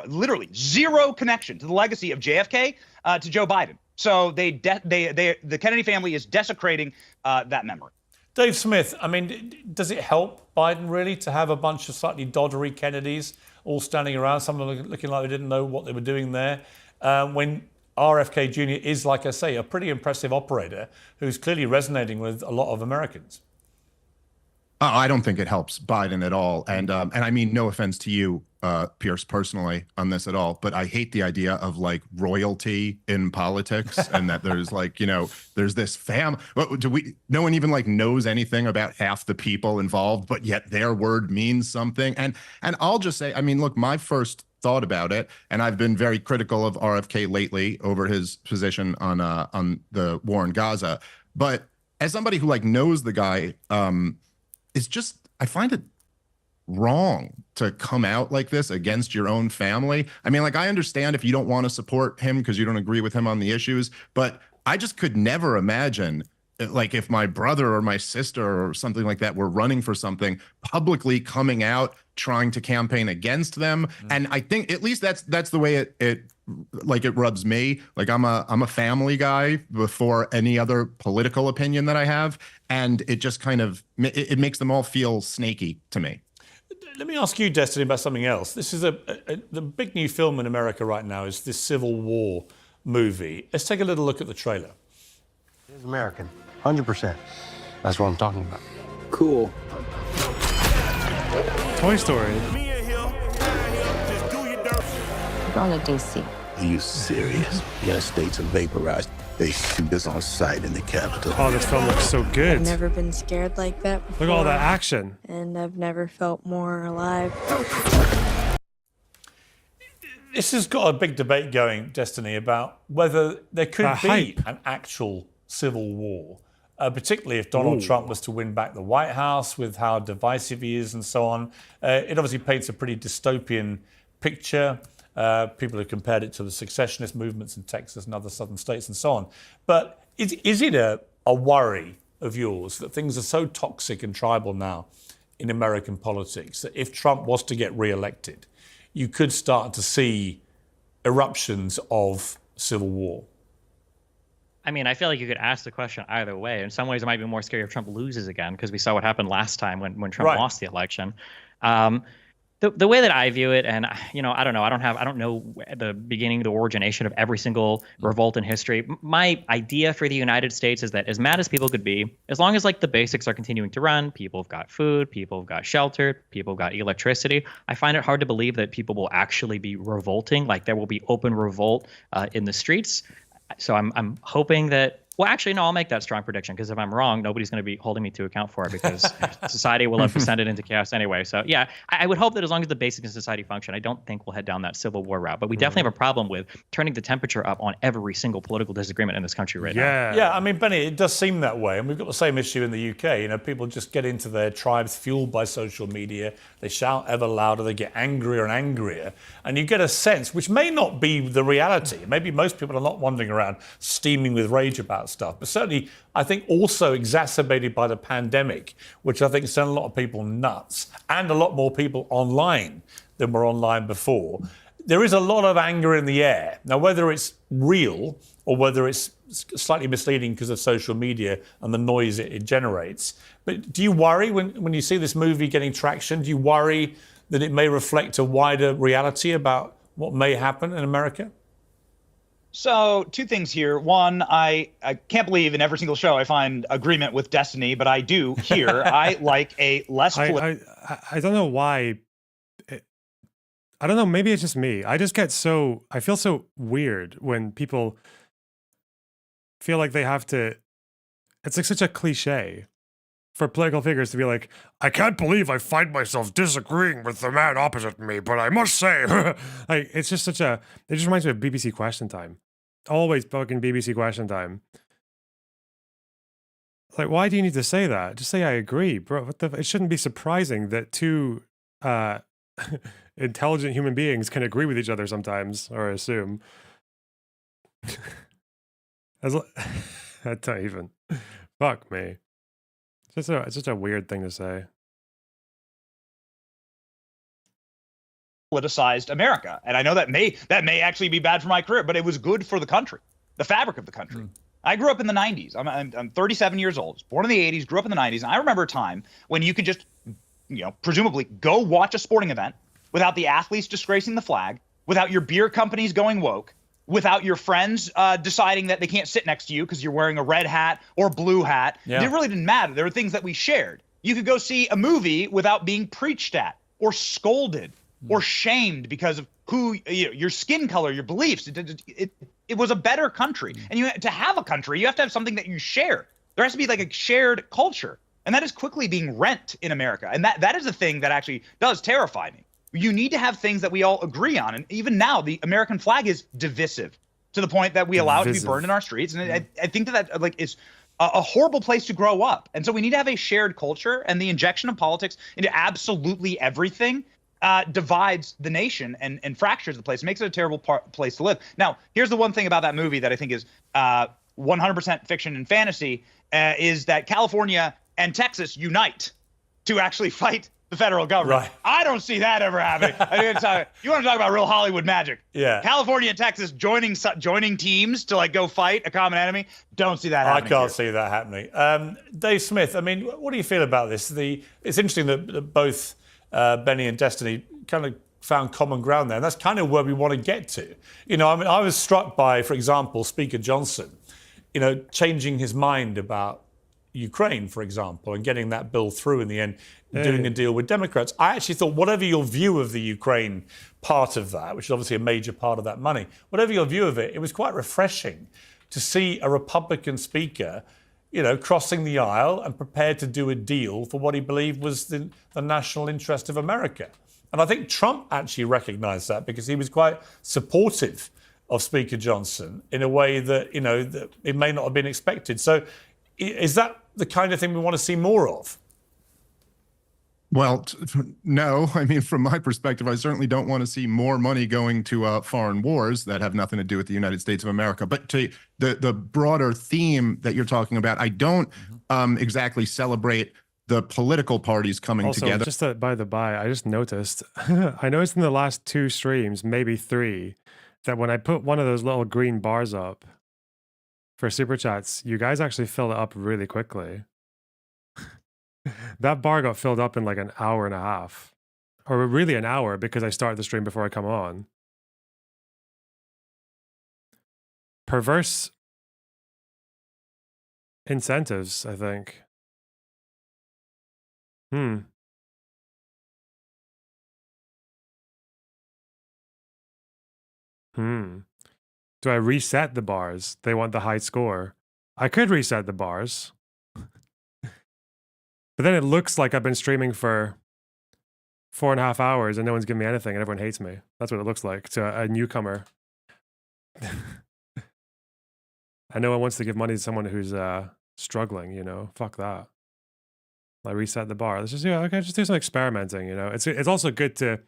Literally zero connection to the legacy of JFK to Joe Biden. So the Kennedy family is desecrating that memory. Dave Smith, I mean, does it help Biden really to have a bunch of slightly doddery Kennedys all standing around, some of them looking like they didn't know what they were doing there, when RFK Jr. is, like I say, a pretty impressive operator who's clearly resonating with a lot of Americans? I don't think it helps Biden at all. And I mean, no offense to you, Piers, personally on this at all, but I hate the idea of like royalty in politics and that there's like, there's this no one even like knows anything about half the people involved, but yet their word means something. And I'll just say, I mean, look, my first thought about it, and I've been very critical of RFK lately over his position on the war in Gaza, but as somebody who like knows the guy, it's just, I find it wrong to come out like this against your own family. I mean, like, I understand if you don't want to support him because you don't agree with him on the issues, but I just could never imagine, like, if my brother or my sister or something like that were running for something, publicly coming out, trying to campaign against them. And I think at least that's the way it rubs me. Like, I'm a family guy before any other political opinion that I have. And it just kind of, it makes them all feel snaky to me. Let me ask you, Destiny, about something else. This is the big new film in America right now is this Civil War movie. Let's take a little look at the trailer. It's American, 100%. That's what I'm talking about. Cool. Toy Story. Going to D.C. Are you serious? The United States are vaporized. They shoot this on sight in the Capitol. Oh, this film looks so good. I've never been scared like that before. Look at all that action. And I've never felt more alive. This has got a big debate going, Destiny, about whether there could be an actual civil war, particularly if Donald Trump was to win back the White House, with how divisive he is and so on. It obviously paints a pretty dystopian picture. People have compared it to the secessionist movements in Texas and other southern states and so on. But is it a worry of yours that things are so toxic and tribal now in American politics that if Trump was to get re-elected, you could start to see eruptions of civil war? I mean, I feel like you could ask the question either way. In some ways, it might be more scary if Trump loses again, because we saw what happened last time when Trump lost the election. The way that I view it, and I don't know, I don't know the beginning, the origination of every single revolt in history. My idea for the United States is that as mad as people could be, as long as like the basics are continuing to run, people have got food, people have got shelter, people have got electricity. I find it hard to believe that people will actually be revolting, like there will be open revolt in the streets. So I'm hoping that. Well, actually, no, I'll make that strong prediction, because if I'm wrong, nobody's going to be holding me to account for it, because society will have descended into chaos anyway. So, yeah, I would hope that as long as the basics of society function, I don't think we'll head down that civil war route. But we definitely have a problem with turning the temperature up on every single political disagreement in this country right now. Yeah, I mean, Benny, it does seem that way. And we've got the same issue in the UK. People just get into their tribes fueled by social media. They shout ever louder. They get angrier and angrier. And you get a sense, which may not be the reality. Maybe most people are not wandering around steaming with rage about stuff. But certainly, I think also exacerbated by the pandemic, which I think sent a lot of people nuts, and a lot more people online than were online before. There is a lot of anger in the air. Now, whether it's real or whether it's slightly misleading because of social media and the noise it generates. But do you worry when you see this movie getting traction? Do you worry that it may reflect a wider reality about what may happen in America? So, two things here. One, I can't believe in every single show I find agreement with Destiny, but I do here. I like a less I don't know why. I don't know. Maybe it's just me. I just get so, I feel so weird when people feel like they have to, it's like such a cliche for political figures to be like, I can't believe I find myself disagreeing with the man opposite me, but I must say, like, it's just such a, it just reminds me of BBC Question Time. Always fucking BBC Question Time. Like, why do you need to say that? Just say I agree, bro. What the, it shouldn't be surprising that two intelligent human beings can agree with each other sometimes, or assume. As I don't even. Fuck me. It's just a weird thing to say. Politicized America, and I know that may actually be bad for my career, but it was good for the country, the fabric of the country. I grew up in the 90s. I'm 37 years old. Was born in the 80s, grew up in the 90s, and I remember a time when you could just, presumably go watch a sporting event without the athletes disgracing the flag, without your beer companies going woke, without your friends deciding that they can't sit next to you because you're wearing a red hat or blue hat. Yeah. It really didn't matter. There were things that we shared. You could go see a movie without being preached at or scolded or shamed because of who your skin color, your beliefs. It was a better country. And to have a country, you have to have something that you share. There has to be like a shared culture. And that is quickly being rent in America. And that is the thing that actually does terrify me. You need to have things that we all agree on. And even now, the American flag is divisive to the point that we allow it to be burned in our streets. And I think that like is a horrible place to grow up. And so we need to have a shared culture, and the injection of politics into absolutely everything divides the nation and fractures the place. It makes it a terrible place to live. Now, here's the one thing about that movie that I think is 100% fiction and fantasy, is that California and Texas unite to actually fight the federal government. Right. I don't see that ever happening. I mean, you want to talk about real Hollywood magic? Yeah. California and Texas joining teams to like go fight a common enemy. Don't see that happening. I can't see that happening. Dave Smith, I mean, what do you feel about this? It's interesting that both Benny and Destiny kind of found common ground there. And that's kind of where we want to get to. I mean, I was struck by, for example, Speaker Johnson, changing his mind about Ukraine, for example, and getting that bill through in the end, doing a deal with Democrats. I actually thought, whatever your view of the Ukraine part of that, which is obviously a major part of that money, whatever your view of it, it was quite refreshing to see a Republican speaker, crossing the aisle and prepared to do a deal for what he believed was the national interest of America. And I think Trump actually recognized that, because he was quite supportive of Speaker Johnson in a way that, that it may not have been expected. So is that the kind of thing we want to see more of? Well, no. I mean, from my perspective, I certainly don't want to see more money going to foreign wars that have nothing to do with the United States of America. But to the broader theme that you're talking about, I don't exactly celebrate the political parties coming together. Just by the by, I just noticed, I noticed in the last 2 streams, maybe 3, that when I put one of those little green bars up for Super Chats, you guys actually filled it up really quickly. That bar got filled up in like an hour and a half. Or really an hour, because I start the stream before I come on. Perverse incentives, I think. Do I reset the bars? They want the high score. I could reset the bars. But then it looks like I've been streaming for 4.5 hours and no one's giving me anything and everyone hates me. That's what it looks like to a newcomer. And no one wants to give money to someone who's struggling, Fuck that. I reset the bar. Let's just just do some experimenting, It's also good to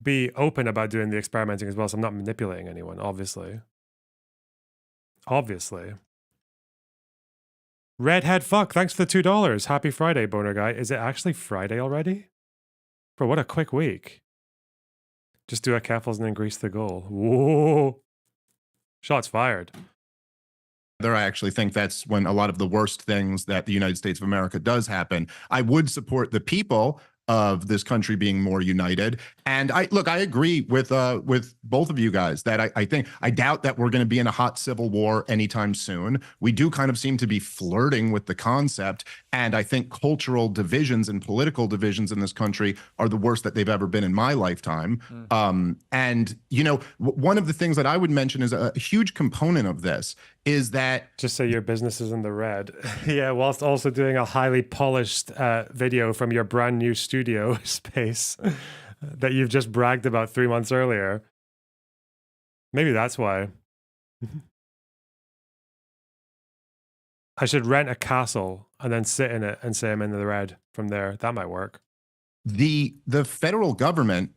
be open about doing the experimenting as well, so I'm not manipulating anyone, obviously. Redhead fuck, thanks for the $2. Happy Friday, boner guy. Is it actually Friday already? Bro, what a quick week. Just do a Keffels and then grease the goal. Whoa. Shots fired. I actually think that's when a lot of the worst things that the United States of America does happen. I would support the people of this country being more united. And I agree with both of you guys that I doubt that we're going to be in a hot civil war anytime soon. We do kind of seem to be flirting with the concept, and I think cultural divisions and political divisions in this country are the worst that they've ever been in my lifetime. And one of the things that I would mention is a huge component of this is that just say your business is in the red. Yeah, whilst also doing a highly polished video from your brand new studio space that you've just bragged about 3 months earlier. Maybe that's why. I should rent a castle and then sit in it and say I'm in the red from there. That might work. The federal government,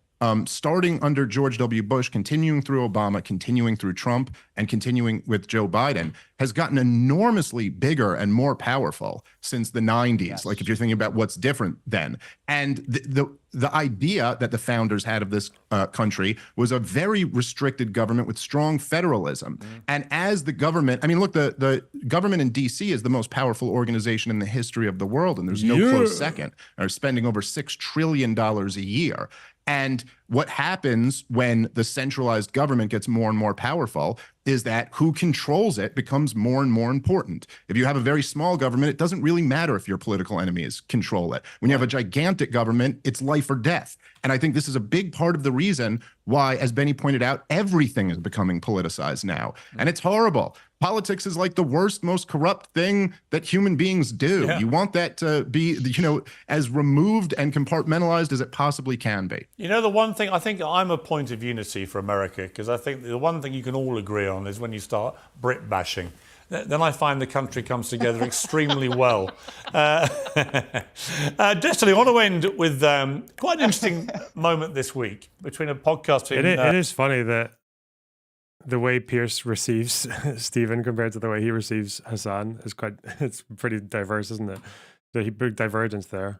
starting under George W. Bush, continuing through Obama, continuing through Trump, and continuing with Joe Biden, has gotten enormously bigger and more powerful since the 90s. Yes. Like if you're thinking about what's different then. And the idea that the founders had of this country was a very restricted government with strong federalism. And as the government, I mean, look, the government in DC is the most powerful organization in the history of the world, and there's no close second. They're spending over $6 trillion a year. And what happens when the centralized government gets more and more powerful is that who controls it becomes more and more important. If you have a very small government, it doesn't really matter if your political enemies control it. When you have a gigantic government, it's life or death. And I think this is a big part of the reason why, as Benny pointed out, everything is becoming politicized now. And it's horrible. Politics is like the worst, most corrupt thing that human beings do. Yeah. You want that to be, as removed and compartmentalized as it possibly can be. The one thing, I think I'm a point of unity for America, because I think the one thing you can all agree on is when you start Brit bashing. Then I find the country comes together extremely well. Destiny, I want to end with quite an interesting moment this week between a podcast. It is funny that the way Piers receives Stephen compared to the way he receives Hassan is it's pretty diverse, isn't it? The big divergence there.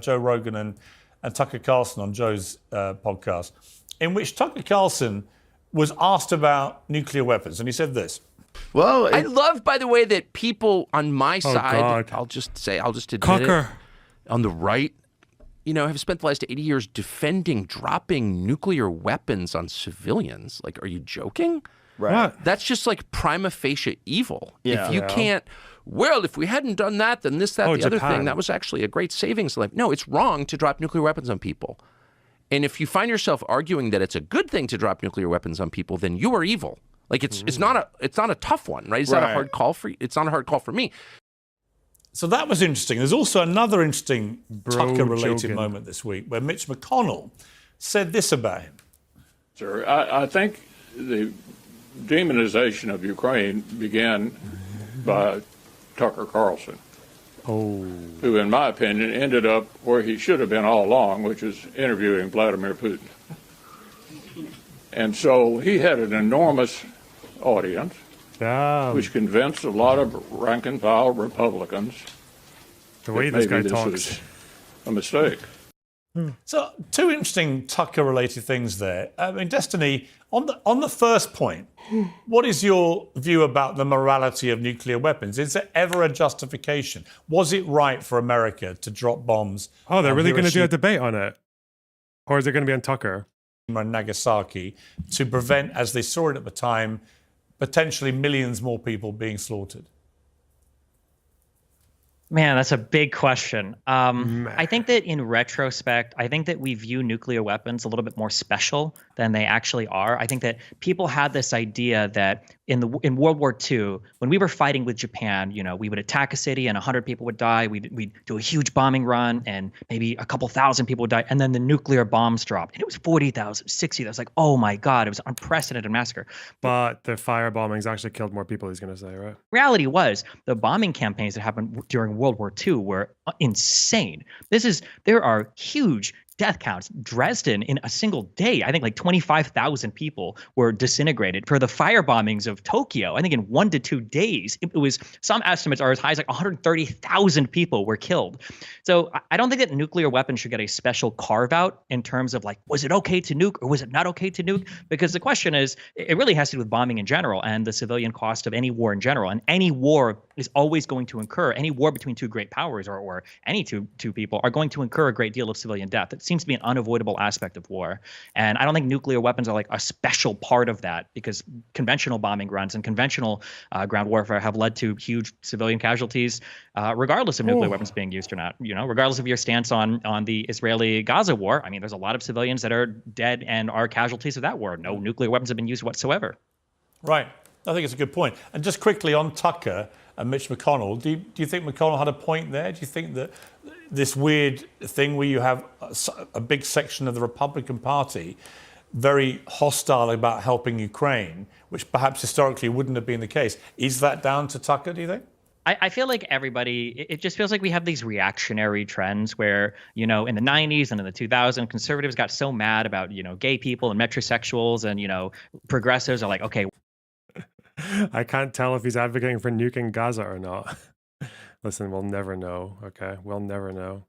Joe Rogan and Tucker Carlson on Joe's podcast, in which Tucker Carlson was asked about nuclear weapons, and he said this. Well, I love, by the way, that people on my side, I'll just admit it, on the right, have spent the last 80 years defending dropping nuclear weapons on civilians. Like, are you joking? Right. That's just like prima facie evil. Yeah. If you can't, if we hadn't done that, then this, that, the other thing, that was actually a great savings. Like, no, it's wrong to drop nuclear weapons on people. And if you find yourself arguing that it's a good thing to drop nuclear weapons on people, then you are evil. Like it's not a tough one, right? It's not a hard call for you. It's not a hard call for me. So that was interesting. There's also another interesting Tucker-related moment this week where Mitch McConnell said this about him. Sir, I think the demonization of Ukraine began by Tucker Carlson, who, in my opinion, ended up where he should have been all along, which is interviewing Vladimir Putin. And so he had an enormous audience, which convinced a lot of rank-and-file Republicans the way this guy talks was a mistake. So, two interesting Tucker-related things there. I mean, Destiny, on the first point, what is your view about the morality of nuclear weapons? Is there ever a justification? Was it right for America to drop bombs? Oh, they're really going to do a debate on it? Or is it going to be on Tucker? And Nagasaki to prevent, as they saw it at the time, potentially millions more people being slaughtered? Man, that's a big question. I think that in retrospect, I think that we view nuclear weapons a little bit more special than they actually are. I think that people had this idea that in World War II, when we were fighting with Japan, we would attack a city and 100 people would die. We'd do a huge bombing run and maybe a couple thousand people would die. And then the nuclear bombs dropped. And it was 40,000, 60,000. Like, oh my God, it was an unprecedented massacre. But the fire bombings actually killed more people, he's going to say, right? Reality was the bombing campaigns that happened during World War II were insane. There are huge death counts. Dresden, in a single day, I think like 25,000 people were disintegrated. For the fire bombings of Tokyo, I think in 1 to 2 days, it was, some estimates are as high as like 130,000 people were killed. So I don't think that nuclear weapons should get a special carve out in terms of like, was it okay to nuke or was it not okay to nuke? Because the question is, it really has to do with bombing in general and the civilian cost of any war in general. And any war is always going to incur, any war between two great powers or any two people are going to incur a great deal of civilian death. It seems to be an unavoidable aspect of war. And I don't think nuclear weapons are like a special part of that, because conventional bombing runs and conventional ground warfare have led to huge civilian casualties, regardless of nuclear weapons being used or not. You know, regardless of your stance on the Israeli-Gaza war, I mean, there's a lot of civilians that are dead and are casualties of that war. No nuclear weapons have been used whatsoever. Right. I think it's a good point. And just quickly on Tucker and Mitch McConnell, do you think McConnell had a point there? Do you think that this weird thing where you have a big section of the Republican Party very hostile about helping Ukraine, which perhaps historically wouldn't have been the case, is that down to Tucker, do you think? I feel like everybody, it just feels like we have these reactionary trends where, you know, in the 90s and in the 2000s, conservatives got so mad about, you know, gay people and metrosexuals, and, you know, progressives are like, okay. I can't tell if he's advocating for nuking Gaza or not. Listen, we'll never know, okay? We'll never know.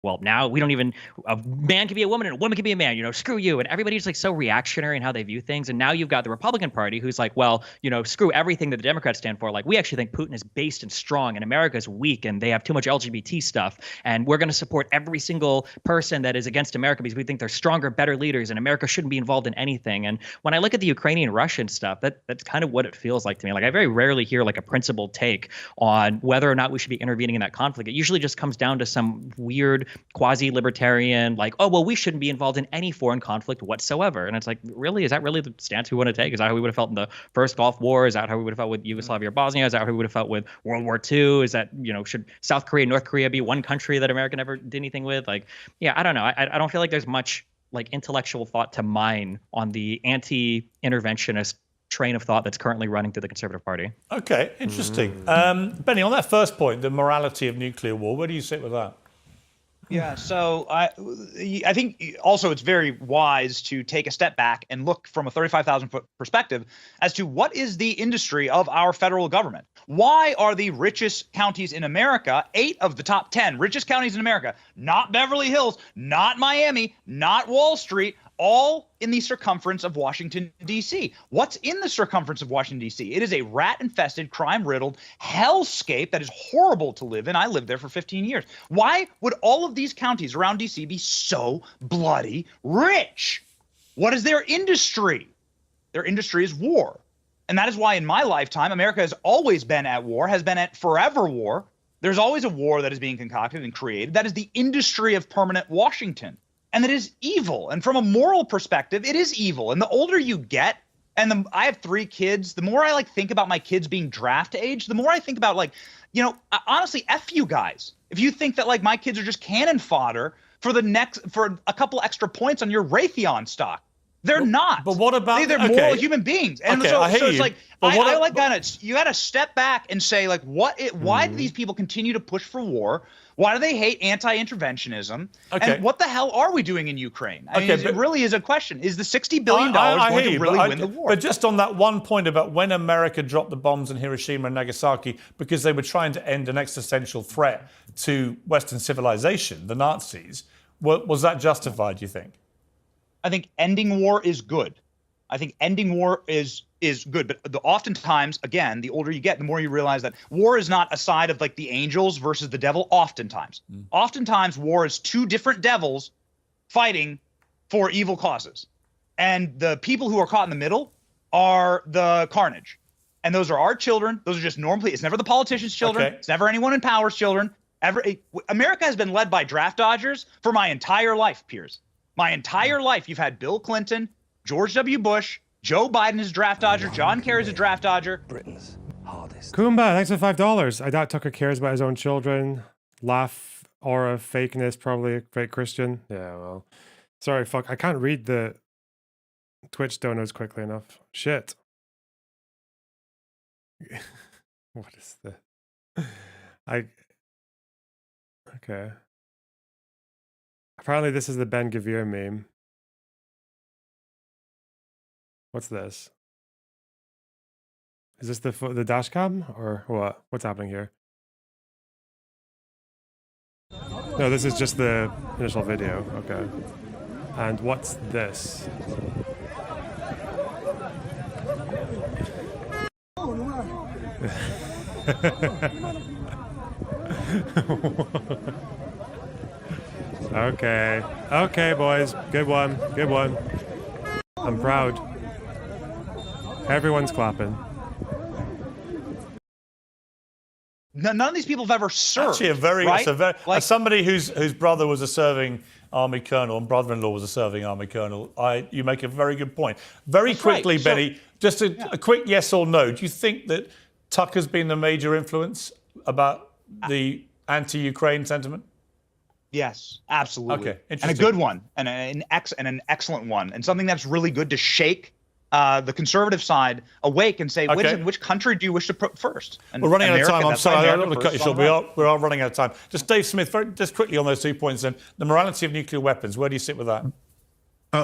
Well, now we don't even, a man can be a woman and a woman can be a man, you know, screw you. And everybody's like so reactionary in how they view things. And now you've got the Republican Party who's like, well, you know, screw everything that the Democrats stand for. Like, we actually think Putin is based and strong and America is weak and they have too much LGBT stuff. And we're going to support every single person that is against America because we think they're stronger, better leaders and America shouldn't be involved in anything. And when I look at the Ukrainian-Russian stuff, that's kind of what it feels like to me. Like, I very rarely hear like a principled take on whether or not we should be intervening in that conflict. It usually just comes down to some weird quasi-libertarian, like, oh, well, we shouldn't be involved in any foreign conflict whatsoever. And it's like, really, is that really the stance we want to take? Is that how we would have felt in the first Gulf War? Is that how we would have felt with Yugoslavia or Bosnia? Is that how we would have felt with World War II? Is that, you know, should South Korea and North Korea be one country that America never did anything with? Like, yeah, I don't know. I don't feel like there's much like intellectual thought to mine on the anti-interventionist train of thought that's currently running through the Conservative Party. Okay, interesting. Benny, on that first point, the morality of nuclear war, where do you sit with that? Yeah, so I think also it's very wise to take a step back and look from a 35,000-foot perspective as to what is the industry of our federal government. Why are the richest counties in America, 8 of the top 10 richest counties in America, not Beverly Hills, not Miami, not Wall Street, all in the circumference of Washington, D.C. What's in the circumference of Washington, D.C.? It is a rat-infested, crime-riddled hellscape that is horrible to live in. I lived there for 15 years. Why would all of these counties around D.C. be so bloody rich? What is their industry? Their industry is war. And that is why in my lifetime, America has always been at war, has been at forever war. There's always a war that is being concocted and created. That is the industry of permanent Washington. And it is evil. And from a moral perspective, it is evil. And the older you get, and I have 3 kids, the more I like think about my kids being draft age, the more I think about like, you know, honestly, F you guys. If you think that like my kids are just cannon fodder for a couple extra points on your Raytheon stock. They're not. But what about they're moral human beings. And okay, so it's like I like that. You got to step back and say like, why do these people continue to push for war? Why do they hate anti-interventionism? Okay. And what the hell are we doing in Ukraine? I mean, it really is a question. Is the $60 billion I going to really win the war? But just on that one point about when America dropped the bombs in Hiroshima and Nagasaki because they were trying to end an existential threat to Western civilization, the Nazis, was that justified, do you think? I think ending war is good. I think ending war is good. But oftentimes, again, the older you get, the more you realize that war is not a side of like the angels versus the devil. Oftentimes, war is 2 different devils fighting for evil causes. And the people who are caught in the middle are the carnage. And those are our children. Those are just normally, it's never the politicians' children. Okay. It's never anyone in power's children. America has been led by draft dodgers for my entire life, Piers. My entire life, you've had Bill Clinton, George W. Bush, Joe Biden is a draft dodger, John Kerry's a draft dodger. Britain's hardest. Kumba, thanks for $5. I doubt Tucker cares about his own children. Laugh, aura, fakeness, probably a fake Christian. Yeah, well. Sorry, fuck. I can't read the Twitch donos quickly enough. Shit. What is this? Okay. Apparently this is the Ben Gavir meme. What's this? Is this the dash cam or what? What's happening here? No, this is just the initial video. Okay. And what's this? Okay. Okay, boys. Good one. Good one. I'm proud. Everyone's clapping. None of these people have ever served. Actually, right? As somebody whose brother was a serving army colonel and brother-in-law was a serving army colonel, you make a very good point. Very That's quickly, right. So- Benny, just a quick yes or no. Do you think that Tucker's been the major influence about the anti-Ukraine sentiment? Yes, absolutely. Okay, and a interesting. good one, and an excellent one, and something that's really good to shake the conservative side awake and say, Okay. which country do you wish to put first? And We're running out of America, time. I'm that's why sorry, I don't America want to cut you first short. on the We are running out of time. Just Dave Smith, just quickly on those 2 points then. The morality of nuclear weapons, where do you sit with that?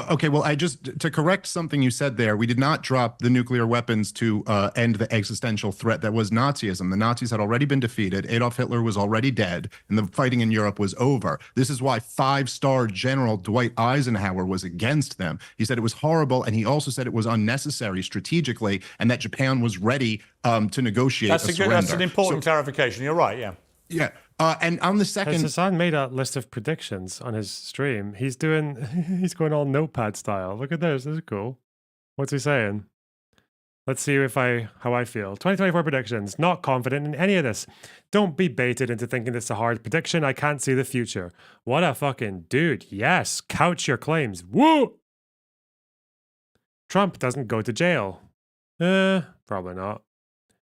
Okay, well, to correct something you said there, we did not drop the nuclear weapons to end the existential threat that was Nazism. The Nazis had already been defeated. Adolf Hitler was already dead, and the fighting in Europe was over. This is why 5-star General Dwight Eisenhower was against them. He said it was horrible, and he also said it was unnecessary strategically, and that Japan was ready to negotiate a surrender. That's an important clarification. You're right, yeah. Yeah. And on the second, Hassan made a list of predictions on his stream. He's going all notepad style. Look at this. This is cool. What's he saying? Let's see how I feel. 2024 predictions. Not confident in any of this. Don't be baited into thinking this is a hard prediction. I can't see the future. What a fucking dude. Yes. Couch your claims. Woo! Trump doesn't go to jail. Probably not.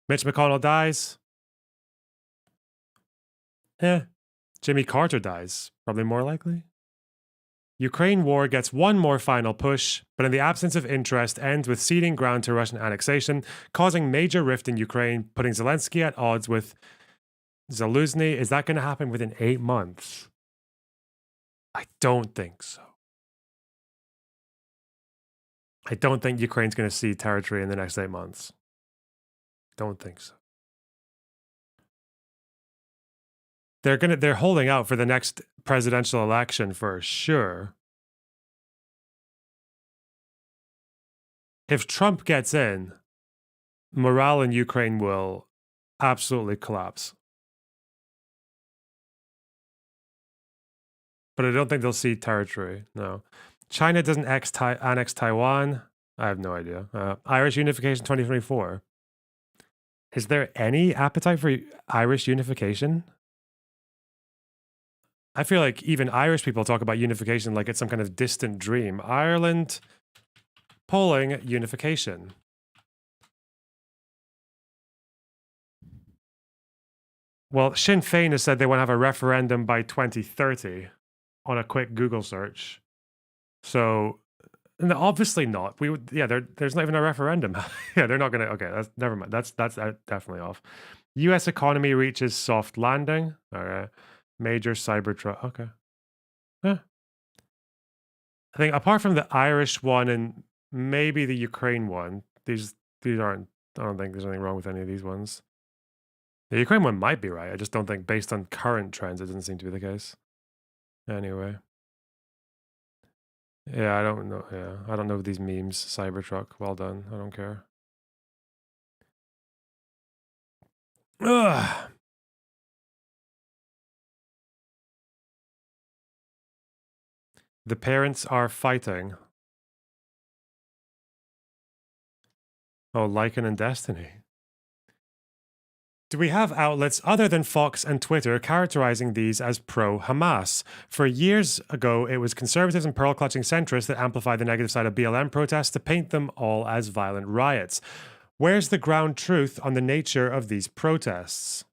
Mitch McConnell dies. Jimmy Carter dies. Probably more likely. Ukraine war gets one more final push, but in the absence of interest ends with ceding ground to Russian annexation, causing major rift in Ukraine, putting Zelensky at odds with Zaluzny. Is that going to happen within 8 months? I don't think so. I don't think Ukraine's going to cede territory in the next 8 months. Don't think so. They're holding out for the next presidential election for sure. If Trump gets in, morale in Ukraine will absolutely collapse. But I don't think they'll cede territory. No. China doesn't annex Taiwan. I have no idea. Irish unification 2024. Is there any appetite for Irish unification? I feel like even Irish people talk about unification like it's some kind of distant dream. Ireland polling unification. Well, Sinn Féin has said they want to have a referendum by 2030 on a quick Google search. So, no, obviously not. There's not even a referendum. Yeah, they're not going to. Okay, that's never mind. That's definitely off. U.S. economy reaches soft landing. All right. Major Cybertruck. Okay. I think apart from the Irish one and maybe the Ukraine one, these aren't. I don't think there's anything wrong with any of these ones. The Ukraine one might be right. I just don't think, based on current trends, it doesn't seem to be the case. Anyway. Yeah, I don't know. Yeah, I don't know these memes. Cybertruck. Well done. I don't care. Ugh. The parents are fighting. Oh, Lycan and Destiny. Do we have outlets other than Fox and Twitter characterizing these as pro-Hamas? For years ago, it was conservatives and pearl-clutching centrists that amplified the negative side of BLM protests to paint them all as violent riots. Where's the ground truth on the nature of these protests?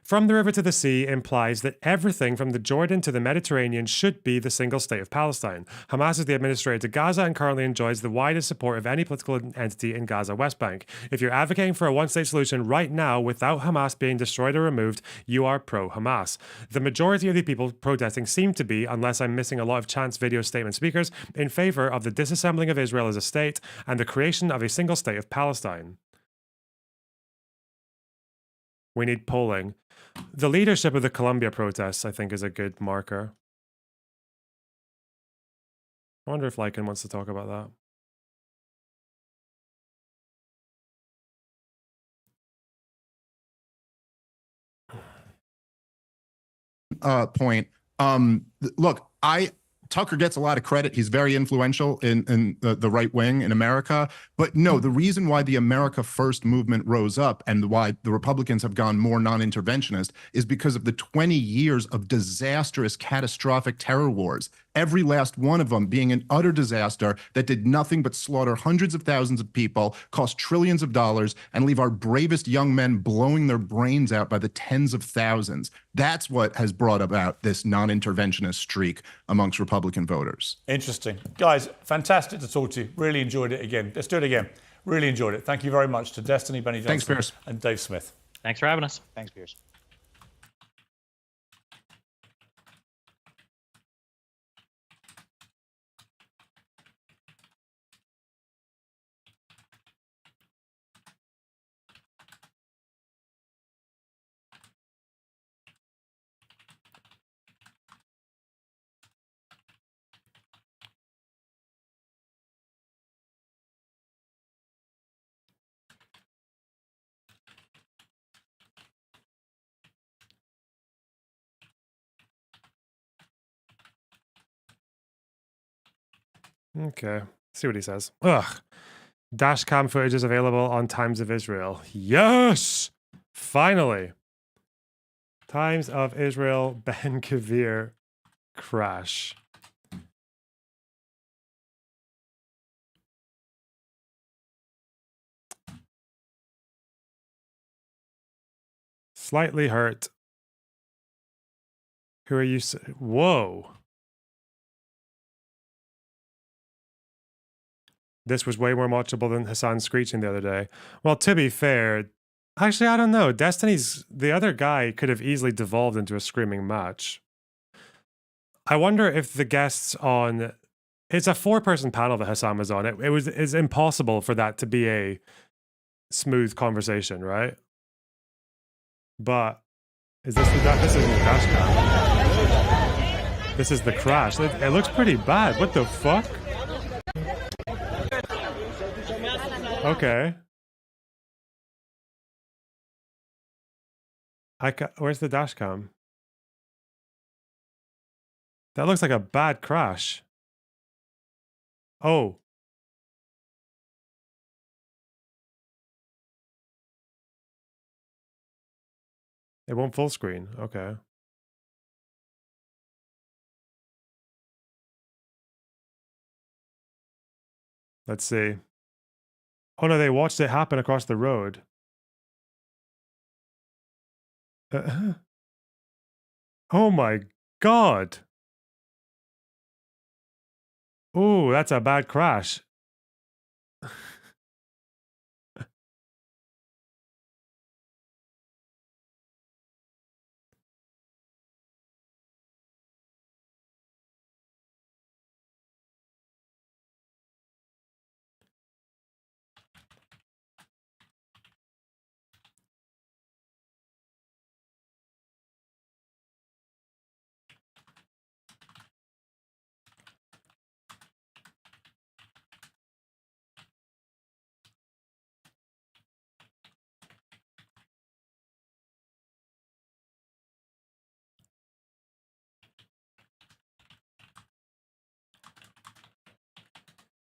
From the river to the sea implies that everything from the Jordan to the Mediterranean should be the single state of Palestine. Hamas is the administrator to Gaza and currently enjoys the widest support of any political entity in Gaza West Bank. If you're advocating for a one-state solution right now without Hamas being destroyed or removed, you are pro-Hamas. The majority of the people protesting seem to be, unless I'm missing a lot of chance video statement speakers, in favor of the disassembling of Israel as a state and the creation of a single state of Palestine. We need polling. The leadership of the Colombia protests, I think, is a good marker. I wonder if Lycan wants to talk about that. Point. Look, Tucker gets a lot of credit. He's very influential in the right wing in America. But no, the reason why the America First movement rose up and why the Republicans have gone more non-interventionist is because of the 20 years of disastrous, catastrophic terror wars. Every last one of them being an utter disaster that did nothing but slaughter hundreds of thousands of people, cost trillions of dollars, and leave our bravest young men blowing their brains out by the tens of thousands. That's what has brought about this non-interventionist streak amongst Republican voters. Interesting. Guys, fantastic to talk to you. Really enjoyed it again. Let's do it again. Really enjoyed it. Thank you very much to Destiny, Benny Johnson, Thanks, Piers. and Dave Smith. Thanks for having us. Thanks, Piers. Okay, see what he says. Ugh. Dashcam footage is available on Times of Israel. Yes! Finally. Times of Israel Ben Gvir crash. Slightly hurt. Who are you? Whoa. This was way more watchable than Hassan screeching the other day. Well, to be fair, actually, I don't know. The other guy could have easily devolved into a screaming match. I wonder if the guests on... It's a 4-person panel that Hassan was on. It's impossible for that to be a smooth conversation, right? But is this the this isn't the dash cam. This is the crash. It looks pretty bad. What the fuck? Okay. Where's the dash cam? That looks like a bad crash. Oh. It won't full screen. Okay. Let's see. Oh no, they watched it happen across the road. Oh my God. Oh, that's a bad crash.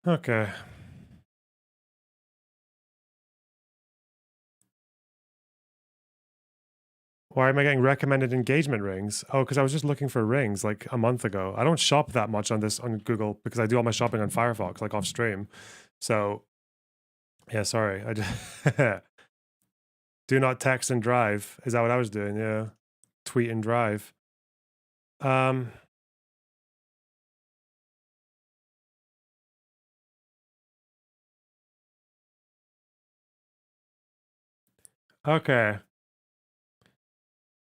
Okay. Why am I getting recommended engagement rings? Oh, because I was just looking for rings like a month ago. I don't shop that much on Google because I do all my shopping on Firefox, like off stream. So, yeah, sorry. I just Do not text and drive. Is that what I was doing? Yeah. Tweet and drive. Okay.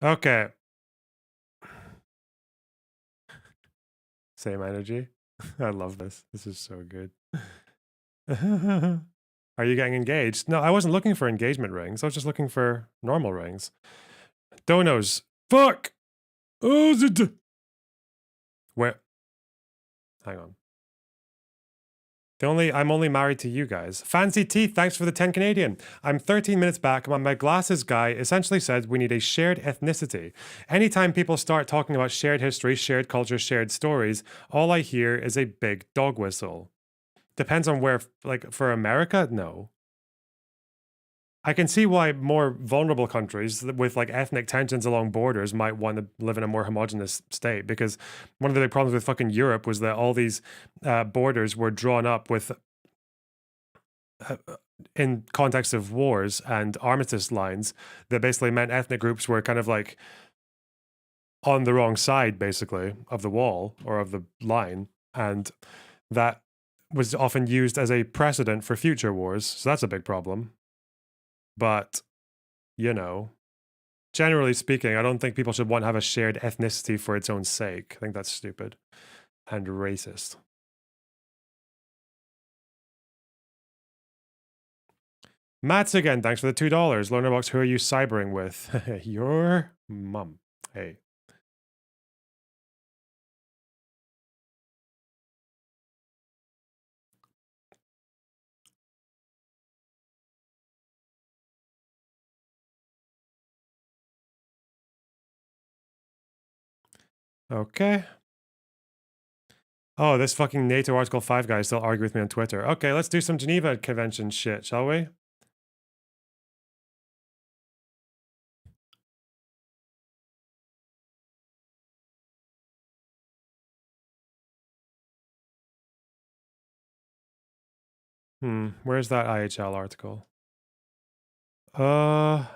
Okay. Same energy. I love this. This is so good. Are you getting engaged? No, I wasn't looking for engagement rings. I was just looking for normal rings. Donos. Fuck! Oh, where? Hang on. I'm only married to you guys. Fancy Teeth, thanks for the 10 Canadian. I'm 13 minutes back, and my glasses guy essentially said we need a shared ethnicity. Anytime people start talking about shared history, shared culture, shared stories, all I hear is a big dog whistle. Depends on where, like, for America, no. I can see why more vulnerable countries with like ethnic tensions along borders might want to live in a more homogenous state, because one of the big problems with fucking Europe was that all these borders were drawn up with in context of wars and armistice lines that basically meant ethnic groups were kind of like on the wrong side basically of the wall or of the line, and that was often used as a precedent for future wars. So that's a big problem. But, you know, generally speaking, I don't think people should want to have a shared ethnicity for its own sake. I think that's stupid and racist. Mats again, thanks for the $2. Learnerbox, who are you cybering with? Your mum. Hey. Okay. Oh, this fucking NATO Article 5 guy still argue with me on Twitter. Okay, let's do some Geneva Convention shit, shall we? Where's that IHL article? God,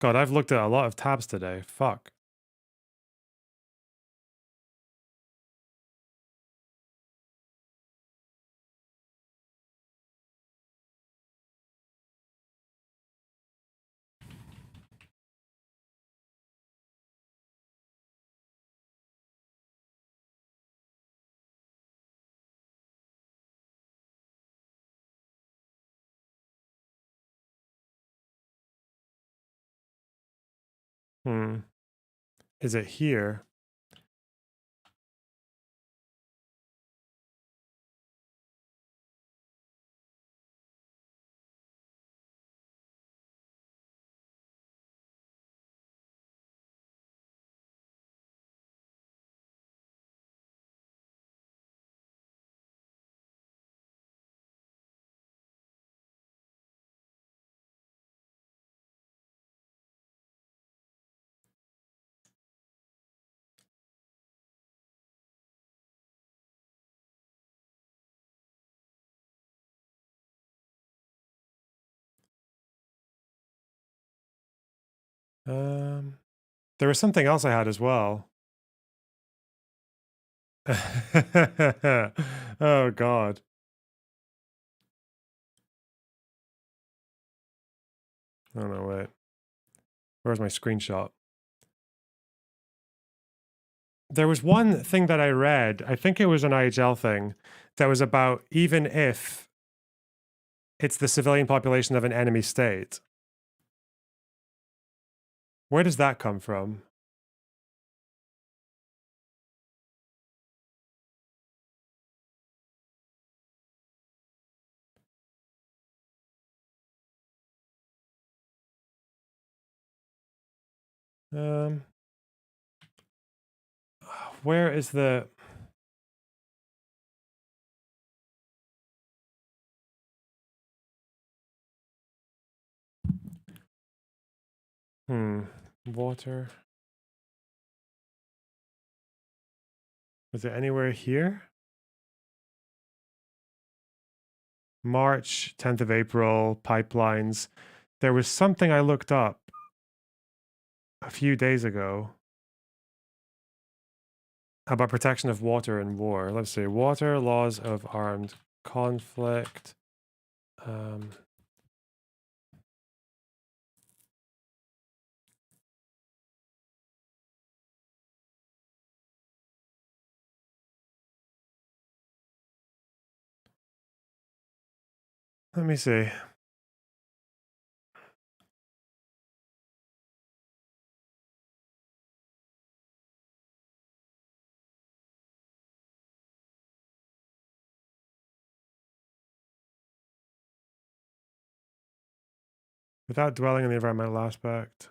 I've looked at a lot of tabs today. Fuck. Is it here? There was something else I had as well. Oh, God. Oh, no, wait. Where's my screenshot? There was one thing that I read, I think it was an IHL thing, that was about even if it's the civilian population of an enemy state. Where does that come from? Where is the... Water. Is it anywhere here? March, 10th of April, pipelines. There was something I looked up a few days ago about protection of water in war. Let's see. Water laws of armed conflict. Let me see. Without dwelling on the environmental aspect.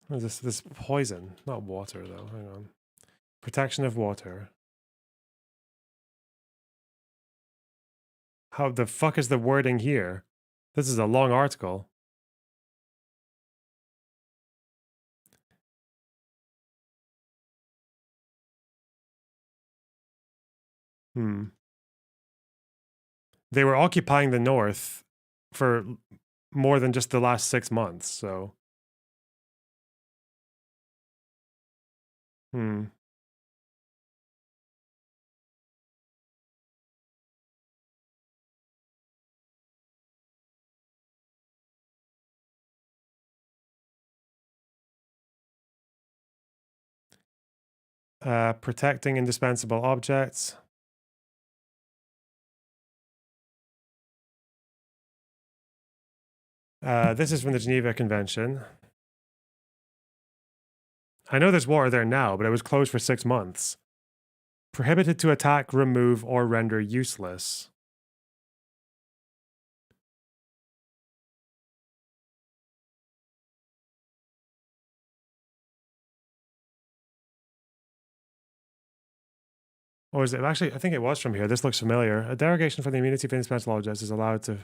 What is this poison, not water though. Hang on. Protection of water. How the fuck is the wording here? This is a long article. They were occupying the north for more than just the last 6 months, so. Protecting indispensable objects. This is from the Geneva Convention. I know there's water there now, but it was closed for 6 months. Prohibited to attack, remove, or render useless. Or is it actually? I think it was from here. This looks familiar. A derogation for the immunity of indispensable objects is allowed to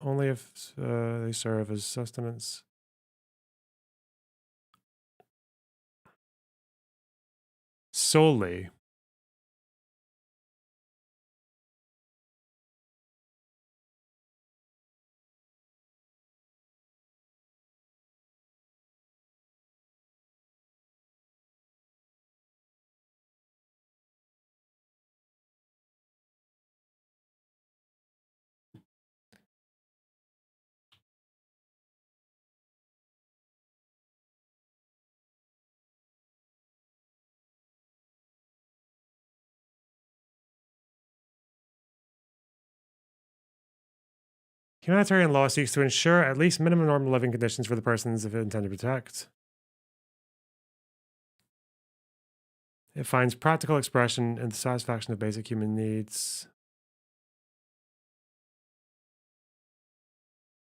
only if they serve as sustenance. Solely. Humanitarian law seeks to ensure at least minimum normal living conditions for the persons it intended to protect. It finds practical expression in the satisfaction of basic human needs.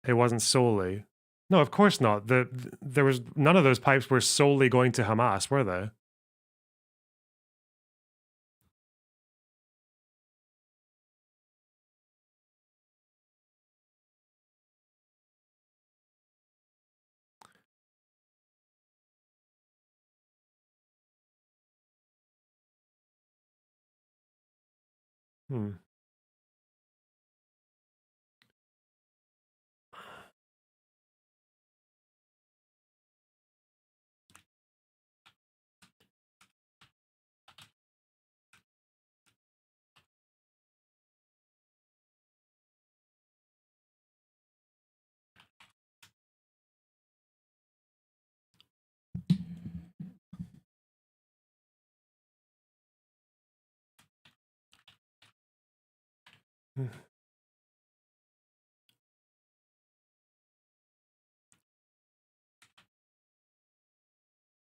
It wasn't solely. No, of course not. There was none of those pipes were solely going to Hamas, were they? Hmm.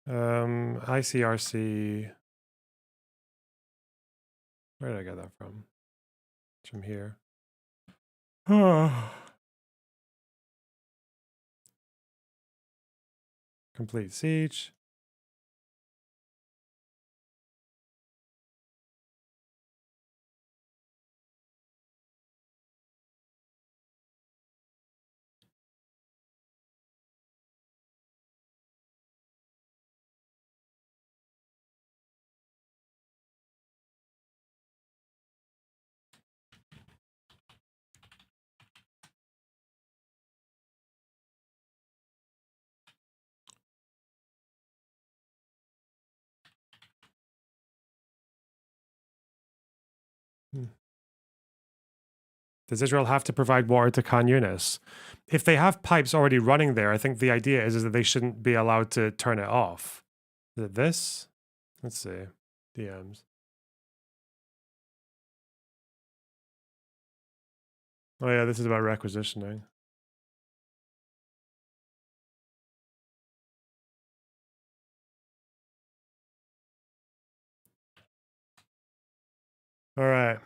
ICRC. Where did I get that from? It's from here. Complete siege. Does Israel have to provide water to Khan Yunis? If they have pipes already running there, I think the idea is that they shouldn't be allowed to turn it off. Is it this? Let's see. DMs. Oh yeah, this is about requisitioning. All right.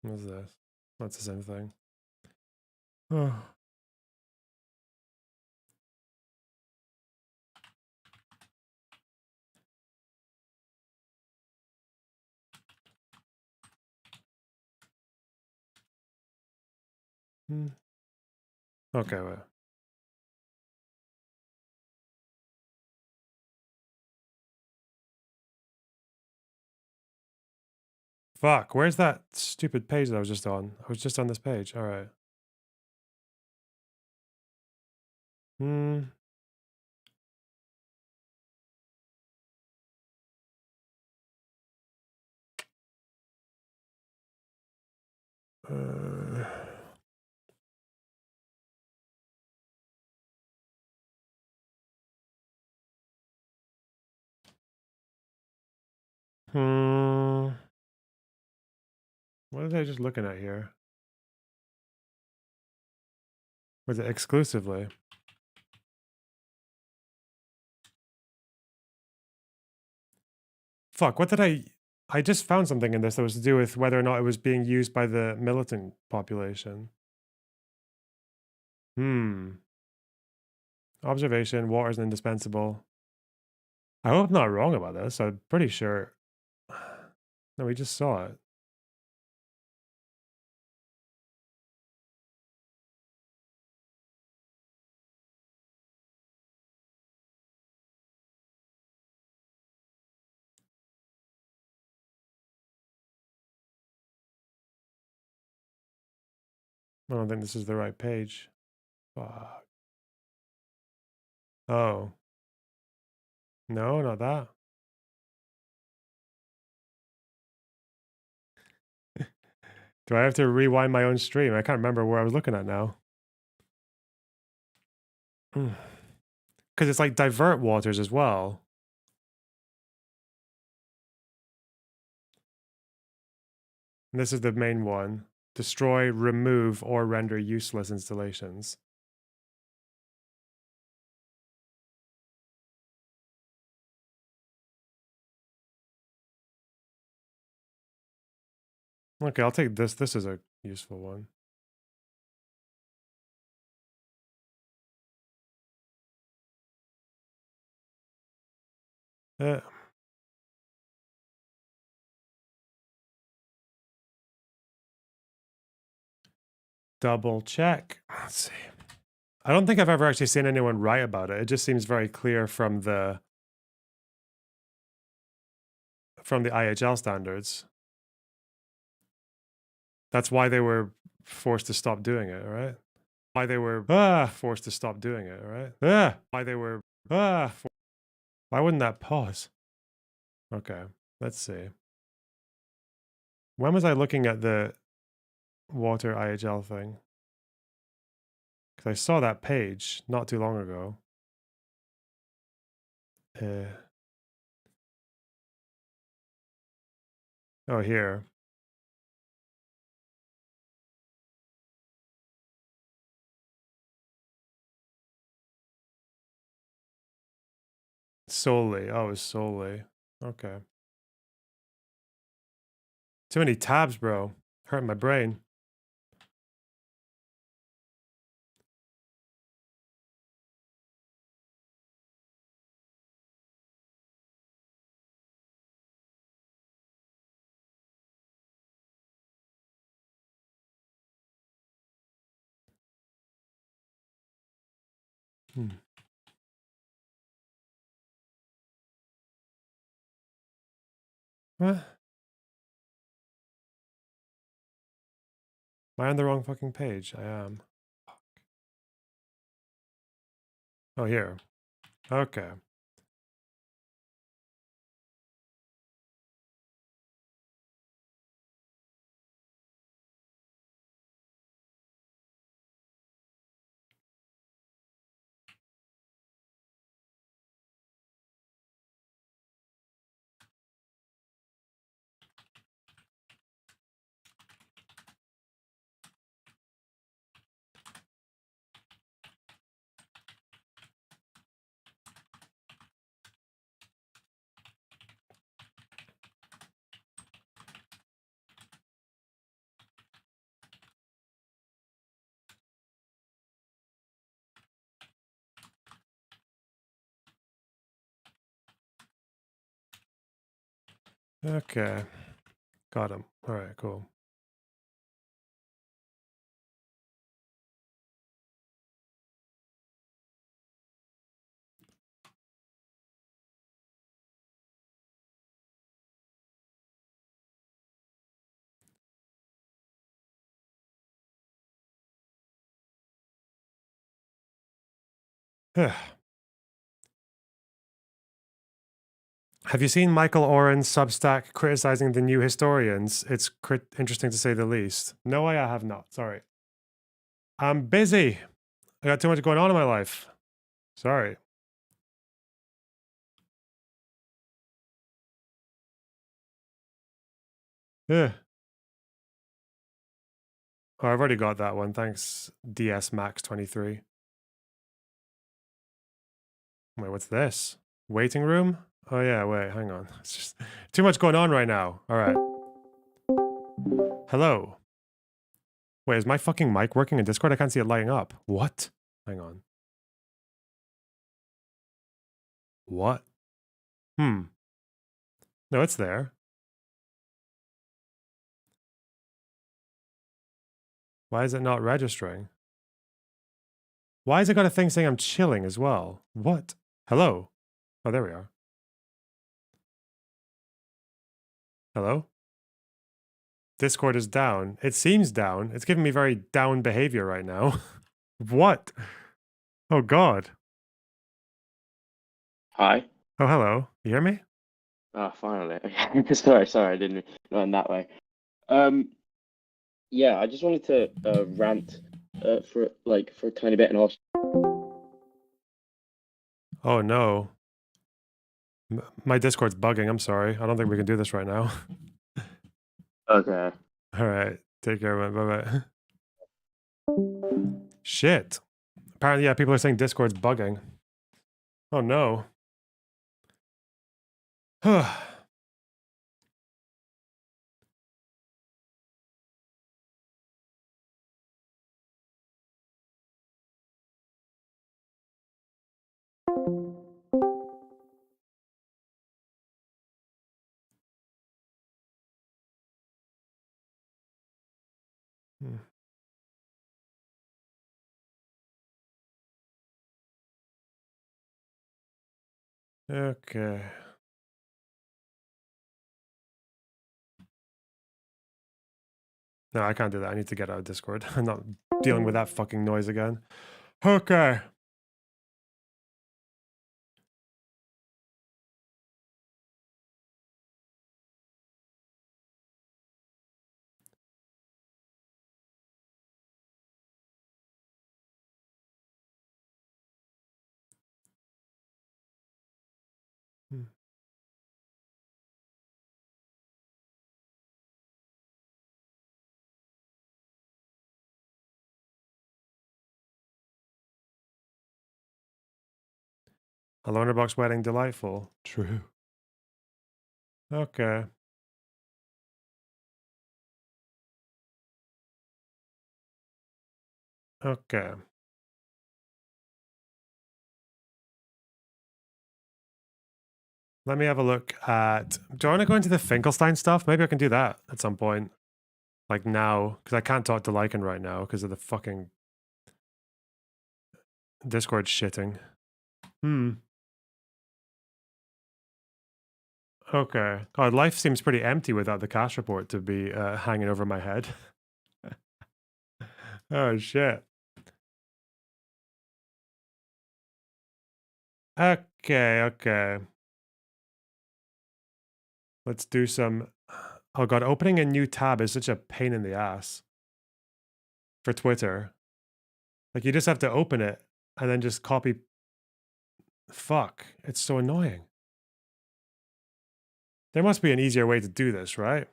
What's this? That's the same thing. Oh. Okay, wait. Fuck, where's that stupid page that I was just on? I was just on this page. All right. What was I just looking at here? Was it exclusively? Fuck, what did I just found something in this that was to do with whether or not it was being used by the militant population. Observation, water is indispensable. I hope I'm not wrong about this. I'm pretty sure. No, we just saw it. I don't think this is the right page. Fuck. Oh. No, not that. Do I have to rewind my own stream? I can't remember where I was looking at now. Because it's like divert waters as well. And this is the main one. Destroy, remove, or render useless installations. Okay, I'll take this. This is a useful one. Double check. Let's see. I don't think I've ever actually seen anyone write about it. It just seems very clear from the IHL standards. That's why they were forced to stop doing it, right? Why they were forced to stop doing it, right? Why they were why wouldn't that pause? Okay, let's see. When was I looking at the water IHL thing? Because I saw that page not too long ago. Oh, here. Solely. Oh, it's solely. Okay. Too many tabs, bro. Hurting my brain. What? Am I on the wrong fucking page? I am. Fuck. Oh, here. Okay. Okay. Got him. All right, cool. Have you seen Michael Oren's Substack criticizing the new historians? It's interesting to say the least. No, I have not. Sorry. I'm busy. I got too much going on in my life. Sorry. Yeah. Oh, I've already got that one. Thanks, DS Max 23. Wait, what's this? Waiting room? Oh yeah, wait, hang on. It's just too much going on right now. All right. Hello. Wait, is my fucking mic working in Discord? I can't see it lighting up. What? Hang on. What? No, it's there. Why is it not registering? Why has it got a thing saying I'm chilling as well? What? Hello? Oh, there we are. Hello? Discord is down. It seems down. It's giving me very down behavior right now. What? Oh, God. Hi. Oh, hello. You hear me? Oh, finally. Sorry, I didn't know in that way. Yeah, I just wanted to rant for a tiny bit and also. Oh, no. My Discord's bugging. I'm sorry. I don't think we can do this right now. Okay. All right. Take care, man. Bye-bye. Shit. Apparently, yeah, people are saying Discord's bugging. Oh, no. Okay. No, I can't do that. I need to get out of Discord. I'm not dealing with that fucking noise again. Okay. A loner box wedding, delightful. True. Okay. Okay. Let me have a look at... Do I want to go into the Finkelstein stuff? Maybe I can do that at some point. Like now. Because I can't talk to Lycan right now because of the fucking... Discord shitting. Okay. God, life seems pretty empty without the cash report to be hanging over my head. Oh, shit. Okay. Let's do some... Oh, God, opening a new tab is such a pain in the ass for Twitter. Like, you just have to open it and then just copy... Fuck, it's so annoying. There must be an easier way to do this, right?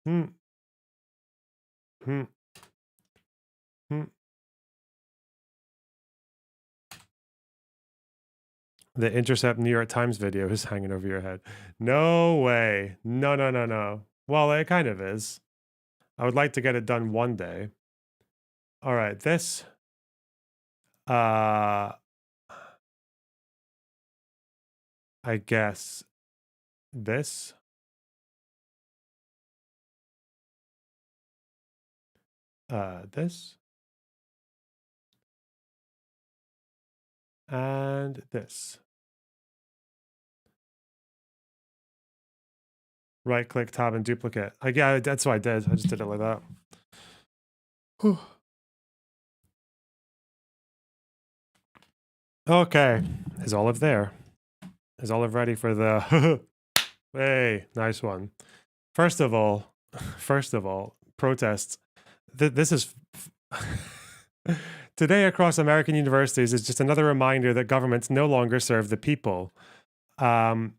The Intercept New York Times video is hanging over your head. No way. No. Well, it kind of is. I would like to get it done one day. All right, this. I guess this. This. And this. Right click, tab, and duplicate. Yeah, that's what I did. I just did it like that. Whew. Okay. Is Olive there? Is Olive ready for the... Hey, nice one. First of all, protests. This is... Today across American universities is just another reminder that governments no longer serve the people. I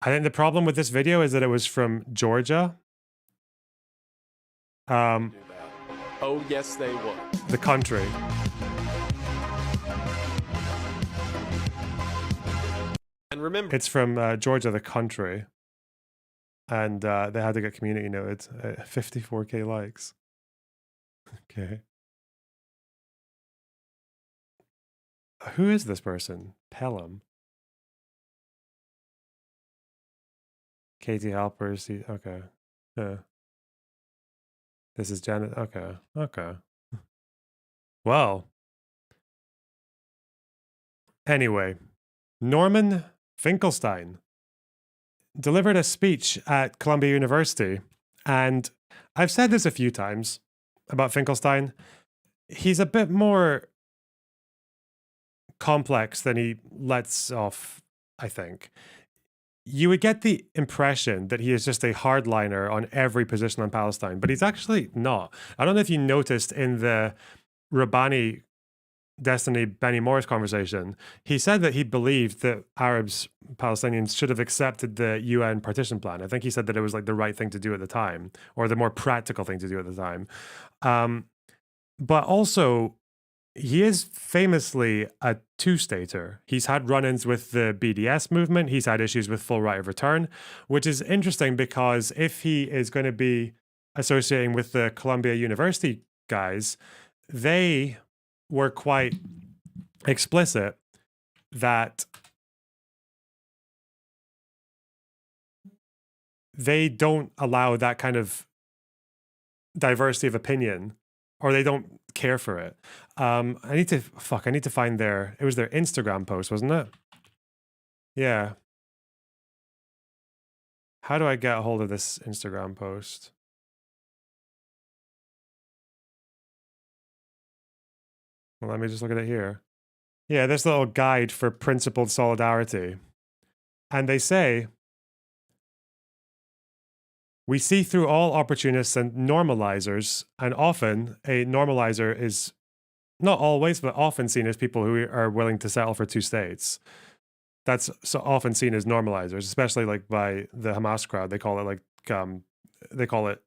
think the problem with this video is that it was from Georgia. Oh, yes, they would. The country. And remember, it's from Georgia, the country. And they had to get community noted. 54K likes. Okay. Who is this person? Pelham. Katie Halpers. Okay. This is Janet. Okay. Well. Anyway, Norman Finkelstein delivered a speech at Columbia University. And I've said this a few times about Finkelstein. He's a bit more complex than he lets off, I think. You would get the impression that he is just a hardliner on every position on Palestine, but he's actually not. I don't know if you noticed in the Rabbani Destiny Benny Morris conversation, he said that he believed that Arabs, Palestinians should have accepted the UN partition plan. I think he said that it was like the right thing to do at the time, or the more practical thing to do at the time. But also, he is famously a two-stater. He's had run-ins with the BDS movement. He's had issues with full right of return, which is interesting because if he is going to be associating with the Columbia University guys, they were quite explicit that they don't allow that kind of diversity of opinion, or they don't care for it. I need to find it was their Instagram post, wasn't it? Yeah. How do I get a hold of this Instagram post? Well, let me just look at it here. Yeah, this little guide for principled solidarity. And they say, we see through all opportunists and normalizers, and often a normalizer is not always, but often seen as people who are willing to settle for two states. That's so often seen as normalizers, especially like by the Hamas crowd. They call it like, they call it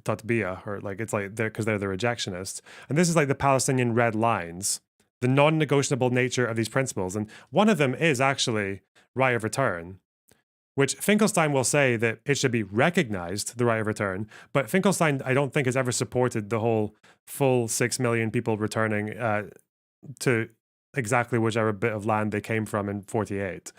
tatbiya, or like, it's like because they're the rejectionists. And this is like the Palestinian red lines, the non-negotiable nature of these principles. And one of them is actually right of return, which Finkelstein will say that it should be recognized, the right of return. But Finkelstein, I don't think, has ever supported the whole full 6 million people returning to exactly whichever bit of land they came from in 48.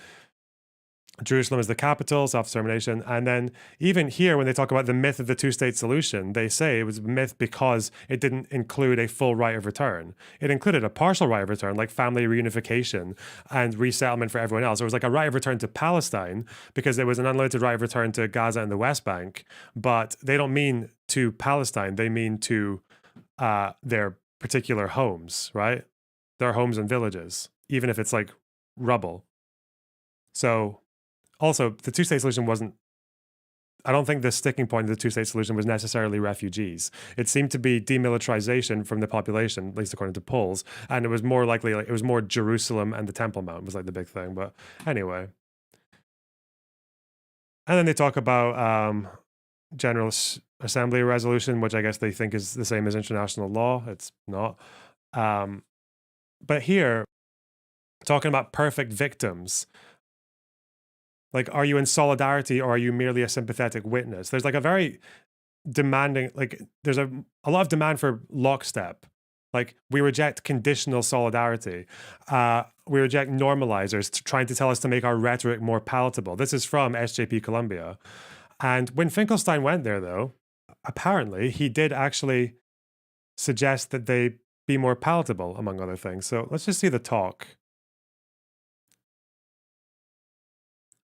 Jerusalem is the capital, self-determination. And then even here, when they talk about the myth of the two-state solution, they say it was a myth because it didn't include a full right of return. It included a partial right of return, like family reunification and resettlement for everyone else. It was like a right of return to Palestine because there was an unlimited right of return to Gaza and the West Bank. But they don't mean to Palestine. They mean to their particular homes, right? Their homes and villages, even if it's like rubble. So... Also, the two-state solution wasn't, I don't think the sticking point of the two-state solution was necessarily refugees. It seemed to be demilitarization from the population, at least according to polls, and it was more likely, like, it was more Jerusalem and the Temple Mount was like the big thing, but anyway. And then they talk about General Assembly resolution, which I guess they think is the same as international law. It's not. But here, talking about perfect victims, like, are you in solidarity or are you merely a sympathetic witness? There's like a very demanding, like, there's a lot of demand for lockstep. Like, we reject conditional solidarity. We reject normalizers trying to tell us to make our rhetoric more palatable. This is from SJP Columbia. And when Finkelstein went there, though, apparently he did actually suggest that they be more palatable, among other things. So let's just see the talk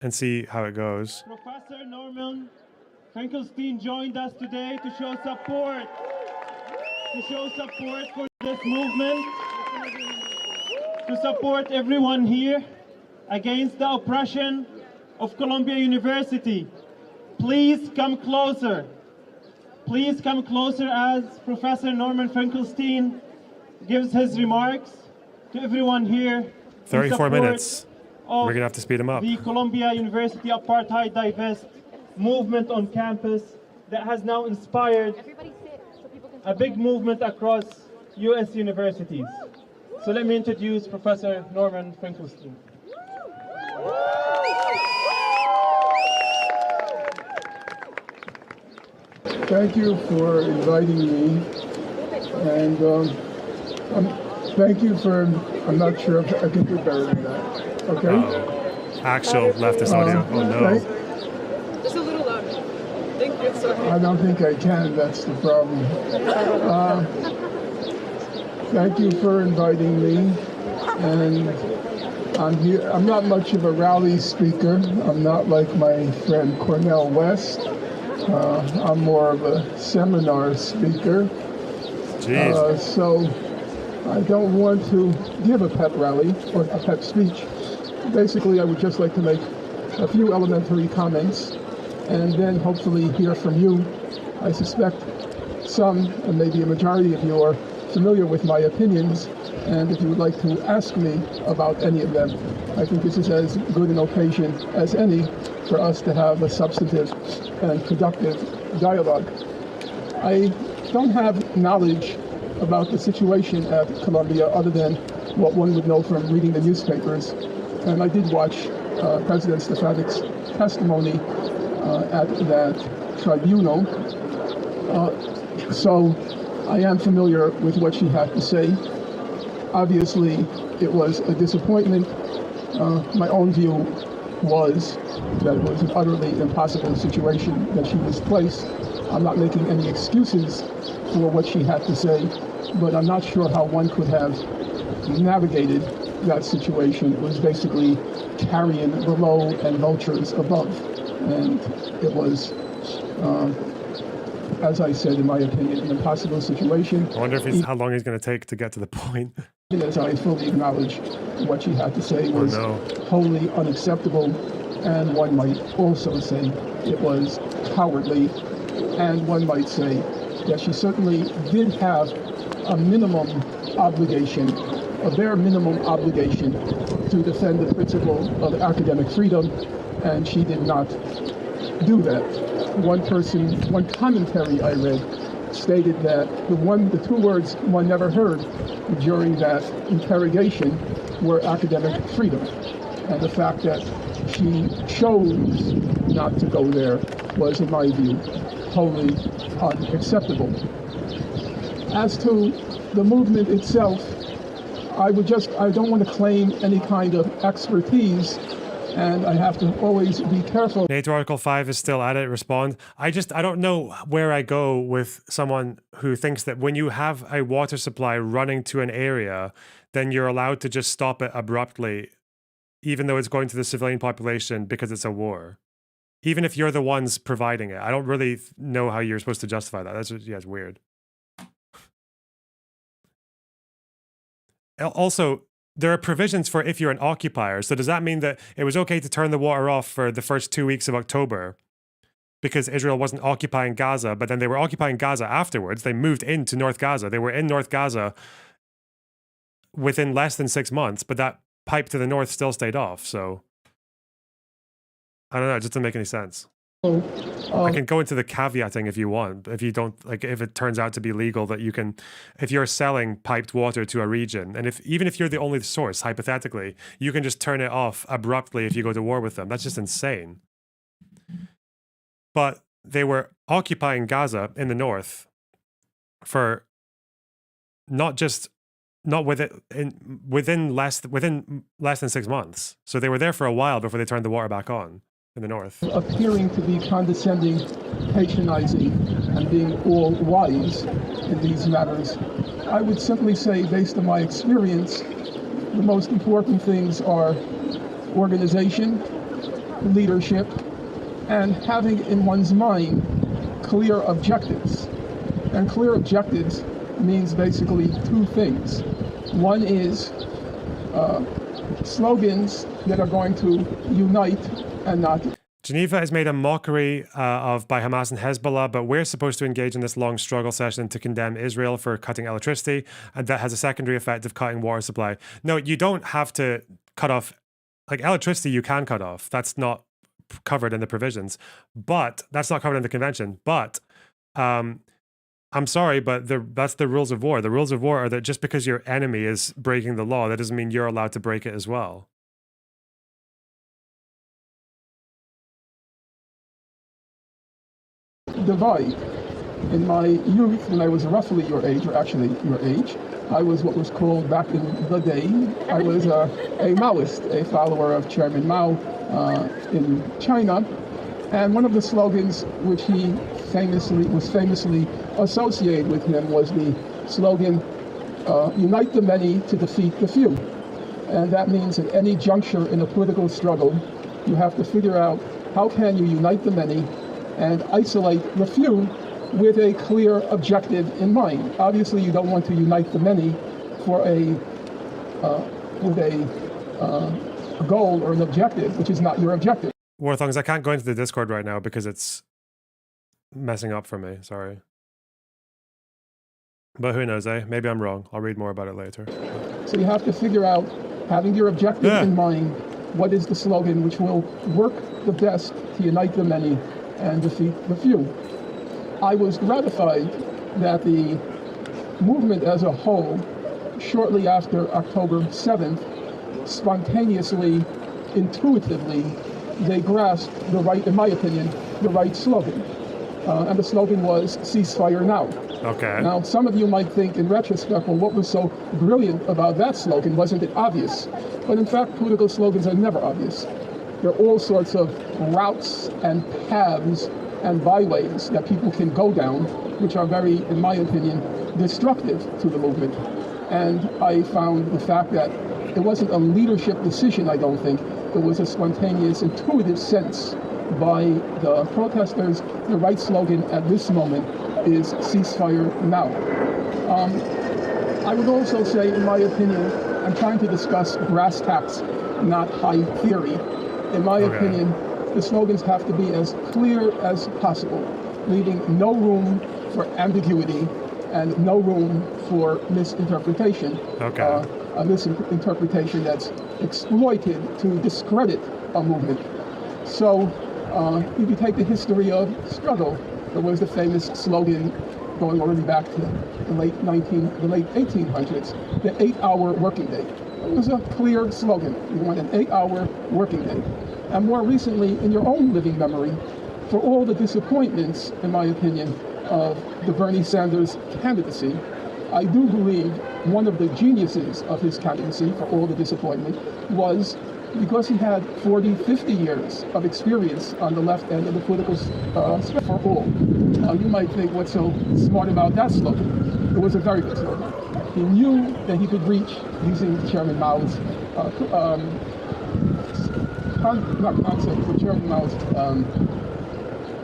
and see how it goes. Professor Norman Finkelstein joined us today to show support for this movement, to support everyone here against the oppression of Columbia University. Please come closer. Please come closer as Professor Norman Finkelstein gives his remarks to everyone here. 34 minutes. We're going to have to speed him up. The Columbia University Apartheid Divest movement on campus that has now inspired a big movement across U.S. universities. So let me introduce Professor Norman Finkelstein. Thank you for inviting me, and thank you for, I'm not sure if I can do better than that. Okay. Actual leftist audio. Oh no. Just a little louder. Thank you. Sorry. I don't think I can. That's the problem. Thank you for inviting me. And I'm here. I'm not much of a rally speaker. I'm not like my friend Cornel West. I'm more of a seminar speaker. So I don't want to give a pep rally or a pep speech. Basically, I would just like to make a few elementary comments and then hopefully hear from you. I suspect some, and maybe a majority of you, are familiar with my opinions, and if you would like to ask me about any of them, I think this is as good an occasion as any for us to have a substantive and productive dialogue. I don't have knowledge about the situation at Columbia other than what one would know from reading the newspapers. And I did watch President Stefanik's testimony at that tribunal. So I am familiar with what she had to say. Obviously, it was a disappointment. My own view was that it was an utterly impossible situation that she was placed. I'm not making any excuses for what she had to say, but I'm not sure how one could have navigated that situation. It was basically carrion below and vultures above. And it was, as I said, in my opinion, an impossible situation. I wonder if how long he's going to take to get to the point. As I fully acknowledge, what she had to say was wholly unacceptable, and one might also say it was cowardly, and one might say that she certainly did have a minimum obligation, a bare minimum obligation to defend the principle of academic freedom, and she did not do that. One commentary I read stated that the two words one never heard during that interrogation were academic freedom. And the fact that she chose not to go there was, in my view, wholly unacceptable. As to the movement itself, I don't want to claim any kind of expertise and I have to always be careful. NATO Article 5 is still at it. Respond. I don't know where I go with someone who thinks that when you have a water supply running to an area, then you're allowed to just stop it abruptly, even though it's going to the civilian population because it's a war. Even if you're the ones providing it. I don't really know how you're supposed to justify that. It's weird. Also, there are provisions for if you're an occupier. So does that mean that it was okay to turn the water off for the first 2 weeks of October because Israel wasn't occupying Gaza, but then they were occupying Gaza afterwards? They moved into North Gaza. They were in North Gaza within less than 6 months, but that pipe to the north still stayed off. So I don't know. It just doesn't make any sense. I can go into the caveating if you want. If you don't, like, if it turns out to be legal that you can, if you're selling piped water to a region, and even if you're the only source, hypothetically, you can just turn it off abruptly if you go to war with them. That's just insane. But they were occupying Gaza in the north for within less than 6 months. So they were there for a while before they turned the water back on in the north. Appearing to be condescending, patronizing, and being all wise in these matters, I would simply say, based on my experience, the most important things are organization, leadership, and having in one's mind clear objectives. And clear objectives means basically two things. One is slogans that are going to unite and not. Geneva has made a mockery by Hamas and Hezbollah, but we're supposed to engage in this long struggle session to condemn Israel for cutting electricity, and that has a secondary effect of cutting water supply. No, you don't have to cut off, like, electricity you can cut off. That's not covered in the provisions, but that's not covered in the convention. But I'm sorry, but that's the rules of war. The rules of war are that just because your enemy is breaking the law, that doesn't mean you're allowed to break it as well. Divide. In my youth, when I was roughly your age, or actually your age, I was what was called back in the day, I was a Maoist, a follower of Chairman Mao in China. And one of the slogans which he was famously associated with him was the slogan, unite the many to defeat the few. And that means at any juncture in a political struggle, you have to figure out how can you unite the many and isolate the few with a clear objective in mind. Obviously, you don't want to unite the many for with a goal or an objective, which is not your objective. Warthongs, I can't go into the Discord right now because it's messing up for me. Sorry. But who knows, eh? Maybe I'm wrong. I'll read more about it later. So you have to figure out, having your objective in mind, what is the slogan which will work the best to unite the many and defeat the few. I was gratified that the movement as a whole, shortly after October 7th, spontaneously, intuitively, they grasped the right, in my opinion, the right slogan. And the slogan was, ceasefire now. Okay. Now, some of you might think in retrospect, well, what was so brilliant about that slogan? Wasn't it obvious? But in fact, political slogans are never obvious. There are all sorts of routes and paths and byways that people can go down, which are very, in my opinion, destructive to the movement. And I found the fact that it wasn't a leadership decision, I don't think. It was a spontaneous, intuitive sense by the protesters. The right slogan at this moment is ceasefire now. I would also say, in my opinion, I'm trying to discuss brass tacks, not high theory. In my opinion, the slogans have to be as clear as possible, leaving no room for ambiguity and no room for misinterpretation. A misinterpretation that's exploited to discredit a movement. So if you take the history of struggle, there was the famous slogan going already back to the late 1800s, the 8-hour working day. It was a clear slogan. You want an 8-hour working day. And more recently, in your own living memory, for all the disappointments, in my opinion, of the Bernie Sanders candidacy, I do believe one of the geniuses of his candidacy, for all the disappointment, was because he had 40, 50 years of experience on the left end of the political spectrum for all. Now, you might think, what's so smart about that slogan? It was a very good slogan. He knew that he could reach, using Chairman Mao's, not concept, but Chairman Mao's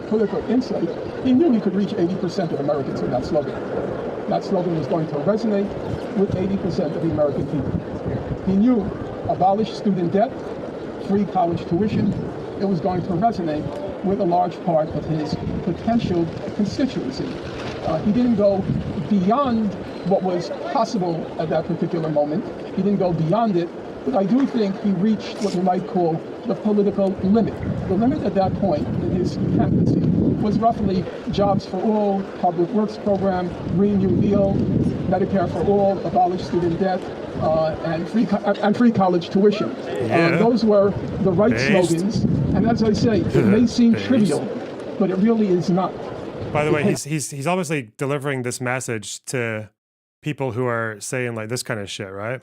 political insight, he knew he could reach 80% of Americans with that slogan. That slogan was going to resonate with 80% of the American people. He knew abolish student debt, free college tuition. It was going to resonate with a large part of his potential constituency. He didn't go beyond what was possible at that particular moment. He didn't go beyond it, but I do think he reached what you might call the political limit. The limit at that point in his candidacy was roughly jobs for all, public works program, Green New Deal, Medicare for all, abolish student debt, and free college tuition. Those were the right slogans, and as I say, it may seem trivial, but it really is not. By the way, he's obviously delivering this message to people who are saying like this kind of shit, right?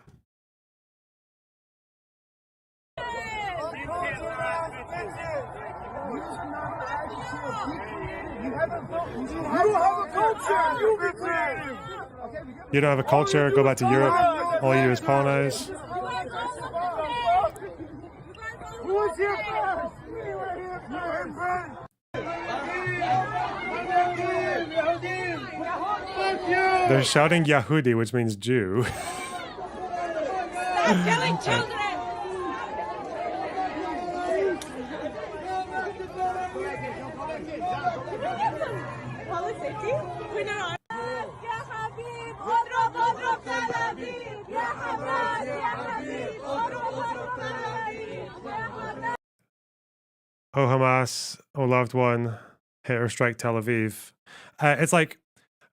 You don't have a culture, go back to Europe, all you do is colonize. They're shouting Yahudi, which means Jew. Stop killing children! Oh Hamas, oh loved one, hit or strike Tel Aviv. It's like,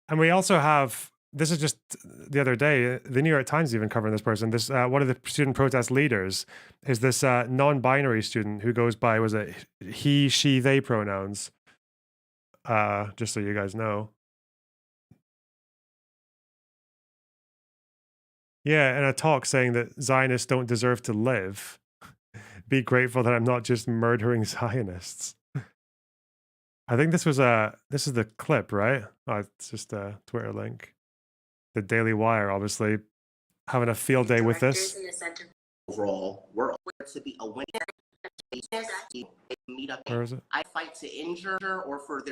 and we also have, this is just the other day, the New York Times even covering this person. This one of the student protest leaders is this non-binary student who goes by, was it he, she, they pronouns? Just so you guys know. Yeah, in a talk saying that Zionists don't deserve to live. Be grateful that I'm not just murdering Zionists. I think this is the clip, right? Oh, it's just a Twitter link. The Daily Wire, obviously, having a field day with this. Overall, we're to be a winner. Where is it? I fight to injure or for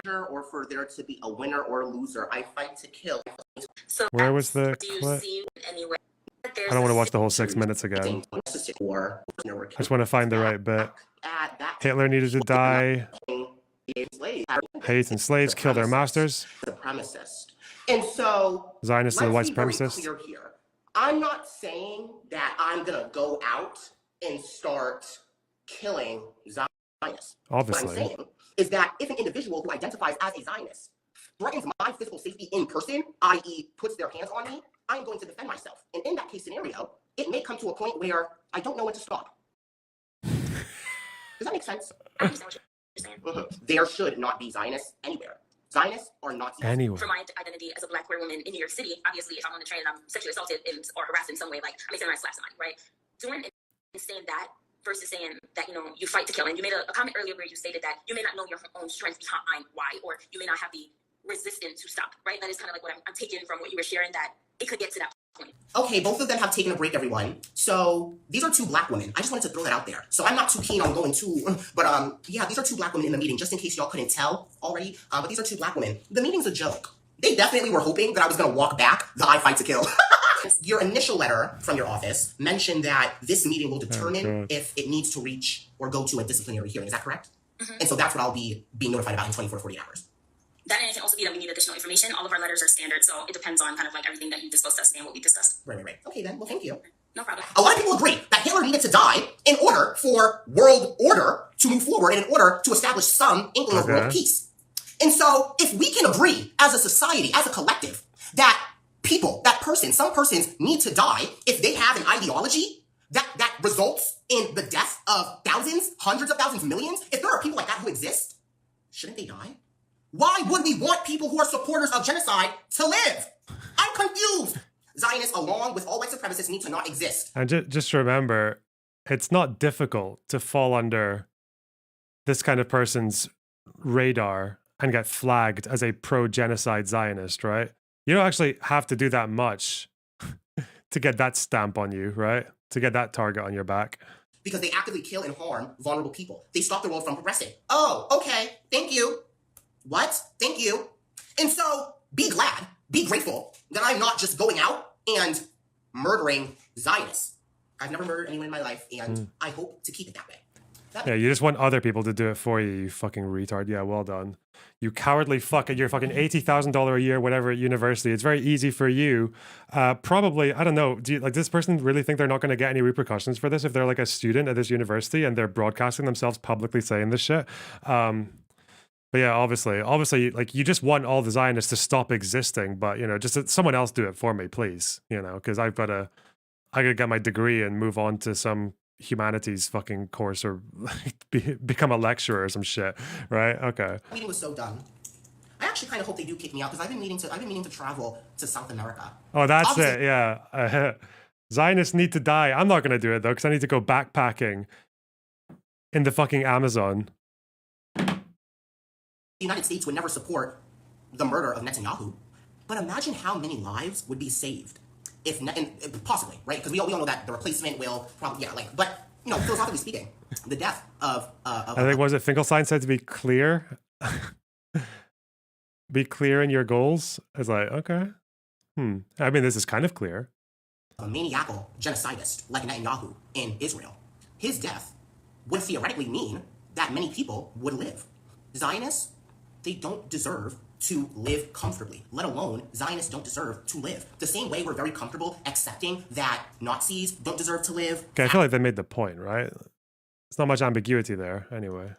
there to be a winner or a loser. I fight to kill. Where was the clip? I don't want to watch the whole 6 minutes again. I just want to find the right bit. Hitler needed to die. Hate and slaves kill their masters. And so Zionists are the white supremacists. Clear here. I'm not saying that I'm gonna go out and start killing Zionists. Obviously. What I'm saying is that if an individual who identifies as a Zionist threatens my physical safety in person, i.e. puts their hands on me, I'm going to defend myself. And in that case scenario, it may come to a point where I don't know when to stop. Does that make sense? There should not be Zionists anywhere. Zionists are Nazis. Anywhere. For my identity as a black queer woman in New York City, obviously, if I'm on the train and I'm sexually assaulted or harassed in some way, like I may say I slap somebody, right? Doing and saying that versus saying that, you know, you fight to kill. And you made a comment earlier where you stated that you may not know your own strength behind why, or you may not have the resistance to stop, right? That is kind of like what I'm taking from what you were sharing, that it could get to that point. Okay, both of them have taken a break, everyone. So these are two black women. I just wanted to throw that out there. So I'm not too keen on going too, but yeah, these are two black women in the meeting, just in case y'all couldn't tell already. But these are two black women. The meeting's a joke. They definitely were hoping that I was gonna walk back the I fight to kill. Your initial letter from your office mentioned that this meeting will determine if it needs to reach or go to a disciplinary hearing. Is that correct? Mm-hmm. And so that's what I'll be being notified about in 24 to 48 hours. That, and it can also be that we need additional information. All of our letters are standard, so it depends on kind of like everything that you discussed us today and what we discussed. Right. Okay then, well thank you. No problem. A lot of people agree that Hitler needed to die in order for world order to move forward and in order to establish some inkling of world peace. And so if we can agree as a society, as a collective, that some persons need to die if they have an ideology that results in the death of thousands, hundreds of thousands, millions, if there are people like that who exist, shouldn't they die? Why would we want people who are supporters of genocide to live? I'm confused. Zionists, along with all white supremacists, need to not exist. And just remember, it's not difficult to fall under this kind of person's radar and get flagged as a pro-genocide Zionist, right? You don't actually have to do that much to get that stamp on you, right? To get that target on your back. Because they actively kill and harm vulnerable people. They stop the world from progressing. Oh, okay, thank you. What? Thank you. And so, be glad, be grateful that I'm not just going out and murdering Zionists. I've never murdered anyone in my life, and I hope to keep it that way. Yeah, you just want other people to do it for you, you fucking retard. Yeah, well done. You cowardly fuck at your fucking $80,000 a year, whatever, at university. It's very easy for you. Probably, I don't know, do you, like, does this person really think they're not going to get any repercussions for this if they're like a student at this university and they're broadcasting themselves publicly saying this shit? But yeah, obviously, like, you just want all the Zionists to stop existing, but, you know, just someone else do it for me, please, you know, because I gotta get my degree and move on to some humanities fucking course or become a lecturer or some shit, right? Okay. The meeting was so done. I actually kind of hope they do kick me out because I've been meaning to travel to South America. Oh, that's it. Yeah. Zionists need to die. I'm not gonna do it though because I need to go backpacking in the fucking Amazon. The United States would never support the murder of Netanyahu, but imagine how many lives would be saved if, possibly, right? Because we all know that the replacement will probably, yeah, like, but, you know, philosophically speaking, the death of I think, was it Finkelstein said to be clear? Be clear in your goals? It's like, okay. I mean, this is kind of clear. A maniacal genocidist like Netanyahu in Israel, his death would theoretically mean that many people would live. Zionists, they don't deserve to live comfortably, let alone Zionists don't deserve to live. The same way we're very comfortable accepting that Nazis don't deserve to live. Okay, I feel like they made the point, right? There's not much ambiguity there, anyway.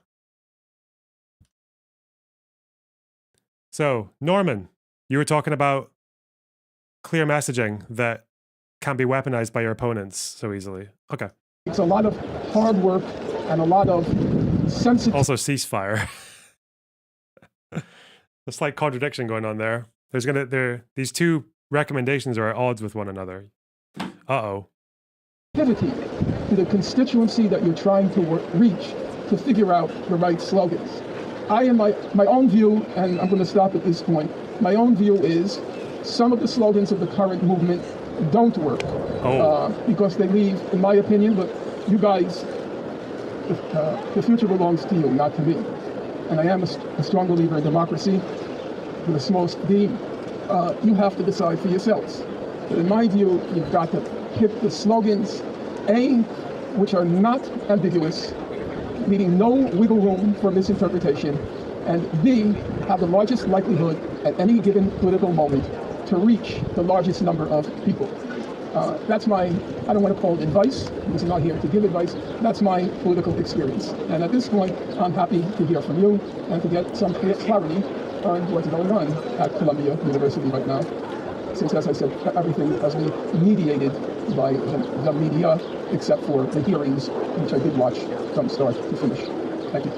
So, Norman, you were talking about clear messaging that can't be weaponized by your opponents so easily. Okay. It's a lot of hard work and a lot of sensitive... Also, ceasefire. A slight contradiction going on there. These two recommendations are at odds with one another. Uh-oh. ...to the constituency that you're trying to reach to figure out the right slogans. I, in my own view, and I'm going to stop at this point, my own view is some of the slogans of the current movement don't work. Because they leave, in my opinion, but you guys, the future belongs to you, not to me. And I am a strong believer in democracy with the smallest d. You have to decide for yourselves. But in my view, you've got to pick the slogans, A, which are not ambiguous, leaving no wiggle room for misinterpretation, and B, have the largest likelihood at any given political moment to reach the largest number of people. That's my, I don't want to call it advice, because I'm not here to give advice, that's my political experience. And at this point, I'm happy to hear from you and to get some clarity on what's going on at Columbia University right now. Since, as I said, everything has been mediated by the media, except for the hearings, which I did watch from start to finish. Thank you.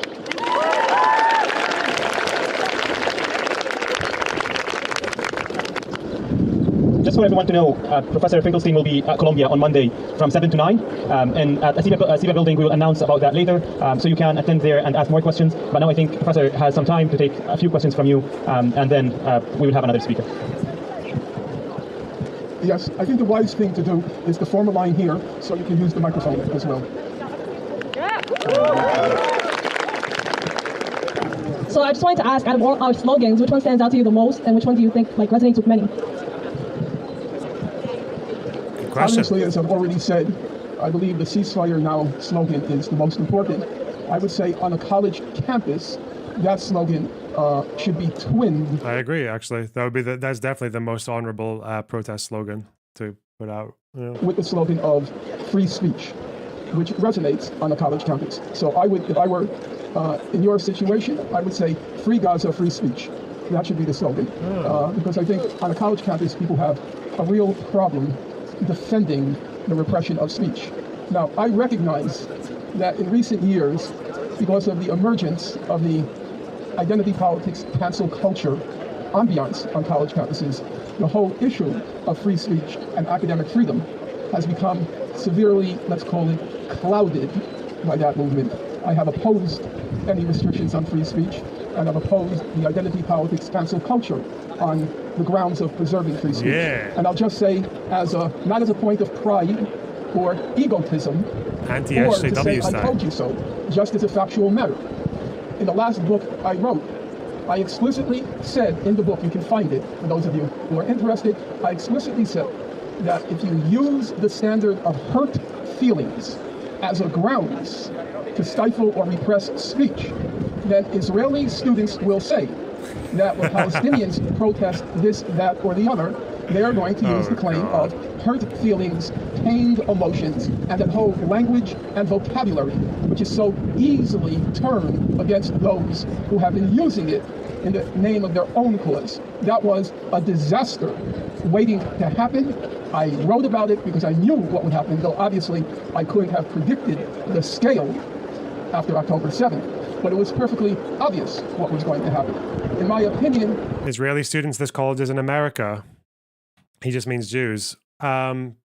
Just for everyone to know, Professor Finkelstein will be at Columbia on Monday from 7 to 9. And at CIBA building, we will announce about that later. So you can attend there and ask more questions. But now I think Professor has some time to take a few questions from you. And then we will have another speaker. Yes, I think the wise thing to do is to form a line here so you can use the microphone as well. So I just wanted to ask, out of all our slogans, which one stands out to you the most, and which one do you think resonates with many? Obviously, as I've already said, I believe the ceasefire now slogan is the most important. I would say on a college campus, that slogan should be twinned. I agree, actually. That's definitely the most honorable protest slogan to put out. Yeah. With the slogan of free speech, which resonates on a college campus. So I would, if I were in your situation, I would say free Gaza, free speech. That should be the slogan. Because I think on a college campus, people have a real problem defending the repression of speech. Now, I recognize that in recent years, because of the emergence of the identity politics, cancel culture ambiance on college campuses, the whole issue of free speech and academic freedom has become severely, let's call it, clouded by that movement. I have opposed any restrictions on free speech, and I've opposed the identity politics cancel culture on the grounds of preserving free speech. Yeah. And I'll just say, not as a point of pride or egotism, or to say I told you so, just as a factual matter. In the last book I wrote, I explicitly said in the book, you can find it for those of you who are interested, I explicitly said that if you use the standard of hurt feelings as a grounds to stifle or repress speech, then Israeli students will say that when Palestinians protest this, that, or the other, they are going to use the claim of hurt feelings, pained emotions, and that whole language and vocabulary, which is so easily turned against those who have been using it in the name of their own cause. That was a disaster waiting to happen. I wrote about it because I knew what would happen, though obviously I couldn't have predicted the scale after October 7th. But it was perfectly obvious what was going to happen. In my opinion... Israeli students, this college is in America. He just means Jews.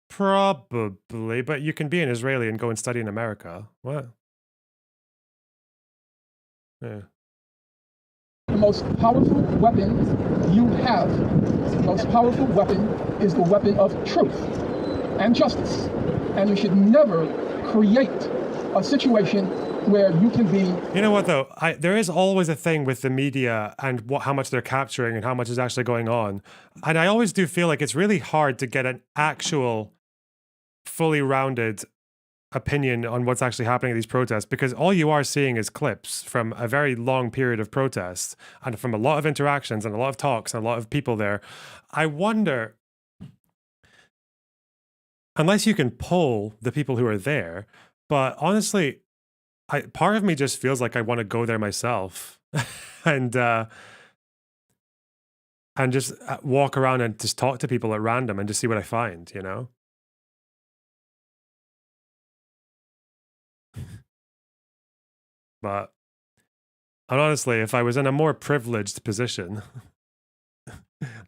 Probably, but you can be an Israeli and go and study in America. What? Yeah. The most powerful weapon you have, the most powerful weapon is the weapon of truth and justice. And you should never create a situation where you can be... You know what, though? There is always a thing with the media and how much they're capturing and how much is actually going on. And I always do feel like it's really hard to get an actual, fully rounded opinion on what's actually happening at these protests, because all you are seeing is clips from a very long period of protests and from a lot of interactions and a lot of talks and a lot of people there. I wonder, unless you can poll the people who are there, but honestly, part of me just feels like I want to go there myself and just walk around and just talk to people at random and just see what I find, you know? But and honestly, if I was in a more privileged position,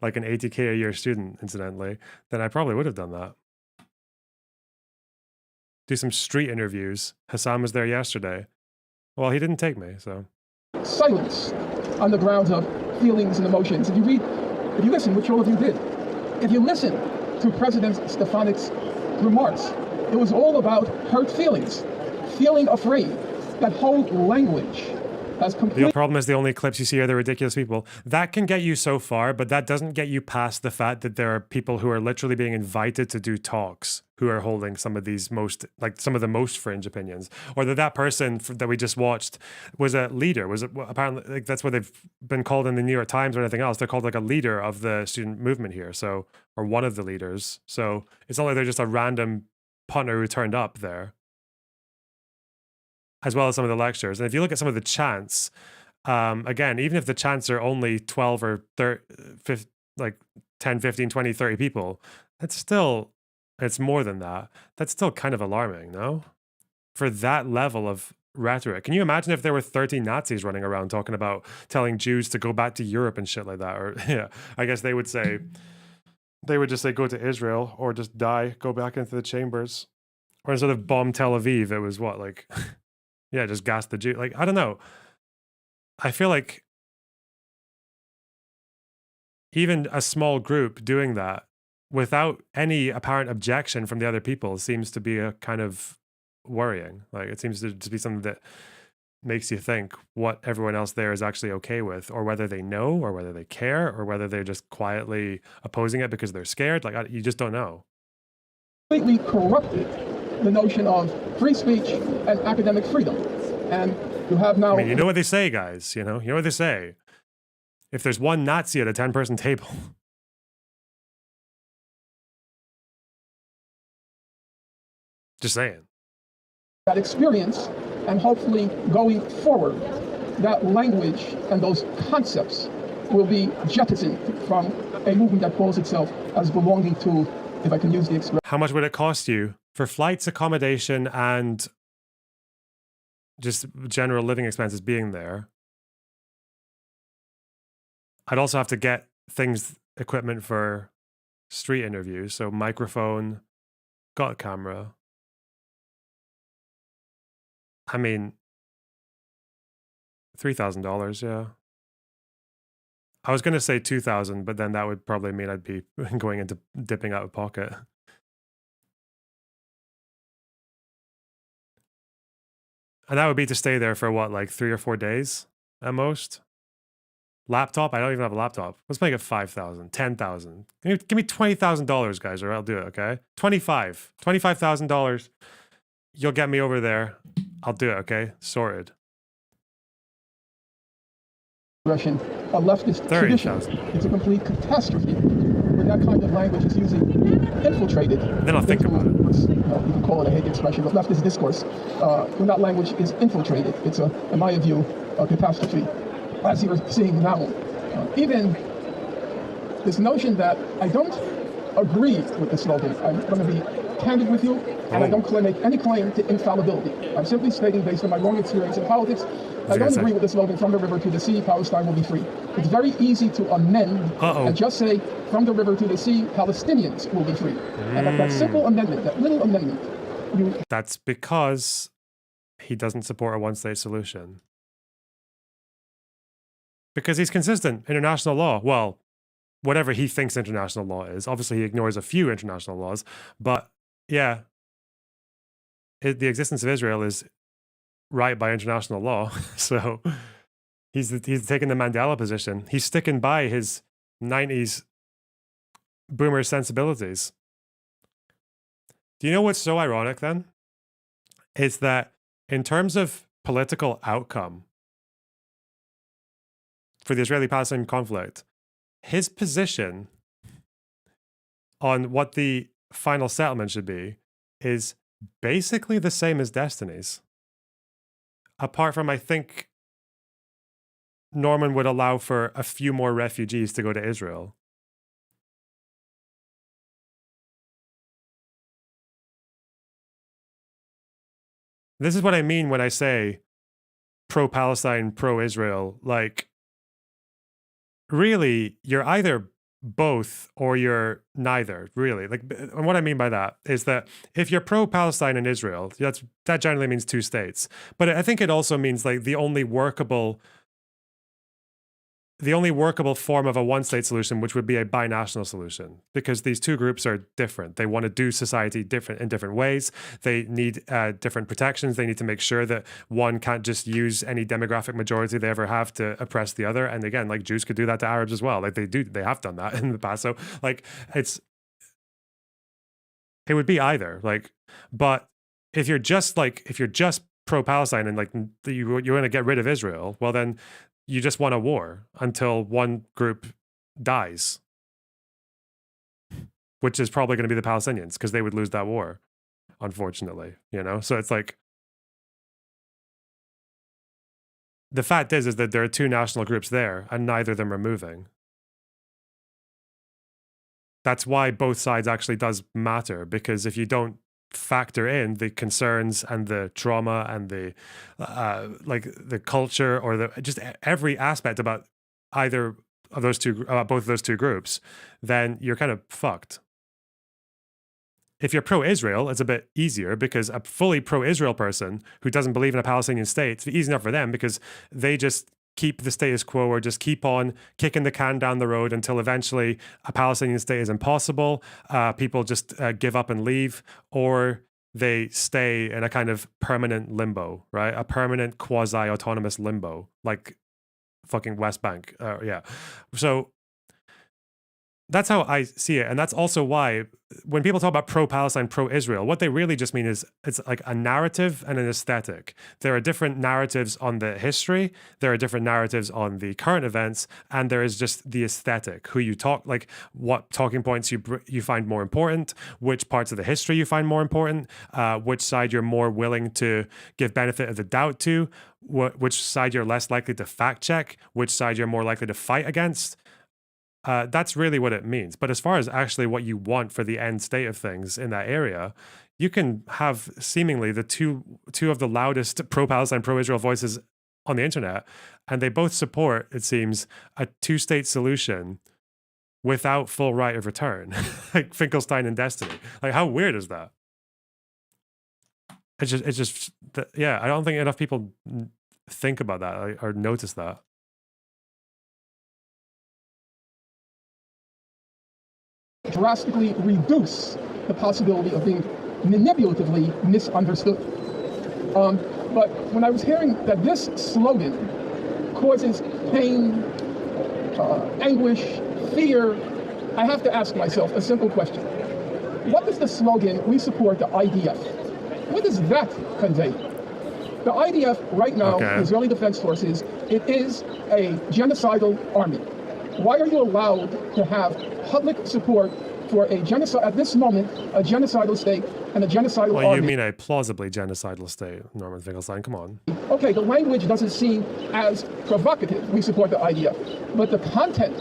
like an 80K a year student, incidentally, then I probably would have done that. Do some street interviews. Hassan was there yesterday. Well, he didn't take me, so. Silence on the grounds of feelings and emotions. If you listen, which all of you did, if you listen to President Stefanik's remarks, it was all about hurt feelings, feeling afraid. That whole language has completely... The problem is the only clips you see are the ridiculous people. That can get you so far, but that doesn't get you past the fact that there are people who are literally being invited to do talks who are holding some of these some of the most fringe opinions. Or that person that we just watched was a leader. Was it apparently, like, that's what they've been called in the New York Times or anything else. They're called like a leader of the student movement here. So, or one of the leaders. So it's not like they're just a random punter who turned up there, as well as some of the lectures. And if you look at some of the chants, again, even if the chants are only 12 or 10, 15, 20, 30 people, it's more than that. That's still kind of alarming, no? For that level of rhetoric. Can you imagine if there were 30 Nazis running around talking about telling Jews to go back to Europe and shit like that? Or, yeah, I guess they would just say, go to Israel or just die, go back into the chambers. Or instead of bomb Tel Aviv, it was what, like... Yeah, just gas the Jew. Like, I don't know. I feel like even a small group doing that without any apparent objection from the other people seems to be a kind of worrying. Like, it seems to just be something that makes you think what everyone else there is actually okay with, or whether they know, or whether they care, or whether they're just quietly opposing it because they're scared. Like, you just don't know. Completely corrupted the notion of free speech and academic freedom. And you have now... I mean, you know what they say, guys, you know what they say. If there's one Nazi at a 10-person table... Just saying. That experience, and hopefully going forward, that language and those concepts will be jettisoned from a movement that calls itself as belonging to, if I can use the expression... How much would it cost you? For flights, accommodation, and just general living expenses being there. I'd also have to get equipment for street interviews. So microphone, got a camera. I mean, $3,000, yeah. I was going to say 2,000, but then that would probably mean I'd be going into dipping out of pocket. And that would be to stay there for what, like 3 or 4 days at most? Laptop? I don't even have a laptop. Let's make it 5,000, 10,000. Give me $20,000, guys, or I'll do it, okay? $25,000. You'll get me over there. I'll do it, okay? Sorted. Russian, a leftist tradition. It's a complete catastrophe when that kind of language is using infiltrated. Then I'll think about it. You can call it a hate expression, but leftist discourse, when that language is infiltrated, it's, in my view, a catastrophe. As you're seeing now, even this notion that I don't agree with the slogan. I'm going to be candid with you, and I don't make any claim to infallibility. I'm simply stating, based on my long experience in politics, I don't agree with the slogan, from the river to the sea, Palestine will be free. It's very easy to amend and just say, from the river to the sea, Palestinians will be free. And that simple amendment, that little amendment. That's because he doesn't support a one-state solution. Because he's consistent. International law. Well, whatever he thinks international law is. Obviously, he ignores a few international laws. But, yeah, the existence of Israel is right by international law. So he's taking the Mandela position. He's sticking by his 90s boomer sensibilities. Do you know what's so ironic, then? Is that in terms of political outcome for the Israeli-Palestinian conflict, his position on what the final settlement should be is basically the same as Destiny's. Apart from, I think, Norman would allow for a few more refugees to go to Israel. This is what I mean when I say pro-Palestine, pro-Israel. Like, really, you're either both or you're neither, really. Like, and what I mean by that is that if you're pro-Palestine and Israel, that generally means two states. But I think it also means like the only workable form of a one-state solution, which would be a binational solution, because these two groups are different. They want to do society in different ways. They need different protections. They need to make sure that one can't just use any demographic majority they ever have to oppress the other. And again, like Jews could do that to Arabs as well. Like they have done that in the past. So like it would be either. Like, but if you're just pro-Palestine and like you want to get rid of Israel, well then you just want a war until one group dies, which is probably going to be the Palestinians because they would lose that war, unfortunately, you know? So it's like, the fact is that there are two national groups there and neither of them are moving. That's why both sides actually does matter, because if you don't factor in the concerns and the trauma and the like the culture or the just every aspect about either of those two, both of those two groups, then you're kind of fucked. If you're pro-Israel, it's a bit easier because a fully pro-Israel person who doesn't believe in a Palestinian state, it's easy enough for them because they just keep the status quo or just keep on kicking the can down the road until eventually a Palestinian state is impossible. People just give up and leave, or they stay in a kind of permanent limbo, right? A permanent quasi-autonomous limbo, like fucking West Bank. Yeah. So that's how I see it. And that's also why when people talk about pro-Palestine, pro-Israel, what they really just mean is it's like a narrative and an aesthetic. There are different narratives on the history. There are different narratives on the current events. And there is just the aesthetic, who you talk, like what talking points you find more important, which parts of the history you find more important, which side you're more willing to give benefit of the doubt to, which side you're less likely to fact check, which side you're more likely to fight against. That's really what it means. But as far as actually what you want for the end state of things in that area, you can have seemingly the two of the loudest pro-Palestine, pro-Israel voices on the internet, and they both support, it seems, a two-state solution without full right of return, like Finkelstein and Destiny. Like, how weird is that? yeah, I don't think enough people think about that or notice that. Drastically reduce the possibility of being manipulatively misunderstood. But when I was hearing that this slogan causes pain, anguish, fear, I have to ask myself a simple question. What does the slogan, "We support the IDF," what does that convey? The IDF right now, the Israeli Defense Forces, it is a genocidal army. Why are you allowed to have public support for a genocide, at this moment, a genocidal state and a genocidal army? Well, you mean a plausibly genocidal state, Norman Finkelstein, come on. Okay, the language doesn't seem as provocative, "We support the IDF," but the content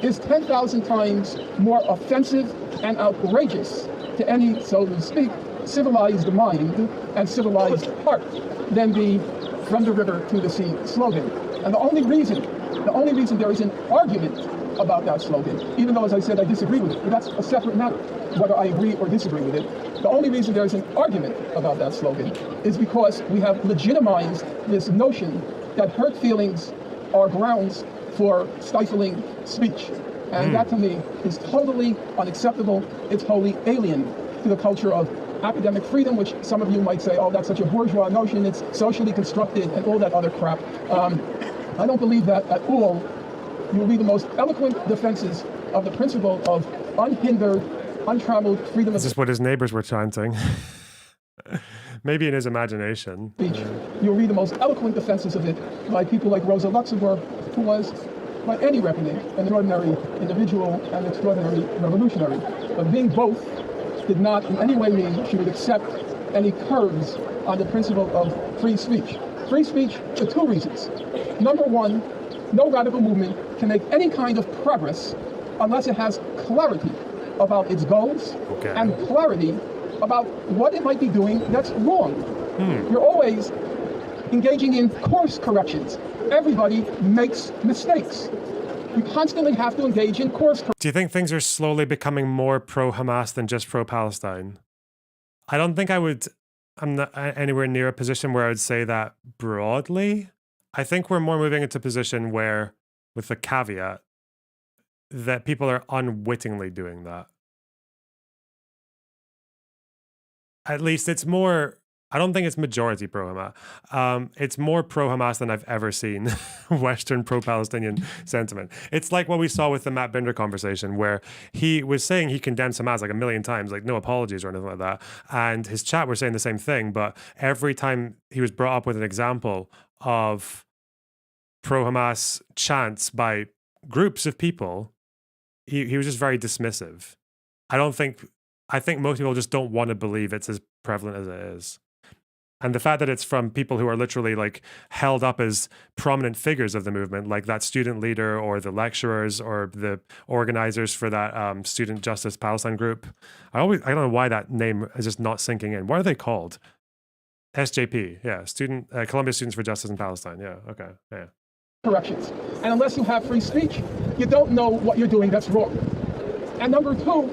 is 10,000 times more offensive and outrageous to any, so to speak, civilized mind and civilized heart than the "From the river to the sea" slogan. And the only reason there is an argument about that slogan, even though, as I said, I disagree with it, but that's a separate matter, whether I agree or disagree with it. The only reason there is an argument about that slogan is because we have legitimized this notion that hurt feelings are grounds for stifling speech. And that, to me, is totally unacceptable. It's wholly alien to the culture of academic freedom, which some of you might say, oh, that's such a bourgeois notion, it's socially constructed, and all that other crap. I don't believe that at all. You will be the most eloquent defenses of the principle of unhindered, untrammeled freedom of speech. Is this what his neighbors were chanting? Maybe in his imagination. You'll read the most eloquent defenses of it by people like Rosa Luxemburg, who was, by any reckoning, an extraordinary individual and extraordinary revolutionary. But being both did not in any way mean she would accept any curves on the principle of free speech. Free speech for two reasons. Number one, no radical movement can make any kind of progress unless it has clarity about its goals and clarity about what it might be doing that's wrong. You're always engaging in course corrections. Everybody makes mistakes. You constantly have to engage in course corrections. Do you think things are slowly becoming more pro-Hamas than just pro-Palestine? I don't think I'm not anywhere near a position where I would say that broadly. I think we're more moving into a position where, with the caveat, that people are unwittingly doing that. At least it's more, I don't think it's majority pro-Hamas. It's more pro-Hamas than I've ever seen Western pro-Palestinian sentiment. It's like what we saw with the Matt Binder conversation, where he was saying he condemned Hamas like 1,000,000 times, like no apologies or anything like that. And his chat were saying the same thing, but every time he was brought up with an example of pro-Hamas chants by groups of people, he was just very dismissive. I think most people just don't want to believe it's as prevalent as it is. And the fact that it's from people who are literally like held up as prominent figures of the movement, like that student leader or the lecturers or the organizers for that Student Justice Palestine group. I don't know why that name is just not sinking in. What are they called? SJP, yeah, Columbia Students for Justice in Palestine. Yeah, okay, yeah. Corrections. And unless you have free speech, you don't know what you're doing that's wrong. And number two,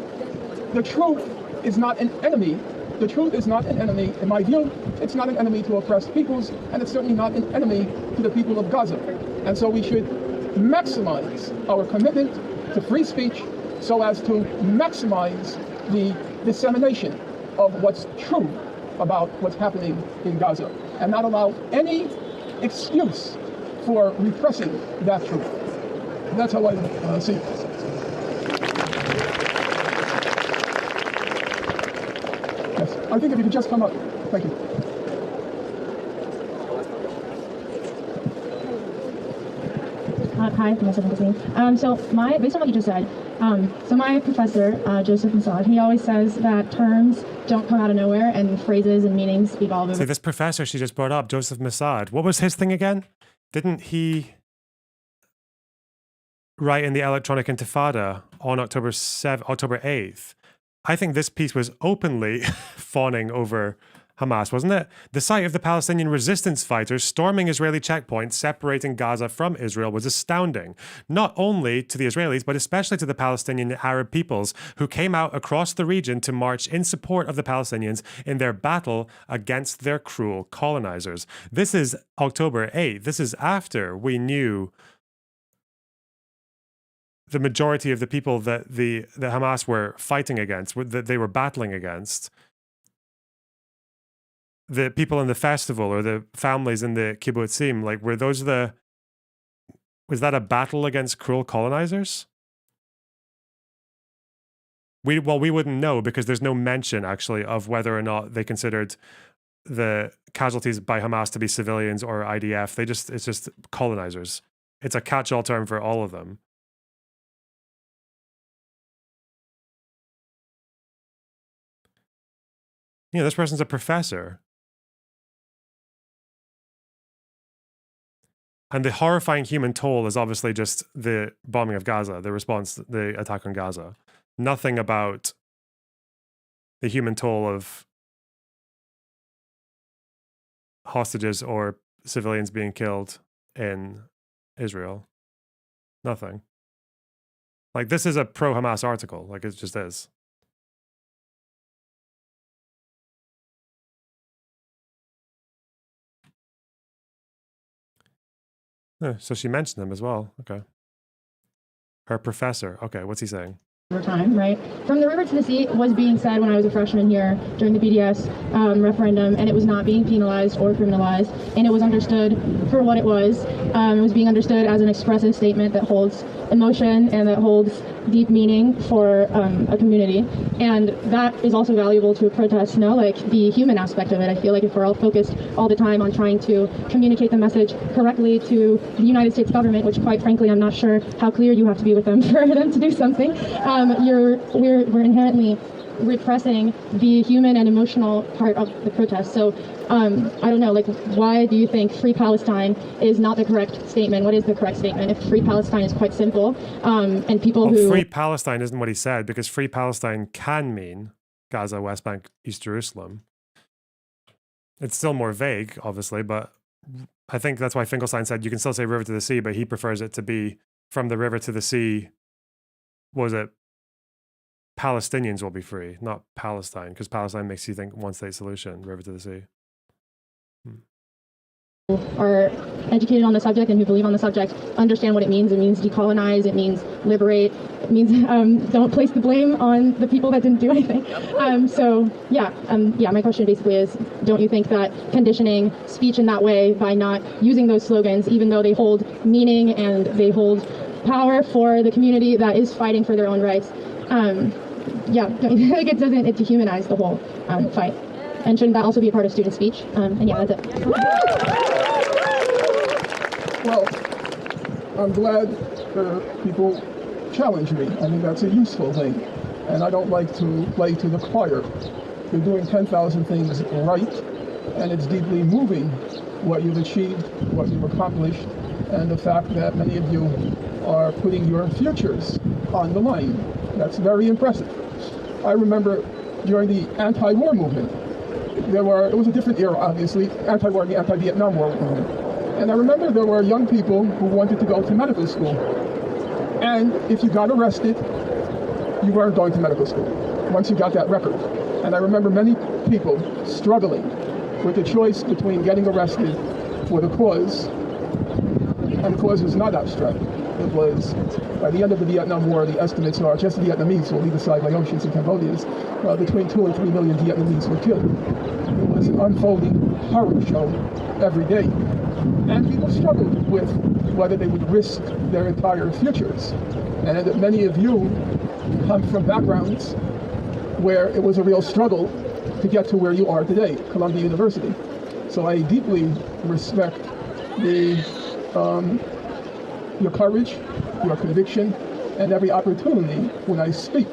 the truth is not an enemy. The truth is not an enemy, in my view. It's not an enemy to oppressed peoples, and it's certainly not an enemy to the people of Gaza. And so we should maximize our commitment to free speech so as to maximize the dissemination of what's true about what's happening in Gaza, and not allow any excuse for repressing that truth. That's how I see it. Yes, I think if you could just come up. Thank you. Hi, Professor Finkelstein. So based on what you just said, so my professor, Joseph Massad, he always says that terms don't come out of nowhere and phrases and meanings evolve over. See, this professor she just brought up, Joseph Massad, what was his thing again? Didn't he write in the Electronic Intifada on October 8th? I think this piece was openly fawning over Hamas, wasn't it? The sight of the Palestinian resistance fighters storming Israeli checkpoints separating Gaza from Israel was astounding, not only to the Israelis, but especially to the Palestinian Arab peoples who came out across the region to march in support of the Palestinians in their battle against their cruel colonizers. This is October 8th. This is after we knew the majority of the people that the Hamas were fighting against, that they were battling against, the people in the festival or the families in the kibbutzim, like, was that a battle against cruel colonizers? We wouldn't know because there's no mention actually of whether or not they considered the casualties by Hamas to be civilians or IDF. It's just colonizers. It's a catch-all term for all of them. This person's a professor. And the horrifying human toll is obviously just the bombing of Gaza, the attack on Gaza. Nothing about the human toll of hostages or civilians being killed in Israel. Nothing. Like, this is a pro-Hamas article. Like, it just is. So she mentioned him as well. Okay. Her professor. Okay, what's he saying? Over time, right? From the river to the sea was being said when I was a freshman here during the BDS referendum, and it was not being penalized or criminalized, and it was understood for what it was. It was being understood as an expressive statement that holds emotion and that holds deep meaning for a community, and that is also valuable to a protest. Like the human aspect of it. I feel like if we're all focused all the time on trying to communicate the message correctly to the United States government, which quite frankly I'm not sure how clear you have to be with them for them to do something, we're inherently repressing the human and emotional part of the protest. So I don't know, like, why do you think Free Palestine is not the correct statement? What is the correct statement? If Free Palestine is quite simple, and people who... Free Palestine isn't what he said, because Free Palestine can mean Gaza, West Bank, East Jerusalem. It's still more vague, obviously, but I think that's why Finkelstein said you can still say river to the sea, but he prefers it to be from the river to the sea. Was it Palestinians will be free, not Palestine, because Palestine makes you think one-state solution, river to the sea. Are educated on the subject and who believe on the subject understand what it means. It means decolonize, it means liberate, it means don't place the blame on the people that didn't do anything. My question basically is, don't you think that conditioning speech in that way by not using those slogans, even though they hold meaning and they hold power for the community that is fighting for their own rights, don't you think it dehumanize the whole fight? And shouldn't that also be a part of student speech? That's it. Well, I'm glad people challenge me. I think that's a useful thing. And I don't like to play to the choir. You're doing 10,000 things right, and it's deeply moving what you've achieved, what you've accomplished, and the fact that many of you are putting your futures on the line. That's very impressive. I remember during the anti-war movement, it was a different era, obviously, anti-war and the anti-Vietnam War movement. And I remember there were young people who wanted to go to medical school. And if you got arrested, you weren't going to medical school once you got that record. And I remember many people struggling with the choice between getting arrested for the cause, and the cause was not abstract. It was, by the end of the Vietnam War, the estimates are just Vietnamese will leave aside Laotians and Cambodians, between 2 and 3 million Vietnamese were killed. It was an unfolding horror show every day. And people struggled with whether they would risk their entire futures. And that many of you come from backgrounds where it was a real struggle to get to where you are today, Columbia University. So I deeply respect your courage, your conviction, and every opportunity when I speak,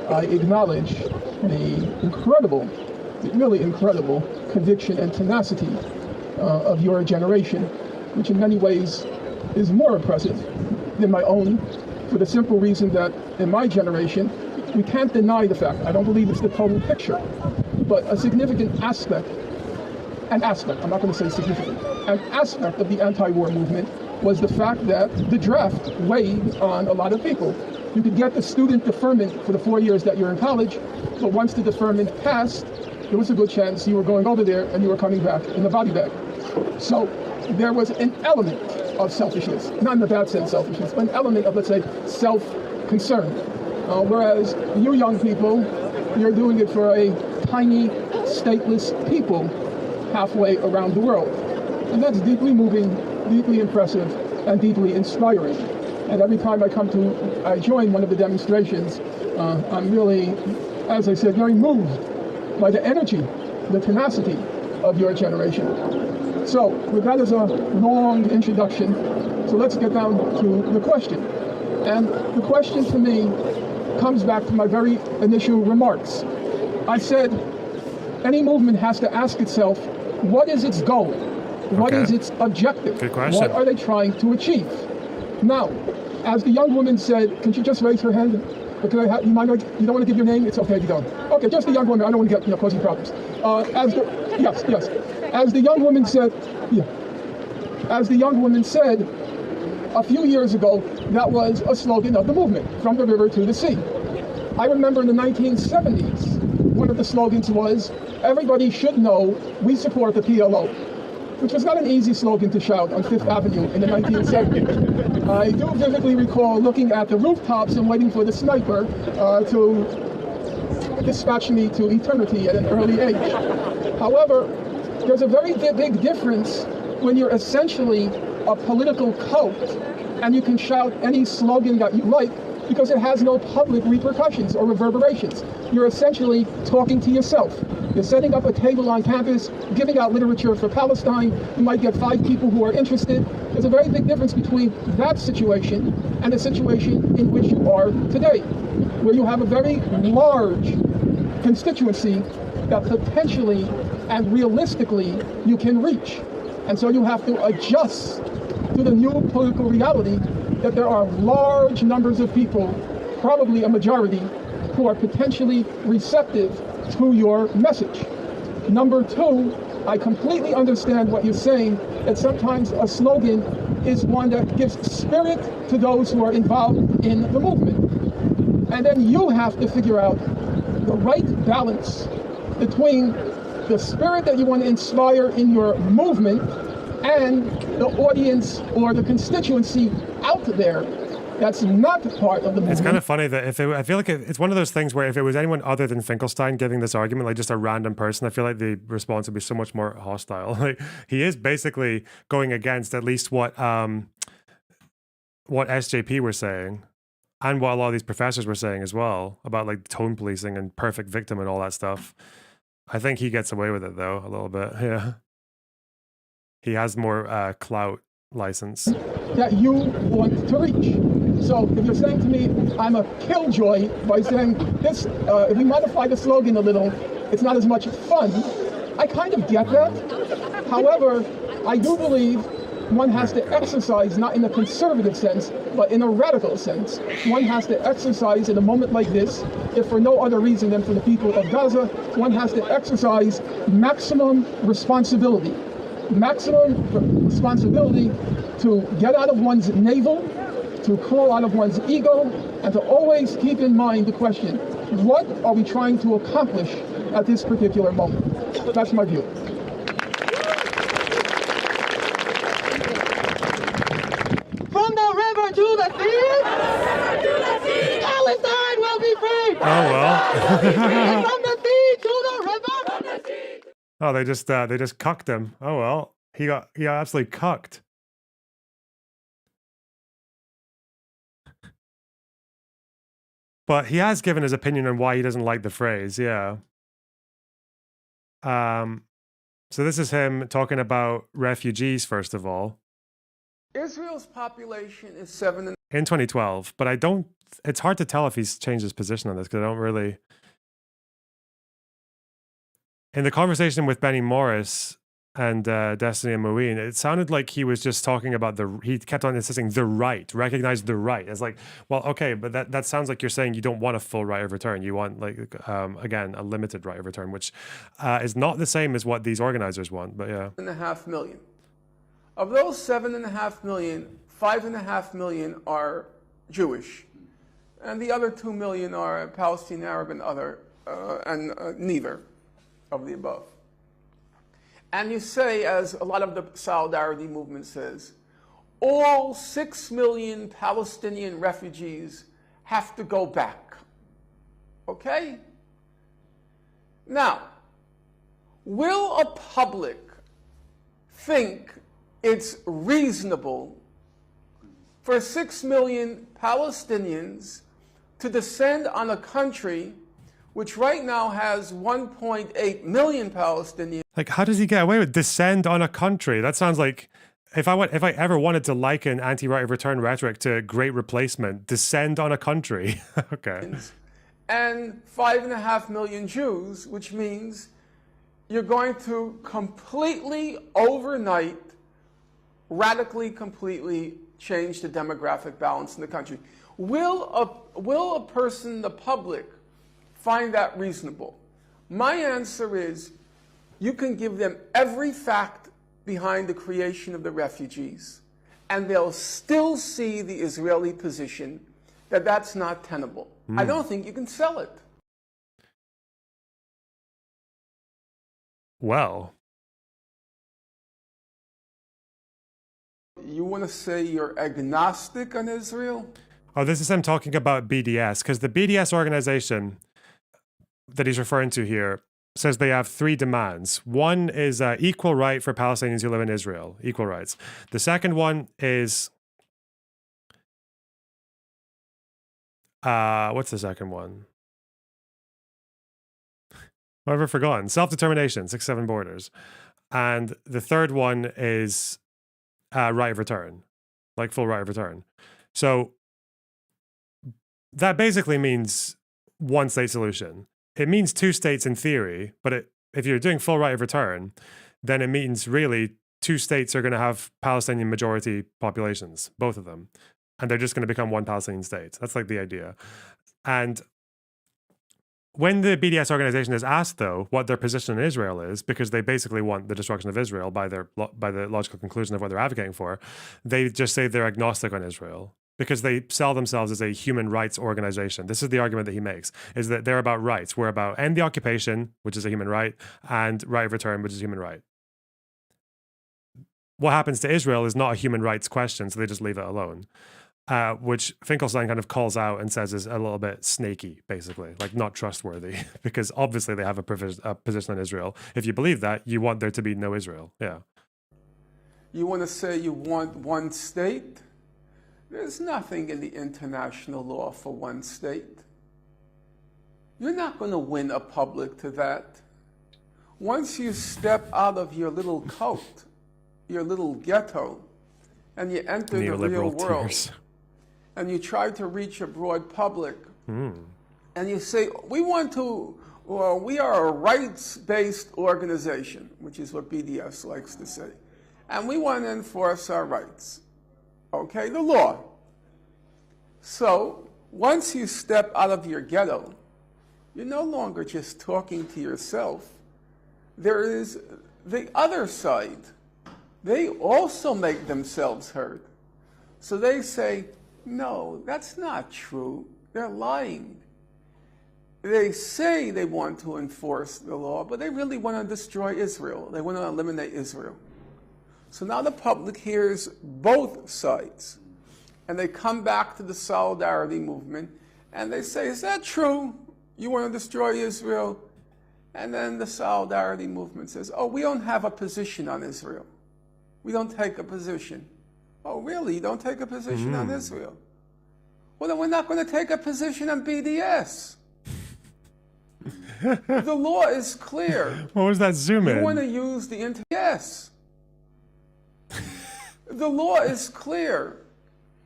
I acknowledge the incredible, really incredible conviction and tenacity of your generation, which in many ways is more impressive than my own, for the simple reason that in my generation, we can't deny the fact, I don't believe it's the total picture, but a significant aspect, I'm not going to say significant, an aspect of the anti-war movement was the fact that the draft weighed on a lot of people. You could get the student deferment for the 4 years that you're in college, but once the deferment passed, there was a good chance you were going over there and you were coming back in a body bag. So there was an element of selfishness, not in the bad sense selfishness, but an element of, let's say, self-concern. Whereas you young people, you're doing it for a tiny, stateless people halfway around the world. And that's deeply moving, deeply impressive, and deeply inspiring. And every time I join one of the demonstrations, I'm really, as I said, very moved by the energy, the tenacity of your generation. So with that as a long introduction, so let's get down to the question. And the question to me comes back to my very initial remarks. I said, any movement has to ask itself, what is its goal? What is its objective? Good question. What are they trying to achieve? Now, as the young woman said, can you just raise her hand? Or can you mind, you don't want to give your name? It's okay if you don't. Okay, just the young woman. I don't want to get causing problems. Yes. As the young woman said, a few years ago, that was a slogan of the movement, from the river to the sea. I remember in the 1970s, one of the slogans was, everybody should know we support the PLO, which was not an easy slogan to shout on Fifth Avenue in the 1970s. I do vividly recall looking at the rooftops and waiting for the sniper to dispatch me to eternity at an early age. However, there's a very big difference when you're essentially a political cult and you can shout any slogan that you like because it has no public repercussions or reverberations. You're essentially talking to yourself. You're setting up a table on campus, giving out literature for Palestine. You might get 5 people who are interested. There's a very big difference between that situation and the situation in which you are today, where you have a very large constituency that potentially and realistically you can reach. And so you have to adjust to the new political reality that there are large numbers of people, probably a majority, who are potentially receptive to your message. Number 2, I completely understand what you're saying, that sometimes a slogan is one that gives spirit to those who are involved in the movement. And then you have to figure out the right balance between the spirit that you want to inspire in your movement and the audience or the constituency out there that's not part of the movement. It's kind of funny that I feel like it's one of those things where if it was anyone other than Finkelstein giving this argument, like just a random person, I feel like the response would be so much more hostile. Like he is basically going against at least what SJP were saying and what a lot of these professors were saying as well about like tone policing and perfect victim and all that stuff. I think he gets away with it though a little bit. Yeah. He has more clout license that you want to reach. So if you're saying to me, I'm a killjoy by saying this, if we modify the slogan a little, it's not as much fun, I kind of get that. However, I do believe one has to exercise, not in a conservative sense, but in a radical sense. One has to exercise in a moment like this, if for no other reason than for the people of Gaza, one has to exercise maximum responsibility. Maximum responsibility to get out of one's navel, to crawl out of one's ego, and to always keep in mind the question, what are we trying to accomplish at this particular moment? That's my view. From the river to the sea, Palestine will be free. Oh well. From the sea to the river. Oh, they just cucked him. Oh well, he got absolutely cucked. But he has given his opinion on why he doesn't like the phrase. Yeah. So this is him talking about refugees first of all. Israel's population is 7 in 2012, but it's hard to tell if he's changed his position on this because I don't really. In the conversation with Benny Morris, and Destiny and Moeen, it sounded like he was just talking about he kept on insisting the right, recognize the right. It's like, well, okay, but that sounds like you're saying you don't want a full right of return. You want, like, again, a limited right of return, which is not the same as what these organizers want, but yeah. 7.5 million. Of those 7.5 million, 5.5 million are Jewish, and the other 2 million are Palestinian, Arab, and other, neither of the above. And you say, as a lot of the solidarity movement says, all 6 million Palestinian refugees have to go back. Okay? Now, will a public think it's reasonable for 6 million Palestinians to descend on a country which right now has 1.8 million Palestinians? Like, how does he get away with descend on a country? That sounds like, if I ever wanted to liken anti-right of return rhetoric to great replacement, descend on a country. Okay. And 5.5 million Jews, which means you're going to completely, overnight, radically, completely change the demographic balance in the country. Will a person, the public, find that reasonable? My answer is, you can give them every fact behind the creation of the refugees, and they'll still see the Israeli position that that's not tenable. I don't think you can sell it. Well. You want to say you're agnostic on Israel? Oh, this is him talking about BDS, because the BDS organization that he's referring to here says they have 3 demands. One is equal right for Palestinians who live in Israel, equal rights. The second one is, what's the second one? I've forgotten. Self-determination, 6-7 borders. And the third one is right of return, like full right of return. So that basically means one state solution. It means 2 states in theory, but if you're doing full right of return, then it means really 2 states are going to have Palestinian majority populations, both of them. And they're just going to become one Palestinian state. That's like the idea. And when the BDS organization is asked, though, what their position in Israel is, because they basically want the destruction of Israel by the logical conclusion of what they're advocating for, they just say they're agnostic on Israel, because they sell themselves as a human rights organization. This is the argument that he makes, is that they're about rights. We're about end the occupation, which is a human right, and right of return, which is a human right. What happens to Israel is not a human rights question, so they just leave it alone. Which Finkelstein kind of calls out and says is a little bit snaky, basically, like not trustworthy, because obviously they have a position on Israel. If you believe that, you want there to be no Israel. Yeah. You want to say you want one state? There's nothing in the international law for one state. You're not going to win a public to that. Once you step out of your little cult, your little ghetto, and you enter the real world, and you try to reach a broad public, and you say, we are a rights-based organization, which is what BDS likes to say, and we want to enforce our rights. Okay, the law. So once you step out of your ghetto, you're no longer just talking to yourself. There is the other side. They also make themselves heard. So they say, no, that's not true. They're lying. They say they want to enforce the law, but they really want to destroy Israel. They want to eliminate Israel. So now the public hears both sides, and they come back to the solidarity movement, and they say, is that true? You want to destroy Israel? And then the solidarity movement says, oh, we don't have a position on Israel. We don't take a position. Oh, really? You don't take a position on Israel? Well, then we're not going to take a position on BDS. The law is clear. What was that zoom in? You want to use the yes. The law is clear.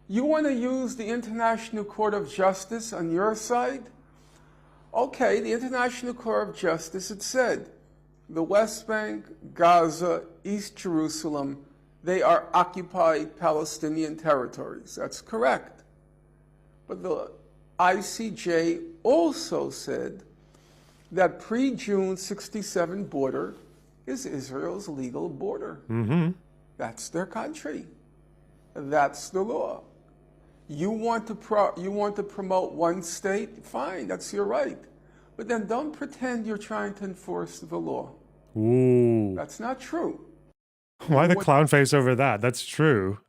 You want to use the International Court of Justice on your side? Okay, the International Court of Justice, it said, the West Bank, Gaza, East Jerusalem, they are occupied Palestinian territories. That's correct. But the ICJ also said that pre-June 67 border is Israel's legal border. Mm-hmm. That's their country. That's the law. You want to promote one state? Fine, that's your right. But then don't pretend you're trying to enforce the law. Ooh. That's not true. Why the clown face over that? That's true.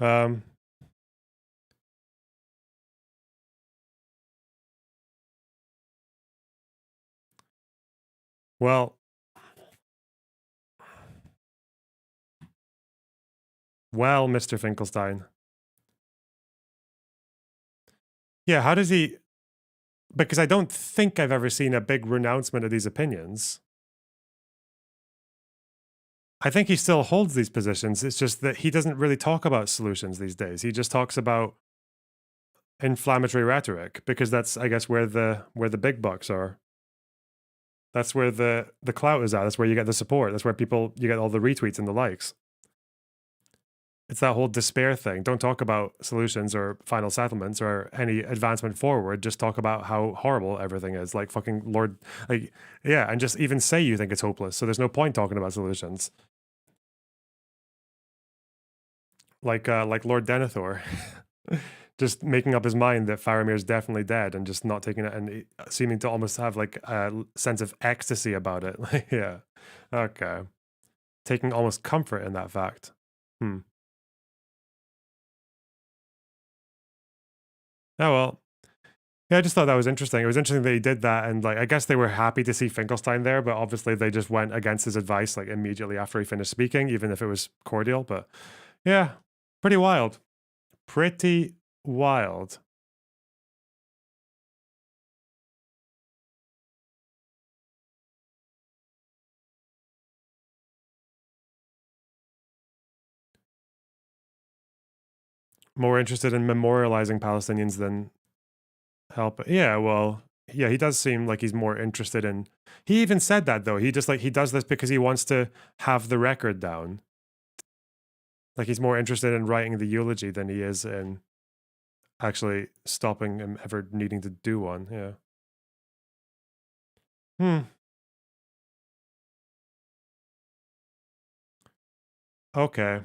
Well, Mr. Finkelstein. Yeah, how does he... Because I don't think I've ever seen a big renouncement of these opinions. I think he still holds these positions. It's just that he doesn't really talk about solutions these days. He just talks about inflammatory rhetoric, because that's, I guess, where the big bucks are. That's where the clout is at. That's where you get the support. That's where you get all the retweets and the likes. It's that whole despair thing. Don't talk about solutions or final settlements or any advancement forward. Just talk about how horrible everything is. Like fucking Lord, like, yeah, and just even say you think it's hopeless. So there's no point talking about solutions. Like Lord Denethor, just making up his mind that Faramir's definitely dead and just not taking it, and seeming to almost have like a sense of ecstasy about it. Yeah, okay, taking almost comfort in that fact. Oh, well. Yeah, I just thought that was interesting. It was interesting that he did that, and like I guess they were happy to see Finkelstein there, but obviously they just went against his advice like immediately after he finished speaking, even if it was cordial. But yeah, pretty wild. Pretty wild. More interested in memorializing Palestinians than help. Yeah, well, yeah, he does seem like he's more interested in. He even said that though. He just like he does this because he wants to have the record down. Like he's more interested in writing the eulogy than he is in actually stopping him ever needing to do one. Yeah. Okay.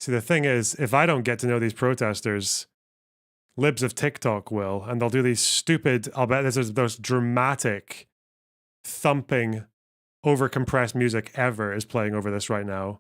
See, the thing is, if I don't get to know these protesters, libs of TikTok will, and they'll do these stupid, I'll bet this is the most dramatic, thumping, over-compressed music ever is playing over this right now.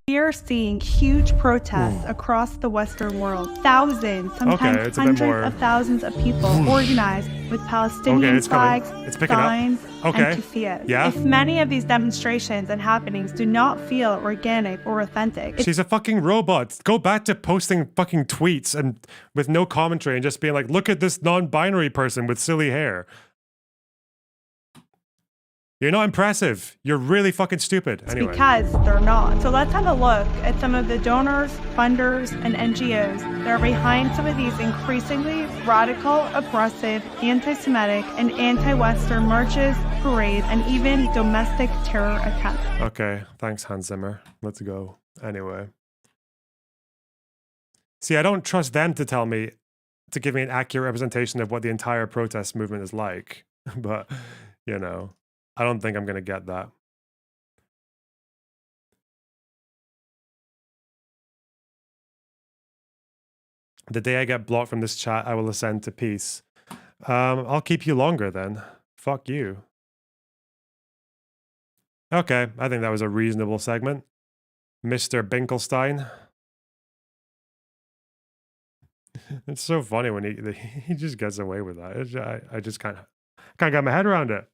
We are seeing huge protests across the Western world. Thousands, sometimes hundreds of thousands of people organized with Palestinian flags, signs, and keffiyehs. Yeah. If many of these demonstrations and happenings do not feel organic or authentic, She's a fucking robot. Go back to posting fucking tweets and with no commentary and just being like, look at this non-binary person with silly hair. You're not impressive. You're really fucking stupid. Anyway. because they're not. So let's have a look at some of the donors, funders, and NGOs that are behind some of these increasingly radical, aggressive, anti-Semitic, and anti-Western marches, parades, and even domestic terror attempts. Okay, thanks, Hans Zimmer. Let's go. Anyway. See, I don't trust them to tell me, to give me an accurate representation of what the entire protest movement is like. But, you know, I don't think I'm going to get that. The day I get blocked from this chat, I will ascend to peace. I'll keep you longer then. Fuck you. Okay, I think that was a reasonable segment. Mr. Binkelstein. It's so funny when he just gets away with that. I just can't get my head around it.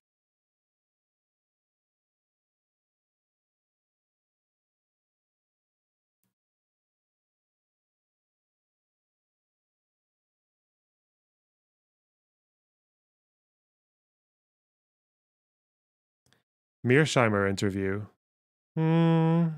Mearsheimer interview. No.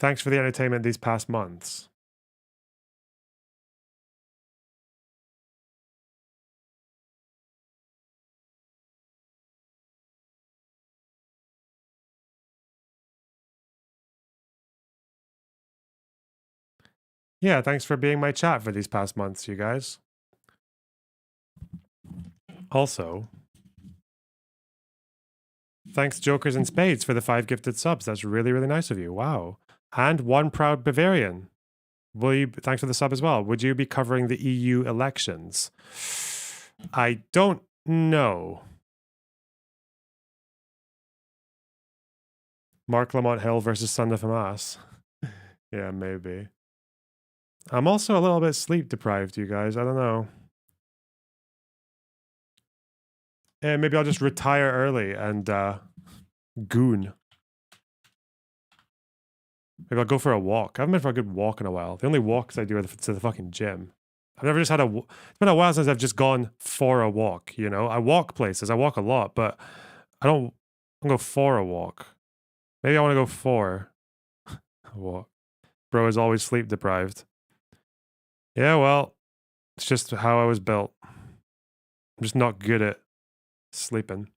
Thanks for the entertainment these past months. Yeah, thanks for being my chat for these past months, you guys. Also, thanks Jokers and Spades for the 5 gifted subs. That's really, really nice of you. Wow. And One Proud Bavarian. Thanks for the sub as well. Would you be covering the EU elections? I don't know. Mark Lamont Hill versus Son of Hamas. Yeah, maybe. I'm also a little bit sleep deprived, you guys. I don't know. And maybe I'll just retire early and goon. Maybe I'll go for a walk. I haven't been for a good walk in a while. The only walks I do are to the fucking gym. I've never just had it's been a while since I've just gone for a walk, you know? I walk places. I walk a lot, but I don't go for a walk. Maybe I want to go for a walk. Bro is always sleep deprived. Yeah, well, it's just how I was built. I'm just not good at sleeping.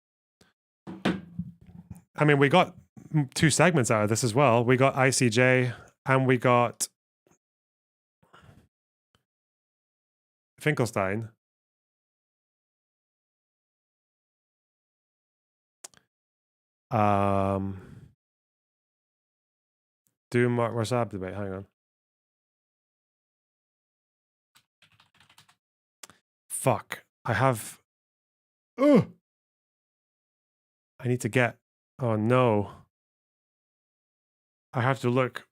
I mean, we got 2 segments out of this as well. We got ICJ and we got Finkelstein. Do Mark Warsab debate. Hang on. Fuck. I have. Ugh. I need to get. Oh no. I have to look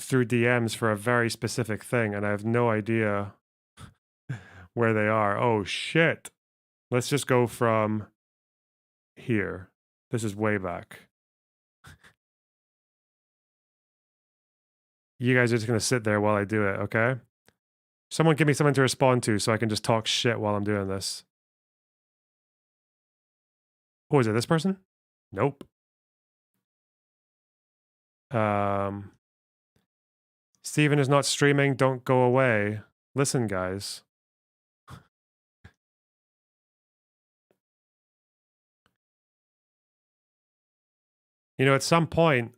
through DMs for a very specific thing, and I have no idea where they are. Oh shit. Let's just go from here. This is way back. You guys are just going to sit there while I do it, okay? Someone give me something to respond to so I can just talk shit while I'm doing this. Oh, is it this person? Nope. Steven is not streaming. Don't go away. Listen, guys. You know, at some point,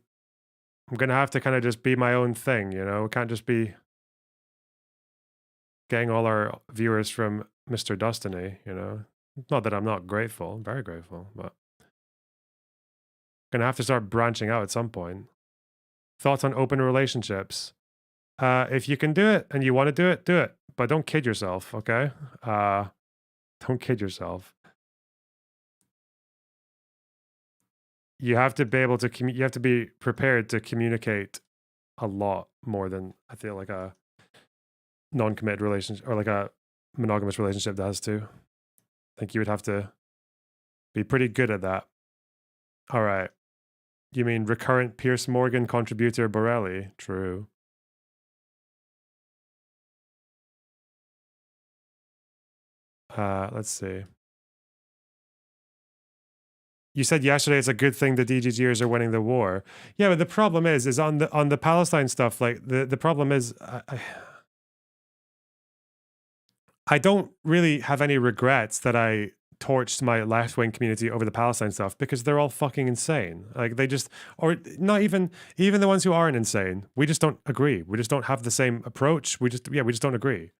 I'm going to have to kind of just be my own thing, you know? Can't just be getting all our viewers from Mr. Destiny, you know? Not that I'm not grateful. I'm very grateful, but going to have to start branching out at some point. Thoughts on open relationships? If you can do it and you want to do it. But don't kid yourself, okay? Don't kid yourself. You have to be able to you have to be prepared to communicate a lot more than I feel like a non-committed relationship or like a monogamous relationship does too. I think you would have to be pretty good at that. All right. You mean recurrent Piers Morgan contributor Borelli? True. Let's see. You said yesterday it's a good thing the DGGers are winning the war. Yeah, but the problem is on the Palestine stuff, like the problem is I don't really have any regrets that I torched my left-wing community over the Palestine stuff because they're all fucking insane. Like they just, or not even the ones who aren't insane. We just don't agree. We just don't have the same approach. We just don't agree.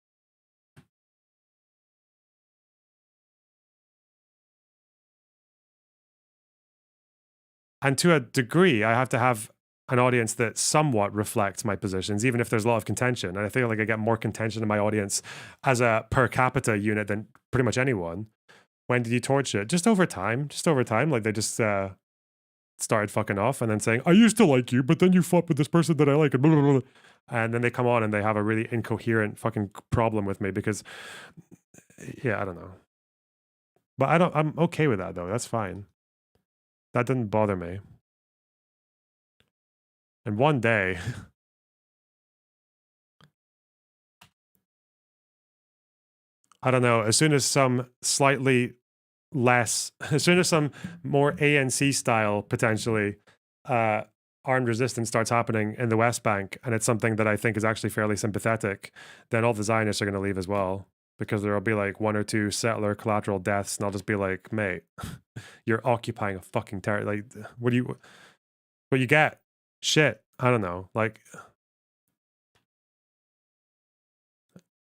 And to a degree, I have to have an audience that somewhat reflects my positions, even if there's a lot of contention. And I feel like I get more contention in my audience as a per capita unit than pretty much anyone. When did you torch it? Just over time. Like they just started fucking off and then saying, I used to like you, but then you fought with this person that I like. And, blah, blah, blah. And then they come on and they have a really incoherent fucking problem with me because, yeah, I don't know. But I'm okay with that though. That's fine. That didn't bother me. And one day, I don't know, as soon as some more ANC style, potentially, armed resistance starts happening in the West Bank, and it's something that I think is actually fairly sympathetic, then all the Zionists are going to leave as well, because there'll be like 1 or 2 settler collateral deaths, and I'll just be like, mate, you're occupying a fucking territory. Like, what you get? Shit. I don't know. Like,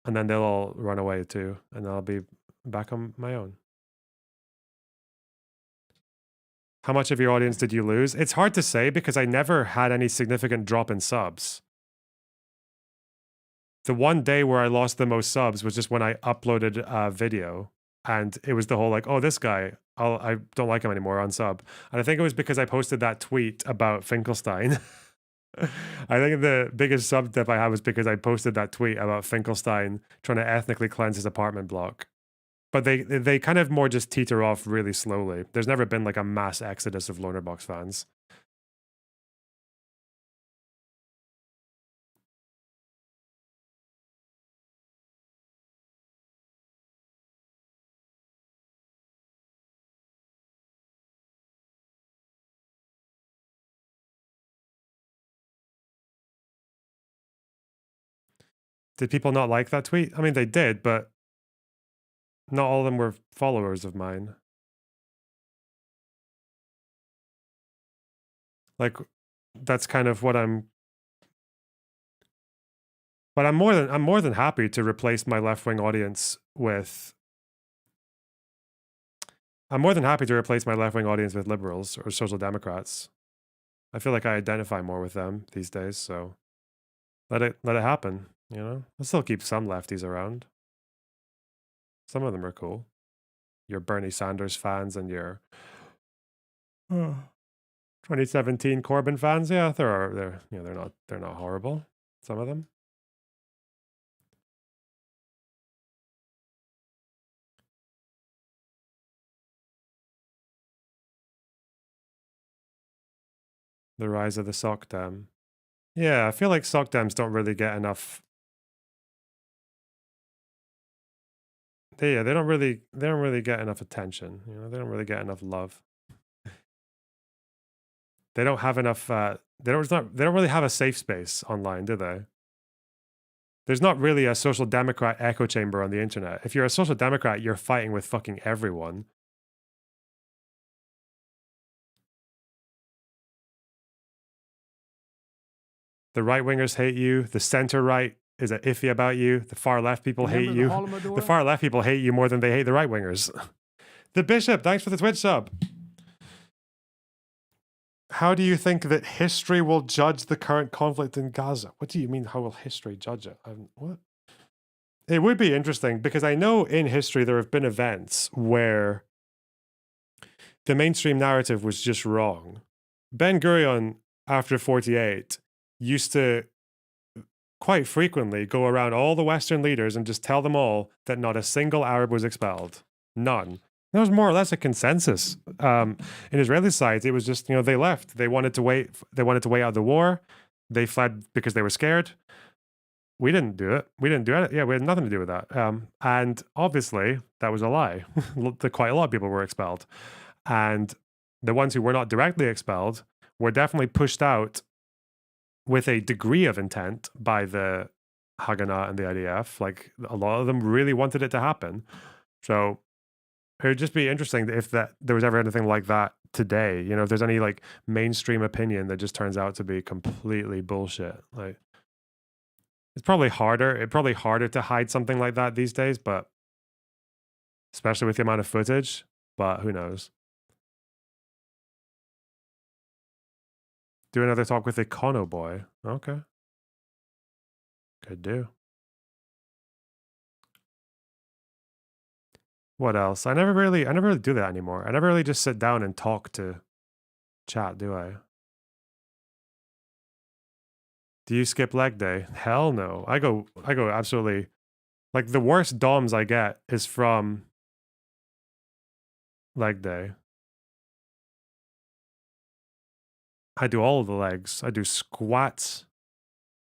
and then they'll all run away too, and I'll be back on my own. How much of your audience did you lose? It's hard to say because I never had any significant drop in subs. The one day where I lost the most subs was just when I uploaded a video, and it was the whole like, oh, this guy, I don't like him anymore, unsub. And I think it was because I posted that tweet about Finkelstein. I think the biggest sub dip I had was because I posted that tweet about Finkelstein trying to ethnically cleanse his apartment block. But they kind of more just teeter off really slowly. There's never been like a mass exodus of Lonerbox fans. Did people not like that tweet? I mean, they did, but not all of them were followers of mine. Like, that's kind of what I'm. But I'm more than happy to replace my left-wing audience with. I'm more than happy to replace my left-wing audience with liberals or social democrats. I feel like I identify more with them these days, so let it happen. You know, I'll still keep some lefties around. Some of them are cool. Your Bernie Sanders fans and your 2017 Corbyn fans, yeah, they're not horrible. Some of them. The rise of the sock dam. Yeah, I feel like sock dams don't really get enough. They don't really get enough attention. You know, they don't really get enough love. They don't have enough. They don't really have a safe space online, do they? There's not really a social democrat echo chamber on the internet. If you're a social democrat, you're fighting with fucking everyone. The right wingers hate you. The center right is iffy about you. The far left people hate you. The far left people hate you more than they hate the right wingers. The Bishop, thanks for the Twitch sub. How do you think that history will judge the current conflict in Gaza? What do you mean, how will history judge it? What? It would be interesting because I know in history there have been events where the mainstream narrative was just wrong. Ben Gurion, after 48, used to quite frequently go around all the Western leaders and just tell them all that not a single Arab was expelled. None. That was more or less a consensus. In Israeli society, it was just, they left. They wanted to wait. They wanted to wait out the war. They fled because they were scared. We didn't do it. We didn't do it. Yeah, we had nothing to do with that. And obviously, that was a lie. Quite a lot of people were expelled. And the ones who were not directly expelled were definitely pushed out with a degree of intent by the Haganah and the IDF. Like, a lot of them really wanted it to happen. So it would just be interesting if there was ever anything like that today. If there's any like mainstream opinion that just turns out to be completely bullshit. Like, it's probably harder. It's probably harder to hide something like that these days, but especially with the amount of footage. But who knows? Do another talk with Econo Boy. Okay. Could do. What else? I never really do that anymore. I never really just sit down and talk to chat, do I? Do you skip leg day? Hell no. I go absolutely, like, the worst DOMs I get is from leg day. I do all of the legs. I do squats.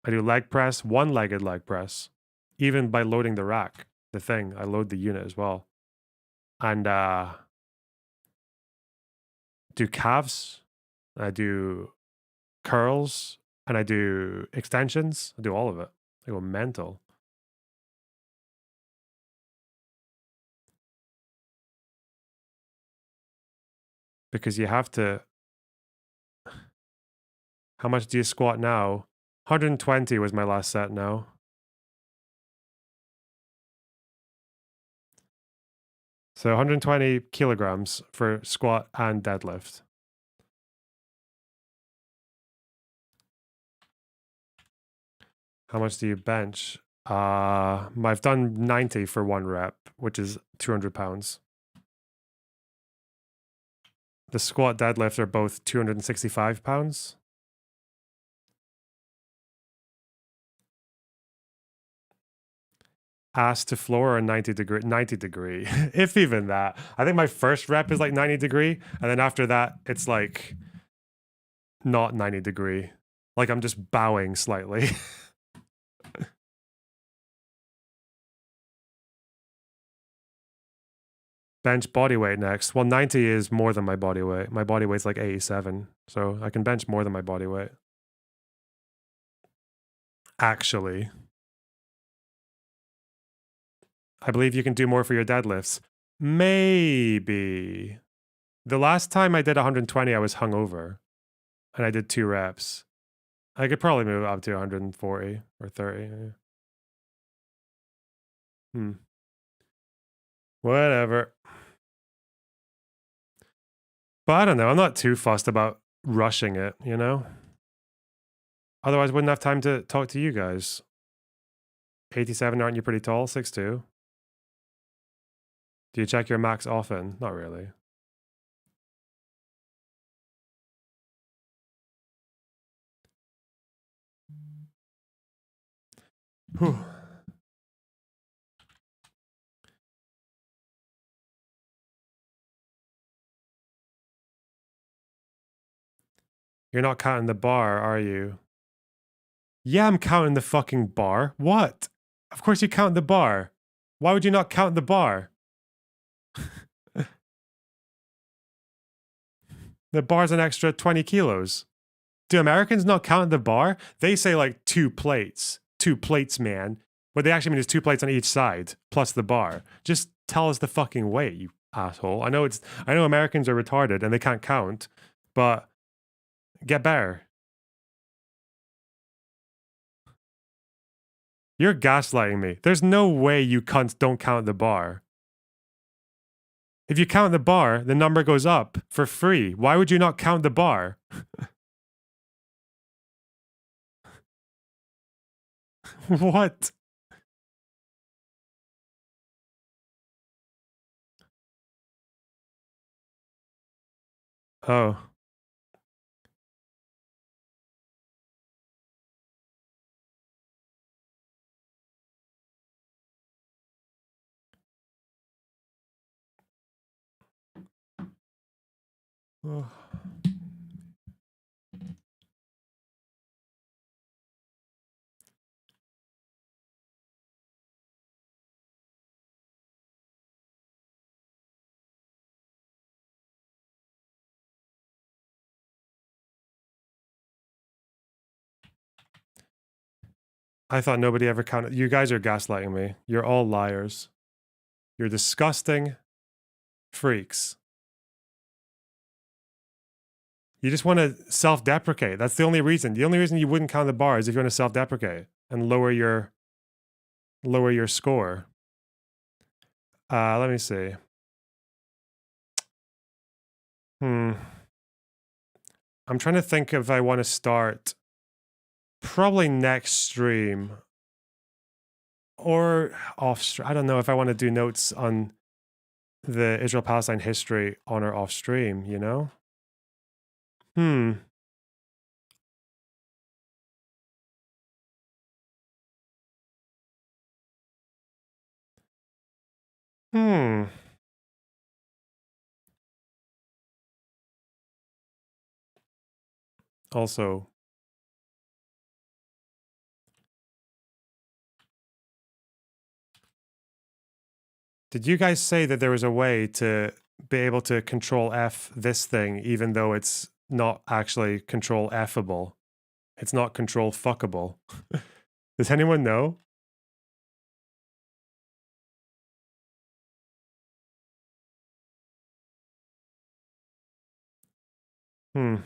I do leg press, one-legged leg press. Even by loading the rack, the thing, I load the unit as well. And do calves. I do curls, and I do extensions. I do all of it. I go mental. Because you have to... How much do you squat now? 120 was my last set now. So 120 kilograms for squat and deadlift. How much do you bench? I've done 90 for 1 rep, which is 200 pounds. The squat deadlift are both 265 pounds. Ass to floor or 90 degree. If even that. I think my first rep is like 90 degree. And then after that, it's like not 90 degree. Like I'm just bowing slightly. Bench body weight next. Well, 90 is more than my body weight. My body weight's like 87. So I can bench more than my body weight. Actually. I believe you can do more for your deadlifts. Maybe. The last time I did 120, I was hungover. And I did 2 reps. I could probably move up to 140 or 30. Whatever. But I don't know. I'm not too fussed about rushing it, you know? Otherwise, I wouldn't have time to talk to you guys. 87, aren't you pretty tall? 6'2". Do you check your max often? Not really. Whew. You're not counting the bar, are you? Yeah, I'm counting the fucking bar. What? Of course you count the bar. Why would you not count the bar? The bar's an extra 20 kilos. Do Americans not count the bar? They say like 2 plates. 2 plates, man. What they actually mean is 2 plates on each side, plus the bar. Just tell us the fucking weight, you asshole. I know Americans are retarded and they can't count, but get better. You're gaslighting me. There's no way you cunts don't count the bar. If you count the bar, the number goes up for free. Why would you not count the bar? What? Oh. Oh. I thought nobody ever counted. You guys are gaslighting me. You're all liars. You're disgusting freaks. You just want to self-deprecate. That's the only reason. The only reason you wouldn't count the bar is if you want to self-deprecate and lower your score. Let me see. I'm trying to think if I want to start probably next stream or off stream. I don't know if I want to do notes on the Israel-Palestine history on or off stream, you know? Also, did you guys say that there was a way to be able to control F this thing, even though it's not actually control F-able? It's not control fuckable. Does anyone know? Hmm.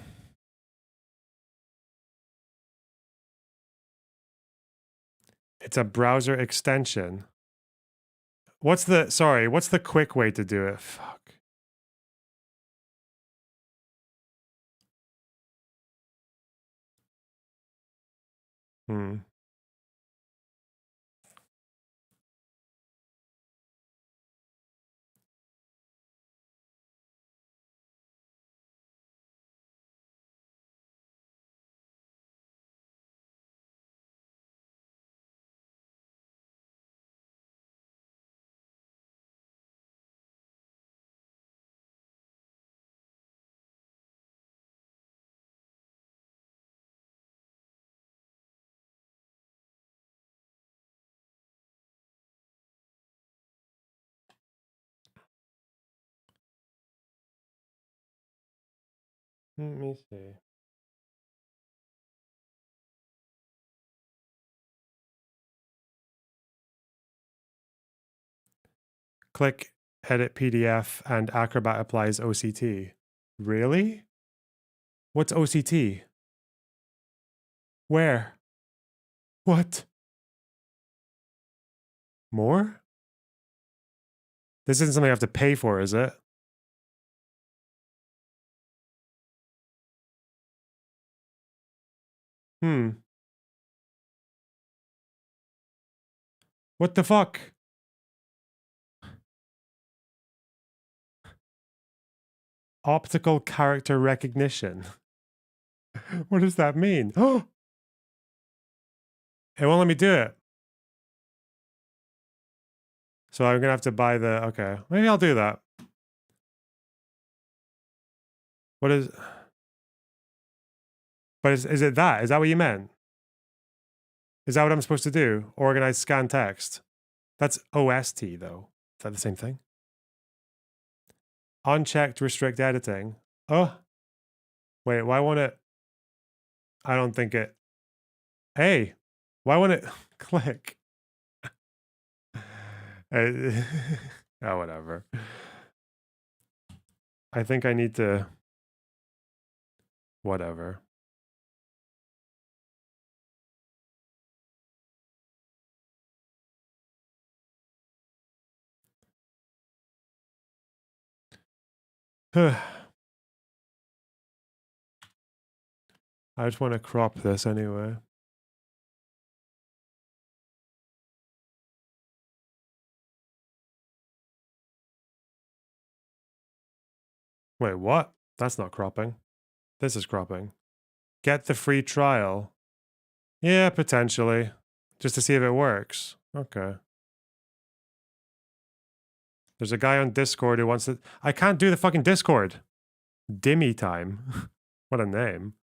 It's a browser extension. What's the quick way to do it? Fuck. Hmm. Let me see. Click edit PDF and Acrobat applies OCT. Really? What's OCT? Where? What? More? This isn't something I have to pay for, is it? Hmm. What the fuck? Optical character recognition. What does that mean? Oh! It won't let me do it. So I'm gonna have to buy the, okay. Maybe I'll do that. What is, but is it that? Is that what you meant? Is that what I'm supposed to do? Organize scan text. That's OST though. Is that the same thing? Unchecked restrict editing. Oh. Wait, why won't it? I don't think it. Hey, why won't it click? Oh, whatever. I think I need to. Whatever. I just want to crop this anyway. Wait, what? That's not cropping. This is cropping. Get the free trial. Yeah, potentially. Just to see if it works. Okay. There's a guy on Discord who wants to. I can't do the fucking Discord. Dimmy time. What a name.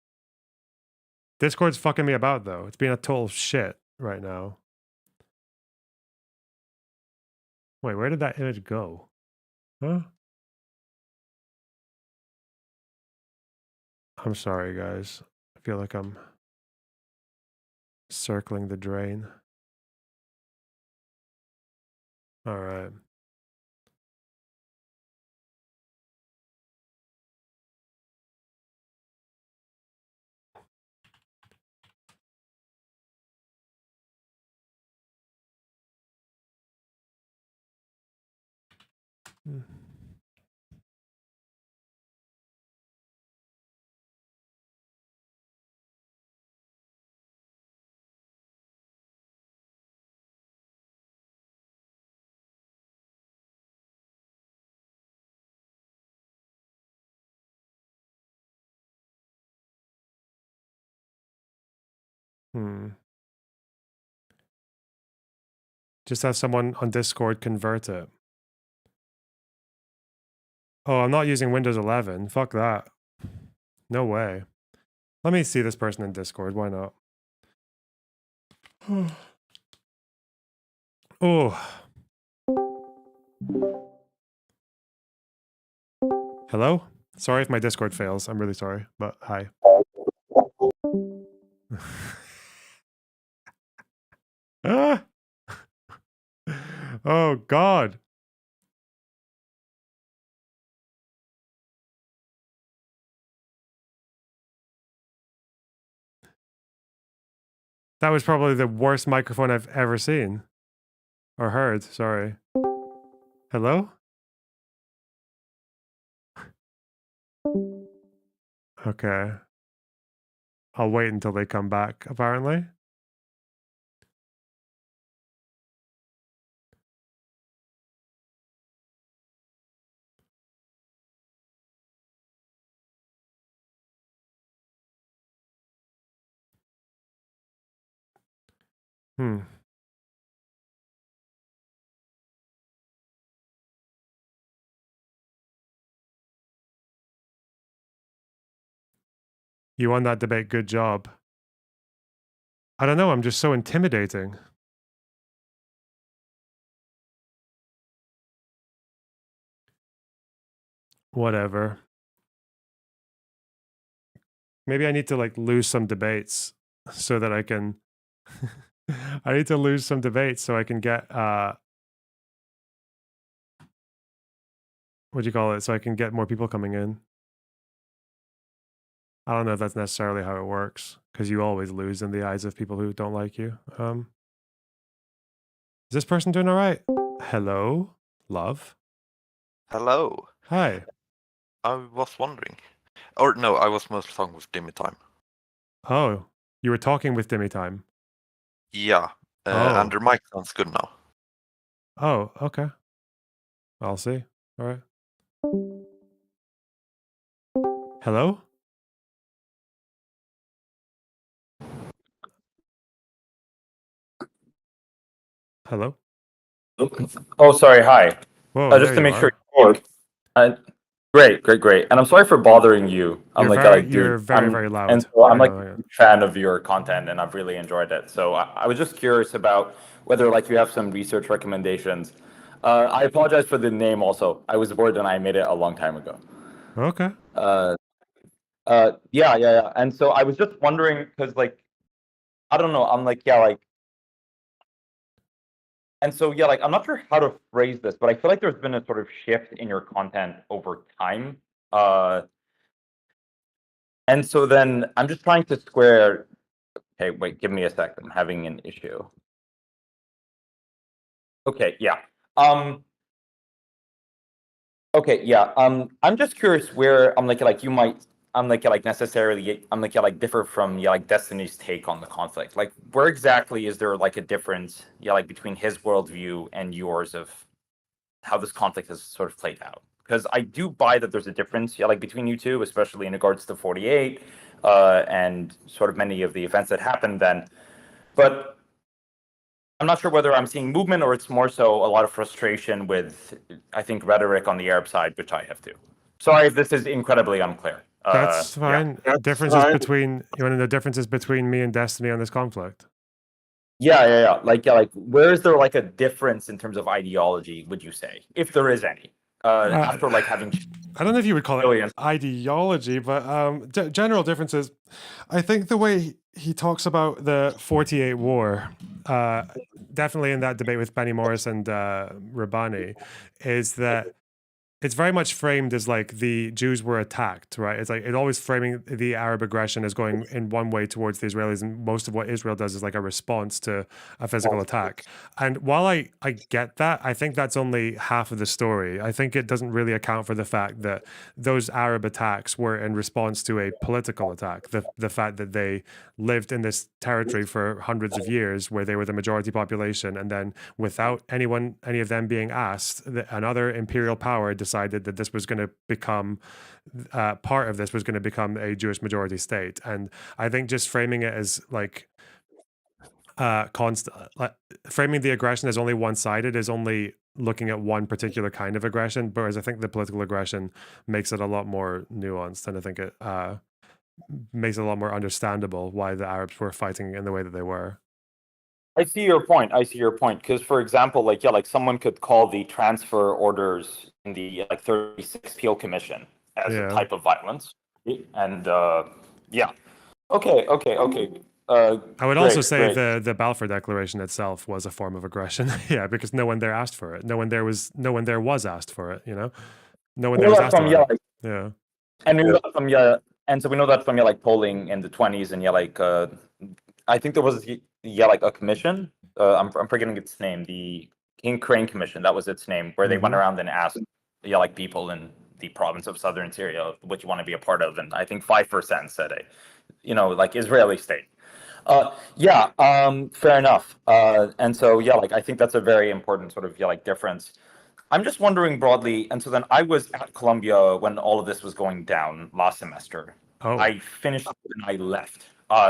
Discord's fucking me about though. It's being a total shit right now. Wait, where did that image go? Huh? I'm sorry, guys. I feel like I'm circling the drain. All right. Hmm. Just have someone on Discord convert it. Oh, I'm not using Windows 11. Fuck that. No way. Let me see this person in Discord. Why not? Oh. Hello? Sorry if my Discord fails. I'm really sorry, but hi. Ah! Oh, God. That was probably the worst microphone I've ever seen. Or heard, sorry. Hello? Okay. I'll wait until they come back, apparently. Hmm. You won that debate, good job. I don't know, I'm just so intimidating. Whatever. Maybe I need to like lose some debates so that I can I need to lose some debates so I can get what do you call it? So I can get more people coming in. I don't know if that's necessarily how it works, because you always lose in the eyes of people who don't like you. Is this person doing all right? Hello, love. Hello. Hi. I was wondering. Or no, I was mostly talking with Dimmy Time. Oh, you were talking with Dimmy Time. Yeah. And their mic sounds good now. Oh, okay. I'll see. All right. Hello? Hello? Oh, sorry. Hi. Whoa, Just there to you make sure are. you're great. And I'm sorry for bothering you. I'm You're very, very loud. And so I'm Hang like on, hang on. a fan of your content, and I've really enjoyed it. So I was just curious about whether like you have some research recommendations. I apologize for the name. Also, I was bored and I made it a long time ago. Okay. Yeah. And so I was just wondering because like I don't know. I'm like And so, yeah, like, I'm not sure how to phrase this, but I feel like there's been a sort of shift in your content over time. And so then I'm just trying to square. Okay, wait, give me a sec. I'm having an issue. Okay, yeah. Okay, yeah. I'm just curious where I'm like you might necessarily differ from like Destiny's take on the conflict. Like where exactly is there like a difference like between his worldview and yours of how this conflict has sort of played out? Because I do buy that there's a difference like between you two, especially in regards to 48 and sort of many of the events that happened then. But I'm not sure whether I'm seeing movement or it's more so a lot of frustration with, I think, rhetoric on the Arab side, which I have too. Sorry if this is incredibly unclear. That's fine. Yeah. Differences between you want to know differences between me and Destiny on this conflict. Yeah. Like where is there like a difference in terms of ideology, would you say, if there is any? After like having I don't know if you would call it ideology, but general differences. I think the way he talks about the 48 war, definitely in that debate with Benny Morris and Rabbani, is that it's very much framed as like the Jews were attacked, right? It's like it always framing the Arab aggression as going in one way towards the Israelis, and most of what Israel does is like a response to a physical attack. And while I get that, I think that's only half of the story. I think it doesn't really account for the fact that those Arab attacks were in response to a political attack. The fact that they lived in this territory for hundreds of years where they were the majority population, and then without any of them being asked, another imperial power decided that this was going to become part of this was going to become a Jewish majority state. And I think just framing it as like framing the aggression as only one-sided is only looking at one particular kind of aggression, whereas I think the political aggression makes it a lot more nuanced, and I think it makes it a lot more understandable why the Arabs were fighting in the way that they were. I see your point. Because, for example, like someone could call the transfer orders in the 36 Peel Commission as a type of violence, and yeah. Okay. I would also Great, say great. the Balfour Declaration itself was a form of aggression. Yeah, because no one there asked for it. No one there was asked for it. You know, no one We there know was that asked from about it. Yeah. and we know that from and so we know that from like polling in the 20s and I think there was like a commission. I'm forgetting its name. The King Crane Commission. That was its name, where they went around and asked like people in the province of southern Syria what you want to be a part of, and I think 5% said like Israeli state. Fair enough. And so like I think that's a very important sort of like difference. I'm just wondering broadly, and so then I was at Columbia when all of this was going down last semester. Oh. I finished and I left.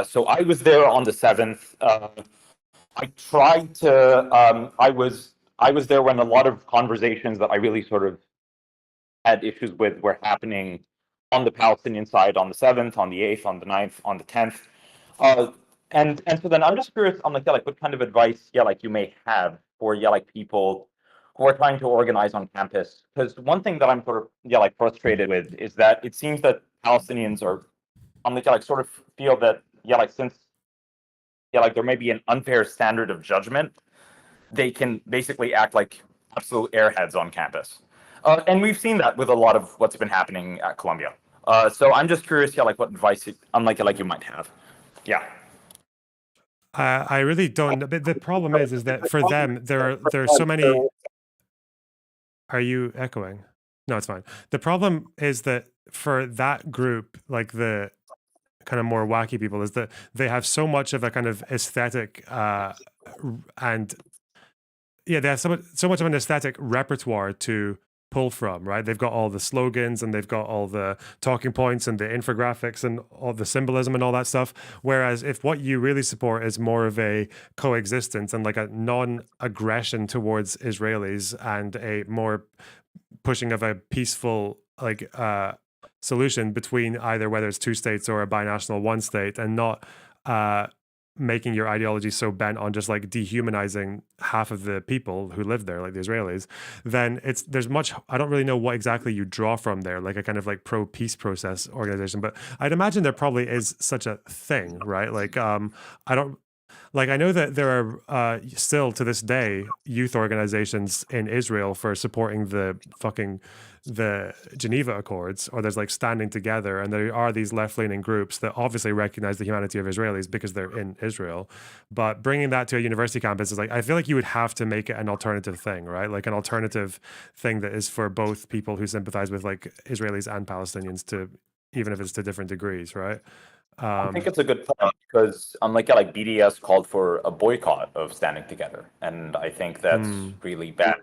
So I was there on the 7th. I tried to. I was there when a lot of conversations that I really sort of had issues with were happening on the Palestinian side on the 7th, on the 8th, on the 9th, on the 10th. And so then I'm just curious on like what kind of advice like you may have for like people who are trying to organize on campus, because one thing that I'm sort of like frustrated with is that it seems that Palestinians are like sort of feel that like since like there may be an unfair standard of judgment, they can basically act like absolute airheads on campus, and we've seen that with a lot of what's been happening at Columbia. So I'm just curious like what advice like you might have. Yeah. I really don't. But the problem is that for them there are so many. Are you echoing? No, it's fine. The problem is that for that group, like the kind of more wacky people, is that they have so much of a kind of aesthetic and they have so much of an aesthetic repertoire to pull from, right? They've got all the slogans and they've got all the talking points and the infographics and all the symbolism and all that stuff. Whereas if what you really support is more of a coexistence and like a non-aggression towards Israelis and a more pushing of a peaceful like solution between either whether it's two states or a binational one state, and not making your ideology so bent on just like dehumanizing half of the people who live there, like the Israelis, then there's much, I don't really know what exactly you draw from there, like a kind of like pro-peace process organization, but I'd imagine there probably is such a thing, right? Like, I know that there are still to this day youth organizations in Israel for supporting the Geneva Accords, or there's like Standing Together, and there are these left-leaning groups that obviously recognize the humanity of Israelis because they're in Israel. But bringing that to a university campus is like, I feel like you would have to make it an alternative thing, right? Like an alternative thing that is for both people who sympathize with like Israelis and Palestinians, to even if it's to different degrees, right? I think it's a good point, because like BDS called for a boycott of Standing Together, and I think that's really bad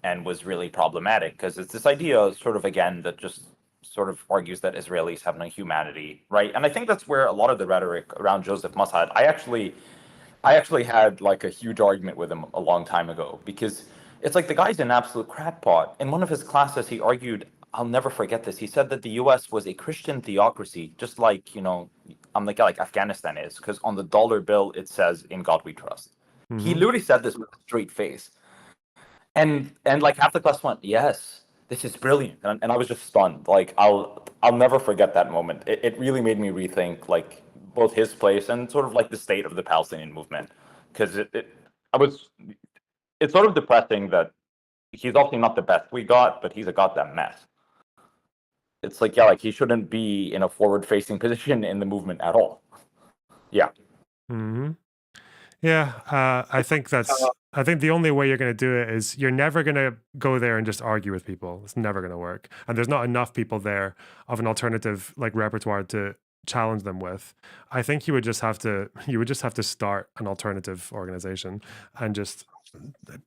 and was really problematic, because it's this idea sort of again that just sort of argues that Israelis have no humanity, right? And I think that's where a lot of the rhetoric around Joseph Musad. I actually had like a huge argument with him a long time ago, because it's like the guy's an absolute crackpot. In one of his classes, he argued, I'll never forget this. He said that the U.S. was a Christian theocracy, just like, like Afghanistan is, because on the dollar bill, it says, "In God we trust." He literally said this with a straight face. And like half the class went, "Yes, this is brilliant." And I was just stunned. Like, I'll never forget that moment. It really made me rethink, like, both his place and sort of like the state of the Palestinian movement. Because it's sort of depressing that he's obviously not the best we got, but he's a goddamn mess. It's like, like he shouldn't be in a forward-facing position in the movement at all. Yeah. Yeah, I think the only way you're going to do it is you're never going to go there and just argue with people. It's never going to work. And there's not enough people there of an alternative like repertoire to challenge them with. I think you would just have to start an alternative organization and just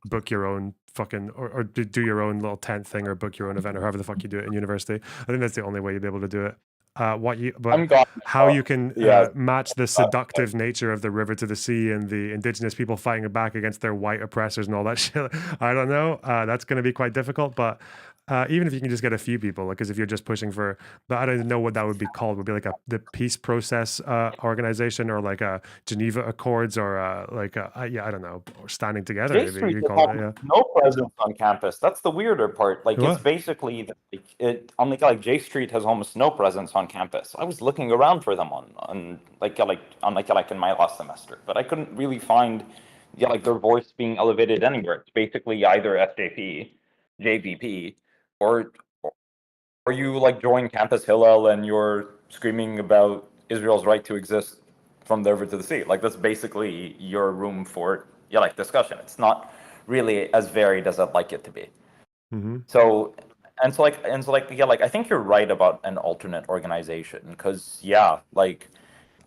book your own fucking or do your own little tent thing, or book your own event, or however the fuck you do it in university. I think that's the only way you'd be able to do it. How you can match the seductive nature of the river to the sea and the indigenous people fighting back against their white oppressors and all that shit, I don't know. That's going to be quite difficult, but even if you can just get a few people, because if you're just pushing for, but I don't even know what that would be called. Would be like the peace process organization, or like a Geneva Accords, or yeah, I don't know, or standing together. J Maybe Street you has call it. Yeah. no presence on campus. That's the weirder part. Like, it's What? basically on like J Street has almost no presence on campus. I was looking around for them on in my last semester, but I couldn't really find like their voice being elevated anywhere. It's basically either SJP, JVP, or you like join Campus Hillel and you're screaming about Israel's right to exist from the river to the sea. Like, that's basically your room for like discussion. It's not really as varied as I'd like it to be. Mm-hmm. So I think you're right about an alternate organization, because like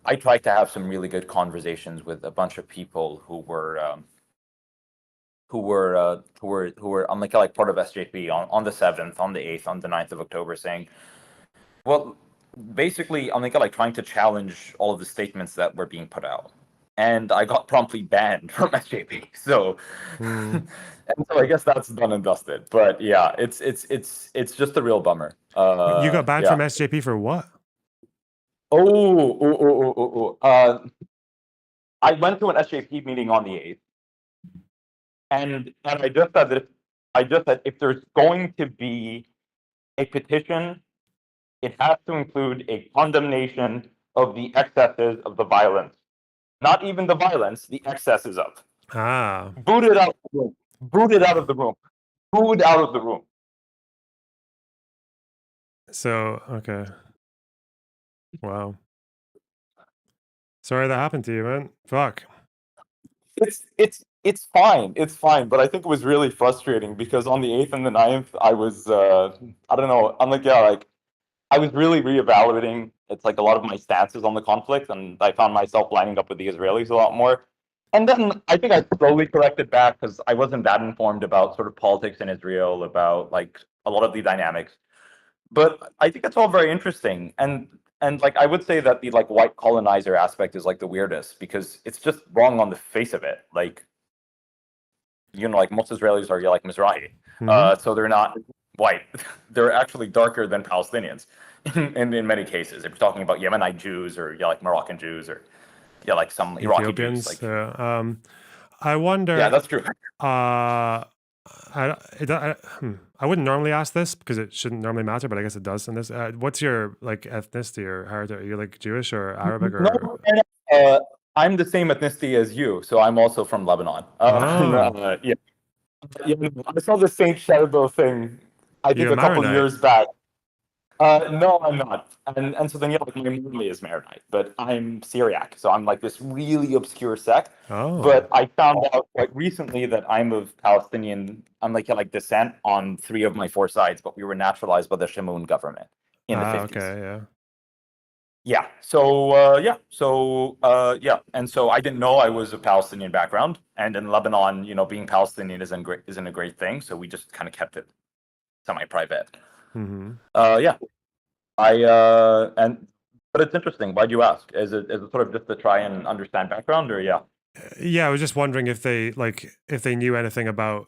I tried to have some really good conversations with a bunch of people who were on like part of SJP on the 7th, on the 8th, on the 9th of October, saying, well, basically I'm like trying to challenge all of the statements that were being put out. And I got promptly banned from SJP. So and so I guess that's done and dusted. But yeah, it's just a real bummer. You got banned from SJP for what? I went to an SJP meeting on the 8th. And I just said if there's going to be a petition, it has to include a condemnation of the excesses of the violence. Not even the violence, the excesses of. Booted out of the room. Booted out of the room. Booed out of the room. So, okay. Wow. Sorry that happened to you, man. Fuck. It's fine. It's fine. But I think it was really frustrating because on the 8th and the 9th, I was, I don't know, I was really reevaluating. It's like a lot of my stances on the conflict, and I found myself lining up with the Israelis a lot more. And then I think I slowly corrected back because I wasn't that informed about sort of politics in Israel, about like a lot of the dynamics. But I think it's all very interesting. And like I would say that the like white colonizer aspect is like the weirdest, because it's just wrong on the face of it. Like, like most Israelis are like Mizrahi, so they're not white. They're actually darker than Palestinians in many cases. If you're talking about Yemenite Jews or like Moroccan Jews or like some Iraqi Ethiopians. Jews. I wonder. Yeah, that's true. I wouldn't normally ask this because it shouldn't normally matter, but I guess it does in this. What's your like ethnicity or heritage? Are you like Jewish or Arabic or? No, I'm the same ethnicity as you, so I'm also from Lebanon. Yeah. I saw the Saint Shadabo thing, I think, a couple years back. No, I'm not. And so then, like, my family is Maronite, but I'm Syriac, so I'm like this really obscure sect. But I found out quite recently that I'm of Palestinian, I'm like descent on 3 of my 4 sides, but we were naturalized by the Shamoun government in the 50s. Okay, yeah. Yeah. So and so I didn't know I was a Palestinian background, and in Lebanon, being Palestinian isn't a great thing. So we just kind of kept it semi-private. Mm-hmm. But it's interesting. Why'd you ask? Is it sort of just to try and understand background, or yeah? Yeah, I was just wondering if they knew anything about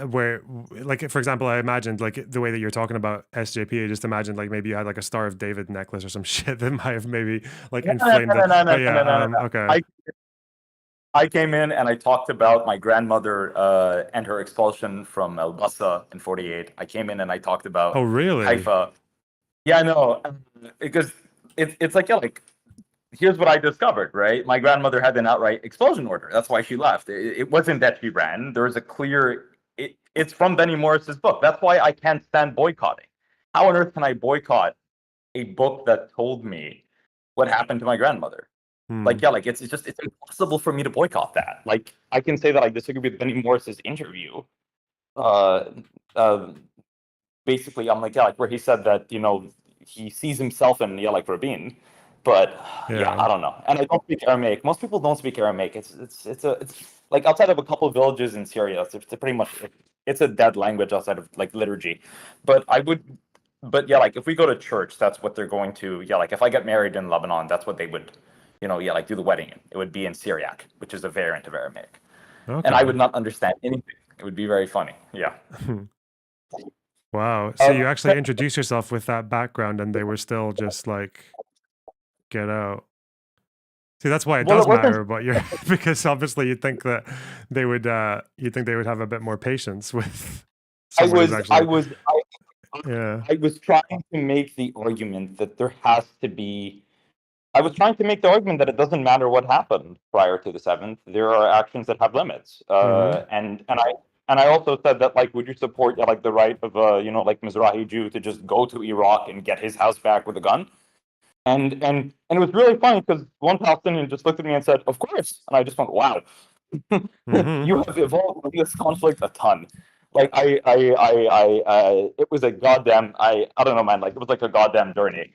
where, like, for example, I imagined like the way that you're talking about SJP, I just imagined like maybe you had like a Star of David necklace or some shit that might have maybe like inflamed it. No. Okay. I came in and I talked about my grandmother and her expulsion from El Bassa in '48. I came in and I talked about Haifa. Yeah, I know, because it's like, yeah, like, here's what I discovered, right? My grandmother had an outright expulsion order. That's why she left. It wasn't that she ran. There was a clear, it's from Benny Morris's book. That's why I can't stand boycotting. How on earth can I boycott a book that told me what happened to my grandmother? Like, yeah, like it's impossible for me to boycott that. Like, I can say that I disagree with Benny Morris's interview. Basically, I'm like, yeah, like where he said that, he sees himself in like Rabin, but yeah, I don't know. And I don't speak Aramaic. Most people don't speak Aramaic. It's like outside of a couple of villages in Syria, it's pretty much it's a dead language outside of like liturgy. But yeah, like if we go to church, that's what they're going to. Yeah, like if I get married in Lebanon, that's what they would, like do the wedding in. It would be in Syriac, which is a variant of Aramaic. Okay. And I would not understand anything. It would be very funny. Yeah. Wow. So you actually introduced yourself with that background, and they were still just like, get out. See, that's why it does matter. But you're because obviously you think that they would, you think they would have a bit more patience with someone who's actually. Yeah. I was trying to make the argument that there has to be. I was trying to make the argument that it doesn't matter what happened prior to the 7th. There are actions that have limits, and I also said that, like, would you support like the right of like Mizrahi Jew to just go to Iraq and get his house back with a gun? And it was really funny because one Palestinian just looked at me and said, "Of course," and I just went, "Wow, you have evolved from this conflict a ton." Like it was a goddamn, I don't know, man. Like it was like a goddamn journey.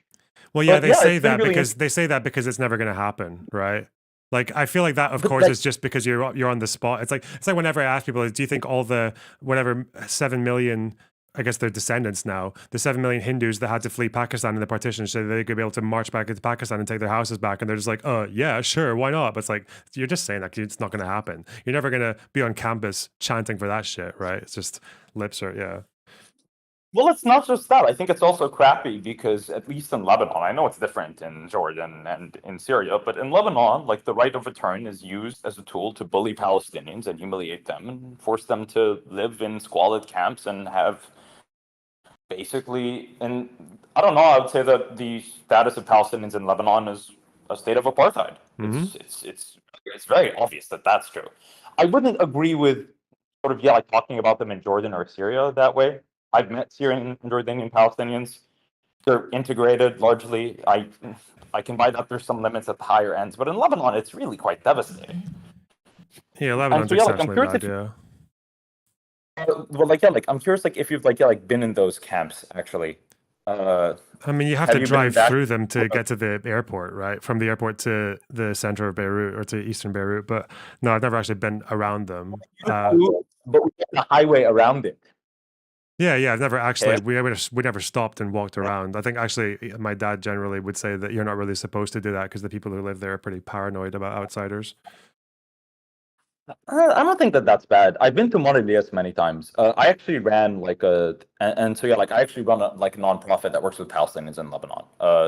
Well, yeah, But they say it's been that really because they say that because it's never going to happen, right? Like I feel like that, of course, is just because you're on the spot. It's like whenever I ask people, do you think all the whatever 7 million, I guess they're descendants now, the 7 million Hindus that had to flee Pakistan in the partition so they could be able to march back into Pakistan and take their houses back, and they're just like, oh yeah, sure, why not? But it's like you're just saying that it's not going to happen. You're never going to be on campus chanting for that shit, right? It's just lip service, yeah. Well, it's not just that. I think it's also crappy because at least in Lebanon, I know it's different in Jordan and in Syria, but in Lebanon, like the right of return is used as a tool to bully Palestinians and humiliate them and force them to live in squalid camps and have basically, and I don't know, I would say that the status of Palestinians in Lebanon is a state of apartheid. It's very obvious that that's true. I wouldn't agree with sort of, like talking about them in Jordan or Syria that way. I've met Syrian and Jordanian Palestinians. They're integrated largely. I can buy that there's some limits at the higher ends, but in Lebanon, it's really quite devastating. Yeah, Lebanon's exceptionally bad, yeah. Well, I'm curious, if you've been in those camps actually. I mean, you have to drive through them to get to the airport, right? From the airport to the center of Beirut or to eastern Beirut. But no, I've never actually been around them. But we get the highway around it. Yeah, I've never actually, we never stopped and walked around. I think actually my dad generally would say that you're not really supposed to do that because the people who live there are pretty paranoid about outsiders. I don't think that that's bad. I've been to Montevideo many times. I actually ran I actually run a nonprofit that works with Palestinians in Lebanon.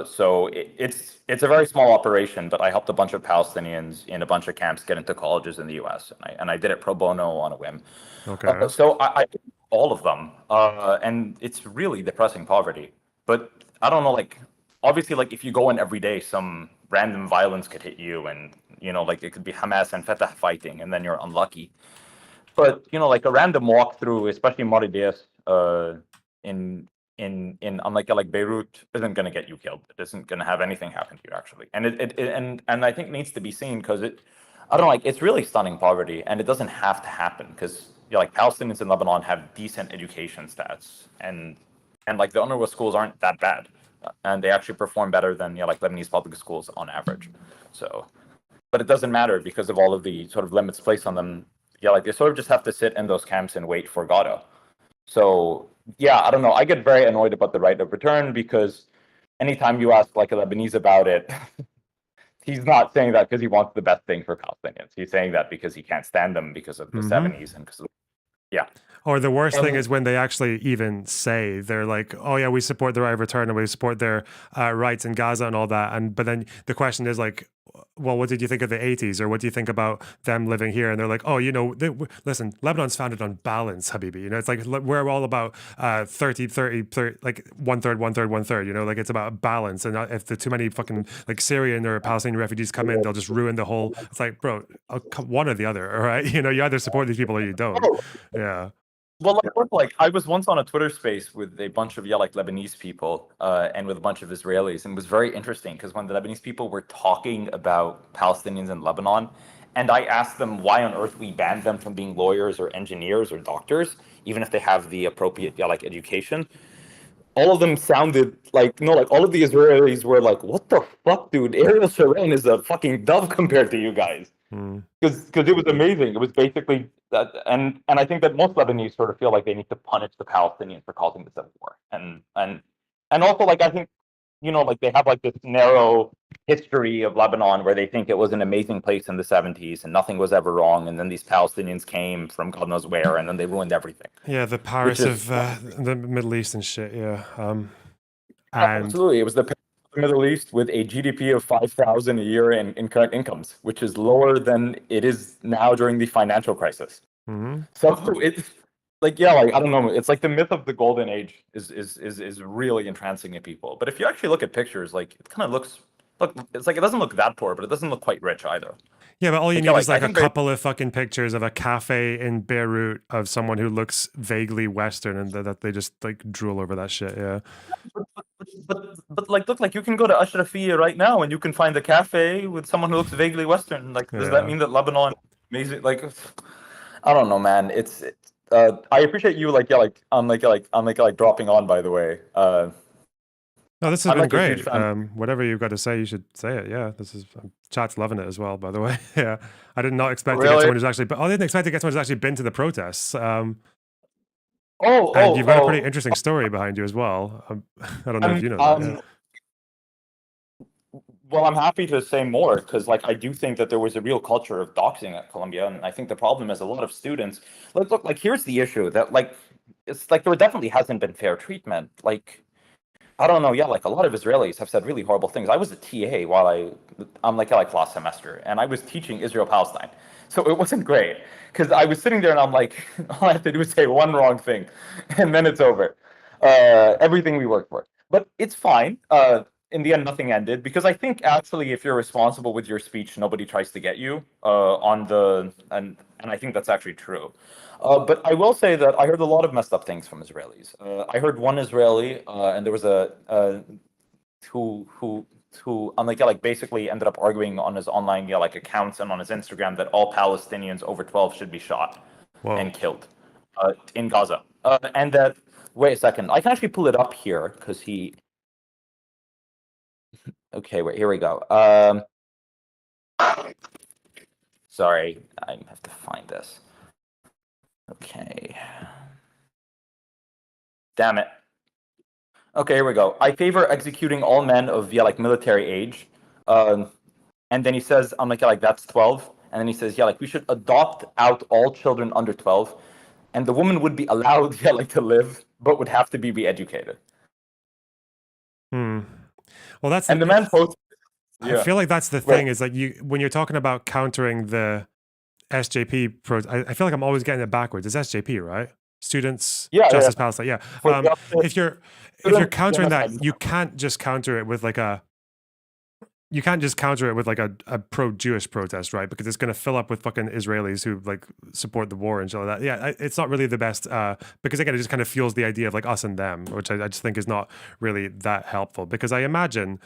So it's a very small operation, but I helped a bunch of Palestinians in a bunch of camps get into colleges in the U.S. and I did it pro bono on a whim. Okay. So I did all of them, and it's really depressing poverty. But I don't know, obviously, if you go in every day, some random violence could hit you, and it could be Hamas and Fatah fighting, and then you're unlucky. But a random walk through, especially Moridias, in Beirut, isn't going to get you killed. It isn't going to have anything happen to you actually, and I think needs to be seen because it's really stunning poverty, and it doesn't have to happen because Palestinians in Lebanon have decent education stats, and the UNRWA schools aren't that bad, and they actually perform better than Lebanese public schools on average. So, but it doesn't matter because of all of the sort of limits placed on them. They sort of just have to sit in those camps and wait for Godot. So yeah, I don't know. I get very annoyed about the right of return because anytime you ask a Lebanese about it, he's not saying that because he wants the best thing for Palestinians. He's saying that because he can't stand them because of the 70s and because of, yeah. Or the worst thing is when they actually even say, they're like, oh yeah, we support the right of return and we support their rights in Gaza and all that. But then the question is well, what did you think of the 80s? Or what do you think about them living here? And they're like, oh, listen, Lebanon's founded on balance, Habibi. It's like, we're all about 30, like one third. It's about balance. And if the too many fucking Syrian or Palestinian refugees come in, they'll just ruin the whole, it's like, bro, one or the other, all right? You either support these people or you don't. Yeah. Well, I was once on a Twitter space with a bunch of Lebanese people and with a bunch of Israelis, and it was very interesting because when the Lebanese people were talking about Palestinians in Lebanon, and I asked them why on earth we banned them from being lawyers or engineers or doctors, even if they have the appropriate education, all of them sounded all of the Israelis were like, what the fuck, dude? Ariel Sharon is a fucking dove compared to you guys. Because it was amazing. It was basically that, and I think that most Lebanese sort of feel like they need to punish the Palestinians for causing the civil war, and also I think you know, like they have like this narrow history of Lebanon where they think it was an amazing place in the 70s and nothing was ever wrong, and then these Palestinians came from God knows where, and then they ruined everything. Yeah, the Paris of the Middle East and shit. Yeah. And absolutely, it was the Middle East with a GDP of 5,000 a year in current incomes, which is lower than it is now during the financial crisis. So it's like, yeah, like I don't know, it's like the myth of the golden age is really entrancing in people. But if you actually look at pictures, like it kind of looks, it's like it doesn't look that poor, but it doesn't look quite rich either. Yeah, but all you Like, need yeah, is like I a think they- couple of fucking pictures of a cafe in Beirut of someone who looks vaguely Western, and that they just like drool over that shit. Yeah. But like, look, like you can go to Ashrafia right now and you can find a cafe with someone who looks vaguely Western. Like, does that Yeah. mean that Lebanon amazing? Like, I don't know, man. It's I appreciate you like dropping on, by the way. No, this has I'm been like a great. huge fan. Whatever you've got to say, you should say it. Yeah, this is chat's loving it as well. By the way, yeah, I did not expect to get Really? someone who's actually. I didn't expect to get someone who's actually been to the protests. And Oh, you've got a pretty interesting story behind you as well. I don't know if you know that. Yeah. Well, I'm happy to say more because, like, I do think that there was a real culture of doxing at Columbia, and I think the problem is a lot of students. Look, like, here's the issue that, like, it's like there definitely hasn't been fair treatment. Like, I don't know, yeah, like a lot of Israelis have said really horrible things. I was a TA while I'm like last semester, and I was teaching Israel-Palestine, so it wasn't great because I was sitting there and I'm like, all I have to do is say one wrong thing, and then it's over. Everything we worked for, but it's fine. In the end, nothing ended because I think actually, if you're responsible with your speech, nobody tries to get you and I think that's actually true. But I will say that I heard a lot of messed up things from Israelis. I heard one Israeli, and there was who like basically ended up arguing on his online like accounts and on his Instagram that all Palestinians over 12 should be shot and killed in Gaza. And that, wait a second, I can actually pull it up here because he. Okay, wait, here we go. Sorry, I have to find this. Okay. Damn it. Okay, here we go. I favor executing all men of like military age. And then he says, I'm like that's 12. And then he says, yeah, like we should adopt out all children under 12. And the woman would be allowed, yeah, like to live, but would have to be re-educated. Well, that's and the man posted. I feel like that's the thing is like when you're talking about countering the SJP I feel like I'm always getting it backwards. It's SJP, right? Students Justice Palestine. Yeah. If you're countering that, you can't just counter it with like a pro-Jewish protest, right? Because it's going to fill up with fucking Israelis who like support the war and shit like that. Yeah, it's not really the best because again, it just kind of fuels the idea of like us and them, which I just think is not really that helpful. Because I imagine,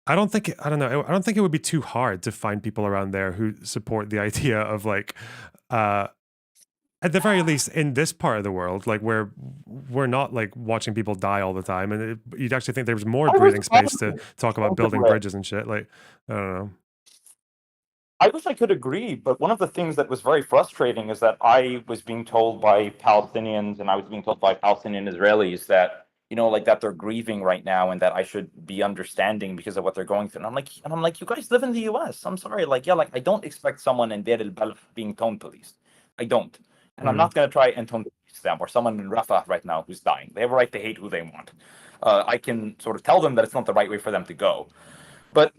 I don't think it would be too hard to find people around there who support the idea of like, at the very least in this part of the world, like where we're not like watching people die all the time, and you'd actually think there was more breathing space to talk about building bridges and shit. Like, I don't know. I wish I could agree, but one of the things that was very frustrating is that I was being told by Palestinians and I was being told by Palestinian Israelis that, you know, like that they're grieving right now and that I should be understanding because of what they're going through. And I'm like, you guys live in the US. I'm sorry. Like, yeah, like I don't expect someone in Deir el-Balf being tone policed. I don't. And I'm not going to try and tone police them or someone in Rafah right now who's dying. They have a right to hate who they want. I can sort of tell them that it's not the right way for them to go. But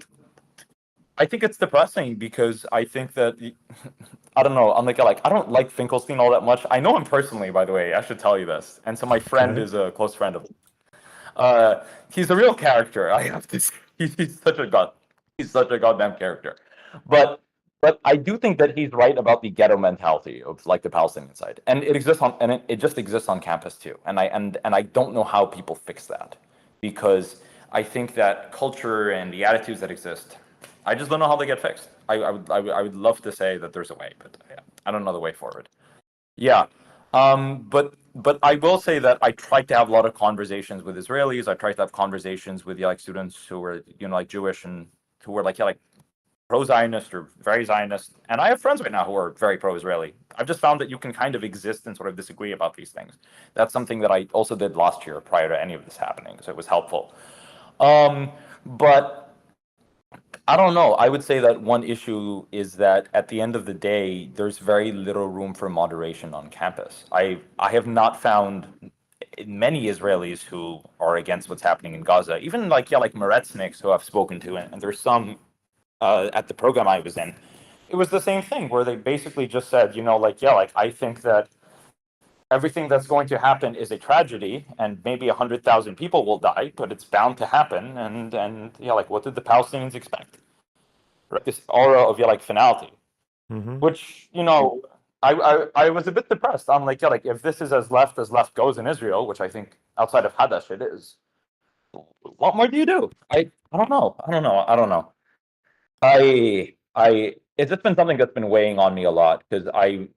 I think it's depressing because I think that, I don't know, I'm like I don't like Finkelstein all that much. I know him personally, by the way. I should tell you this. And so my friend is a close friend of him. He's a real character. I have to say. He's such a goddamn character. But I do think that he's right about the ghetto mentality of like the Palestinian side, and it exists it just exists on campus too. And I don't know how people fix that, because I think that culture and the attitudes that exist, I just don't know how they get fixed. I would love to say that there's a way, but yeah, I don't know the way forward. Yeah, but I will say that I tried to have a lot of conversations with Israelis. I tried to have conversations with like students who were like Jewish and who were like pro-Zionist or very Zionist, and I have friends right now who are very pro-Israeli. I've just found that you can kind of exist and sort of disagree about these things. That's something that I also did last year prior to any of this happening, so it was helpful. But I don't know. I would say that one issue is that at the end of the day, there's very little room for moderation on campus. I have not found many Israelis who are against what's happening in Gaza, even like Meretzniks who I've spoken to, and there's some at the program I was in. It was the same thing where they basically just said, I think that everything that's going to happen is a tragedy, and maybe 100,000 people will die, but it's bound to happen. And what did the Palestinians expect? Right? This aura of finality, which I was a bit depressed. I'm like, if this is as left goes in Israel, which I think outside of Hadash it is, what more do you do? I don't know. It's just been something that's been weighing on me a lot because I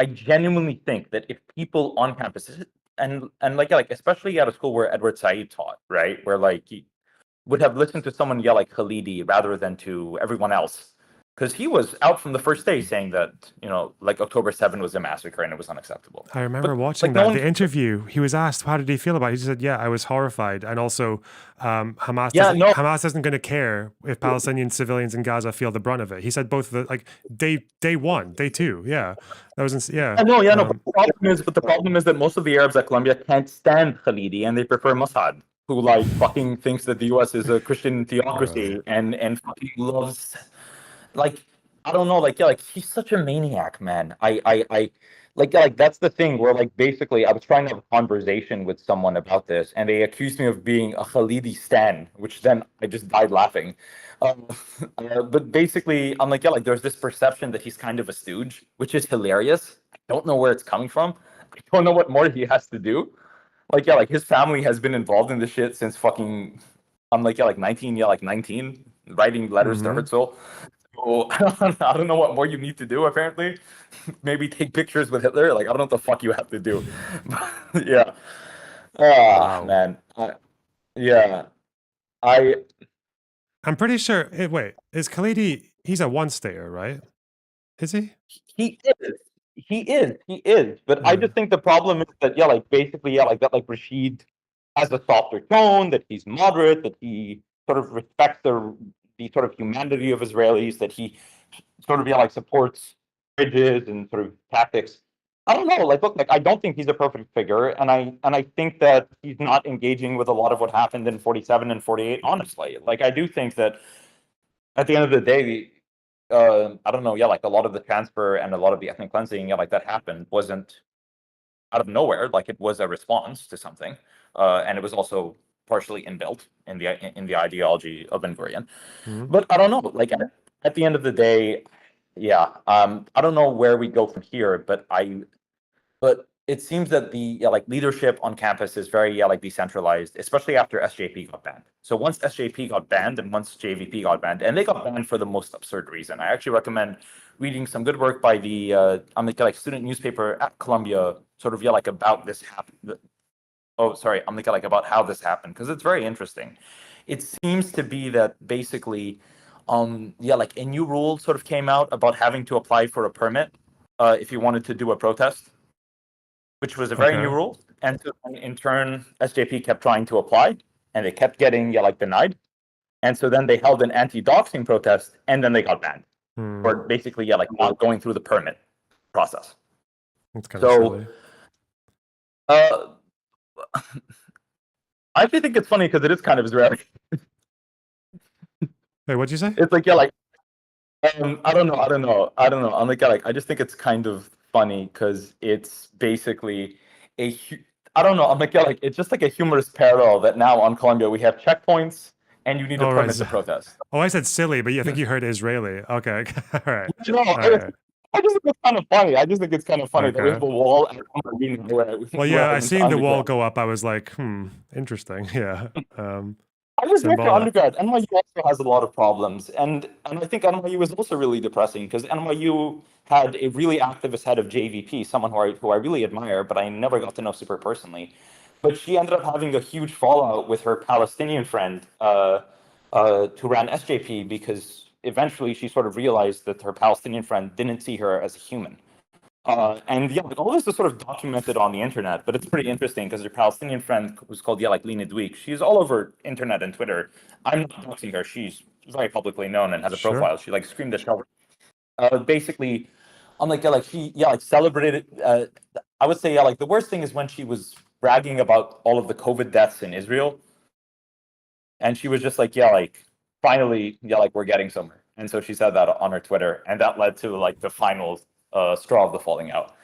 genuinely think that if people on campus and especially at a school where Edward Said taught, right, where he would have listened to someone yell like Khalidi rather than to everyone else, because he was out from the first day saying that October 7 was a massacre and it was unacceptable. I remember watching that the interview. He was asked, "How did he feel about it?" He said, "Yeah, I was horrified, and also Hamas isn't going to care if Palestinian civilians in Gaza feel the brunt of it." He said both day one, day two, yeah, that was But the problem is that most of the Arabs at Columbia can't stand Khalidi and they prefer Mossad, who fucking thinks that the U.S. is a Christian theocracy and fucking loves. I don't know, he's such a maniac, man. I that's the thing where basically I was trying to have a conversation with someone about this and they accused me of being a Khalidi stan, which then I just died laughing. But basically I'm there's this perception that he's kind of a stooge, which is hilarious. I don't know where it's coming from. I don't know what more he has to do. His family has been involved in this shit since fucking 19, writing letters to Herzl. So I don't know what more you need to do, apparently. Maybe take pictures with Hitler. I don't know what the fuck you have to do. But, yeah. Man. I'm pretty sure. Wait, is Khalidi? He's a one-stater, right? Is he? He is. But I just think the problem is that Rashid has a softer tone, that he's moderate, that he sort of respects the sort of humanity of Israelis, that he sort of supports bridges and sort of tactics. I don't know. I don't think he's a perfect figure, and I think that he's not engaging with a lot of what happened in 47 and 48. Honestly, I do think that at the end of the day, I don't know. A lot of the transfer and a lot of the ethnic cleansing, that happened wasn't out of nowhere. It was a response to something, and it was also partially inbuilt in the ideology of Ben Gurion. But I don't know. At the end of the day, I don't know where we go from here. But it seems that the leadership on campus is very decentralized, especially after SJP got banned. So once SJP got banned and once JVP got banned, and they got banned for the most absurd reason. I actually recommend reading some good work by the student newspaper at Columbia, sort of about this happened. Oh, sorry, I'm about how this happened, because it's very interesting. It seems to be that basically, a new rule sort of came out about having to apply for a permit if you wanted to do a protest, which was a very new rule. And so in turn, SJP kept trying to apply, and they kept getting denied. And so then they held an anti-doxing protest, and then they got banned for basically not going through the permit process. That's kind of silly. I actually think it's funny because it is kind of Israeli. Wait, what'd you say? It's I don't know. I'm I just think it's kind of funny because it's basically I don't know. I'm it's just a humorous parallel that now on Columbia we have checkpoints and you need a permit to protest. Oh, I said silly, but I think you heard Israeli. Okay, all right. I just think it's kind of funny. That we have a wall. Well, yeah, I seen the wall go up. I was like, interesting. Yeah. I was there for undergrad. NYU also has a lot of problems, and I think NYU was also really depressing because NYU had a really activist head of JVP, someone who I really admire, but I never got to know super personally. But she ended up having a huge fallout with her Palestinian friend who ran SJP because eventually she sort of realized that her Palestinian friend didn't see her as a human. And yeah, like, all this is sort of documented on the internet, but it's pretty interesting because your Palestinian friend, who's called Lena Dweek, she's all over internet and Twitter. I'm not doxing her; she's very publicly known and has a Sure. profile. She like screamed at show. Basically, I'm like she celebrated. I would say like the worst thing is when she was bragging about all of the COVID deaths in Israel, and she was just like finally we're getting somewhere. And so she said that on her Twitter, and that led to like the final straw of the falling out.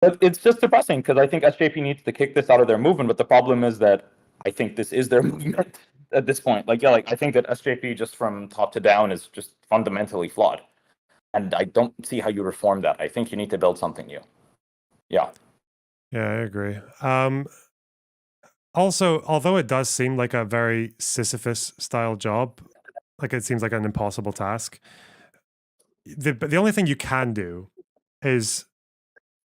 But it's just depressing because I think SJP needs to kick this out of their movement. But the problem is that I think this is their movement at this point. I think that SJP just from top to down is just fundamentally flawed. And I don't see how you reform that. I think you need to build something new. Yeah. Yeah, I agree. Also, although it does seem like a very Sisyphus-style job, like it seems like an impossible task, the only thing you can do is,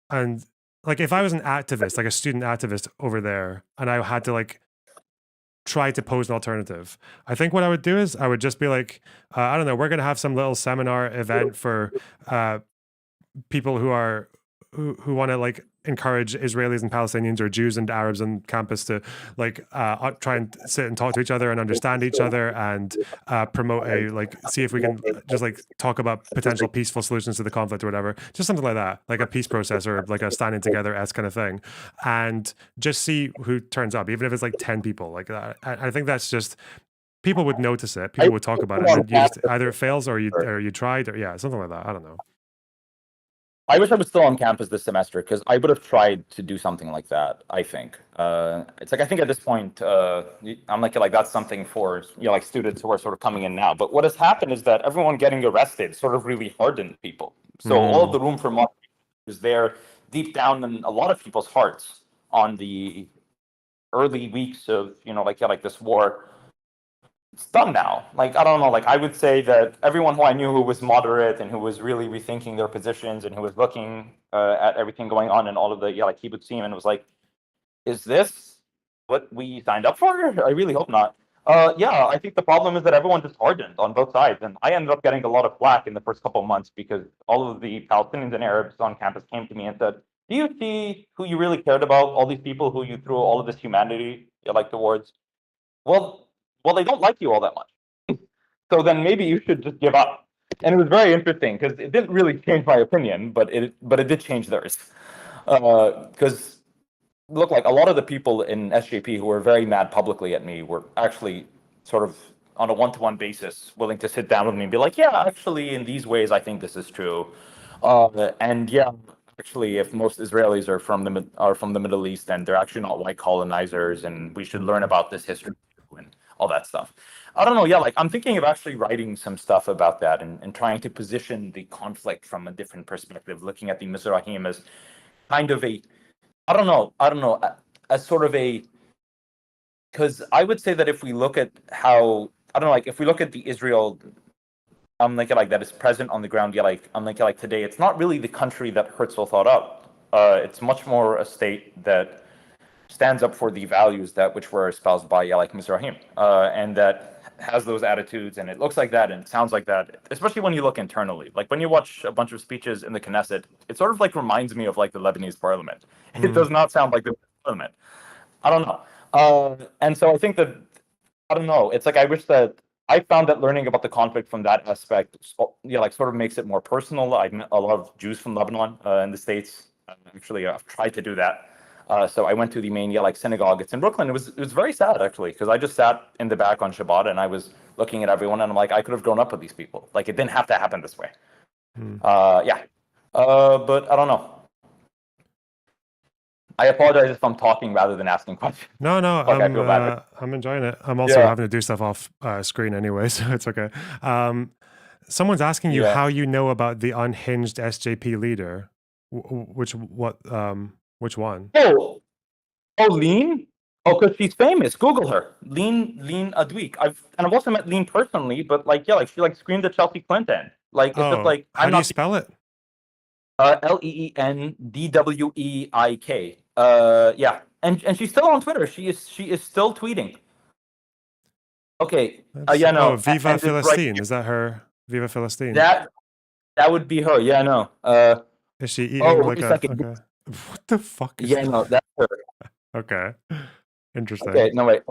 and like if I was an activist, like a student activist over there, and I had to like try to pose an alternative, I think what I would do is I would just be like, I don't know, we're going to have some little seminar event for people who are who want to like encourage Israelis and Palestinians or Jews and Arabs on campus to like try and sit and talk to each other and understand each other and promote a like, see if we can just like talk about potential peaceful solutions to the conflict or whatever, just something like that, like a peace process or like a standing together-esque kind of thing, and just see who turns up, even if it's like 10 people. Like I think that's just, people would notice it, people would talk about it, and you just, either it fails or you tried, or yeah, something like that. I don't know. I wish I was still on campus this semester because I would have tried to do something like that. I think it's like I think at this point I'm like that's something for like students who are sort of coming in now. But what has happened is that everyone getting arrested sort of really hardened people. So all of the room for moderation is there deep down in a lot of people's hearts on the early weeks of this war. It's done now. Like, I don't know, like I would say that everyone who I knew who was moderate and who was really rethinking their positions and who was looking at everything going on and all of the kibbutzim, and was like, is this what we signed up for? I really hope not. Yeah, I think the problem is that everyone just hardened on both sides, and I ended up getting a lot of flack in the first couple of months because all of the Palestinians and Arabs on campus came to me and said, do you see who you really cared about, all these people who you threw all of this humanity towards? Well, they don't like you all that much. So then maybe you should just give up. And it was very interesting because it didn't really change my opinion, but it did change theirs. Because look, like a lot of the people in SJP who were very mad publicly at me were actually sort of on a one-to-one basis willing to sit down with me and be like, yeah, actually in these ways I think this is true. And yeah, actually if most Israelis are from the Middle East and they're actually not white colonizers, and we should learn about this history and all that stuff. I don't know. Yeah, like I'm thinking of actually writing some stuff about that and trying to position the conflict from a different perspective, looking at the Mizrahim as kind of a, I don't know, as sort of a, because I would say that if we look at how, I don't know, like if we look at the Israel, that is present on the ground, today, it's not really the country that Herzl thought up. It's much more a state that stands up for the values which were espoused by Mizrahim, and that has those attitudes, and it looks like that and it sounds like that, especially when you look internally. Like when you watch a bunch of speeches in the Knesset, it sort of reminds me of the Lebanese parliament. It does not sound like the parliament. I don't know. And so I think that, I don't know, it's like I wish that I found that learning about the conflict from that aspect, sort of makes it more personal. I met a lot of Jews from Lebanon in the States. Actually, I've tried to do that. So I went to the main synagogue. It's in Brooklyn. It was very sad actually, because I just sat in the back on Shabbat and I was looking at everyone and I'm like, I could have grown up with these people. Like it didn't have to happen this way. Yeah. But I don't know. I apologize if I'm talking rather than asking questions. No, I'm enjoying it. I'm also having to do stuff off screen anyway, so it's okay. Someone's asking you how you know about the unhinged SJP leader. Which one? Oh, Lean? Oh, because she's famous. Google her. Lean Adweek. I've also met Lean personally, but she screamed at Chelsea Clinton. It's just like, how do you spell it? LEENDWEIK. Yeah, and she's still on Twitter. She is still tweeting. Okay. Yeah, no. Viva Philistine. Is that her? Viva Philistine. That would be her. Yeah, no. Is she eating Oh, like wait a a? second. Okay. What the fuck is Yeah, that? no, that's her. Okay. Interesting. Okay, no wait.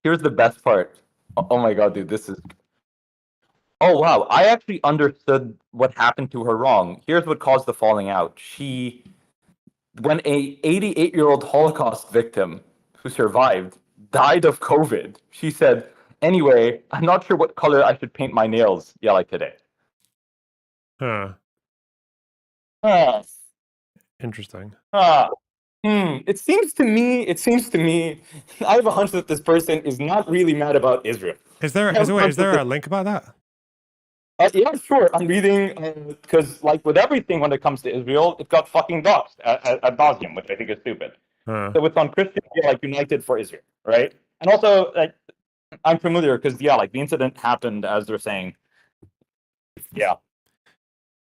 Here's the best part. Oh my god, dude, this is. Oh wow, I actually understood what happened to her wrong. Here's what caused the falling out. When a 88-year-old Holocaust victim who survived died of COVID, she said, "Anyway, I'm not sure what color I should paint my nails. Yeah, like today." Huh. Yes. Interesting. It seems to me, I have a hunch that this person is not really mad about Israel. Is there a link about that? Yeah, sure. I'm reading because, like with everything when it comes to Israel, it got fucking doxxed at nauseam, which I think is stupid. Huh. So it's on Christians, like United for Israel, right? And also, like, I'm familiar because like the incident happened as they're saying. Yeah.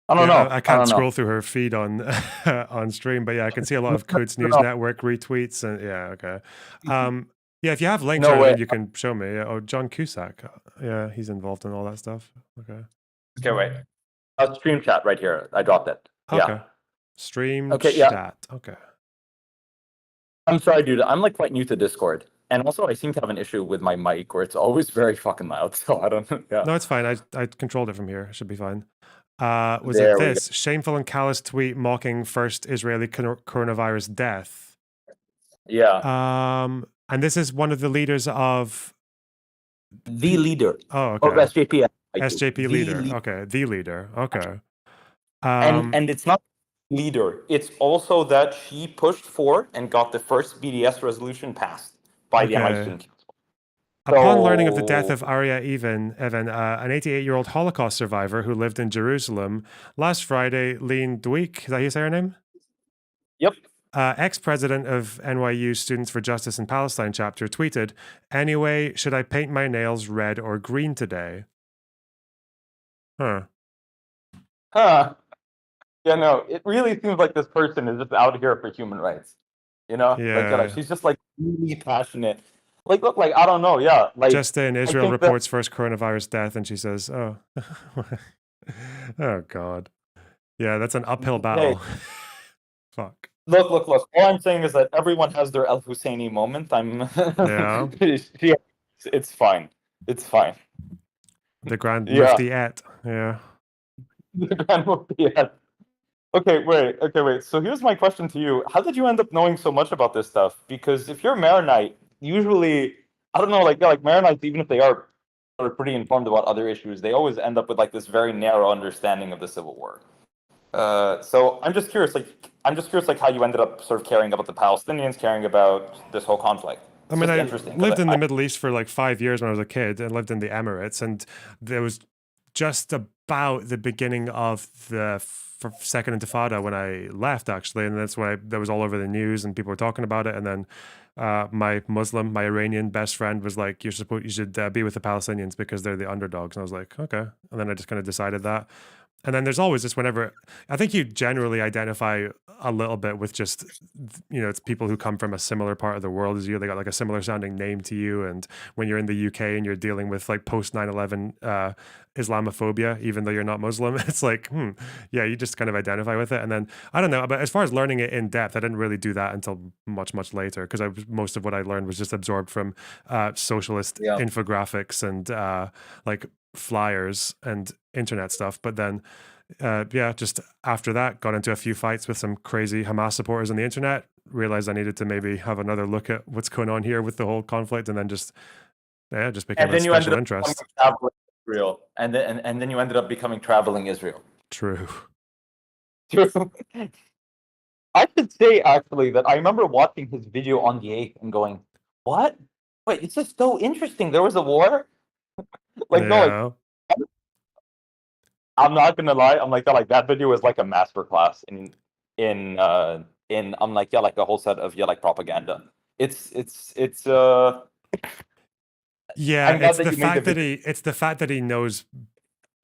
I don't know. I can't scroll through her feed on on stream, but yeah, I can see a lot of Quds News Network retweets and yeah, okay. Yeah, if you have links or anything, you can show me. Oh, John Cusack, yeah, he's involved in all that stuff. Okay. Okay, wait. Stream chat right here. I dropped it. Okay. Yeah. Stream chat. Okay. I'm sorry, dude. I'm like quite new to Discord. And also, I seem to have an issue with my mic where it's always very fucking loud. So I don't know. Yeah. No, it's fine. I controlled it from here. It should be fine. Was it this shameful and callous tweet mocking first Israeli coronavirus death? Yeah. And this is one of the leaders of the leader. Oh, okay. Of SJP. SJP leader. Okay, the leader. Okay. And it's not leader. It's also that she pushed for and got the first BDS resolution passed by the MI student. Upon learning of the death of Arya Evan, an 88-year-old Holocaust survivor who lived in Jerusalem, last Friday, Lean Dweek, is that how you say her name? Yep. Ex-president of NYU Students for Justice in Palestine chapter, tweeted, "Anyway, should I paint my nails red or green today?" Huh. Yeah, no, it really seems like this person is just out here for human rights. You know? Yeah. Like, she's just like really passionate. Like, look, like, I don't know, yeah. Like, just in, Israel reports first coronavirus death, and she says, "Oh, oh God, yeah, that's an uphill battle." Fuck. Look. All I'm saying is that everyone has their El Husseini moment. Yeah. It's fine. It's fine. The Grand Muftiette. Yeah. The Grand Muftiette. Okay, wait. So here's my question to you. How did you end up knowing so much about this stuff? Because if you're Maronite, usually, I don't know, like Maronites, even if they are pretty informed about other issues, they always end up with like this very narrow understanding of the Civil War. So I'm just curious, like how you ended up sort of caring about the Palestinians, caring about this whole conflict. I mean, I lived in the Middle East for like 5 years when I was a kid and lived in the Emirates, and there was just about the beginning of the Second Intifada when I left, actually, and that's why that was all over the news and people were talking about it. And then my Iranian best friend was like, "You should be with the Palestinians because they're the underdogs." And I was like, "Okay." And then I just kind of decided that. And then there's always this whenever, I think you generally identify a little bit with just, it's people who come from a similar part of the world as you. They got like a similar sounding name to you. And when you're in the UK and you're dealing with like post 9/11 Islamophobia, even though you're not Muslim, it's like, yeah, you just kind of identify with it. And then, I don't know, but as far as learning it in depth, I didn't really do that until much, much later, because most of what I learned was just absorbed from socialist infographics and like flyers and internet stuff. But then just after that, got into a few fights with some crazy Hamas supporters on the internet, realized I needed to maybe have another look at what's going on here with the whole conflict, and then just became a special interest. Israel, and then you ended up becoming traveling Israel. True. I should say actually that I remember watching his video on the 8th and going, "What? Wait, it's just so interesting. There was a war." No, I'm not gonna lie. I'm like that video is like a masterclass in I'm like like a whole set of like propaganda. It's yeah, it's the fact that he knows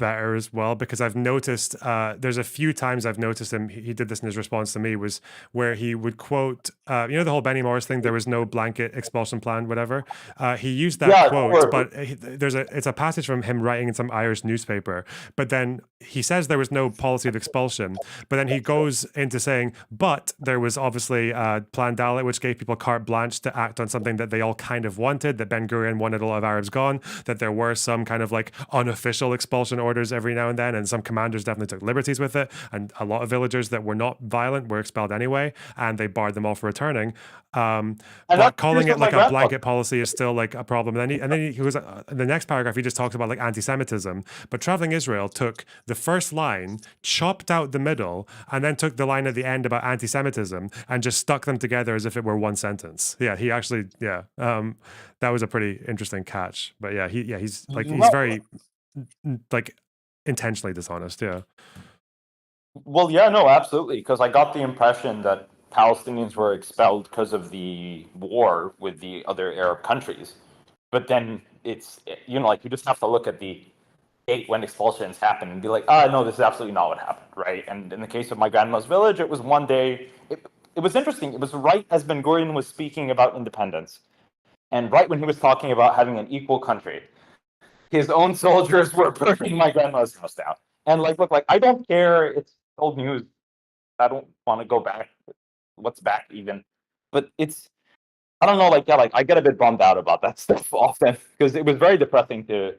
better as well, because I've noticed there's a few times I've noticed him. He did this in his response to me, was where he would quote, you know, the whole Benny Morris thing. There was no blanket expulsion plan, whatever. He used that quote, but it's a passage from him writing in some Irish newspaper. But then he says there was no policy of expulsion. But then he goes into saying, but there was obviously Plan Dalit, which gave people carte blanche to act on something that they all kind of wanted. That Ben Gurion wanted a lot of Arabs gone. That there were some kind of like unofficial expulsion orders every now and then, and some commanders definitely took liberties with it, and a lot of villagers that were not violent were expelled anyway, and they barred them all for returning. But calling it like a blanket policy is still like a problem. And then he was in the next paragraph, he just talks about like anti-Semitism. But Traveling Israel took the first line, chopped out the middle, and then took the line at the end about anti-Semitism and just stuck them together as if it were one sentence. Yeah, he actually, that was a pretty interesting catch. But yeah, he's very like intentionally dishonest. Yeah. Well, yeah, no, absolutely. Because I got the impression that Palestinians were expelled because of the war with the other Arab countries. But then it's, you know, like you just have to look at the date when expulsions happen and be like, no, this is absolutely not what happened, right? And in the case of my grandma's village, it was one day. It was interesting. It was right as Ben Gurion was speaking about independence, and right when he was talking about having an equal country, his own soldiers were burning my grandma's house down. And like, look, like I don't care. It's old news. I don't want to go back. What's back even? But it's, I don't know. Like, yeah, like I get a bit bummed out about that stuff often because it was very depressing to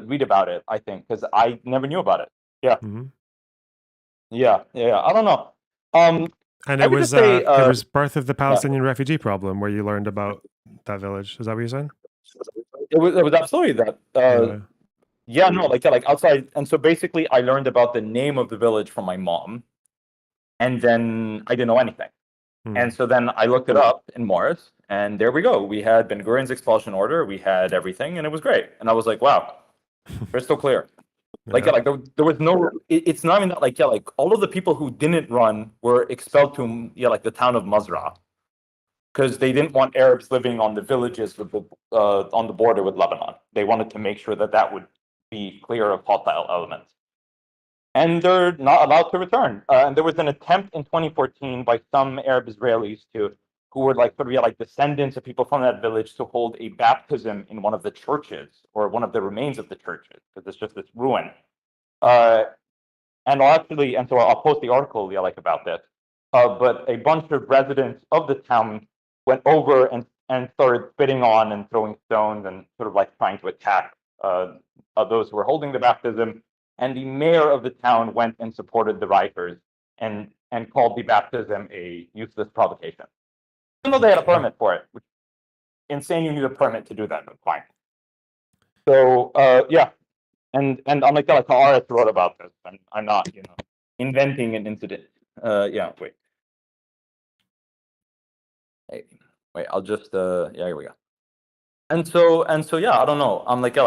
read about it. I think because I never knew about it. Yeah. Mm-hmm. Yeah. I don't know. And it was birth of the Palestinian refugee problem where you learned about that village. Is that what you're saying? It was absolutely that. Yeah, no, like outside. And so basically I learned about the name of the village from my mom. And then I didn't know anything. And so then I looked it up in Morris, and there we go. We had Ben Gurion's expulsion order. We had everything, and it was great. And I was like, wow, crystal clear. Like there was no. It's not even that. Like all of the people who didn't run were expelled to like the town of Mazra, because they didn't want Arabs living on the villages with on the border with Lebanon. They wanted to make sure that would be clear of hostile elements. And they're not allowed to return. And there was an attempt in 2014 by some Arab Israelis who were like sort of like descendants of people from that village to hold a baptism in one of the churches or one of the remains of the churches, because it's just this ruin. And so I'll post the article about this. But a bunch of residents of the town went over and started spitting on and throwing stones and sort of like trying to attack those who were holding the baptism. And the mayor of the town went and supported the rioters and called the baptism a useless provocation. Even though they had a permit for it, which insane you need a permit to do that, but fine. So yeah, and I'm like Haaretz wrote about this, and I'm not inventing an incident. Yeah, wait, I'll just yeah, here we go. And so yeah, I don't know. I'm like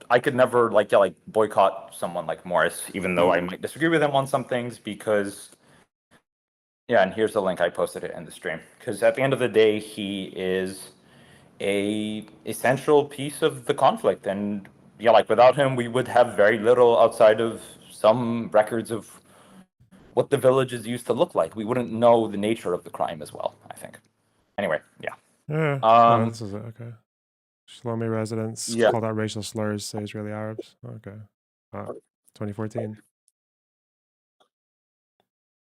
I could never boycott someone like Morris, even though I might disagree with him on some things, because yeah, and here's the link. I posted it in the stream, because at the end of the day, he is a essential piece of the conflict, and yeah, without him, we would have very little outside of some records of what the villages used to look like. We wouldn't know the nature of the crime as well, I think. Anyway, yeah. Yeah. This is it. Okay. Shlomi residents called out racial slurs, say Israeli Arabs. Okay. 2014.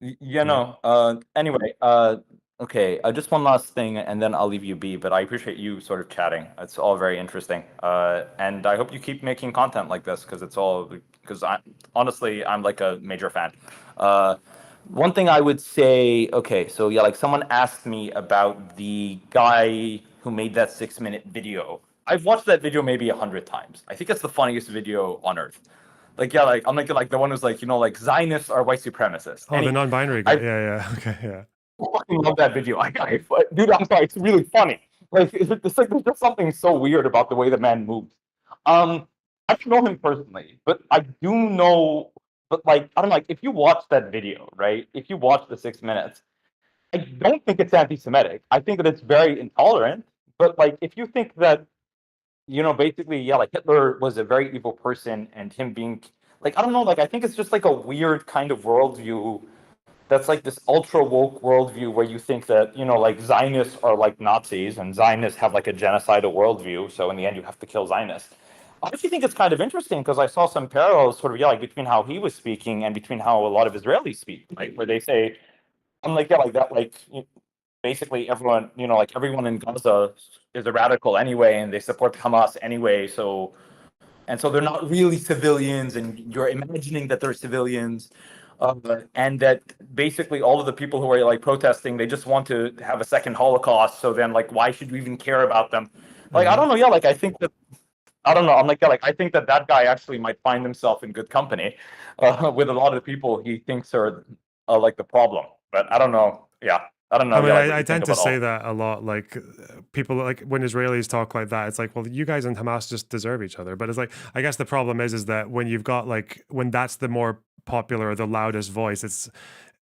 Yeah, no. Anyway, okay. Just one last thing, and then I'll leave you be. But I appreciate you sort of chatting. It's all very interesting. And I hope you keep making content like this, because honestly, I'm like a major fan. One thing I would say, okay, so yeah, someone asked me about the guy who made that 6-minute video. I've watched that video maybe 100 times. I think it's the funniest video on earth. I'm like the one who's Zionists are white supremacists. Oh, the non-binary guy. Yeah. Okay, yeah. I fucking love that video. Dude, I'm sorry, it's really funny. There's just something so weird about the way the man moves. I don't know him personally, but I do know. But I don't know. If you watch that video, right? If you watch the 6 minutes, I don't think it's anti-Semitic. I think that it's very intolerant. But if you think that basically, yeah, like Hitler was a very evil person, and him being like, I don't know, like I think it's just like a weird kind of worldview that's like this ultra woke worldview where you think that, like Zionists are like Nazis and Zionists have like a genocidal worldview. So in the end, you have to kill Zionists. I actually think it's kind of interesting because I saw some parallels sort of, yeah, like between how he was speaking and between how a lot of Israelis speak, like where they say, I'm like, yeah, like that, like basically everyone, like everyone in Gaza is a radical anyway, and they support Hamas anyway. So they're not really civilians, and you're imagining that they're civilians. And that basically all of the people who are like protesting, they just want to have a second Holocaust. So then, like, why should we even care about them? Like, I don't know. Yeah, like I think that I don't know. I'm like, yeah, like I think that guy actually might find himself in good company with a lot of the people he thinks are like the problem. But I don't know. Yeah, I don't know. I mean, yeah, like, what I you think tend to about say all. that a lot. Like people, like when Israelis talk like that, it's like, well, you guys and Hamas just deserve each other. But it's like, I guess the problem is that when you've got like when that's the more popular or the loudest voice,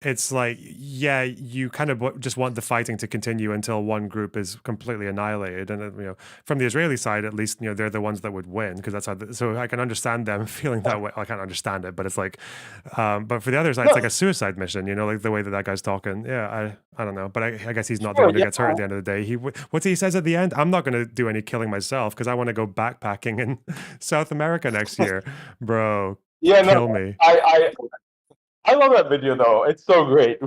it's like, yeah, you kind of just want the fighting to continue until one group is completely annihilated. And from the Israeli side, at least, they're the ones that would win because that's how. So I can understand them feeling that way. I can't understand it, but it's like, but for the other side, it's like a suicide mission. Like the way that guy talking. Yeah, I don't know, but I guess he's not the one who gets hurt at the end of the day. What's he says at the end? I'm not going to do any killing myself because I want to go backpacking in South America next year, bro. Yeah, Kill no, me. I love that video though. It's so great.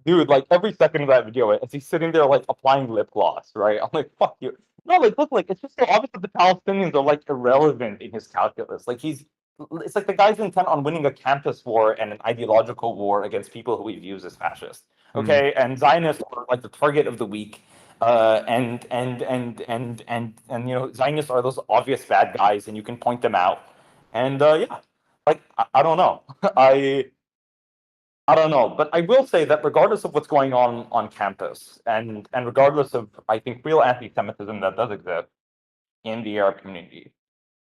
Dude, like every second of that video, as he's sitting there like applying lip gloss, right? I'm like, fuck you. No, like look, like it's just so obvious that the Palestinians are like irrelevant in his calculus. Like it's like the guy's intent on winning a campus war and an ideological war against people who he views as fascist. Okay, and Zionists are like the target of the week. And Zionists are those obvious bad guys, and you can point them out. And yeah, like I don't know. I don't know, but I will say that regardless of what's going on campus, and regardless of I think real anti-Semitism that does exist in the Arab community,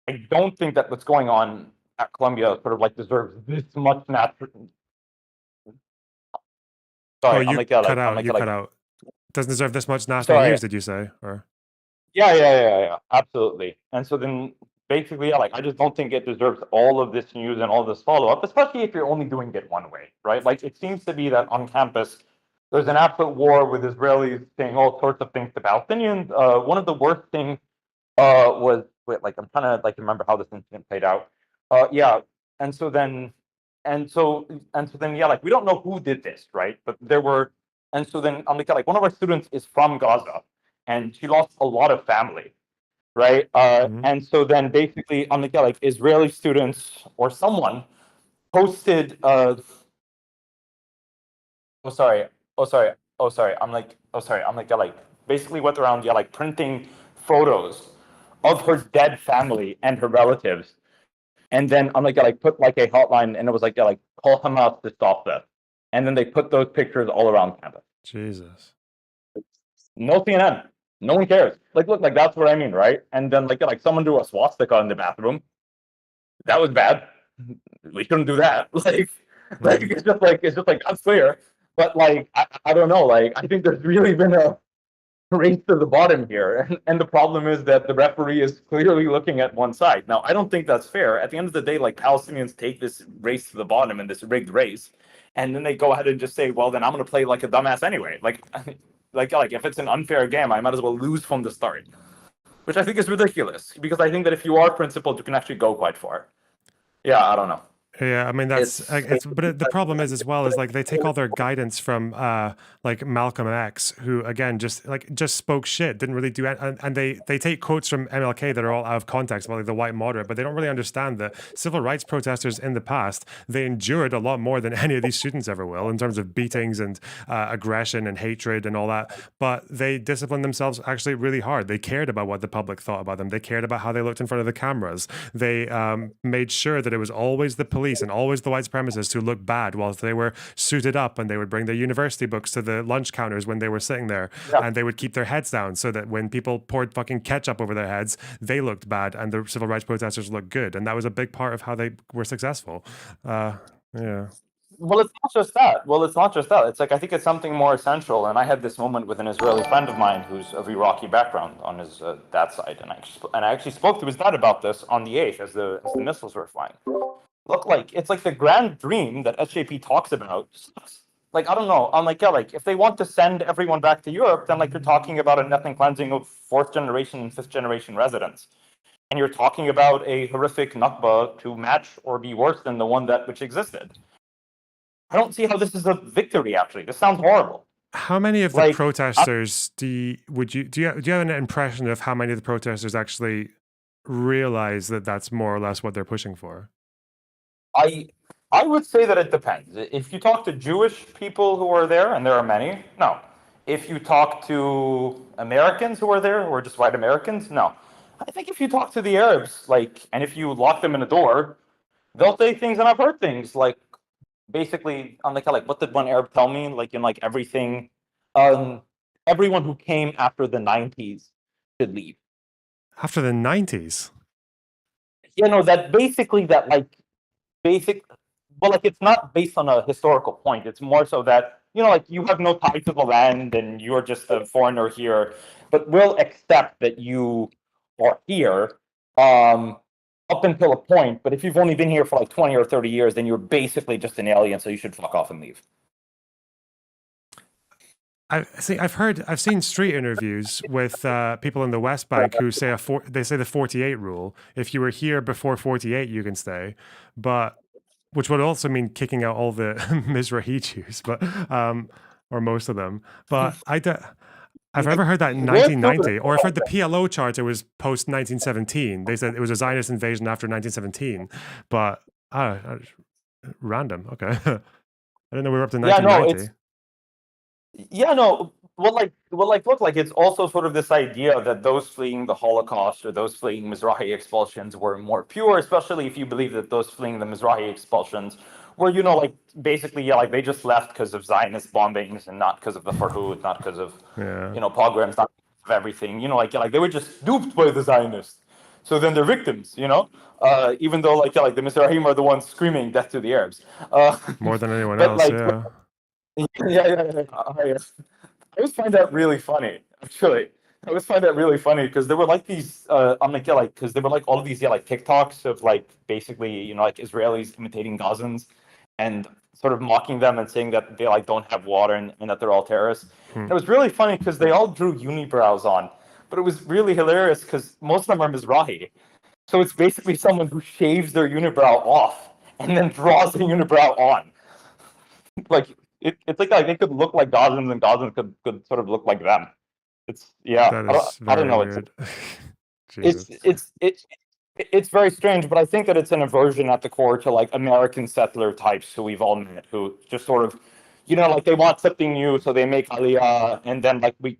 I don't think that what's going on at Columbia sort of like deserves this much natural. Sorry, Oh, you cut out. You cut out. Doesn't deserve this much national news, did you say? Or Yeah, absolutely. And so then basically, yeah, like I just don't think it deserves all of this news and all this follow-up, especially if you're only doing it one way, right? Like it seems to be that on campus, there's an absolute war with Israelis saying all sorts of things to Palestinians. One of the worst things was like I'm trying to like remember how this incident played out. Yeah, and so then yeah, like we don't know who did this, right? But there were, and so then I'm like one of our students is from Gaza, and she lost a lot of family, right? And so then basically I'm like Israeli students or someone posted. Oh sorry. I'm like yeah, like basically went around like printing photos of her dead family and her relatives. And then I'm like put like a hotline, and it was like call Hamas to stop this. And then they put those pictures all around campus. Jesus. No CNN. No one cares. Like look, like that's what I mean, right? And then like someone drew a swastika in the bathroom. That was bad. We shouldn't do that. Like it's just like that's clear. But like I don't know. Like I think there's really been a race to the bottom here. And the problem is that the referee is clearly looking at one side. Now, I don't think that's fair. At the end of the day, like Palestinians take this race to the bottom in this rigged race, and then they go ahead and just say, well, then I'm going to play like a dumbass anyway. Like if it's an unfair game, I might as well lose from the start, which I think is ridiculous because I think that if you are principled, you can actually go quite far. Yeah, I don't know. Yeah, I mean but the problem is as well is like they take all their guidance from like Malcolm X, who again just spoke shit, didn't really do, and they take quotes from MLK that are all out of context about like the white moderate, but they don't really understand that civil rights protesters in the past, they endured a lot more than any of these students ever will in terms of beatings and aggression and hatred and all that. But they disciplined themselves actually really hard. They cared about what the public thought about them. They cared about how they looked in front of the cameras. They made sure that it was always the police and always the white supremacists who looked bad whilst they were suited up, and they would bring their university books to the lunch counters when they were sitting there, and they would keep their heads down so that when people poured fucking ketchup over their heads, they looked bad and the civil rights protesters looked good. And that was a big part of how they were successful. Yeah. well, it's not just that. Well, it's not just that. It's like I think it's something more essential. And I had this moment with an Israeli friend of mine who's of Iraqi background on his dad's side, and I actually spoke to his dad about this on the 8th as the missiles were flying. Look, like it's like the grand dream that SJP talks about. Like I don't know. I'm like, yeah, like if they want to send everyone back to Europe, then like you're talking about an ethnic cleansing of 4th generation and 5th generation residents. And you're talking about a horrific Nakba to match or be worse than the one which existed. I don't see how this is a victory. Actually, this sounds horrible. How many of the protesters do you have an impression of how many of the protesters actually realize that that's more or less what they're pushing for? I would say that it depends. If you talk to Jewish people who are there, and there are many, no. If you talk to Americans who are there, who are just white Americans, no. I think if you talk to the Arabs, like, and if you lock them in a door, they'll say things, and I've heard things like, basically, I'm like, what did one Arab tell me? Like in like everything, everyone who came after the 90s should leave. After the 90s? You know, that basically that like well, like it's not based on a historical point. It's more so that, you know, like you have no tie to the land and you're just a foreigner here, but we'll accept that you are here up until a point. But if you've only been here for like 20 or 30 years, then you're basically just an alien, so you should fuck off and leave. I've seen street interviews with people in the West Bank who say they say the 48 rule. If you were here before 48, you can stay, but which would also mean kicking out all the Mizrahi Jews, but or most of them. But I've never heard that in 1990, or I've heard the PLO charter was post 1917. They said it was a Zionist invasion after 1917, but random. Okay, I didn't know we were up to 1990. Look, like it's also sort of this idea that those fleeing the Holocaust or those fleeing Mizrahi expulsions were more pure, especially if you believe that those fleeing the Mizrahi expulsions were, you know, like basically, yeah, like they just left because of Zionist bombings and not because of the Farhud, not because of, you know, pogroms, not because of everything, you know, like they were just duped by the Zionists. So then they're victims, you know, even though like the Mizrahim are the ones screaming death to the Arabs. More than anyone else, yeah. Yeah. I always find that really funny, actually. I always find that really funny because there were like these, because there were like all of these, like TikToks of like basically, you know, like Israelis imitating Gazans and sort of mocking them and saying that they like don't have water and that they're all terrorists. It was really funny because they all drew unibrows on, but it was really hilarious because most of them are Mizrahi. So it's basically someone who shaves their unibrow off and then draws the unibrow on. Like, it's like they could look like Gazans and Gazans could sort of look like them. It's I don't know. Weird. It's very strange, but I think that it's an aversion at the core to like American settler types who we've all met, who just sort of, you know, like they want something new, so they make Aliyah, and then like I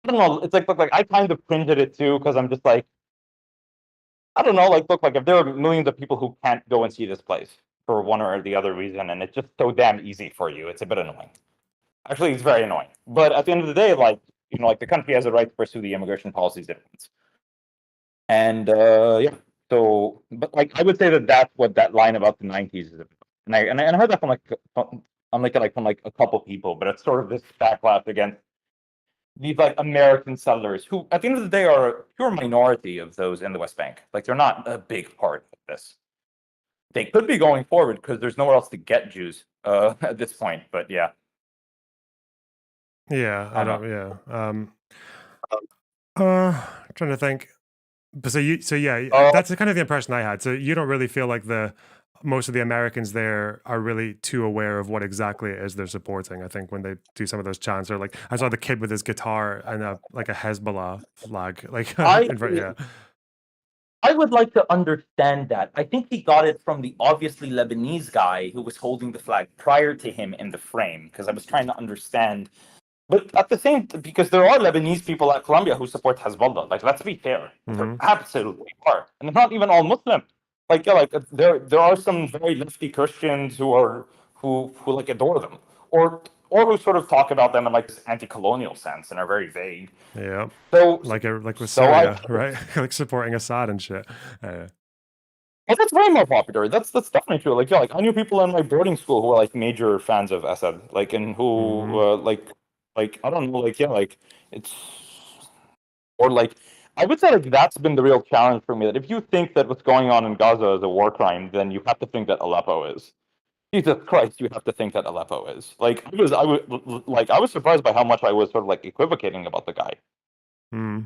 don't know. It's like I kind of cringe at it too because I'm just like, I don't know. Like look, like if there are millions of people who can't go and see this place for one or the other reason, and it's just so damn easy for you. It's a bit annoying. Actually, it's very annoying. But at the end of the day, like, you know, like the country has a right to pursue the immigration policies it wants. And yeah, so, but like I would say that that's what that line about the 90s is about. And I heard that from like a couple people, but it's sort of this backlash against these like American settlers who, at the end of the day, are a pure minority of those in the West Bank. Like they're not a big part of this. They could be going forward because there's nowhere else to get Jews at this point. But yeah. Yeah, I don't. Yeah. Trying to think. But that's kind of the impression I had. So you don't really feel like most of the Americans there are really too aware of what exactly it is they're supporting. I think when they do some of those chants, or like I saw the kid with his guitar and a Hezbollah flag, like yeah. I would like to understand that. I think he got it from the obviously Lebanese guy who was holding the flag prior to him in the frame, because I was trying to understand. But at the same, because there are Lebanese people at Columbia who support Hezbollah. Like, let's be fair, there absolutely are, and they're not even all Muslim. Like, yeah, like there are some very lefty Christians who like adore them, or who sort of talk about them in like this anti-colonial sense and are very vague. Yeah. So like with Syria, right? Like supporting Assad and shit. Yeah, But that's way more popular. That's definitely true. Like, yeah, like I knew people in my boarding school who were like major fans of Assad, like, and who like I don't know, like, yeah, like it's or like I would say like that's been the real challenge for me. That if you think that what's going on in Gaza is a war crime, then you have to think that Aleppo is. Jesus Christ, you have to think that Aleppo is. Like I was surprised by how much I was sort of like equivocating about the guy.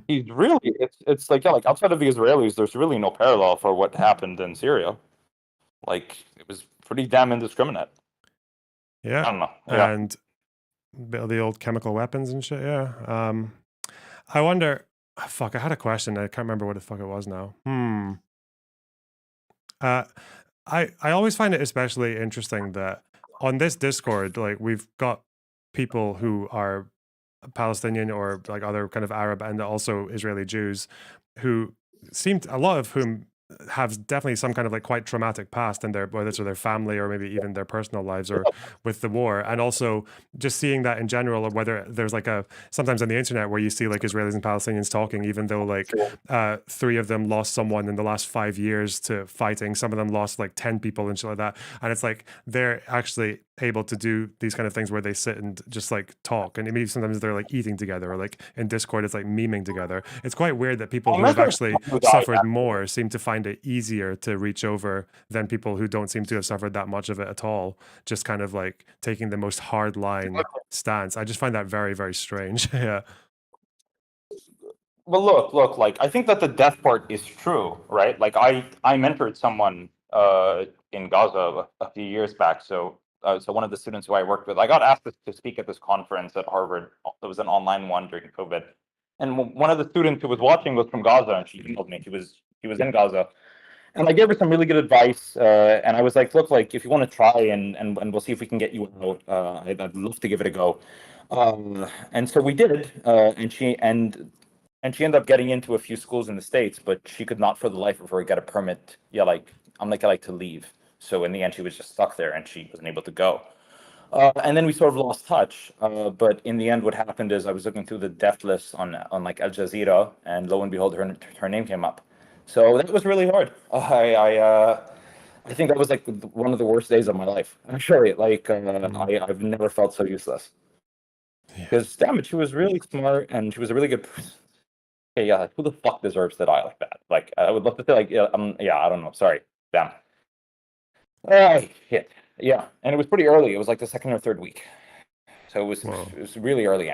He's really it's like, yeah, like outside of the Israelis, there's really no parallel for what happened in Syria. Like it was pretty damn indiscriminate. Yeah. I don't know. Yeah. And the old chemical weapons and shit. Yeah. I wonder. Fuck, I had a question. I can't remember what the fuck it was now. I always find it especially interesting that on this Discord, like we've got people who are Palestinian or like other kind of Arab and also Israeli Jews who a lot of whom have definitely some kind of like quite traumatic past in their, whether it's with their family or maybe even their personal lives or with the war. And also just seeing that in general, or whether there's like sometimes on the internet where you see like Israelis and Palestinians talking, even though like 3 of them lost someone in the last 5 years to fighting, some of them lost like 10 people and shit like that. And it's like, they're actually able to do these kind of things where they sit and just like talk, and maybe sometimes they're like eating together, or like in Discord it's like memeing together. It's quite weird that people who have actually suffered more seem to find it easier to reach over than people who don't seem to have suffered that much of it at all, just kind of like taking the most hard line stance. I just find that very, very strange. Yeah. Well, look, like I think that the death part is true, right? Like I mentored someone in Gaza a few years back. So one of the students who I worked with, I got asked to speak at this conference at Harvard. It was an online one during COVID, and one of the students who was watching was from Gaza, and she emailed me. He was in Gaza, and I gave her some really good advice. And I was like, look, like if you want to try, and we'll see if we can get you out. I'd love to give it a go. And so we did, and she ended up getting into a few schools in the States, but she could not for the life of her get a permit. Yeah, like to leave. So in the end, she was just stuck there, and she wasn't able to go. And then we sort of lost touch. But in the end, what happened is I was looking through the death list on like Al Jazeera, and lo and behold, her name came up. So that was really hard. I think that was like one of the worst days of my life. Actually, like I've never felt so useless. Because damn it, she was really smart, and she was a really good person. Okay, yeah, who the fuck deserves to die like that? Like, I would love to say, like, yeah, I don't know. Sorry, damn. Shit. Yeah, and it was pretty early. It was like the second or third week, so it was really early.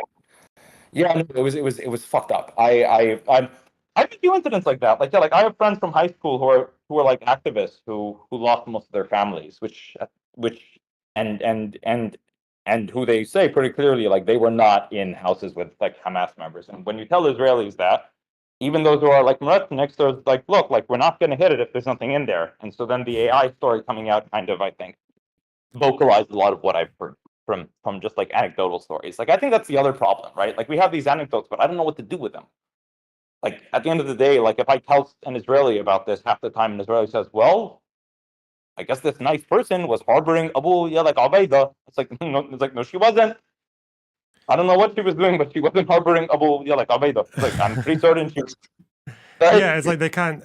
Yeah, no, it was fucked up. I've had a few incidents like that. Like, yeah, like I have friends from high school who are like activists who lost most of their families, which and who they say pretty clearly like they were not in houses with like Hamas members. And when you tell Israelis that, even those who are like next to like, look, like we're not going to hit it if there's nothing in there. And so then the AI story coming out kind of, I think, vocalized a lot of what I've heard from just like anecdotal stories. Like I think that's the other problem, right? Like we have these anecdotes, but I don't know what to do with them. Like at the end of the day, like if I tell an Israeli about this, half the time an Israeli says, well, I guess this nice person was harboring Abu Ubaida. It's like no, she wasn't. I don't know what she was doing, but she wasn't harboring Abu Ubaida. Like I'm pretty certain she was. Yeah, it's like they can't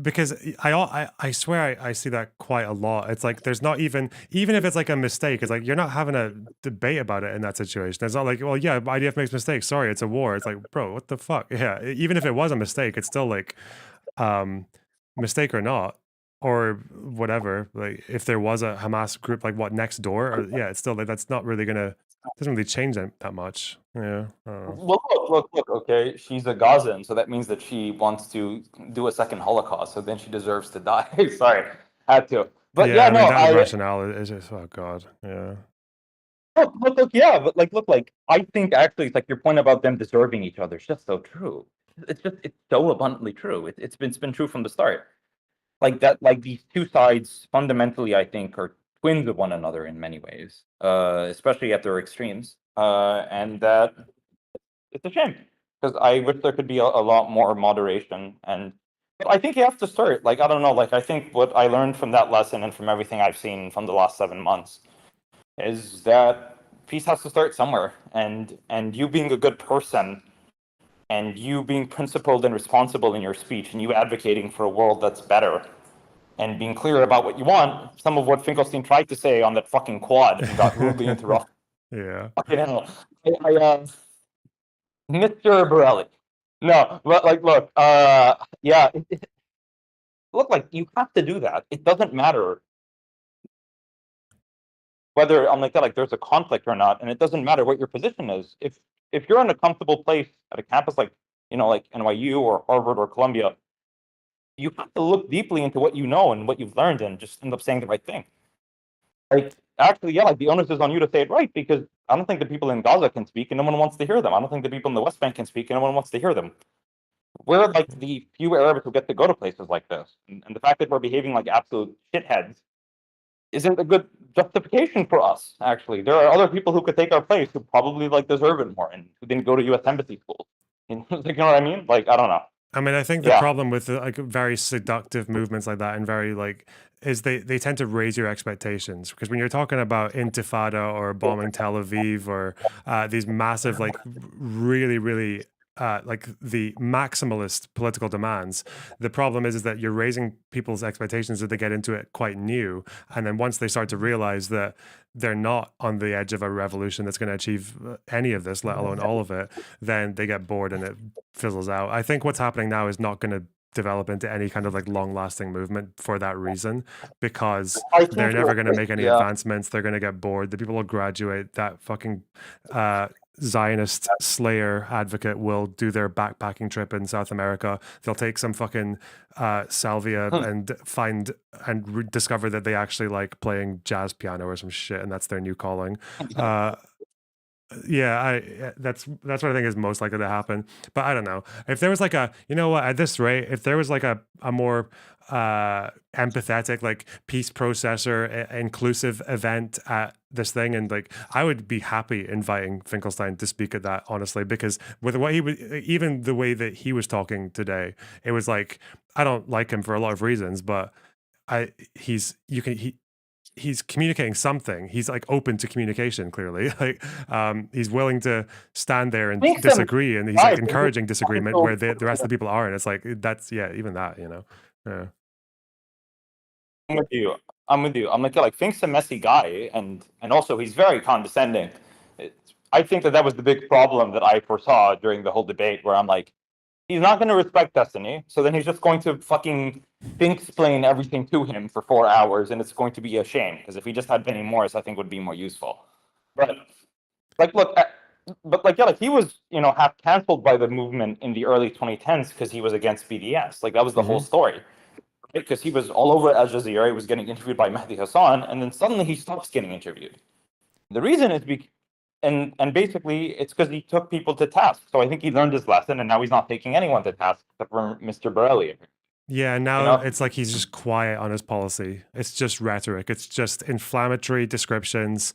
because I swear I see that quite a lot. It's like there's not even if it's like a mistake, it's like you're not having a debate about it in that situation. It's not like, well, yeah, IDF makes mistakes. Sorry, it's a war. It's like, bro, what the fuck? Yeah, even if it was a mistake, it's still like mistake or not. Or whatever, like if there was a Hamas group, like what next door, or yeah, it's still like that's not really doesn't really change that much. Yeah. Well, look. Okay, she's a Gazan, so that means that she wants to do a second Holocaust. So then she deserves to die. Sorry, had to. But yeah, I mean, no, that rationale is just, oh god, yeah. Look, yeah, but like I think actually, it's like your point about them deserving each other is just so true. It's so abundantly true. It's been true from the start. Like that, like these two sides fundamentally, I think, are twins of one another in many ways, especially at their extremes. And that it's a shame because I wish there could be a lot more moderation. But I think you have to start. Like I don't know. Like I think what I learned from that lesson and from everything I've seen from the last 7 months is that peace has to start somewhere. And you being a good person and you being principled and responsible in your speech, and you advocating for a world that's better, and being clear about what you want, some of what Finkelstein tried to say on that fucking quad and got rudely interrupted. Yeah. Fucking hell. Mr. Borelli. No, but like, look, yeah, look, like, you have to do that. It doesn't matter whether like there's a conflict or not, and it doesn't matter what your position is. If you're in a comfortable place at a campus like like NYU or Harvard or Columbia, you have to look deeply into what you know and what you've learned and just end up saying the right thing. Like, actually, yeah, like the onus is on you to say it right, because I don't think the people in Gaza can speak and no one wants to hear them. I don't think the people in the West Bank can speak and no one wants to hear them. We're like the few Arabs who get to go to places like this, and the fact that we're behaving like absolute shitheads isn't a good justification for us. Actually, there are other people who could take our place who probably like deserve it more and who didn't go to U.S. embassy school. You know what I mean? Like, I don't know. I mean, I think the problem with like very seductive movements like that and very like is they tend to raise your expectations, because when you're talking about Intifada or bombing Tel Aviv or these massive like really like the maximalist political demands, the problem is that you're raising people's expectations that they get into it quite new, and then once they start to realize that they're not on the edge of a revolution that's going to achieve any of this, let alone all of it, then they get bored and it fizzles out. I think what's happening now is not going to develop into any kind of like long-lasting movement for that reason, because they're never going to make any advancements. They're going to get bored. The people will graduate. That fucking Zionist slayer advocate will do their backpacking trip in South America. They'll take some fucking salvia and find and discover that they actually like playing jazz piano or some shit, and that's their new calling. Yeah, that's what I think is most likely to happen. But I don't know. If there was like a, you know what, at this rate, if there was like a more empathetic, like peace processor, inclusive event at this thing, and like I would be happy inviting Finkelstein to speak at that, honestly, because with what he was, even the way that he was talking today, it was like, I don't like him for a lot of reasons, but he's communicating something. He's like open to communication, clearly. Like he's willing to stand there and disagree, and he's like encouraging disagreement where the rest of the people aren't. It's like, that's, yeah, even that, you know. Yeah. I'm with you. I'm like Fink's a messy guy, and also he's very condescending. I think that was the big problem that I foresaw during the whole debate, where I'm like, he's not going to respect Destiny, so then he's just going to fucking explain everything to him for 4 hours, and it's going to be a shame, because if he just had Benny Morris, I think would be more useful. But like, look, but like, yeah, like he was, half canceled by the movement in the early 2010s because he was against BDS. Like that was the whole story, because he was all over Al Jazeera. He was getting interviewed by Mehdi Hassan, and then suddenly he stops getting interviewed. The reason is and basically it's because he took people to task. So I think he learned his lesson, and now he's not taking anyone to task except for Mr. Borelli. Yeah, now it's like he's just quiet on his policy. It's just rhetoric. It's just inflammatory descriptions,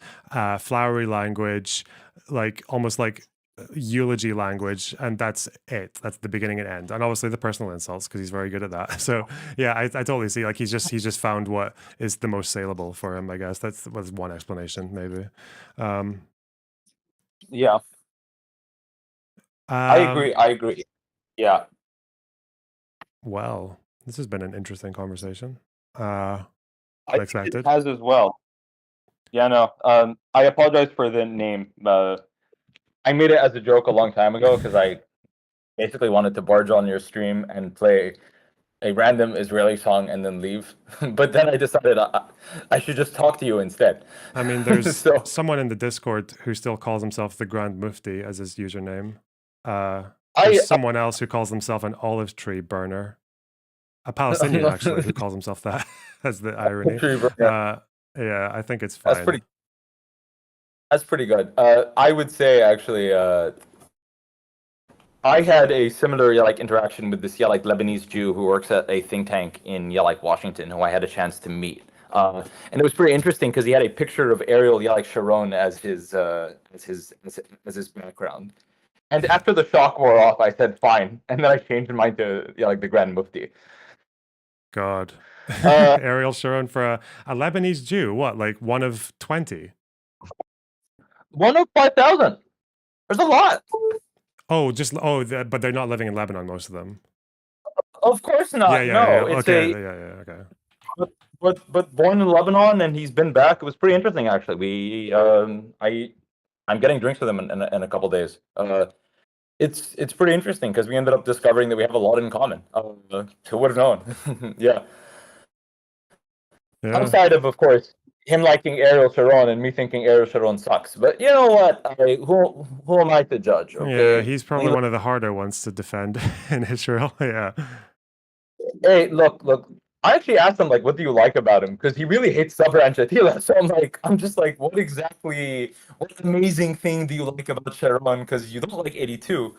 flowery language, like almost like eulogy language, and that's it. That's the beginning and end. And obviously the personal insults, because he's very good at that. So yeah, I totally see. Like he's just found what is the most saleable for him, I guess. That's one explanation, maybe. Yeah. I agree. Yeah. Well, this has been an interesting conversation. Unexpected. It has as well. Yeah, no. I apologize for the name. I made it as a joke a long time ago because I basically wanted to barge on your stream and play a random Israeli song and then leave. But then I decided I should just talk to you instead. I mean, there's someone in the Discord who still calls himself the Grand Mufti as his username. There's someone else who calls himself an olive tree burner. A Palestinian, actually, who calls himself that. That's the irony. Yeah, I think it's fine. That's pretty good. I would say, actually, I had a similar interaction with this Lebanese Jew who works at a think tank in Washington, who I had a chance to meet. And it was pretty interesting because he had a picture of Ariel Sharon as his background. And after the shock wore off, I said fine, and then I changed my mind to the Grand Mufti. God, Ariel Sharon for a Lebanese Jew. What, like one of 20? 1 of 5,000. There's a lot. Oh, but they're not living in Lebanon, most of them. Of course not. No, it's okay. But born in Lebanon, and he's been back. It was pretty interesting, actually. I'm getting drinks with him in a couple days. It's pretty interesting because we ended up discovering that we have a lot in common. Who would have known? Yeah. Outside of course, him liking Ariel Sharon and me thinking Ariel Sharon sucks. But you know what? Who am I to judge? Okay? Yeah, he's probably one of the harder ones to defend in Israel. Yeah. Hey, look. I actually asked him, like, what do you like about him? Because he really hates Sabra and Shatila. So I'm just like, what amazing thing do you like about Sharon? Because you don't like 82.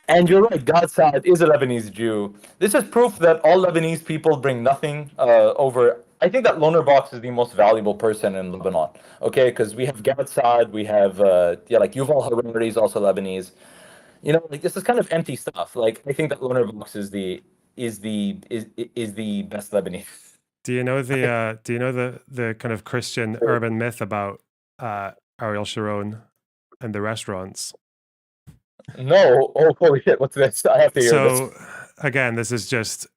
And you're right, Gad Saad is a Lebanese Jew. This is proof that all Lebanese people bring nothing over. I think that Loner Box is the most valuable person in Lebanon. Okay, because we have Gad Saad, we have like Yuval Harari is also Lebanese. You know, like this is kind of empty stuff. Like I think that Loner Box is the best Lebanese. Do you know the kind of Christian urban myth about Ariel Sharon and the restaurants? No. Oh, holy shit! What's this? I have to hear this. So again, this is just.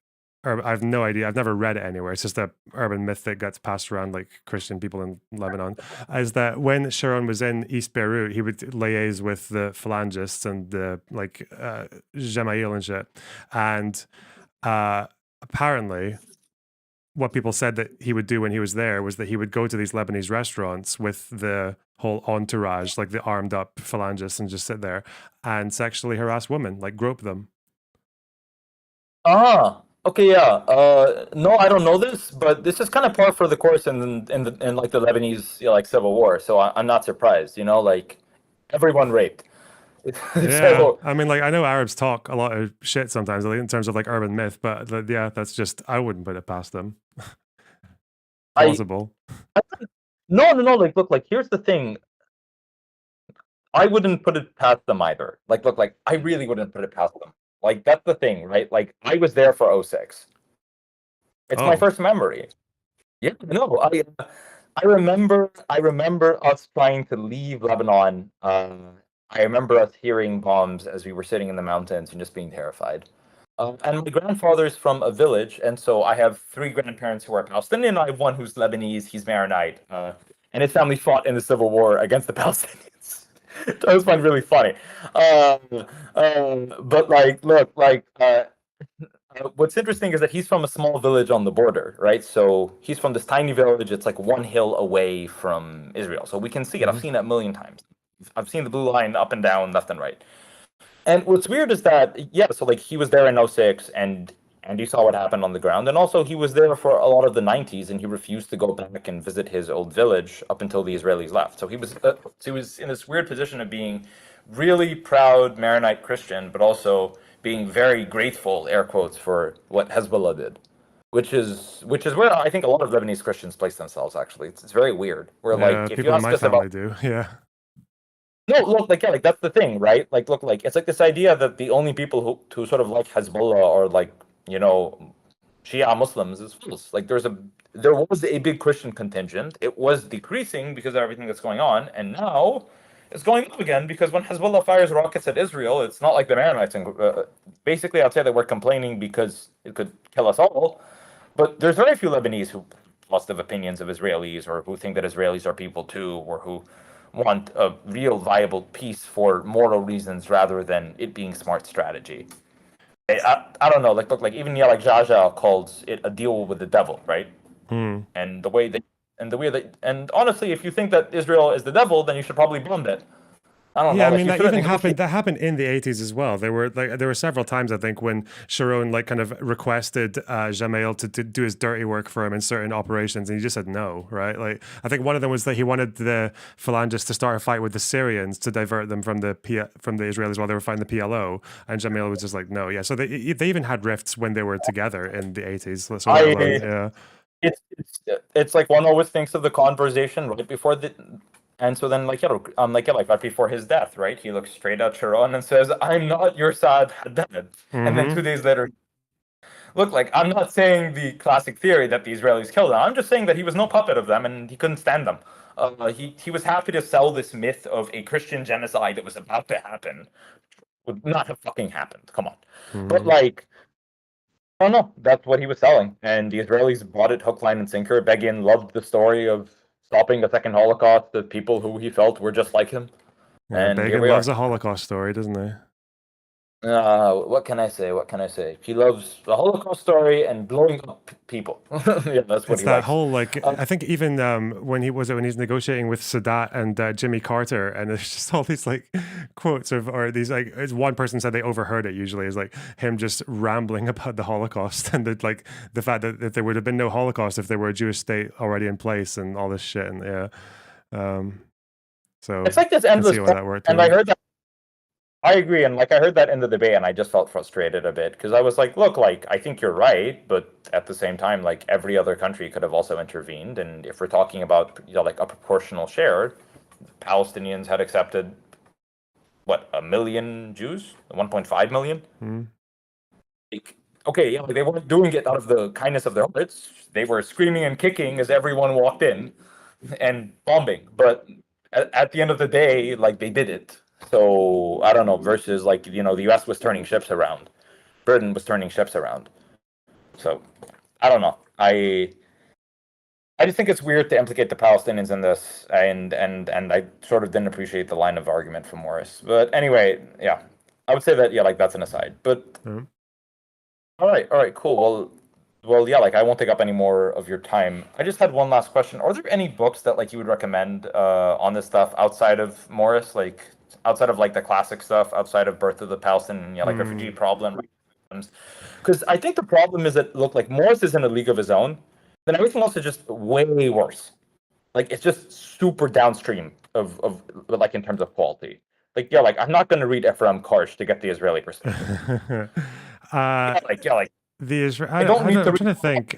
I have no idea. I've never read it anywhere. It's just a urban myth that gets passed around like Christian people in Lebanon. Is that when Sharon was in East Beirut, he would liaise with the phalangists and the like Jamail and shit. And apparently, what people said that he would do when he was there was that he would go to these Lebanese restaurants with the whole entourage, like the armed up phalangists, and just sit there and sexually harass women, like grope them. Okay, yeah. No, I don't know this, but this is kind of par for the course in like the Lebanese like civil war. So I'm not surprised. You know, like everyone raped. Yeah, I mean, like I know Arabs talk a lot of shit sometimes, like, in terms of like urban myth, but yeah, that's just I wouldn't put it past them. Plausible. No. Like, look, like here's the thing. I wouldn't put it past them either. Like, look, like I really wouldn't put it past them. Like that's the thing, right? Like I was there for 06. It's my first memory. Yeah, no, I remember us trying to leave Lebanon. I remember us hearing bombs as we were sitting in the mountains and just being terrified. And my grandfather's from a village, and so I have 3 grandparents who are Palestinian. I have one who's Lebanese, he's Maronite, and his family fought in the Civil War against the Palestinians. I always find really funny. But like, look, like, what's interesting is that he's from a small village on the border, right? So he's from this tiny village. It's like 1 hill away from Israel. So we can see it. I've seen it a million times. I've seen the blue line up and down, left and right. And what's weird is that, yeah, so like he was there in 06 and you saw what happened on the ground. And also he was there for a lot of the 90s and he refused to go back and visit his old village up until the Israelis left. So he was in this weird position of being really proud Maronite Christian, but also being very grateful, air quotes, for what Hezbollah did. Which is where I think a lot of Lebanese Christians place themselves, actually. It's very weird. Where like if you ask us about yeah. No, look, like, yeah, like, that's the thing, right? Like, look, like, it's like this idea that the only people who sort of like Hezbollah or, like, you know, Shia Muslims is false. Like, there was a big Christian contingent. It was decreasing because of everything that's going on, and now it's going up again because when Hezbollah fires rockets at Israel, it's not like the Maronites. Basically, I'd say that we're complaining because it could kill us all, but there's very few Lebanese who have positive opinions of Israelis or who think that Israelis are people too, or who want a real viable peace for moral reasons rather than it being smart strategy. I don't know, like look, like even like Jaja calls it a deal with the devil, right? And the way that honestly, if you think that Israel is the devil, then you should probably bomb it. I don't know. I mean, that even happened. That happened in the 80s as well. There were several times, I think, when Sharon like kind of requested Jamail to do his dirty work for him in certain operations, and he just said no. Right? Like I think one of them was that he wanted the phalangists to start a fight with the Syrians to divert them from the Israelis while they were fighting the PLO, and Jamail was just like no. Yeah. So they even had rifts when they were together in the 80s. So yeah. It's like one always thinks of the conversation right before the. And so then, like right before his death, right? He looks straight at Sharon and says, "I'm not your Saad Haddad." And then 2 days later, look, like I'm not saying the classic theory that the Israelis killed him. I'm just saying that he was no puppet of them and he couldn't stand them. He was happy to sell this myth of a Christian genocide that was about to happen, would not have fucking happened. Come on. Mm-hmm. But like, I don't know. That's what he was selling, and the Israelis bought it hook, line, and sinker. Begin loved the story of stopping the second Holocaust. The people who he felt were just like him, Yeah, and here Begin we loves are. a Holocaust story, doesn't he? What can I say? What can I say? He loves the Holocaust story and blowing up people. Yeah, that's what It's he that likes. whole like I think even when he's negotiating with Sadat and Jimmy Carter, and it's just all these like quotes of or these like it's one person said they overheard it. Usually is like him just rambling about the Holocaust and the fact that there would have been no Holocaust if there were a Jewish state already in place and all this shit. And yeah, so It's like this I can endless see why point, that worked. and too. I heard that. I agree, and like I heard that in the debate, and I just felt frustrated a bit because I was like, "Look, like I think you're right, but at the same time, like every other country could have also intervened, and if we're talking about like a proportional share, Palestinians had accepted what 1 million Jews, 1.5 million. Mm. Like, okay, yeah, like, they weren't doing it out of the kindness of their hearts. They were screaming and kicking as everyone walked in, and bombing. But at the end of the day, like they did it. So I don't know. Versus like the U.S. was turning ships around, Britain was turning ships around. So I don't know. I just think it's weird to implicate the Palestinians in this, and I sort of didn't appreciate the line of argument from Morris. But anyway, yeah, I would say that like that's an aside. But all right, cool. Well, yeah, like I won't take up any more of your time. I just had one last question. Are there any books that like you would recommend on this stuff outside of Morris, like outside of like the classic stuff, outside of Birth of the Palestinian, like refugee problem? Because I think the problem is that look, like Morris is in a league of his own, then everything else is just way worse. Like it's just super downstream of like in terms of quality. Like yeah, like I'm not going to read Ephraim Karsh to get the Israeli perspective. like the Israel. I don't need to I'm trying to think.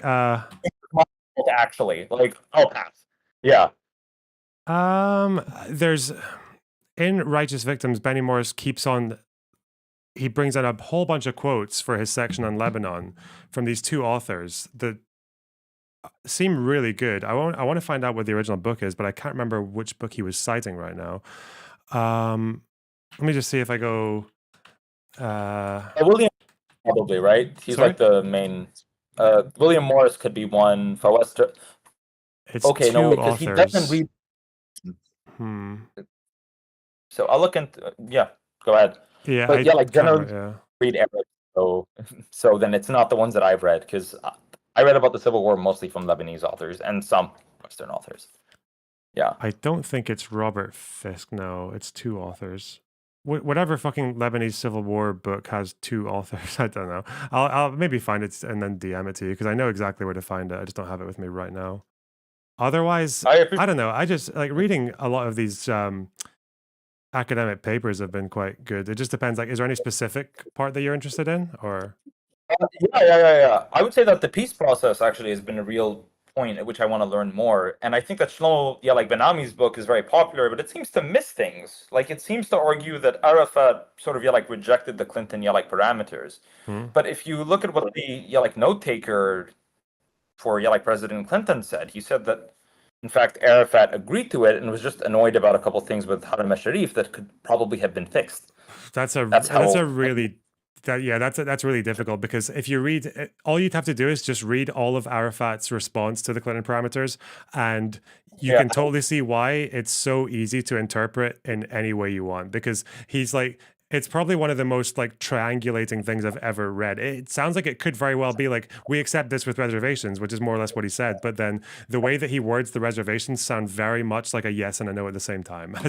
Actually, like I'll pass. Yeah. There's in Righteous Victims, Benny Morris keeps on. He brings out a whole bunch of quotes for his section on Lebanon from these two authors that seem really good. I want to find out what the original book is, but I can't remember which book he was citing right now. Let me just see if I go. William probably right. He's Sorry? like the main. William Morris could be one. Fawester. It's okay, no, two because he doesn't authors. read. So I'll look into. Yeah, go ahead. Yeah, but yeah, like generally yeah. read Arabic. So then it's not the ones that I've read because I read about the Civil War mostly from Lebanese authors and some Western authors. Yeah. I don't think it's Robert Fisk. No, it's two authors. Whatever fucking Lebanese Civil War book has two authors. I don't know. I'll maybe find it and then DM it to you because I know exactly where to find it. I just don't have it with me right now. Otherwise, I don't know. I just like reading a lot of these academic papers have been quite good. It just depends. Like, is there any specific part that you're interested in, or? Yeah. I would say that the peace process actually has been a real point at which I want to learn more. And I think that Shlomo, like Ben-Ami's book is very popular, but it seems to miss things. Like it seems to argue that Arafat sort of like rejected the Clinton like parameters. But if you look at what the like note taker for like President Clinton said, he said that in fact Arafat agreed to it and was just annoyed about a couple of things with Haram al-Sharif that could probably have been fixed. That's really difficult because if you read, all you'd have to do is just read all of Arafat's response to the Clinton parameters, and you can totally see why it's so easy to interpret in any way you want. Because he's like, it's probably one of the most like triangulating things I've ever read. It sounds like it could very well be like, we accept this with reservations, which is more or less what he said. But then the way that he words the reservations sound very much like a yes and a no at the same time. I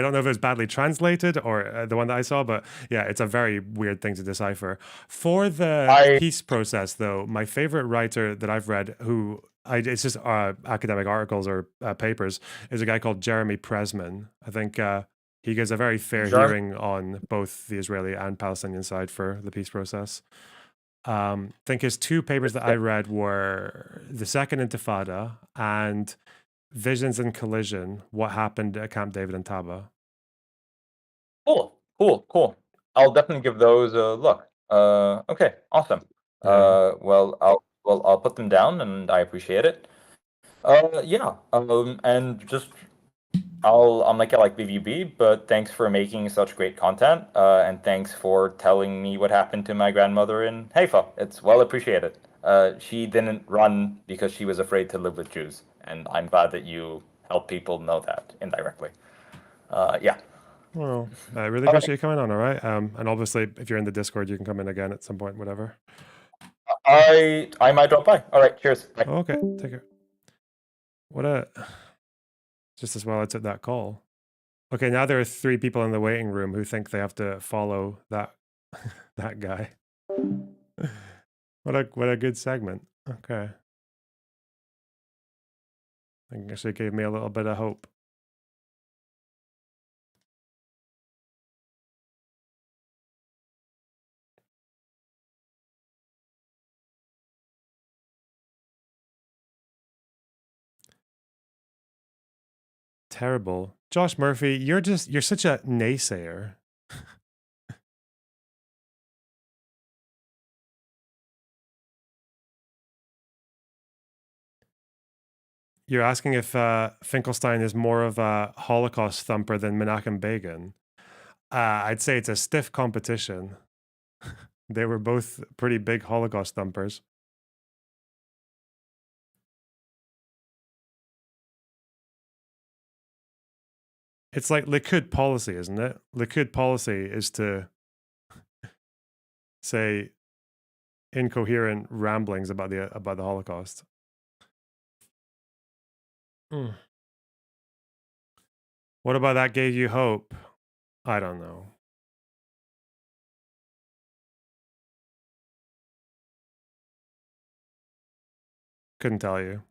don't know if it was badly translated or the one that I saw, but yeah, it's a very weird thing to decipher. For the peace process, though, my favorite writer that I've read it's just academic articles or papers, is a guy called Jeremy Pressman. I think he gives a very fair hearing on both the Israeli and Palestinian side for the peace process. I think his two papers that I read were The Second Intifada and Visions and Collision, What Happened at Camp David and Taba. Cool. I'll definitely give those a look. Okay, awesome. Well, I'll put them down and I appreciate it. And just I'm like BVB, but thanks for making such great content, and thanks for telling me what happened to my grandmother in Haifa. It's well appreciated. She didn't run because she was afraid to live with Jews, and I'm glad that you help people know that indirectly. Yeah. Well, I really appreciate you coming on, all right? And obviously, if you're in the Discord, you can come in again at some point, whatever. I might drop by. All right, cheers. Bye. Okay, take care. What a... Just as well I took that call. Okay, now there are 3 people in the waiting room who think they have to follow that that guy. What a good segment. Okay. I think actually gave me a little bit of hope. Terrible. Josh Murphy, you're such a naysayer. You're asking if Finkelstein is more of a Holocaust thumper than Menachem Begin. I'd say it's a stiff competition. They were both pretty big Holocaust thumpers. It's like Likud policy, isn't it? Likud policy is to say incoherent ramblings about the Holocaust. Mm. What about that gave you hope? I don't know. Couldn't tell you.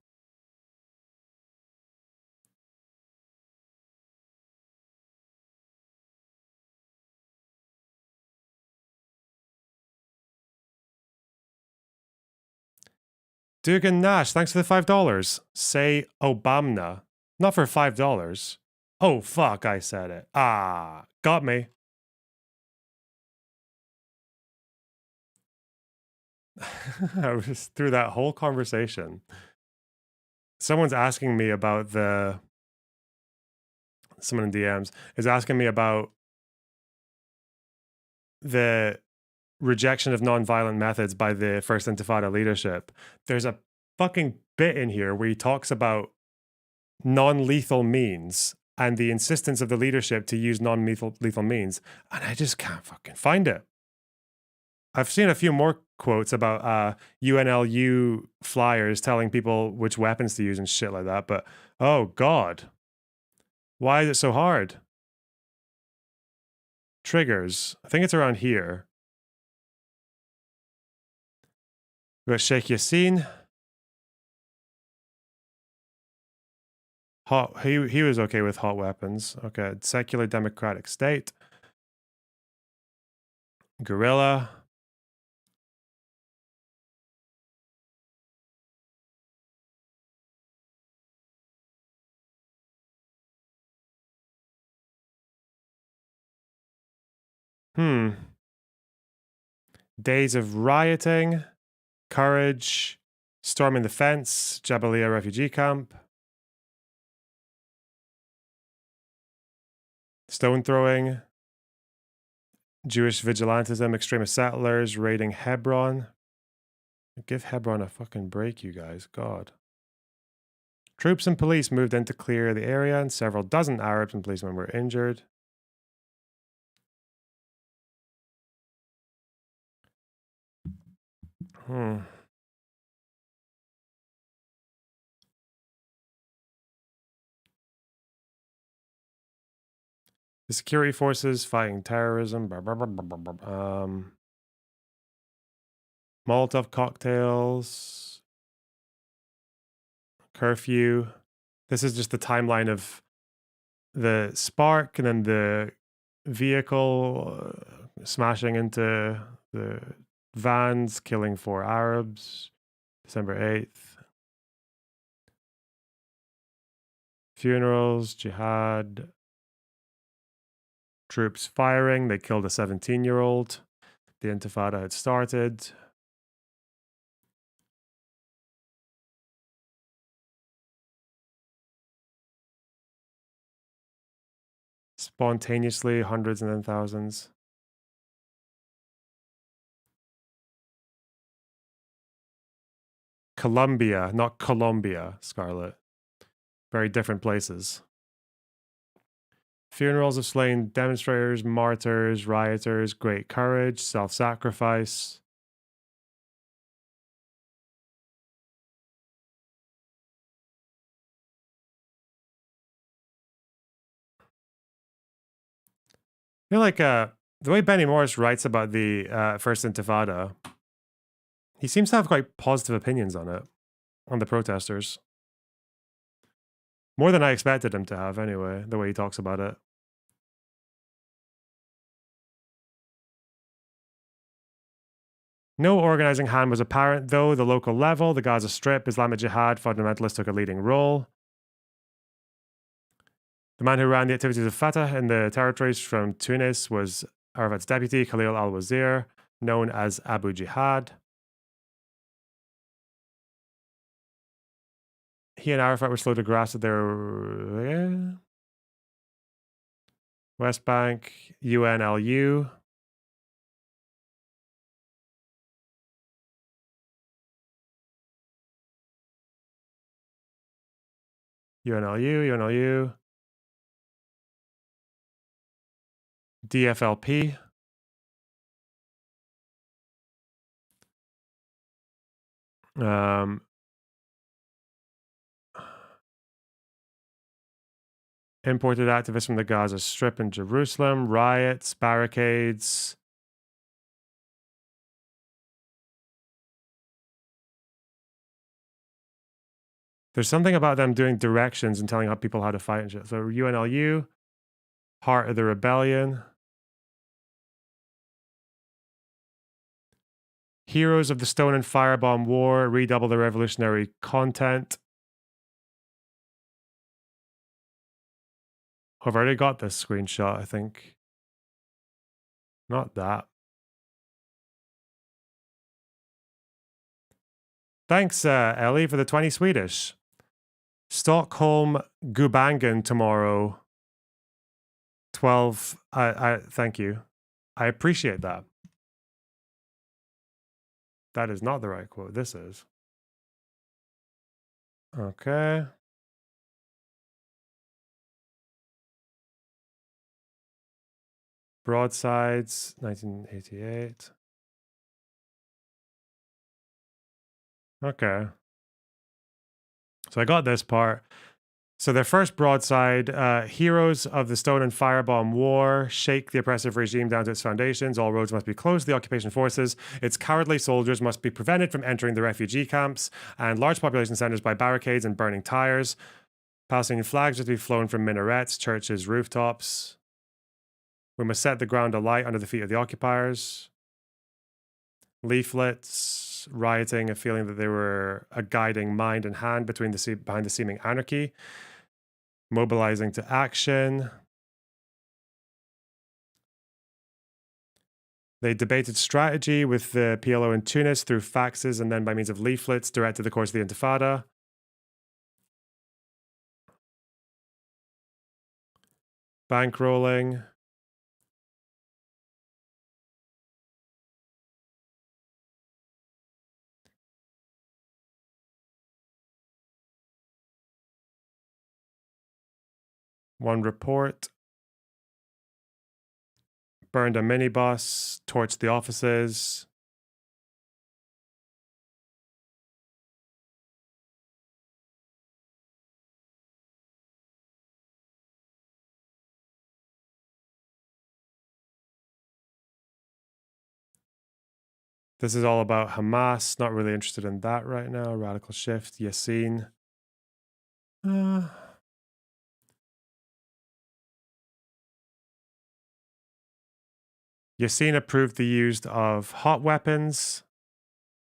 Dugan Nash, thanks for the $5. Say Obama. Not for $5. Oh, fuck, I said it. Ah, got me. I was through that whole conversation. Someone's asking me about someone in DMs is asking me about the rejection of nonviolent methods by the First Intifada leadership. There's a fucking bit in here where he talks about non-lethal means and the insistence of the leadership to use non-lethal means, and I just can't fucking find it. I've seen a few more quotes about UNLU flyers telling people which weapons to use and shit like that, but oh god. Why is it so hard? Triggers. I think it's around here. We got Sheikh Yassin. He was okay with hot weapons. Okay, secular democratic state. Guerrilla. Days of rioting. Courage. Storming the fence. Jabalia refugee camp. Stone throwing. Jewish vigilantism. Extremist settlers. Raiding Hebron. Give Hebron a fucking break, you guys. God. Troops and police moved in to clear the area, and several dozen Arabs and policemen were injured. The security forces fighting terrorism. Molotov cocktails. Curfew. This is just the timeline of the spark and then the vehicle smashing into the vans, killing 4 Arabs. December 8th. Funerals, jihad. Troops firing. They killed a 17-year-old. The Intifada had started. Spontaneously, hundreds and then thousands. Colombia, not Colombia, Scarlet. Very different places. Funerals of slain demonstrators, martyrs, rioters, great courage, self-sacrifice. I feel like the way Benny Morris writes about the First Intifada, he seems to have quite positive opinions on it, on the protesters. More than I expected him to have, anyway, the way he talks about it. No organizing hand was apparent, though. The local level, the Gaza Strip, Islamic Jihad fundamentalists took a leading role. The man who ran the activities of Fatah in the territories from Tunis was Arafat's deputy, Khalil al-Wazir, known as Abu Jihad. He and Arafat were slow to grasp that their West Bank, UNLU. UNLU. DFLP. Imported activists from the Gaza Strip in Jerusalem, riots, barricades. There's something about them doing directions and telling people how to fight and shit. So UNLU, Heart of the Rebellion. Heroes of the Stone and Firebomb War, redouble the revolutionary content. I've already got this screenshot, I think. Not that. Thanks, Ellie, for the 20 Swedish. Stockholm Gubangen tomorrow. 12. Thank you. I appreciate that. That is not the right quote. This is. Okay. Broadsides, 1988. Okay. So I got this part. So their first broadside, heroes of the Stone and Firebomb War, shake the oppressive regime down to its foundations. All roads must be closed to the occupation forces. Its cowardly soldiers must be prevented from entering the refugee camps and large population centers by barricades and burning tires. Palestinian flags are to be flown from minarets, churches, rooftops. We must set the ground alight under the feet of the occupiers. Leaflets, rioting, a feeling that they were a guiding mind and hand behind the seeming anarchy. Mobilizing to action. They debated strategy with the PLO in Tunis through faxes and then by means of leaflets directed the course of the Intifada. Bankrolling. One report. Burned a minibus, torched the offices. This is all about Hamas. Not really interested in that right now. Radical shift. Yassin. Yassin approved the use of hot weapons,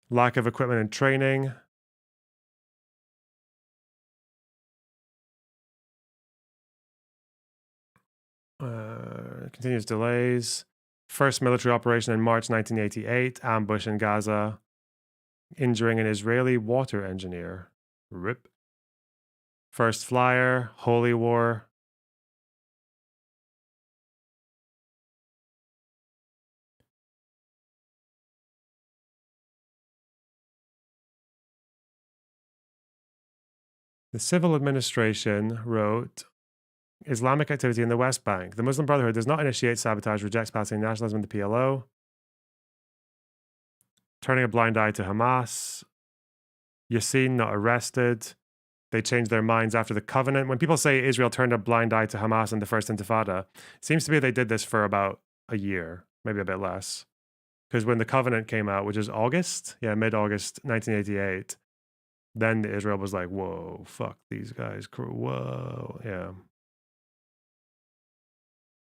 lack of equipment and training. Continuous delays. First military operation in March 1988, ambush in Gaza, injuring an Israeli water engineer. RIP. First flyer, Holy War. The civil administration wrote Islamic activity in the West Bank. The Muslim Brotherhood does not initiate sabotage, rejects Palestinian nationalism in the PLO. Turning a blind eye to Hamas. Yassin not arrested. They changed their minds after the covenant. When people say Israel turned a blind eye to Hamas in the first Intifada, it seems to be they did this for about a year, maybe a bit less. Because when the covenant came out, which is August, mid-August 1988, then Israel was like, whoa, fuck these guys, whoa, yeah.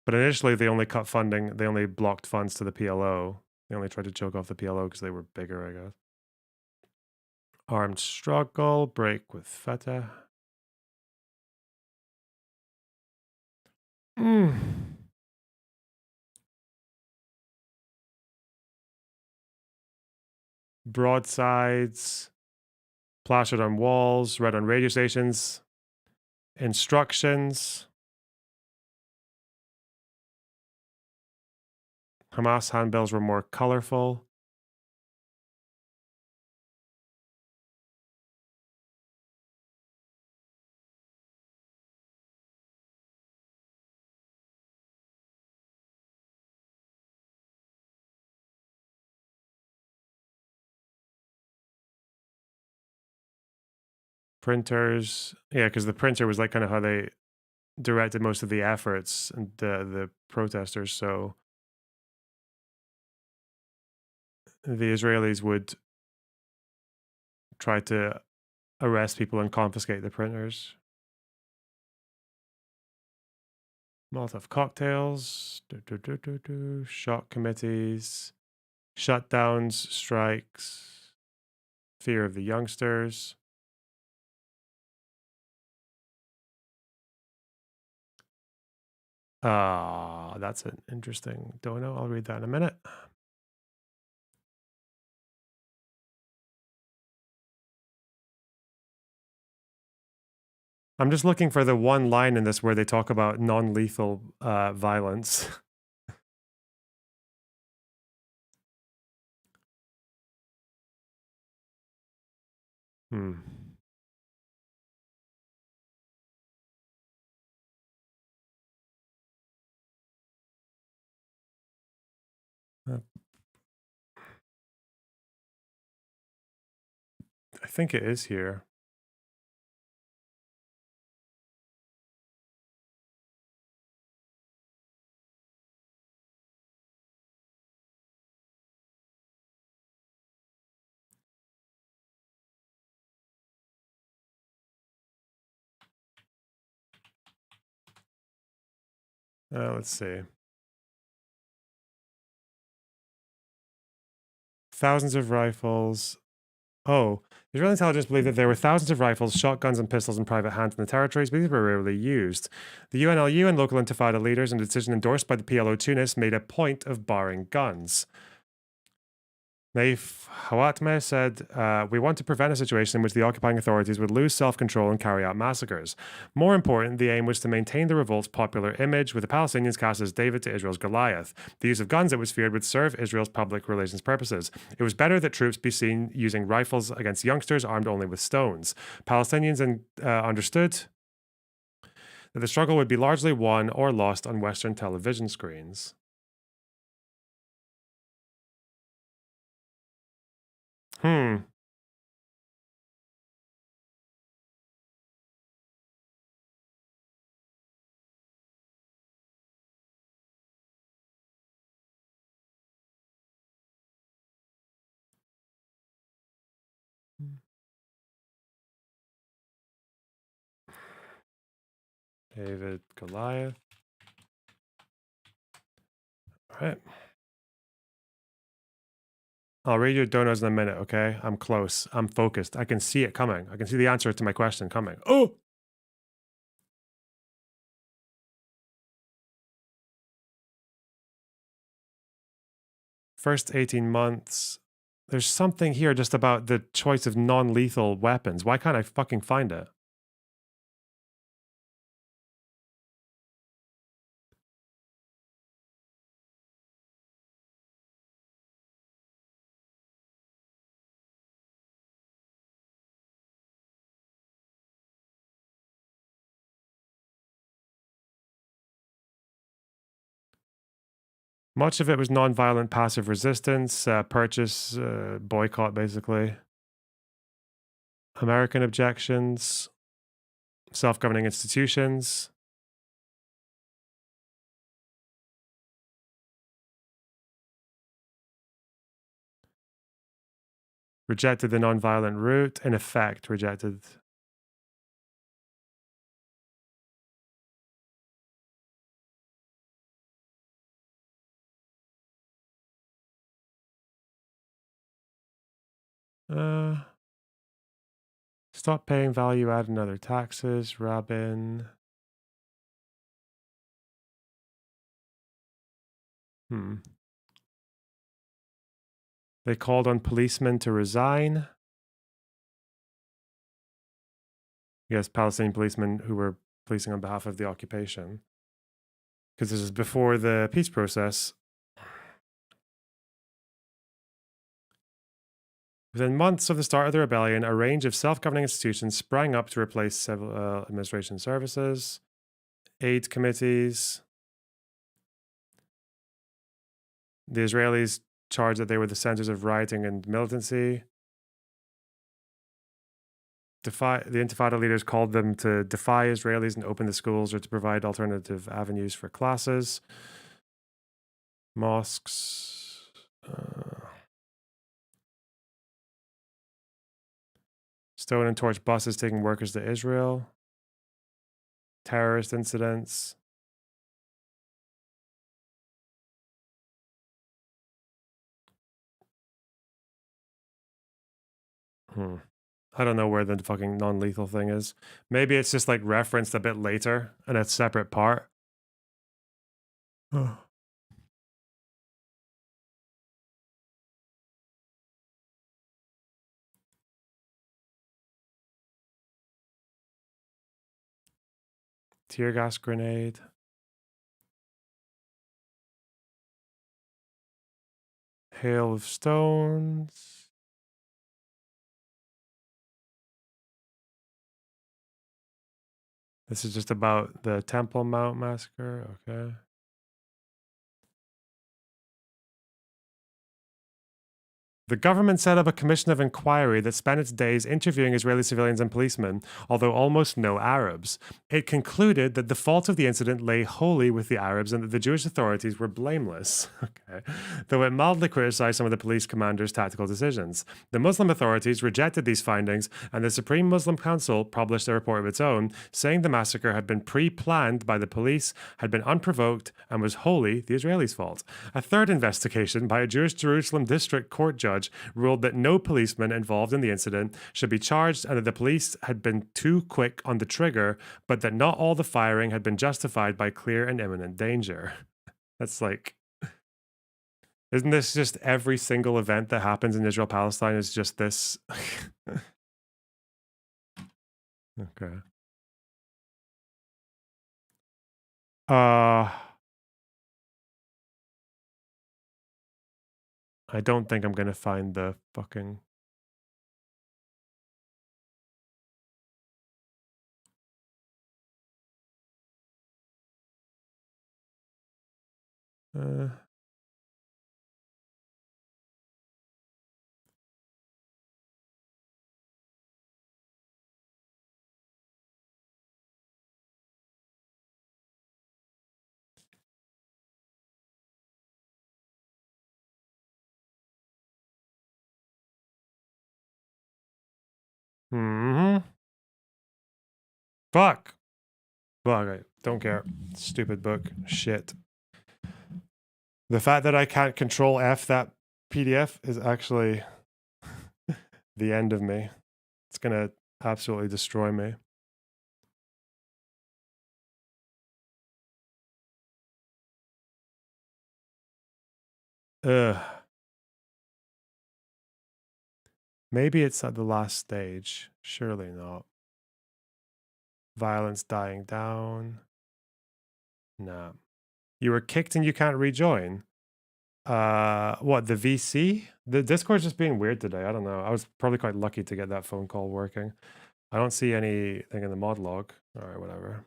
But initially, they only cut funding. They only blocked funds to the PLO. They only tried to choke off the PLO because they were bigger, I guess. Armed struggle, break with Fatah. Broadsides, plastered on walls, read on radio stations. Instructions. Hamas handbills were more colorful. Printers, yeah, because the printer was like kind of how they directed most of the efforts and the protesters. So the Israelis would try to arrest people and confiscate the printers. Molotov cocktails, shock committees, shutdowns, strikes, fear of the youngsters. That's an interesting dono. I'll read that in a minute. I'm just looking for the one line in this where they talk about non-lethal violence. I think it is here. Let's see. Thousands of rifles. Oh, Israeli intelligence believed that there were thousands of rifles, shotguns, and pistols in private hands in the territories, but these were rarely used. The UNLU and local Intifada leaders, in a decision endorsed by the PLO Tunis, made a point of barring guns. Naif Hawatmeh said, we want to prevent a situation in which the occupying authorities would lose self-control and carry out massacres. More important, the aim was to maintain the revolt's popular image, with the Palestinians cast as David to Israel's Goliath. The use of guns, it was feared, would serve Israel's public relations purposes. It was better that troops be seen using rifles against youngsters armed only with stones. Palestinians understood that the struggle would be largely won or lost on Western television screens. David, Goliath. All right. I'll read your donos in a minute, okay? I'm close. I'm focused. I can see it coming. I can see the answer to my question coming. Oh! First 18 months. There's something here just about the choice of non-lethal weapons. Why can't I fucking find it? Much of it was non-violent passive resistance, purchase, boycott, basically. American objections, self-governing institutions. Rejected the non-violent route. In effect, rejected. Stop paying value add and other taxes. Rabin. They called on policemen to resign. Yes, Palestinian policemen who were policing on behalf of the occupation. Because this is before the peace process. Within months of the start of the rebellion, a range of self-governing institutions sprang up to replace civil administration services, aid committees. The Israelis charged that they were the centers of rioting and militancy. The Intifada leaders called them to defy Israelis and open the schools or to provide alternative avenues for classes. Mosques. Stone and torch buses taking workers to Israel. Terrorist incidents. I don't know where the fucking non-lethal thing is. Maybe it's just like referenced a bit later in a separate part. Tear gas grenade. Hail of stones. This is just about the Temple Mount massacre. Okay. The government set up a commission of inquiry that spent its days interviewing Israeli civilians and policemen, although almost no Arabs. It concluded that the fault of the incident lay wholly with the Arabs and that the Jewish authorities were blameless. Okay. Though it mildly criticized some of the police commanders' tactical decisions. The Muslim authorities rejected these findings, and the Supreme Muslim Council published a report of its own, saying the massacre had been pre-planned by the police, had been unprovoked, and was wholly the Israelis' fault. A third investigation by a Jewish Jerusalem district court judge ruled that no policeman involved in the incident should be charged and that the police had been too quick on the trigger, but that not all the firing had been justified by clear and imminent danger. That's like... Isn't this just every single event that happens in Israel-Palestine is just this? Okay. I don't think I'm going to find the fucking... Fuck. Fuck, I don't care. Stupid book. Shit. The fact that I can't control F that PDF is actually the end of me. It's gonna absolutely destroy me. Ugh. Maybe it's at the last stage. Surely not. Violence dying down. Nah. You were kicked and you can't rejoin? What, the VC? The Discord's just being weird today. I don't know. I was probably quite lucky to get that phone call working. I don't see anything in the mod log. All right, whatever.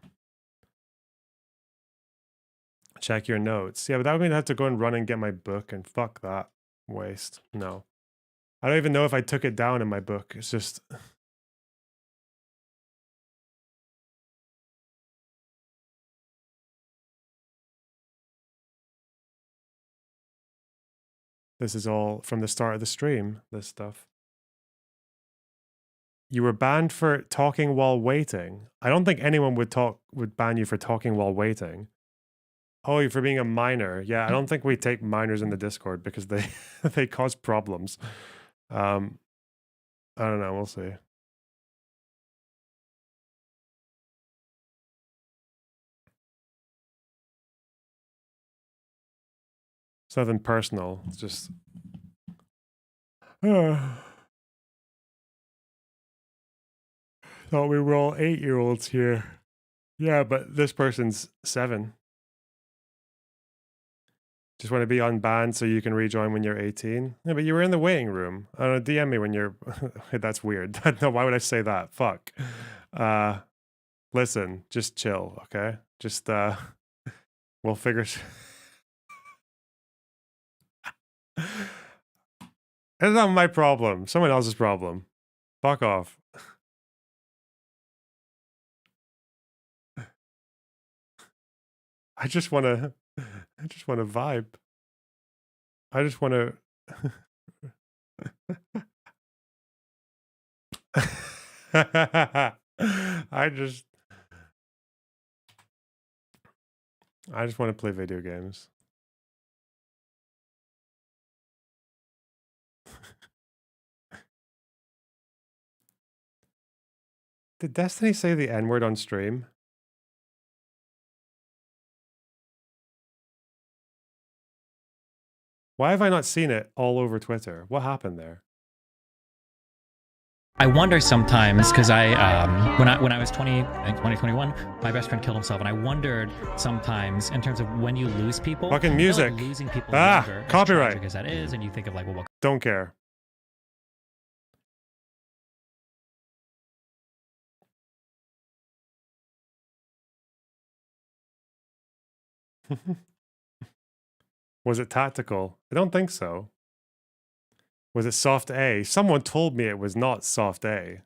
Check your notes. Yeah, but that would mean I have to go and run and get my book, and fuck that waste. No. I don't even know if I took it down in my book. It's just... This is all from the start of the stream, this stuff. You were banned for talking while waiting. I don't think anyone would ban you for talking while waiting. Oh, you're for being a minor. Yeah, I don't think we take minors in the Discord because they they cause problems. I don't know, we'll see. It's nothing personal. It's just thought we were all 8-year-olds here. Yeah, but this person's 7. Just want to be unbanned so you can rejoin when you're 18. Yeah, but you were in the waiting room. I don't know, DM me when you're... That's weird. No, why would I say that? Fuck. Listen, just chill, okay? Just, we'll figure... It's not my problem. Someone else's problem. Fuck off. I just want to vibe. I just want to I just want to play video games. Did Destiny say the N-word on stream? Why have I not seen it all over Twitter? What happened there? I wonder sometimes because when I was 20, I think 2021, my best friend killed himself, and I wondered sometimes in terms of when you lose people, fucking music, like losing people younger, copyright, because that is, and you think of like, well, what? Don't care. Was it tactical? I don't think so. Was it soft A? Someone told me it was not soft A.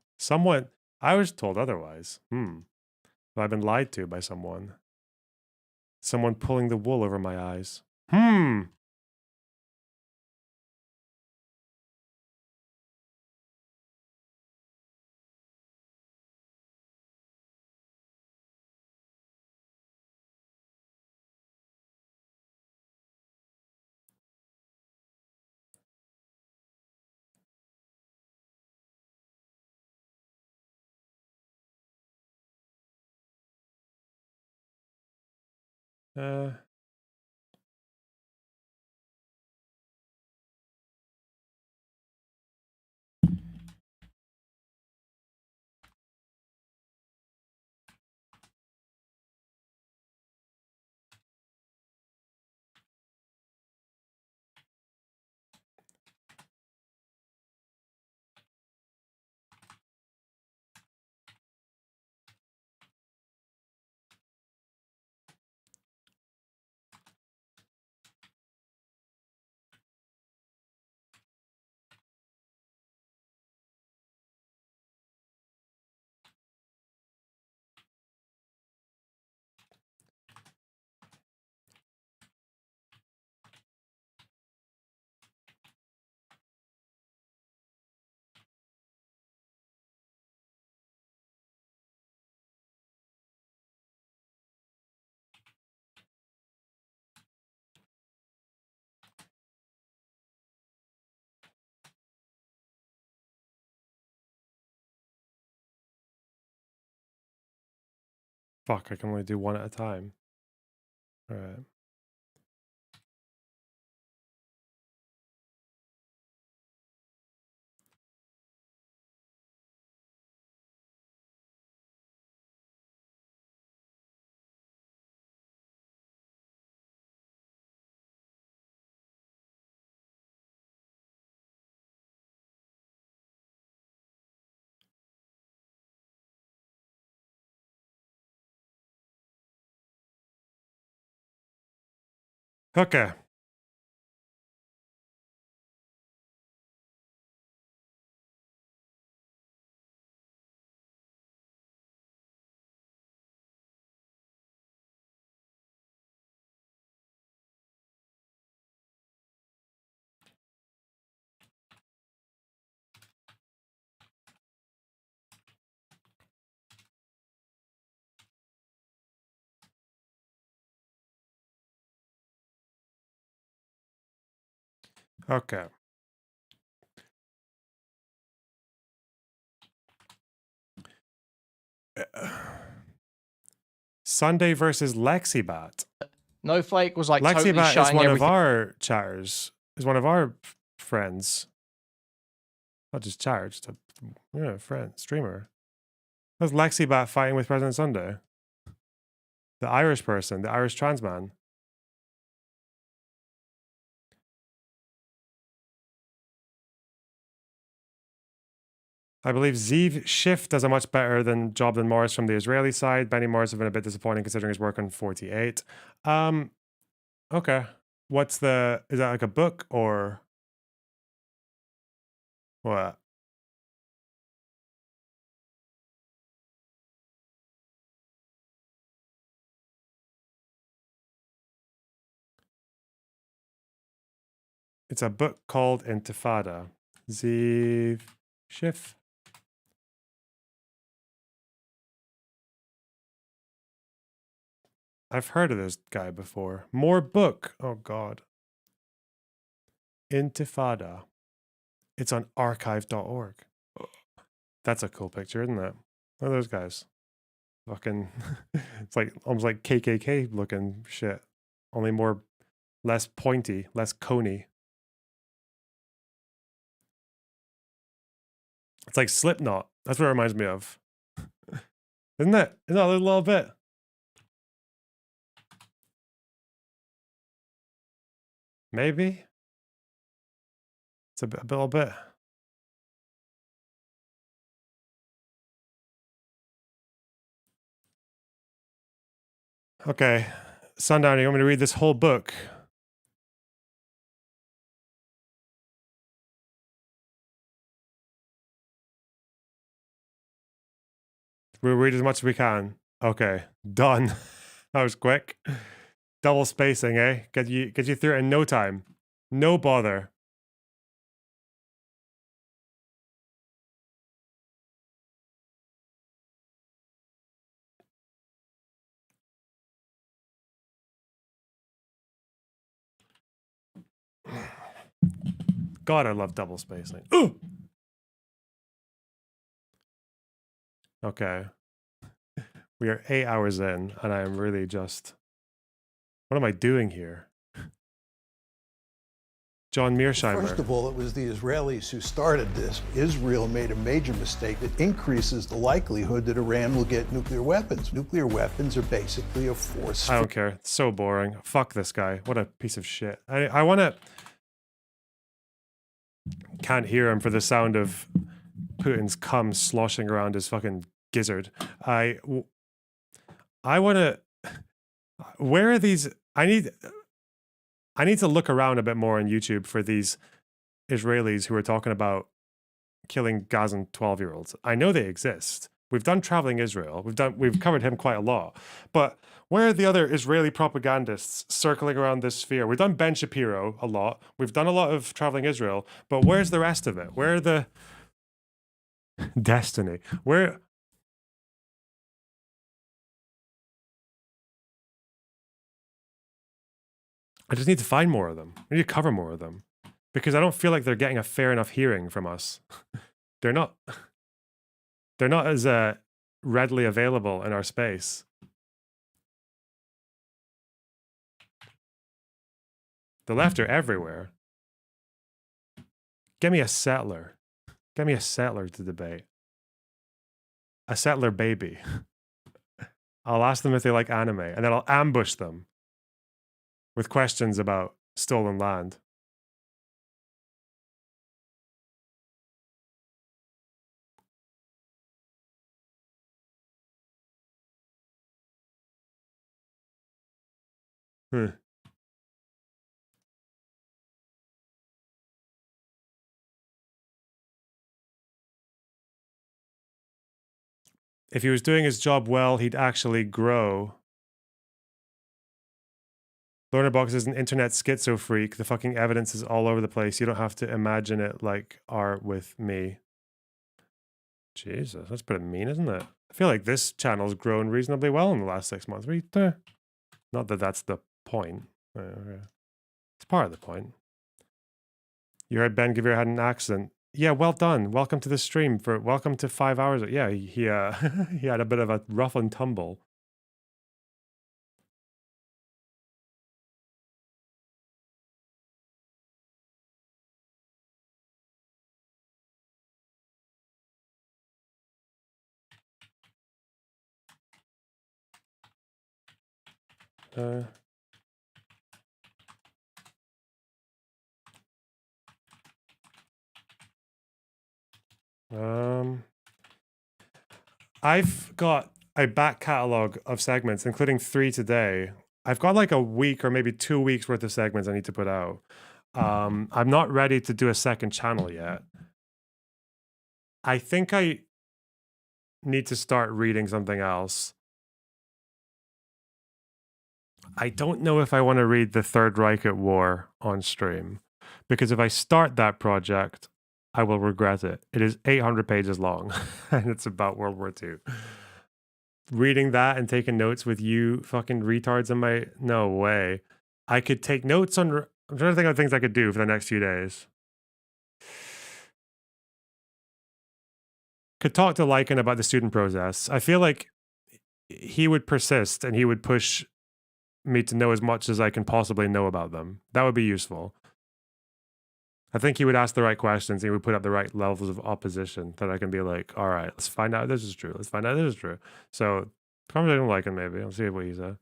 I was told otherwise. Have I been lied to by someone? Someone pulling the wool over my eyes. Fuck, I can only do one at a time. All right. Okay. Okay. Sunday versus Lexibat. Snowflake was like totally Lexibat is shutting one of everything. our chatters. Is one of our friends. Not just chatter, just a friend, streamer. That's Lexibat fighting with President Sunday. The Irish person, the Irish trans man. I believe Ziv Schiff does a much better job than Morris from the Israeli side. Benny Morris has been a bit disappointing considering his work on 48. Okay. Is that like a book or what? It's a book called Intifada. Ziv Schiff. I've heard of this guy before. More book. Oh, God. Intifada. It's on archive.org. That's a cool picture, isn't it? Look at those guys. Fucking, it's like almost like KKK looking shit. Only less pointy, less coney. It's like Slipknot. That's what it reminds me of. Isn't it? Isn't that a little bit? Maybe. It's a little bit. Okay. Sundown, you want me to read this whole book? We'll read as much as we can. Okay. Done. That was quick. Double spacing, eh? Get you through it in no time. No bother. God, I love double spacing. Ooh! Okay. We are 8 hours in, and I am really just... What am I doing here? John Mearsheimer. First of all, it was the Israelis who started this. Israel made a major mistake that increases the likelihood that Iran will get nuclear weapons. Nuclear weapons are basically a force. I don't care. It's so boring. Fuck this guy. What a piece of shit. I want to... Can't hear him for the sound of Putin's cum sloshing around his fucking gizzard. I want to... Where are these... I need to look around a bit more on YouTube for these Israelis who are talking about killing Gazan 12-year-olds. I know they exist. We've done Traveling Israel. We've covered him quite a lot. But where are the other Israeli propagandists circling around this sphere? We've done Ben Shapiro a lot. We've done a lot of Traveling Israel. But where's the rest of it? Where are the... Destiny. Where... I just need to find more of them. I need to cover more of them. Because I don't feel like they're getting a fair enough hearing from us. They're not as readily available in our space. The left are everywhere. Give me a settler. Give me a settler to debate. A settler baby. I'll ask them if they like anime, and then I'll ambush them with questions about stolen land. If he was doing his job well, he'd actually grow. Lorna Box is an internet schizo freak. The fucking evidence is all over the place. You don't have to imagine it like art with me. Jesus, that's pretty mean, isn't it? I feel like this channel's grown reasonably well in the last 6 months. Not that that's the point. It's part of the point. You heard Ben Gavir had an accent. Yeah, well done. Welcome to the stream. Welcome to 5 hours. Yeah, he he had a bit of a rough and tumble. I've got a back catalog of segments, including 3 today. I've got like a week or maybe 2 weeks worth of segments I need to put out. I'm not ready to do a second channel yet. I think I need to start reading something else. I don't know if I want to read the Third Reich at War on stream, because if I start that project, I will regret it. It is 800 pages long, and it's about World War II. Reading that and taking notes with you fucking retards in my... No way. I could take notes on... I'm trying to think of things I could do for the next few days. Could talk to Lycan about the student protests. I feel like he would persist and he would push me to know as much as I can possibly know about them. That would be useful. I think he would ask the right questions. He would put up the right levels of opposition that I can be like, all right, let's find out this is true. Let's find out this is true. So, conversation with Lycan, maybe. I'll see what he said.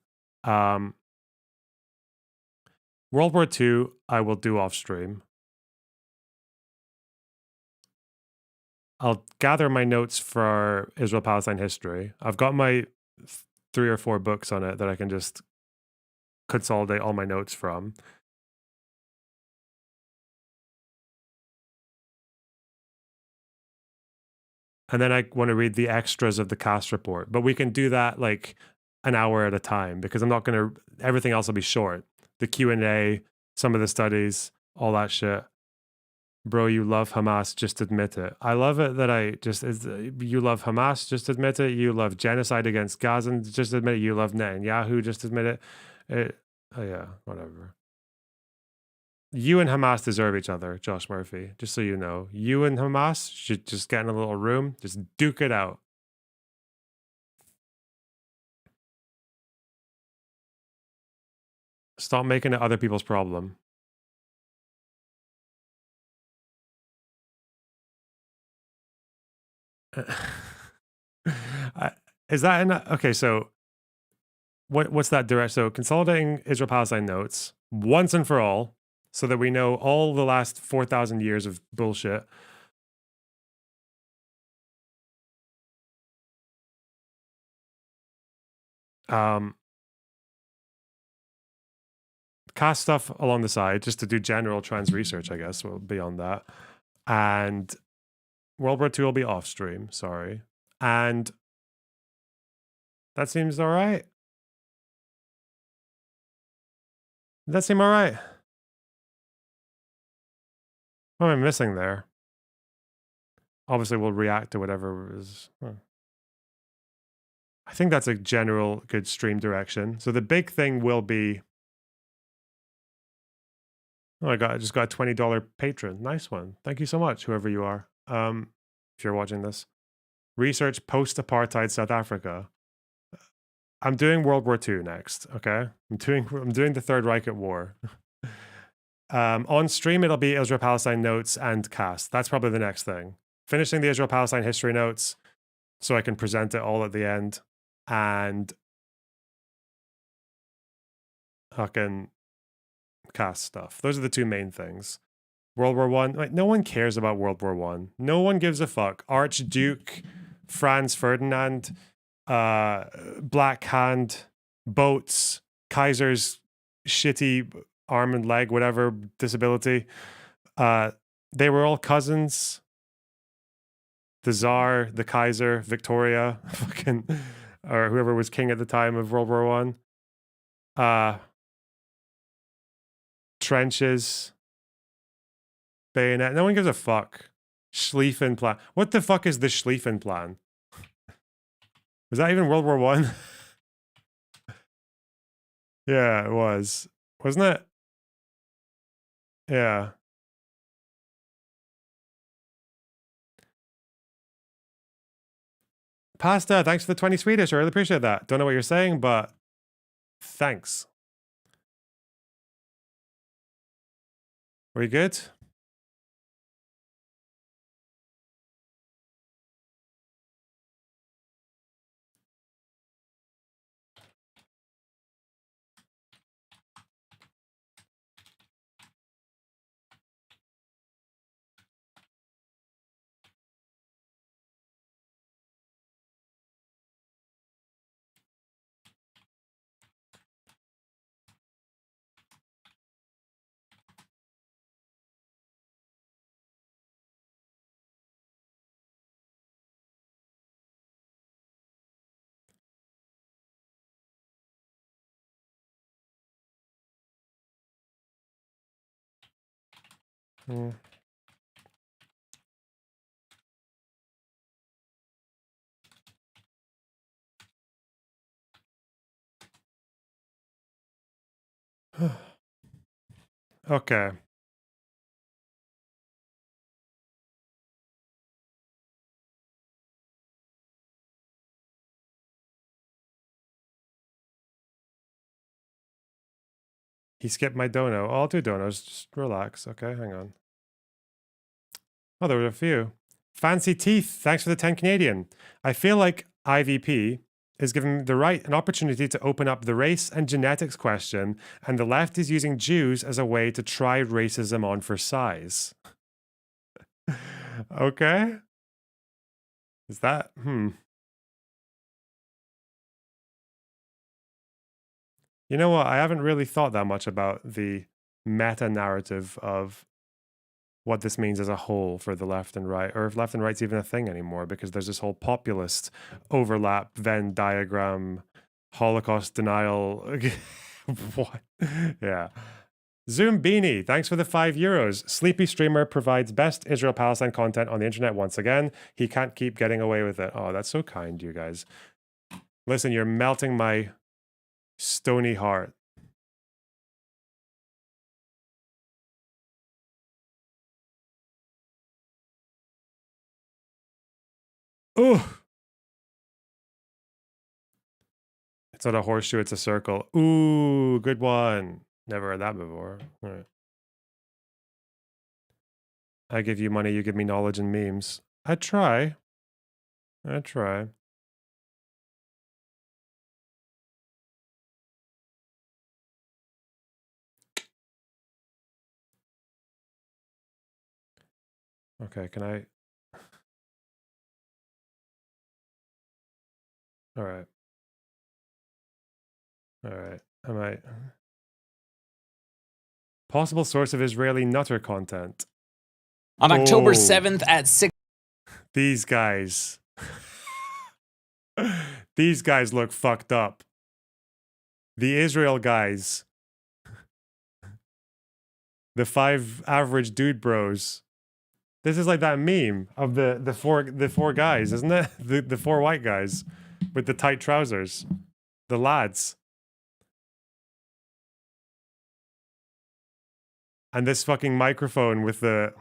World War II, I will do off stream. I'll gather my notes for Israel-Palestine history. I've got my 3 or 4 books on it that I can just consolidate all my notes from. And then I want to read the extras of the cast report. But we can do that like an hour at a time, because I'm not going to... Everything else will be short. The Q&A, some of the studies, all that shit. Bro, you love Hamas, just admit it. I love it that you love Hamas, just admit it. You love genocide against Gazans, just admit it. You love Netanyahu, just admit it. Oh yeah, whatever. You and Hamas deserve each other, Josh Murphy, just so you know. You and Hamas should just get in a little room, just duke it out. Stop making it other people's problem. Is that enough? Okay, so what's that direct? So consolidating Israel-Palestine notes once and for all, so that we know all the last 4,000 years of bullshit. Cast stuff along the side, just to do general trans research, I guess, well, beyond that. And World War II will be off stream, sorry. And that seems all right. Does that seem all right? What am I missing there? Obviously, we'll react to whatever is... I think that's a general good stream direction. So the big thing will be... Oh, I just got a $20 patron. Nice one. Thank you so much, whoever you are. If you're watching this. Research post-apartheid South Africa. I'm doing World War II next, okay? I'm doing the Third Reich at War. On stream, it'll be Israel-Palestine notes and cast. That's probably the next thing. Finishing the Israel-Palestine history notes so I can present it all at the end. And fucking cast stuff. Those are the 2 main things. World War I. Like, no one cares about World War I. No one gives a fuck. Archduke Franz Ferdinand, Black Hand, boats, Kaiser's shitty arm and leg, whatever disability. They were all cousins. the Tsar, the Kaiser, Victoria, fucking, or whoever was king at the time of World War One. Trenches, bayonet. No one gives a fuck. Schlieffen Plan. What the fuck is the Schlieffen Plan? Was that even World War One? Yeah, it was. Wasn't it? Yeah. Pasta, thanks for the 20 Swedish. I really appreciate that. Don't know what you're saying, but thanks. Were you good? Hmm. Okay. He skipped my dono. Oh, I'll do donos. Just relax. Okay, hang on. Oh, there were a few. Fancy Teeth, thanks for the 10 Canadian. I feel like IVP is given the right an opportunity to open up the race and genetics question, and the left is using Jews as a way to try racism on for size. Okay. Is that? You know what? I haven't really thought that much about the meta narrative of what this means as a whole for the left and right, or if left and right's even a thing anymore, because there's this whole populist overlap, Venn diagram, Holocaust denial. What? Yeah. Zoom Beanie, thanks for the €5. Sleepy Streamer provides best Israel-Palestine content on the internet once again. He can't keep getting away with it. Oh, that's so kind, you guys. Listen, you're melting my stony heart. Oh, it's not a horseshoe, it's a circle. Ooh, good one. Never heard that before. All right. I give you money, you give me knowledge and memes. I try. I try. Okay, can I? All right. All right. I might. Possible source of Israeli nutter content. On October 7th at 6. These guys. These guys look fucked up. The Israel guys. The 5 average dude bros. This is like that meme of the four guys, isn't it? The 4 white guys with the tight trousers. The lads. And this fucking microphone with the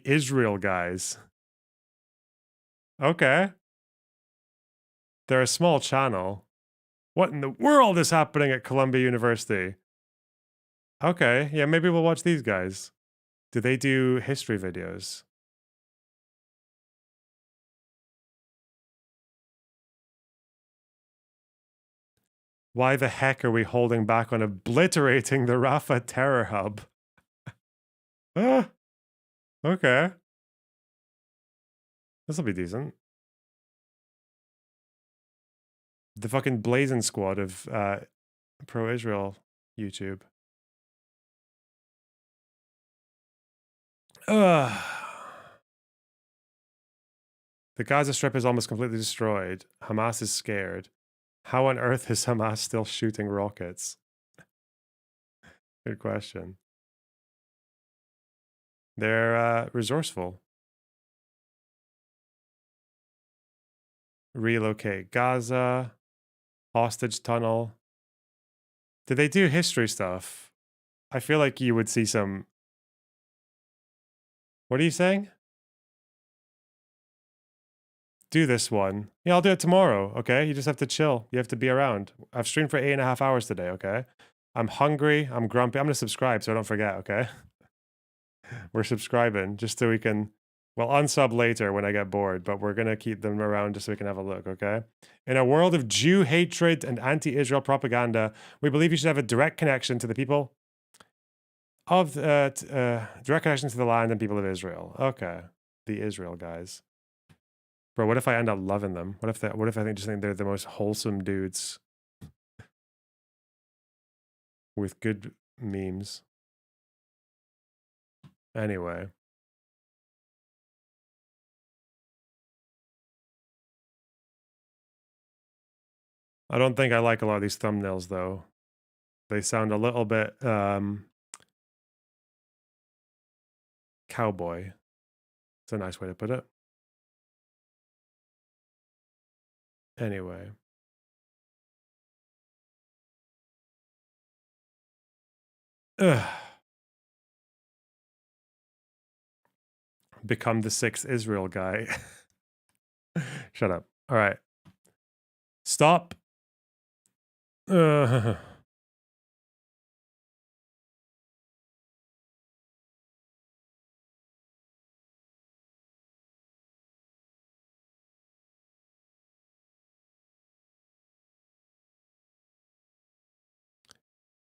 Israel guys. Okay. They're a small channel. What in the world is happening at Columbia University? Okay, yeah, maybe we'll watch these guys. Do they do history videos? Why the heck are we holding back on obliterating the Rafah terror hub? Okay. This'll be decent. The fucking blazing squad of pro-Israel YouTube. The Gaza Strip is almost completely destroyed. Hamas is scared. How on earth is Hamas still shooting rockets? Good question. They're resourceful. Relocate Gaza. Hostage tunnel. Did they do history stuff? I feel like you would see some... What are you saying? Do this one. Yeah, I'll do it tomorrow, okay? You just have to chill. You have to be around. I've streamed for 8.5 hours today, okay? I'm hungry. I'm grumpy. I'm going to subscribe so I don't forget, okay? We're subscribing just so we can... Well, unsub later when I get bored, but we're going to keep them around just so we can have a look, okay? In a world of Jew hatred and anti-Israel propaganda, we believe you should have a direct connection to the people of... direct connection to the land and people of Israel. Okay. The Israel guys. Bro, what if I end up loving them? What if I just think they're the most wholesome dudes with good memes? Anyway. I don't think I like a lot of these thumbnails though. They sound a little bit cowboy. It's a nice way to put it. Anyway. Ugh. Become the 6th Israel guy. Shut up. All right. Stop.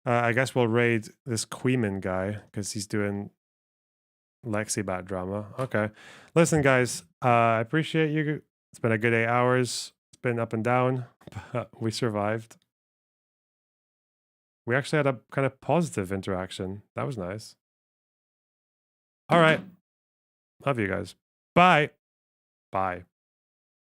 I guess we'll raid this Queeman guy because he's doing Lexibat drama. Okay. Listen, guys, I appreciate you. It's been a good 8 hours. It's been up and down, but we survived. We actually had a kind of positive interaction. That was nice. All right. Love you guys. Bye. Bye.